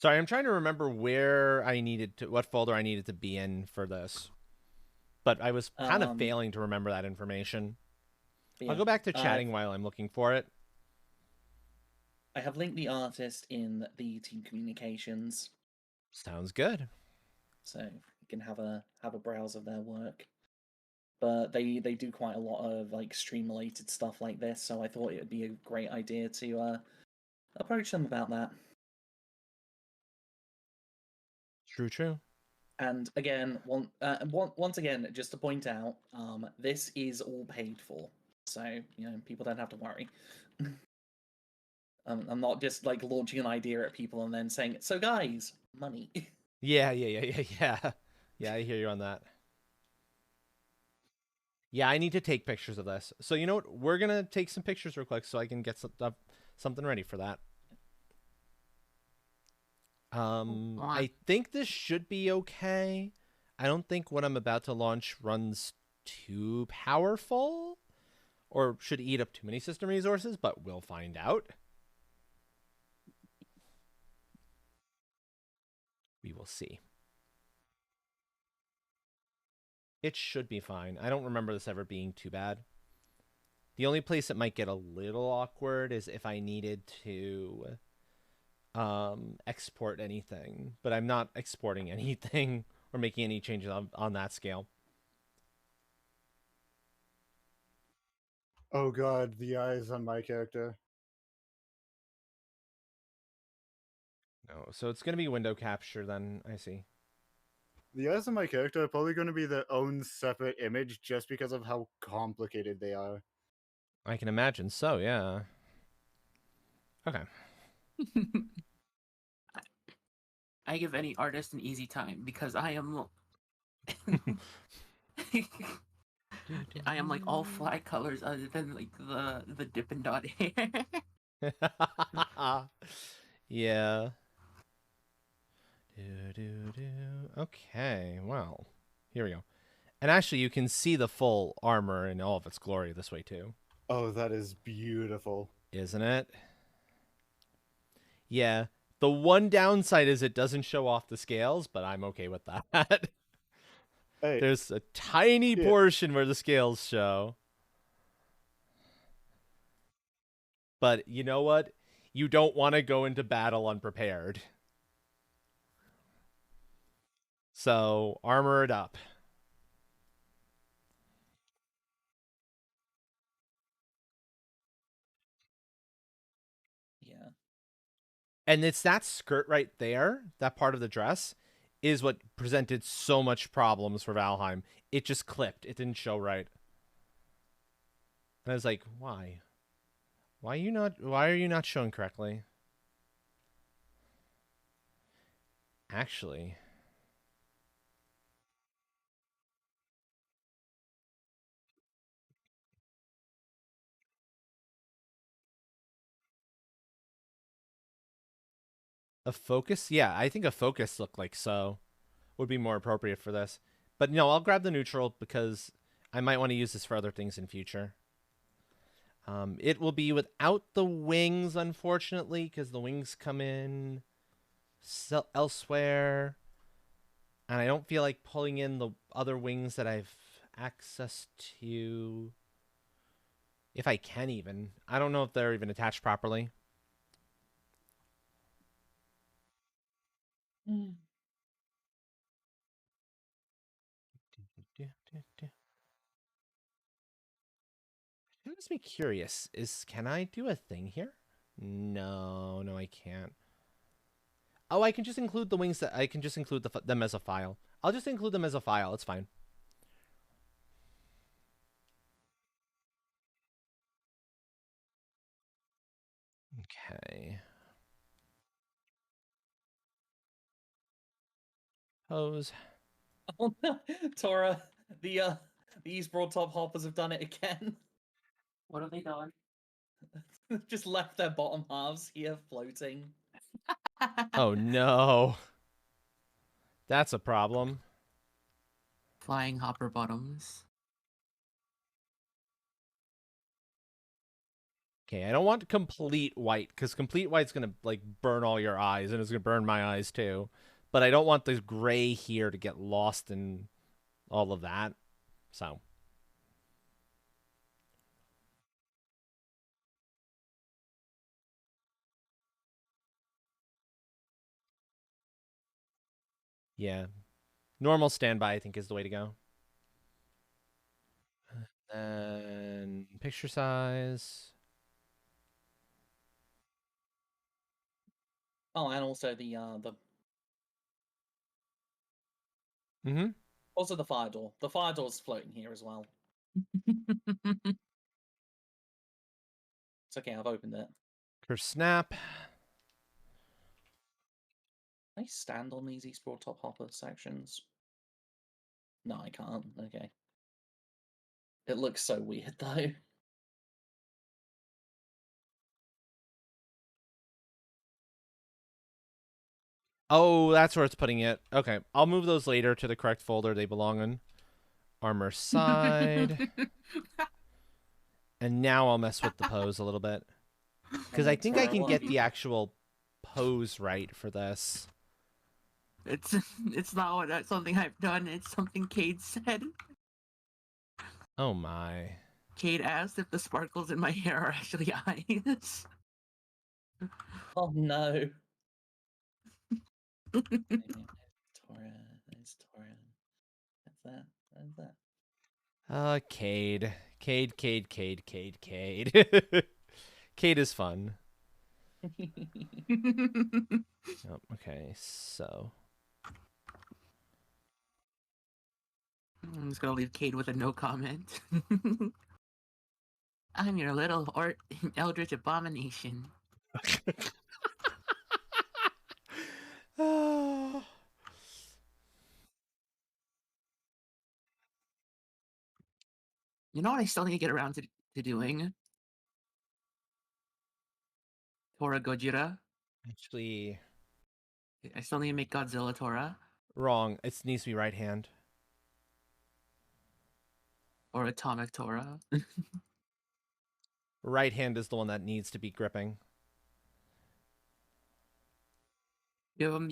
Sorry, I'm trying to remember what folder I needed to be in for this. But I was kind of failing to remember that information. Yeah, I'll go back to chatting while I'm looking for it. I have linked the artist in the team communications. Sounds good. So you can have a browse of their work. But they do quite a lot of like stream related stuff like this, so I thought it would be a great idea to approach them about that. True. And again, once again, just to point out, this is all paid for, so people don't have to worry. I'm not just like launching an idea at people and then saying, "So guys, money." Yeah. Yeah, I hear you on that. Yeah, I need to take pictures of this. So you know what? We're gonna take some pictures real quick so I can get something ready for that. I think this should be okay. I don't think what I'm about to launch runs too powerful or should eat up too many system resources, but we'll find out. We will see. It should be fine. I don't remember this ever being too bad. The only place it might get a little awkward is if I needed to export anything, but I'm not exporting anything or making any changes on that scale. Oh god, the eyes on my character. No, so it's going to be window capture then, I see. The eyes on my character are probably going to be their own separate image just because of how complicated they are. I can imagine so, yeah. Okay. I give any artist an easy time because I am I am like all flat colors other than like the Dippin' Dot hair. Yeah. Okay, well, here we go. And actually, you can see the full armor in all of its glory this way, too. Oh, that is beautiful. Isn't it? Yeah. The one downside is it doesn't show off the scales, but I'm okay with that. Hey, There's a tiny yeah. portion where the scales show. But you know what? You don't want to go into battle unprepared. So armor it up. Yeah. And it's that skirt right there, that part of the dress, is what presented so much problems for Valheim. It just clipped. It didn't show right. And I was like, why? Why are you not showing correctly? Actually, a focus? Yeah, I think a focus look like so would be more appropriate for this. But no, I'll grab the neutral because I might want to use this for other things in future. It will be without the wings, unfortunately, because the wings come in elsewhere. And I don't feel like pulling in the other wings that I've access to. If I can even. I don't know if they're even attached properly. Mm. It makes me curious. Can I do a thing here? No, I can't. Oh, I can just include the wings I can just include them as a file. I'll just include them as a file. It's fine. Okay. Pose. Oh no, Tora, the these broad top hoppers have done it again. What have they done? Just left their bottom halves here floating. Oh no. That's a problem. Flying hopper bottoms. Okay, I don't want complete white because complete white's gonna like burn all your eyes and it's gonna burn my eyes too. But I don't want the gray here to get lost in all of that. So yeah, normal standby I think is the way to go. And picture size. Oh, and also the Mm-hmm. also the fire door. The fire door's floating here as well. It's okay, I've opened it. Curve snap. Can I stand on these East Broad top hopper sections? No, I can't. Okay. It looks so weird though. Oh, that's where it's putting it. Okay, I'll move those later to the correct folder they belong in. Armor side. And now I'll mess with the pose a little bit. Because I think I can get the actual pose right for this. It's not something I've done. It's something Cade said. Oh my. Cade asked if the sparkles in my hair are actually eyes. Oh no. Tora, there's Tora. That's that. That's that. Cade. Cade. Cade is fun. Oh, okay, so. I'm just gonna leave Cade with a no comment. I'm your little eldritch abomination. You know what I still need to get around to doing? Tora Gojira. Actually, I still need to make Godzilla Tora. wrong. It needs to be right hand. Or Atomic Tora. Right hand is the one that needs to be gripping.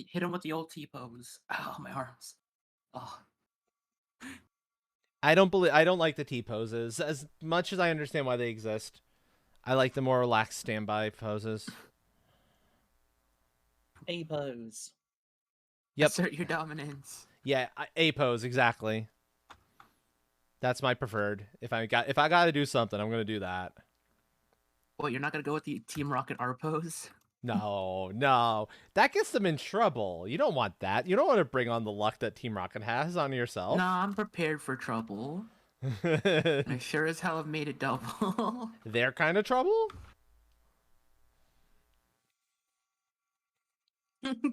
Hit him with the old T pose. Oh, my arms. Oh. I don't like the T poses as much as I understand why they exist. I like the more relaxed standby poses. A pose. Yep. Assert your dominance. Yeah, A pose exactly. That's my preferred. If I got to do something, I'm gonna do that. What, you're not gonna go with the Team Rocket R pose? No, that gets them in trouble. You don't want that. You don't want to bring on the luck that Team Rocket has on yourself. Nah, I'm prepared for trouble. I sure as hell have made it double. Their kind of trouble?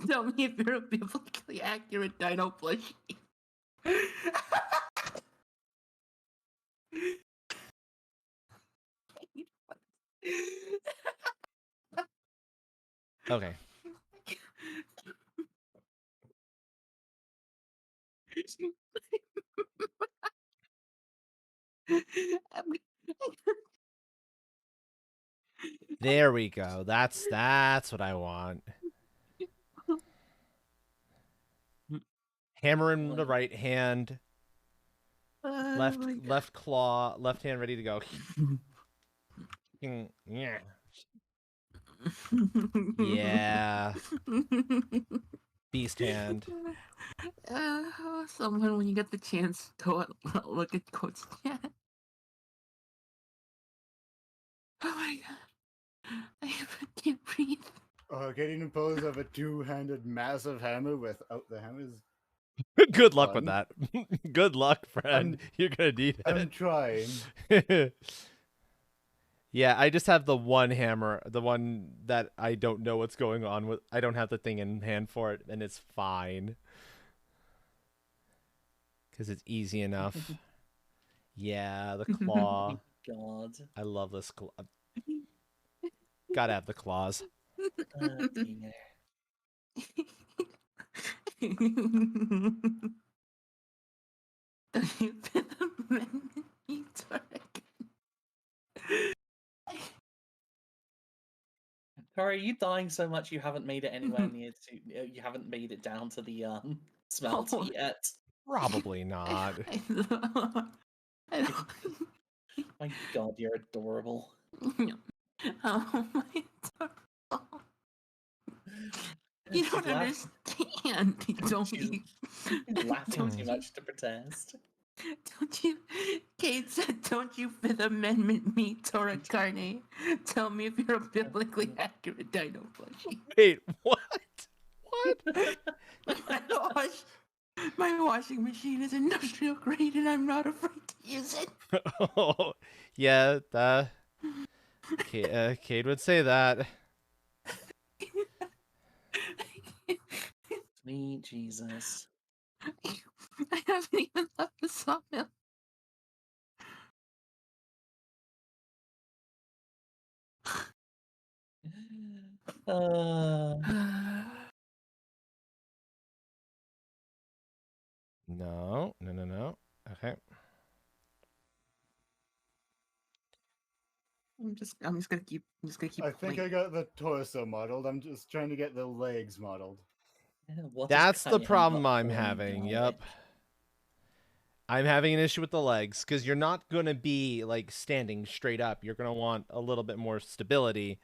Tell me if you're a biblically accurate dino plushie. Okay. There we go. That's what I want. Hammer in the right hand. Left claw, left hand ready to go. Yeah. Yeah. Beast hand. Someone, when you get the chance, to look at Coach chat. Oh my god. I can't breathe. Getting a pose of a two-handed massive hammer without the hammers. Good luck with Fun. that. Good luck, friend. You're gonna need I'm it. trying. Yeah, I just have the one hammer, the one that I don't know what's going on with. I don't have the thing in hand for it, and it's fine. Because it's easy enough. Yeah, the claw. God. I love this claw. Gotta have the claws. Oh, dear. Tori, are you dying so much you haven't made it anywhere near to? You haven't made it down to the smelter Oh. yet. Probably not. My God, you're adorable. Oh my god. You She's don't understand. Don't She's you? laughing too much to protest. Don't you? Kate said, "Don't you Fifth Amendment me, Tora Carne? Tell me if you're a biblically accurate dino plushie." Wait, what? What? My washing machine is industrial grade, and I'm not afraid to use it. Oh, yeah, Cade would say that. Sweet Jesus. I haven't even left the sawmill. No. Okay. I'm just gonna keep. I think I got the torso modeled. I'm just trying to get the legs modeled. Yeah, what is That's the cutting problem up I'm for having. you, Yep. I'm having an issue with the legs because you're not going to be like standing straight up. You're going to want a little bit more stability.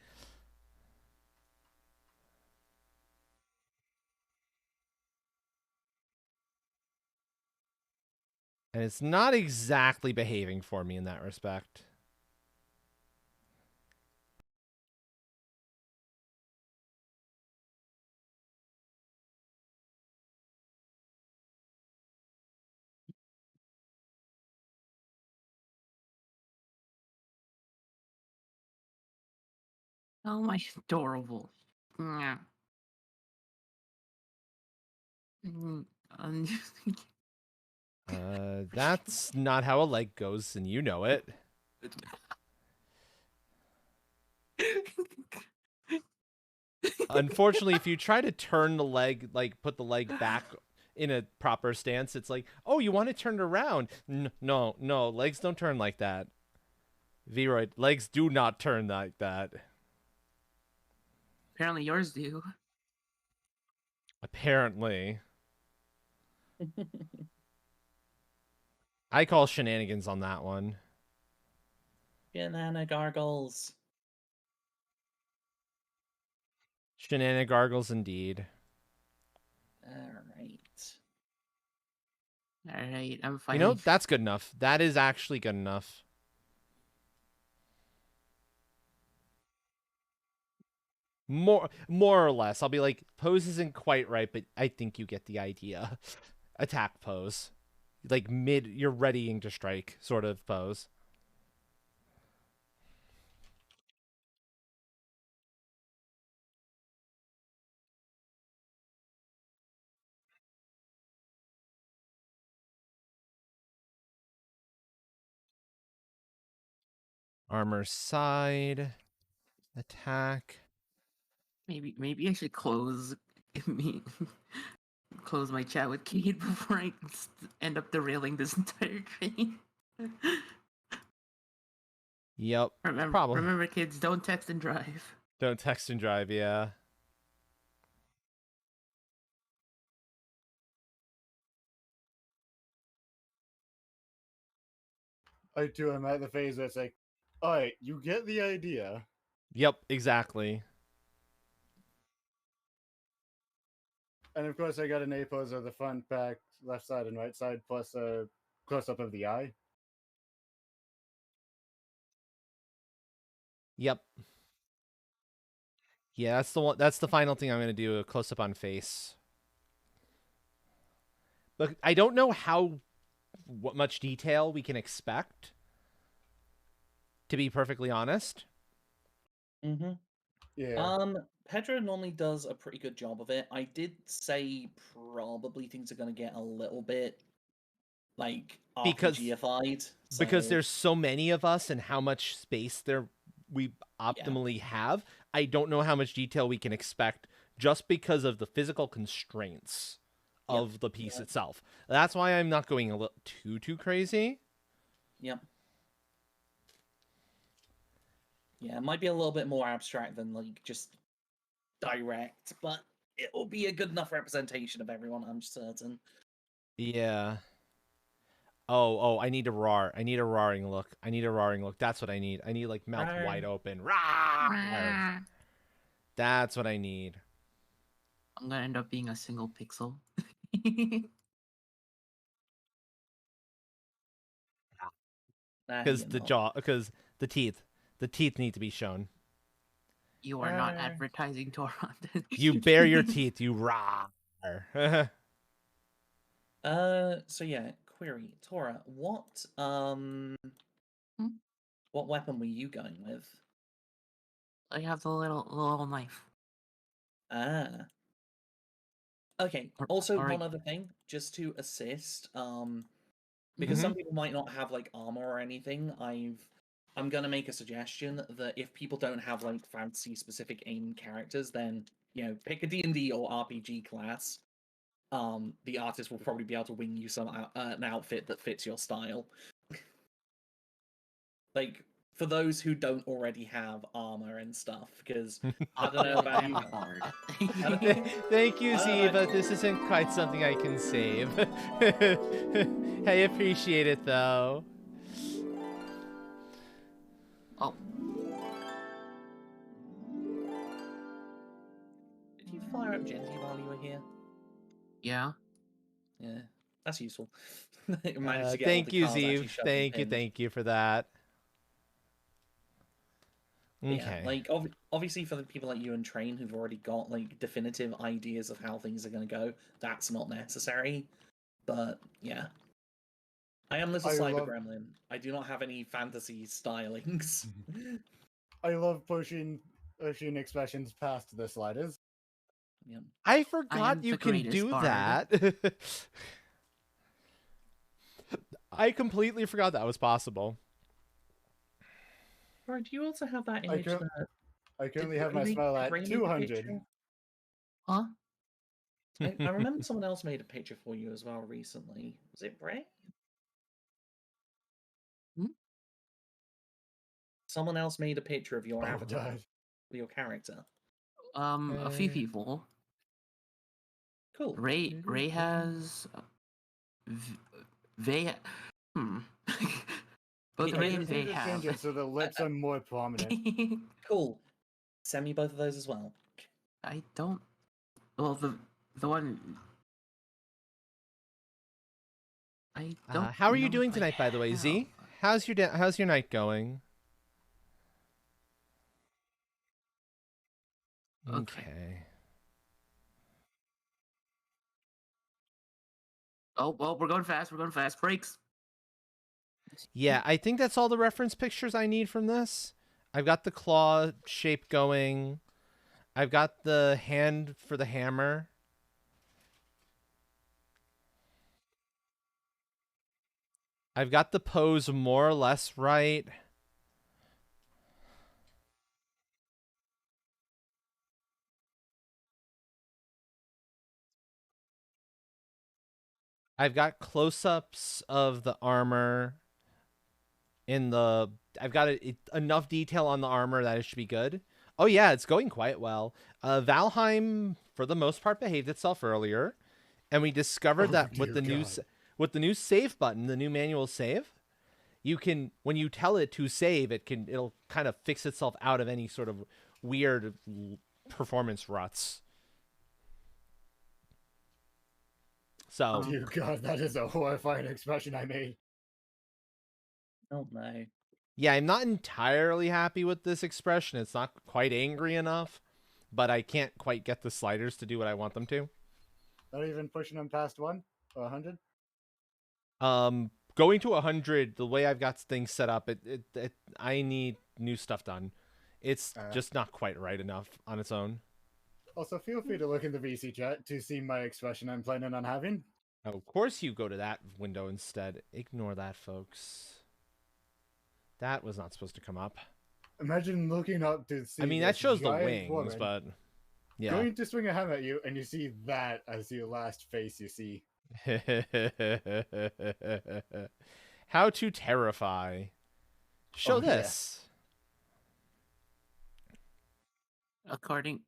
And it's not exactly behaving for me in that respect. Oh my adorable. Yeah. I'm just That's not how a leg goes, and you know it. Unfortunately, if you try to turn the leg, like put the leg back in a proper stance, it's like, oh, you want to turn it around. No, legs don't turn like that. Vroid, legs do not turn like that. Apparently yours do. Apparently. I call shenanigans on that one. Banana gargles. Shenanigargles indeed. Alright. Alright, I'm fine. You know, that's good enough. That is actually good enough. More or less. I'll be like, pose isn't quite right, but I think you get the idea. Attack pose. Like mid, you're readying to strike sort of pose. Armor side. Attack. Maybe I should close me close my chat with Kate before I end up derailing this entire train. Yep. Remember, remember, kids, don't text and drive. Don't text and drive, yeah. I too am at the phase where it's like, alright, you get the idea. Yep, exactly. And of course I got an A pose of the front, back, left side, and right side, plus a close-up of the eye. Yep. Yeah, that's the one. That's the final thing I'm gonna do. A close up on face. But I don't know what much detail we can expect. To be perfectly honest. Mm-hmm. Yeah. Pedro normally does a pretty good job of it. I did say probably things are going to get a little bit like RPGified. Because there's so many of us and how much space we optimally have. I don't know how much detail we can expect just because of the physical constraints of the piece itself. That's why I'm not going a little too crazy. Yep. Yeah, it might be a little bit more abstract than like just direct, but it will be a good enough representation of everyone, I'm certain. Yeah. Oh, I need a roar. I need a roaring look. I need a roaring look. That's what I need. I need like mouth wide open. Roar! That's what I need. I'm gonna end up being a single pixel. Because the teeth need to be shown. You are not advertising, Tora. You bare your teeth, you roar. So yeah, query, Tora, what weapon were you going with? I have the little knife. Ah. Okay. Also, one other thing, just to assist, because some people might not have like armor or anything, I'm gonna make a suggestion that if people don't have like fantasy specific aim characters, then pick a D&D or RPG class. The artist will probably be able to wing you an outfit that fits your style. Like for those who don't already have armor and stuff, because I don't know about you. Thank you, Z, but this isn't quite something I can save. I appreciate it though. Oh. Did you fire up Genji while you were here? Yeah. Yeah, that's useful. Thank you, Z. Thank you for that. Okay. Yeah, like obviously for the people like you and Train who've already got like definitive ideas of how things are going to go, that's not necessary. But yeah, I am Little Cyber Gremlin. I do not have any fantasy stylings. I love pushing expressions past the sliders. Yeah. I forgot you can do that. I completely forgot that was possible. Or do you also have that image? I currently have my spell at 200. Huh? I remember someone else made a picture for you as well recently. Was it Bray? Someone else made a picture of your avatar, your character. A few people. Cool. Ray has. They. Both Yeah, Ray You and just Vay need to change have. it so the lips are more prominent. Cool. Send me both of those as well. I don't. Well, the one. I don't. How are you know doing if I tonight, by the way, have. Z? How's your night going? Okay. Oh well, we're going fast. We're going fast. Brakes. Yeah, I think that's all the reference pictures I need from this. I've got the claw shape going. I've got the hand for the hammer. I've got the pose more or less right. I've got close-ups of the armor in the... I've got enough detail on the armor that it should be good. Oh yeah, it's going quite well. Valheim, for the most part, behaved itself earlier. And we discovered that with the new save button, the new manual save, you can, when you tell it to save, it'll kind of fix itself out of any sort of weird performance ruts. So, Dear God, that is a horrifying expression I made. Oh no. yeah, I'm not entirely happy with this expression. It's not quite angry enough, but I can't quite get the sliders to do what I want them to. Not even pushing them past 1 or 100? Going to 100, the way I've got things set up, I need new stuff done. It's just not quite right enough on its own. Also, feel free to look in the VC chat to see my expression I'm planning on having. Of course you go to that window instead. Ignore that, folks. That was not supposed to come up. Imagine looking up to see. I mean, that shows the giant wings, woman but yeah. going to swing a hammer at you, and you see that as your last face you see. How to terrify. Show this. According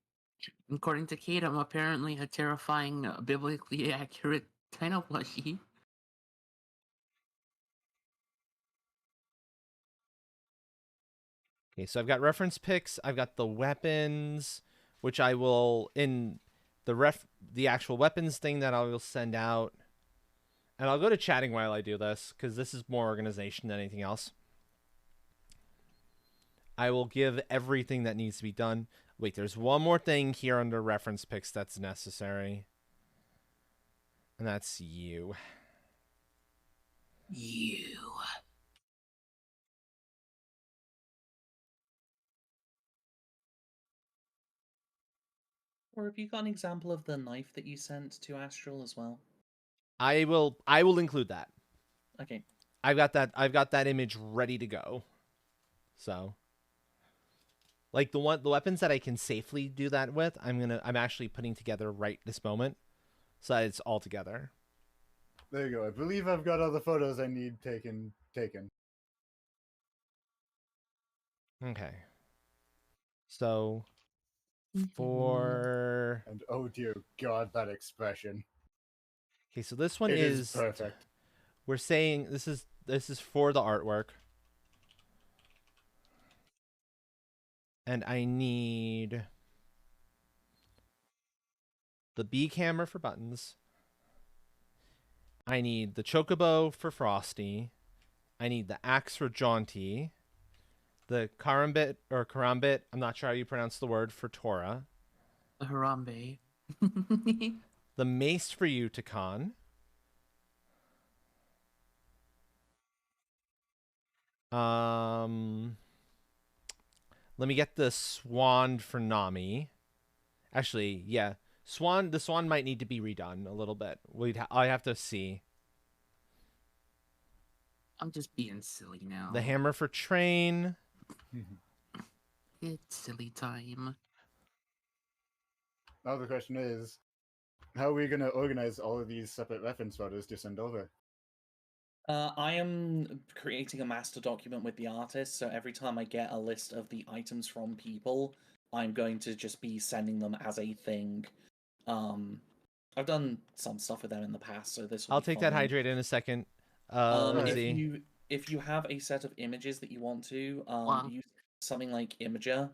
to Kate, I'm apparently a terrifying, biblically accurate kind of plushie. Okay, so I've got reference pics. I've got the weapons, which I will in the actual weapons thing that I will send out. And I'll go to chatting while I do this, because this is more organization than anything else. I will give everything that needs to be done. Wait, there's one more thing here under reference pics that's necessary. And that's you. You. Or have you got an example of the knife that you sent to Astral as well? I will include that. Okay. I've got that image ready to go. So, like the weapons that I can safely do that with, I'm actually putting together right this moment, so that it's all together. There you go. I believe I've got all the photos I need taken. Okay. So, for and oh dear God, that expression. Okay, so this one is perfect. We're saying this is for the artwork. And I need the beak hammer for buttons. I need the chocobo for Frosty. I need the axe for Jaunty. The karambit, I'm not sure how you pronounce the word, for Tora. The Harambe. The mace for you, Takan. Let me get the swan for Nami. Actually, yeah. The swan might need to be redone a little bit. I have to see. I'm just being silly now. The hammer for Train. It's silly time. Now the question is, how are we going to organize all of these separate reference photos to send over? I am creating a master document with the artist, so every time I get a list of the items from people, I'm going to just be sending them as a thing. I've done some stuff with them in the past, so this will I'll be take that fine. hydrate in a second. If you have a set of images that you want to, Wow. use something like Imager,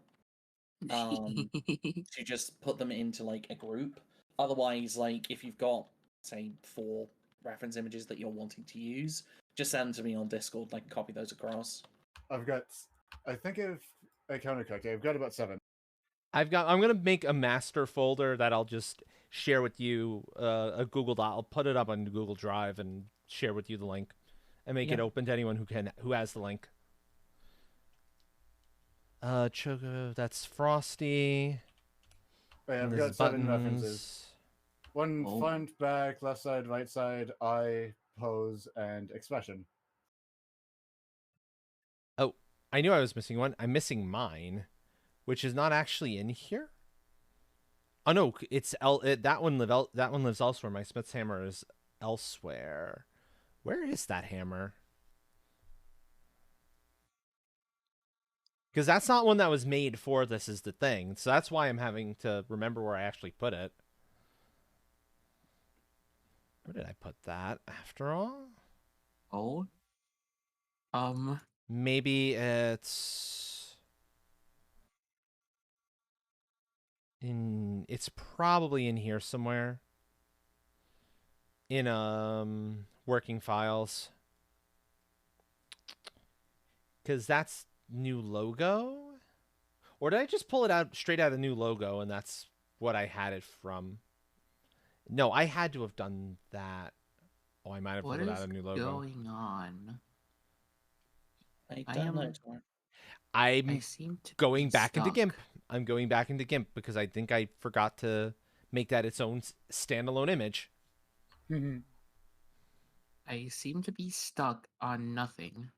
to just put them into like a group. Otherwise, like if you've got say 4 reference images that you're wanting to use, just send them to me on Discord. I can copy those across. I've got, I think if I counted correctly, I've got about 7. I'm gonna make a master folder that I'll just share with you, a Google Doc. I'll put it up on Google Drive and share with you the link, and make it open to anyone who has the link. Choco, that's Frosty. Yeah, I've got 7 references. One front, back, left side, right side, eye, pose, and expression. Oh, I knew I was missing one. I'm missing mine, which is not actually in here. Oh no, it's that one lives elsewhere. My Smith's hammer is elsewhere. Where is that hammer? Because that's not one that was made for this is the thing. So that's why I'm having to remember where I actually put it. Where did I put that after all? Oh. Maybe it's it's probably in here somewhere. In working files. Cause that's new logo? Or did I just pull it out straight out of new logo and that's what I had it from? No, I had to have done that. Oh, I might have pulled it out of new logo. What is going on? I don't know. I'm going back into GIMP. I'm going back into GIMP because I think I forgot to make that its own standalone image. I seem to be stuck on nothing.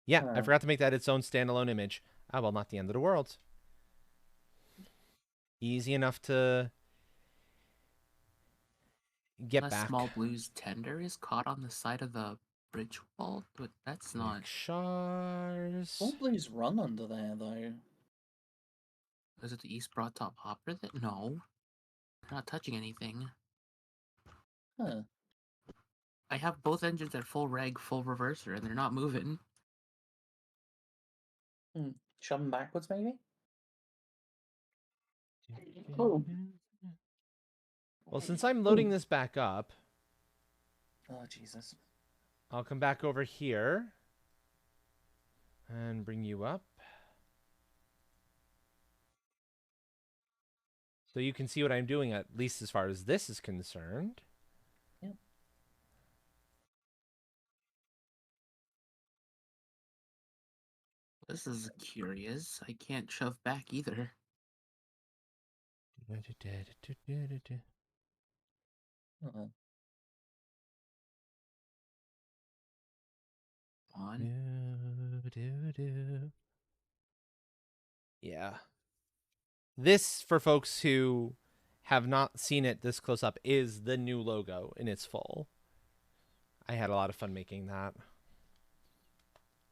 Yeah, I forgot to make that its own standalone image. Ah, well, not the end of the world. Easy enough to get back. Small Blues tender is caught on the side of the bridge wall, but that's not. Shards. Small Blues run under there though. Is it the East Broad Top Hopper? No, they're not touching anything. Huh. I have both engines at full reg, full reverser, and they're not moving. Shove them backwards, maybe? Oh. Well, since I'm loading this back up... Oh, Jesus. I'll come back over here. And bring you up. So you can see what I'm doing, at least as far as this is concerned. Yep. This is curious. I can't shove back either. On. Yeah. This, for folks who have not seen it this close up, is the new logo in its full. I had a lot of fun making that.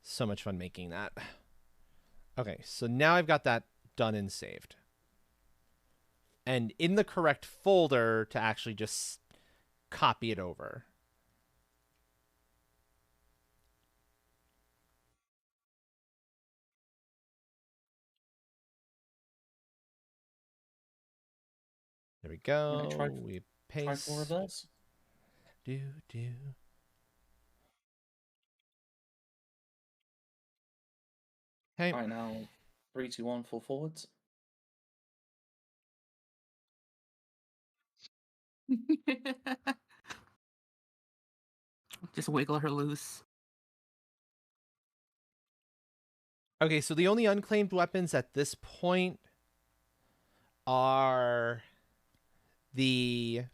So much fun making that. Okay, so now I've got that done and saved. And in the correct folder to actually just copy it over. There we go. We paste. Try for reverse. Do. Hey. All right, now 3, 2, 1, full forwards. Just wiggle her loose. Okay, so the only unclaimed weapons at this point are we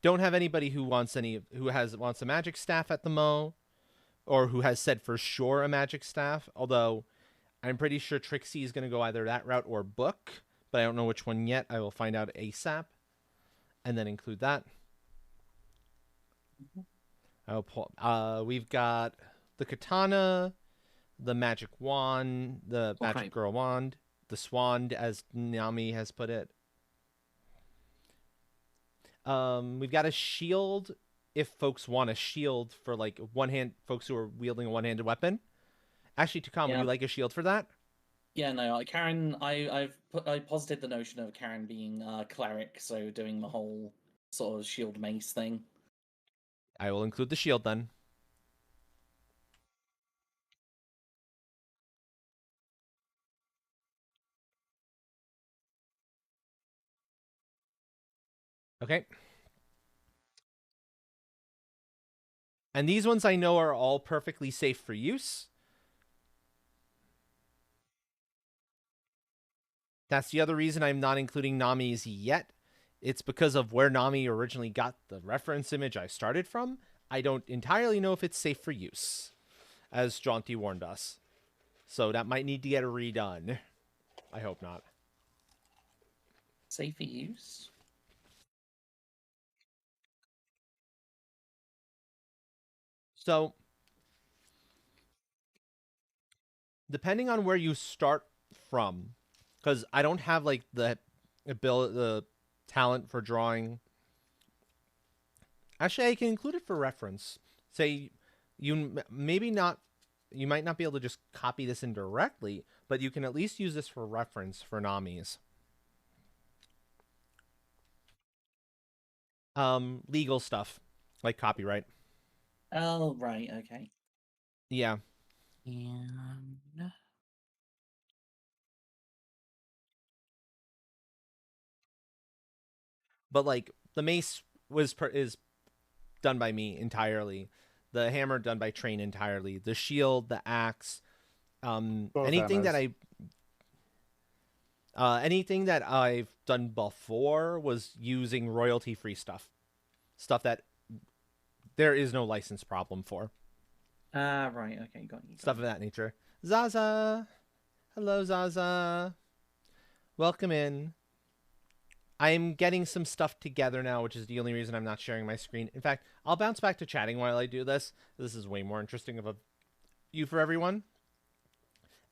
don't have anybody who wants a magic staff at the Mo, or who has said for sure a magic staff, although I'm pretty sure Trixie is going to go either that route or book, but I don't know which one yet. I will find out ASAP and then include that. We've got the katana, the magic wand, the magic girl wand, the swan, as Nami has put it. We've got a shield if folks want a shield for like folks who are wielding a one-handed weapon. Actually, Tukam, would you like a shield for that? Yeah, no, Karen. I posited the notion of Karen being cleric, so doing the whole sort of shield mace thing. I will include the shield then. Okay. And these ones I know are all perfectly safe for use. That's the other reason I'm not including Nami's yet. It's because of where Nami originally got the reference image I started from. I don't entirely know if it's safe for use, as Jaunty warned us. So that might need to get redone. I hope not. Safe for use? So, depending on where you start from, because I don't have like the talent for drawing. Actually, I can include it for reference. Say you might not be able to just copy this in directly, but you can at least use this for reference for Nami's. Legal stuff like copyright. Oh, right, okay. Yeah. And but like the mace is done by me entirely. The hammer done by Train entirely. The shield, the axe, anything hammers. anything that I've done before was using royalty-free stuff that there is no license problem for. Right, okay, got you. Stuff of that nature. Zaza, hello Zaza, welcome in. I'm getting some stuff together now, which is the only reason I'm not sharing my screen. In fact, I'll bounce back to chatting while I do this. This is way more interesting of a view for everyone.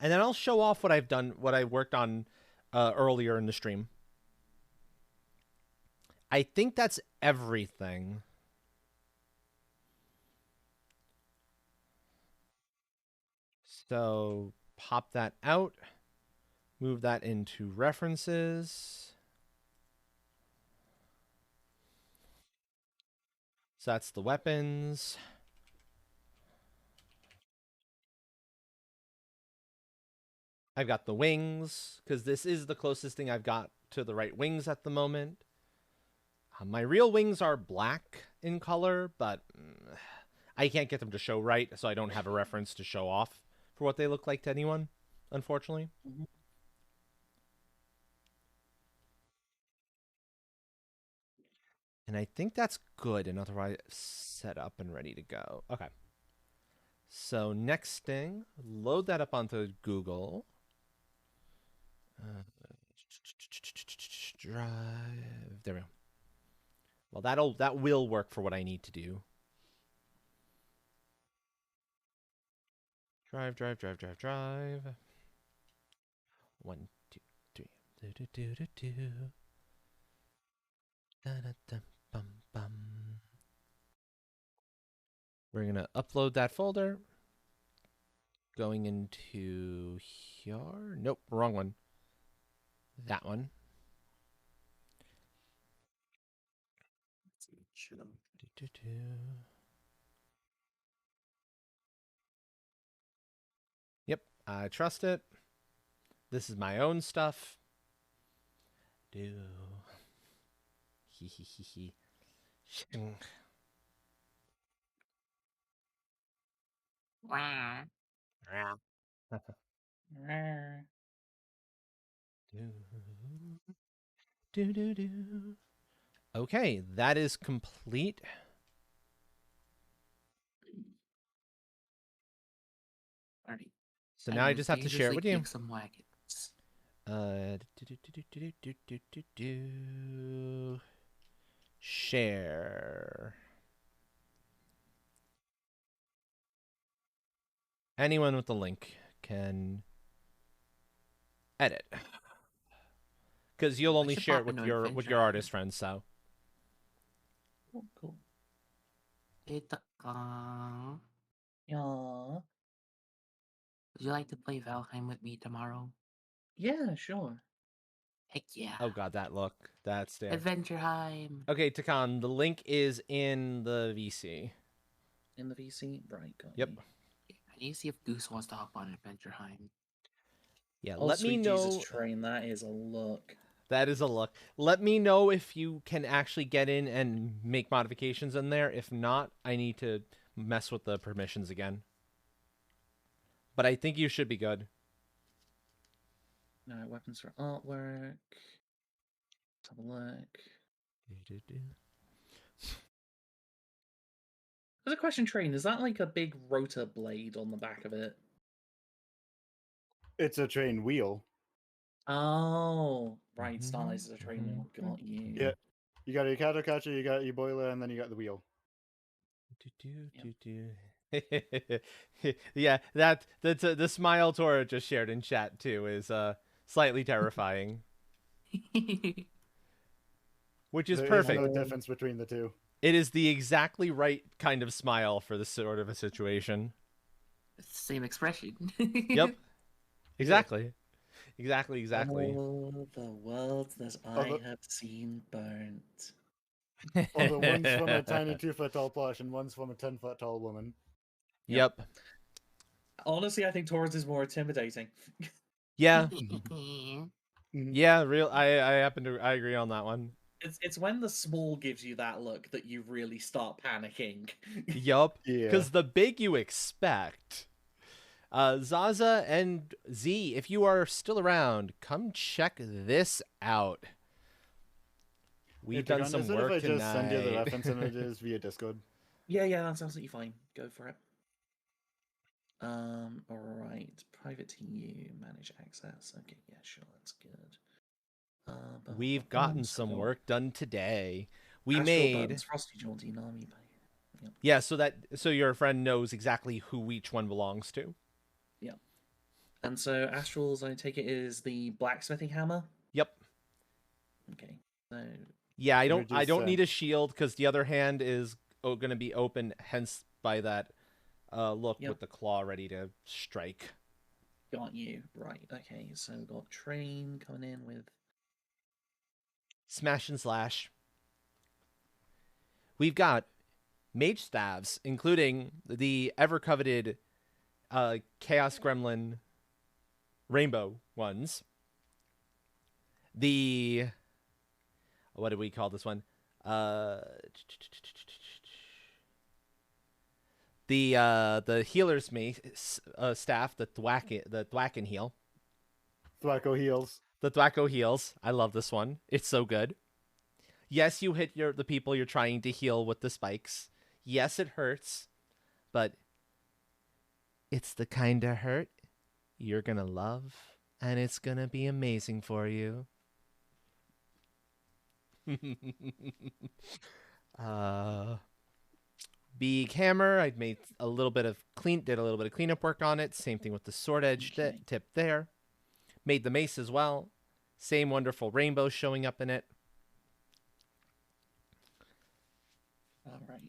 And then I'll show off what I've done, what I worked on earlier in the stream. I think that's everything. So pop that out, move that into references. So that's the weapons. I've got the wings, because this is the closest thing I've got to the right wings at the moment. My real wings are black in color, but I can't get them to show right, so I don't have a reference to show off for what they look like to anyone, unfortunately. Mm-hmm. And I think that's good, and otherwise set up and ready to go. Okay. So next thing, load that up onto Google. Drive. There we go. Well, that will work for what I need to do. Drive. 1, 2, 3. We're gonna upload that folder. Going into here. Nope, wrong one. That one. Yep, I trust it. This is my own stuff. He. Okay, that is complete. Alright. So now I just have to share it with you. Some wagons. Share. Anyone with the link can edit, because you'll only share it with your artist friends. So Cool. Hey, Yeah. would you like to play Valheim with me tomorrow? Yeah, sure. Heck yeah. Oh god, that look. That's there. Adventureheim. Okay, Takan, the link is in the VC. In the VC? Right, got Yep. you. I need to see if Goose wants to hop on Adventureheim. Yeah, Oh, let me sweet know. Jesus train, that is a look. That is a look. Let me know if you can actually get in and make modifications in there. If not, I need to mess with the permissions again. But I think you should be good. No, weapons for artwork. Let's have a look. There's a question, train. Is that like a big rotor blade on the back of it? It's a train wheel. Oh, right. Starlight is a train wheel. Got you. Yeah. You got your cattle catcher, you got your boiler, and then you got the wheel. Yeah, that's the smile Tora just shared in chat too is slightly terrifying, which is There perfect. is no difference between the two. It is the exactly right kind of smile for this sort of a situation. It's the same expression. Yep. Exactly. Exactly. Oh, the world that I have seen burnt. Although one's from a tiny 2-foot tall plush and one's from a 10-foot tall woman. Yep. Honestly, I think Taurus is more intimidating. Yeah. Mhm. Yeah, I agree on that one. It's when the small gives you that look that you really start panicking. Yup. Yeah. Because the big you expect. Zaza and Z, if you are still around, come check this out. We've done some work if I just send you the tonight. reference images via Discord? Yeah, that's absolutely fine. Go for it. Alright. Private to you, manage access. Okay, yeah, sure, that's good. We've gotten some work done today. We Astral made Buttons, Frosty Jolty, Nami. Yep. Yeah, so your friend knows exactly who each one belongs to. Yep. And so Astral's, I take it, is the blacksmithing hammer. Yep. Okay. So yeah, I don't need a shield because the other hand is going to be open. Hence, by that look with the claw ready to strike. Got you right. Okay, so we've got train coming in with smash and slash. We've got mage staves, including the ever coveted Chaos Gremlin rainbow ones. The what do we call this one? The healer's mace staff, the Thwacken heal. Thwacko heals. The Thwacko heals. I love this one. It's so good. Yes, you hit the people you're trying to heal with the spikes. Yes, it hurts, but it's the kind of hurt you're gonna love, and it's gonna be amazing for you. Big hammer. I made a little bit of cleanup work on it. Same thing with the sword edge tip there. Made the mace as well. Same wonderful rainbow showing up in it. all right.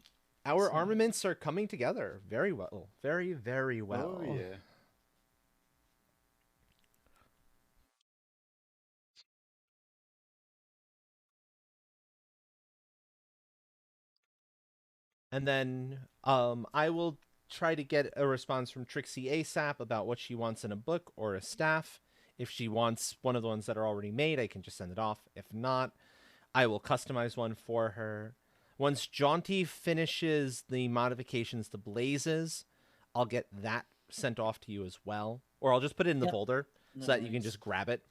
Our armaments are coming together very well. Very, very well. Oh, yeah. And then I will try to get a response from Trixie ASAP about what she wants in a book or a staff. If she wants one of the ones that are already made, I can just send it off. If not, I will customize one for her. Once Jaunty finishes the modifications to Blazes, I'll get that sent off to you as well. Or I'll just put it in the folder so that you can just grab it.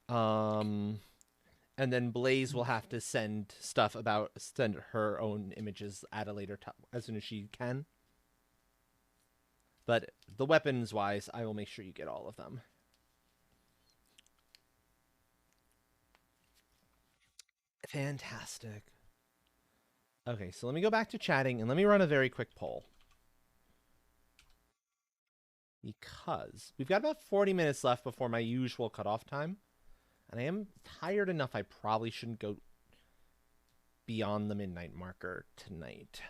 And then Blaze will have to send her own images at a later time, as soon as she can. But the weapons wise, I will make sure you get all of them. Fantastic. Okay, so let me go back to chatting and let me run a very quick poll. Because we've got about 40 minutes left before my usual cutoff time. And I am tired enough I probably shouldn't go beyond the midnight marker tonight.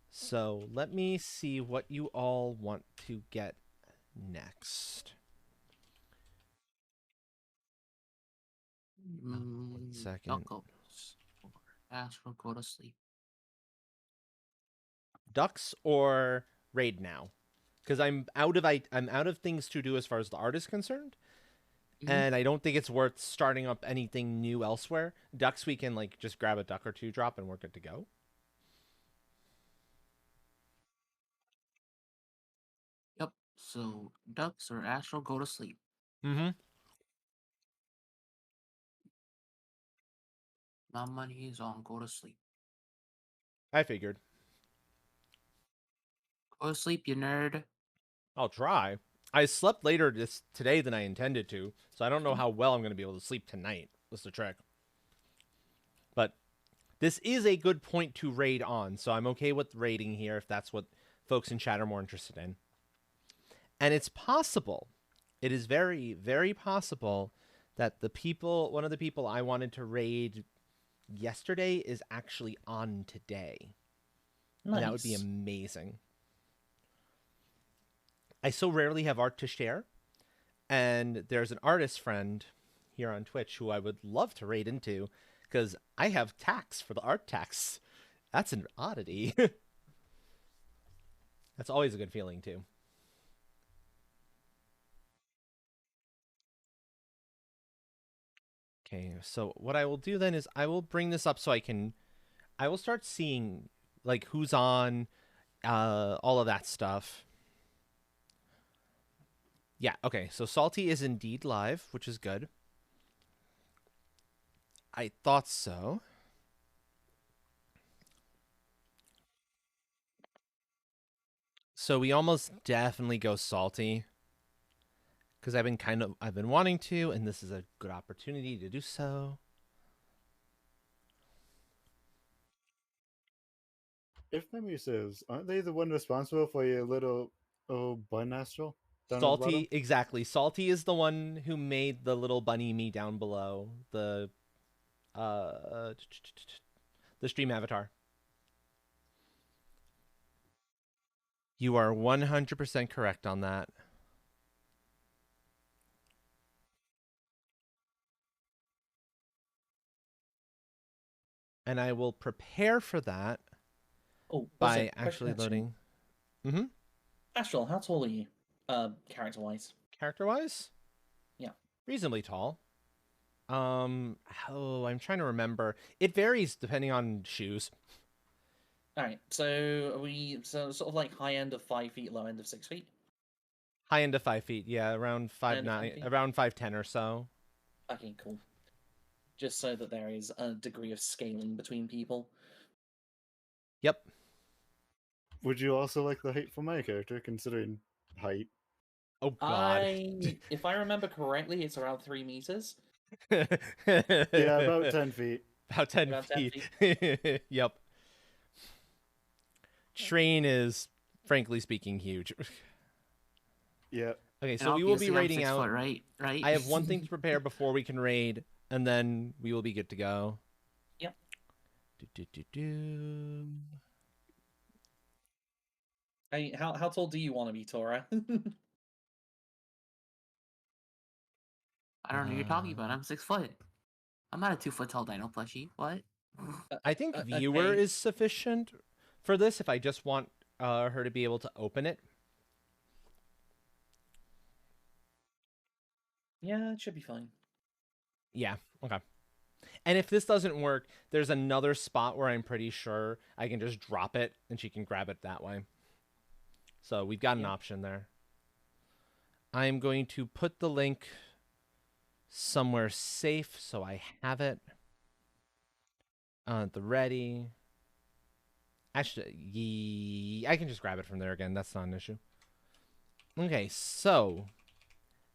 So let me see what you all want to get next. 1 second. Astral, go to sleep. Ducks or raid now? Because I'm out of things to do as far as the art is concerned. And I don't think it's worth starting up anything new elsewhere. Ducks, we can like just grab a duck or two drop and we're good to go. Yep. So ducks or astral, go to sleep. Mm-hmm. My money is on go to sleep. I figured. Go to sleep, you nerd. I'll try. I slept later today than I intended to, so I don't know how well I'm going to be able to sleep tonight. That's the trick. But this is a good point to raid on, so I'm okay with raiding here if that's what folks in chat are more interested in. And it's possible, it is very, very possible that one of the people I wanted to raid yesterday is actually on today. Nice. And that would be amazing. I so rarely have art to share, and there's an artist friend here on Twitch who I would love to raid into, because I have tax for the art tax. That's an oddity. That's always a good feeling, too. Okay, so what I will do then is I will bring this up so I will start seeing, like, who's on, all of that stuff. Yeah, okay, so Salty is indeed live, which is good. I thought so. So we almost definitely go Salty. Because I've been wanting to, and this is a good opportunity to do so. If memory serves, aren't they the one responsible for your little bun astral? Salty, exactly. Salty is the one who made the little bunny me down below. The stream avatar. You are 100% correct on that. And I will prepare for that by actually loading. Mm-hmm. Astral, how tall are you? Character-wise. Character-wise? Yeah. Reasonably tall. I'm trying to remember. It varies depending on shoes. Alright, so are we sort of like high end of 5 feet, low end of 6 feet? High end of 5 feet, yeah, around 5'9", around 5'10" or so. Okay, cool. Just so that there is a degree of scaling between people. Yep. Would you also like the height for my character, considering height? Oh god. If I remember correctly, it's around 3 meters. Yeah, about 10 feet. About 10 feet. Yep. Train is, frankly speaking, huge. Yeah. Okay, so we will be raiding out. Foot, right? I have one thing to prepare before we can raid, and then we will be good to go. Yep. How tall do you want to be, Tora? I don't know what you're talking about. I'm 6 foot. I'm not a 2 foot tall dino plushie. What? I think viewer is sufficient for this if I just want her to be able to open it. Yeah, it should be fine. Yeah, okay. And if this doesn't work, there's another spot where I'm pretty sure I can just drop it and she can grab it that way. So we've got an option there. I'm going to put the link somewhere safe so I have it at the ready. Actually, I can just grab it from there again. That's not an issue. Okay, so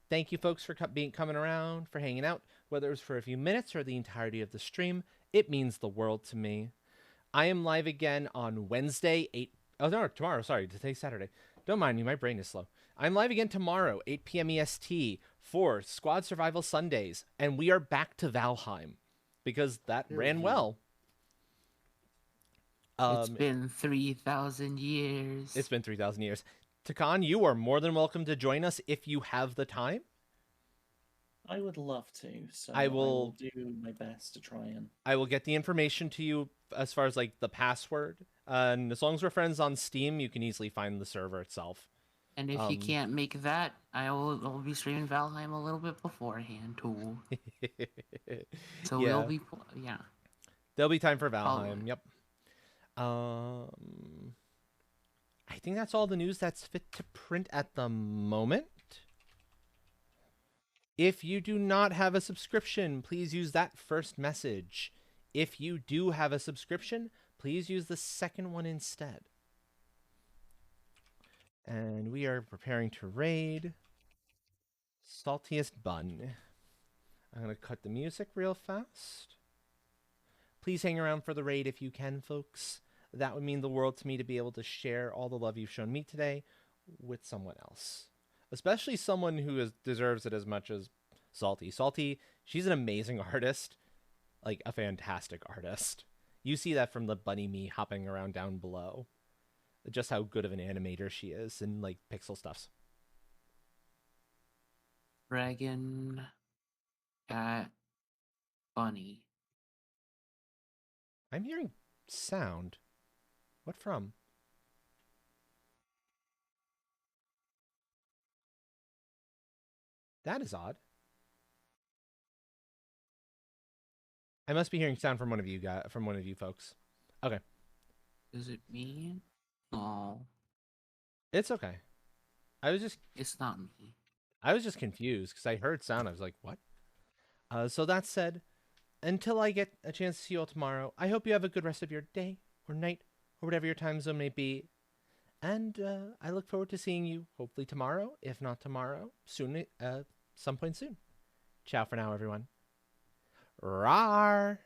thank you folks for coming around, for hanging out, whether it was for a few minutes or the entirety of the stream. It means the world to me. I am live again on Wednesday, tomorrow, sorry, today's Saturday. Don't mind me, my brain is slow. I'm live again tomorrow, 8 p.m. EST, for Squad Survival Sundays, and we are back to Valheim. because that ran Period. well. It's been 3,000 years. It's been 3,000 years. Takan, you are more than welcome to join us if you have the time. I would love to, so I I will- will do my best to try and. I will get the information to you as far as like the password. And as long as we're friends on Steam, you can easily find the server itself. And if you can't make that, I'll be streaming Valheim a little bit beforehand too. So we'll be There'll be time for Probably. Valheim. Yep. I think that's all the news that's fit to print at the moment. If you do not have a subscription, please use that first message. If you do have a subscription, please use the second one instead. And we are preparing to raid Saltiest Bun. I'm going to cut the music real fast. Please hang around for the raid if you can, folks. That would mean the world to me to be able to share all the love you've shown me today with someone else. Especially someone who deserves it as much as Salty. Salty, she's an amazing artist. Like, a fantastic artist. You see that from the bunny me hopping around down below. Just how good of an animator she is and, like, pixel stuffs. Dragon, cat, bunny. I'm hearing sound. What from? That is odd. I must be hearing sound from one of you guys, from one of you folks. Okay. Is it me? No, It's okay. it's not me. I was just confused because I heard sound. I was like, what? So that said, until I get a chance to see you all tomorrow, I hope you have a good rest of your day or night or whatever your time zone may be. And I look forward to seeing you hopefully tomorrow, if not tomorrow, soon, some point soon. Ciao for now, everyone. Rawr.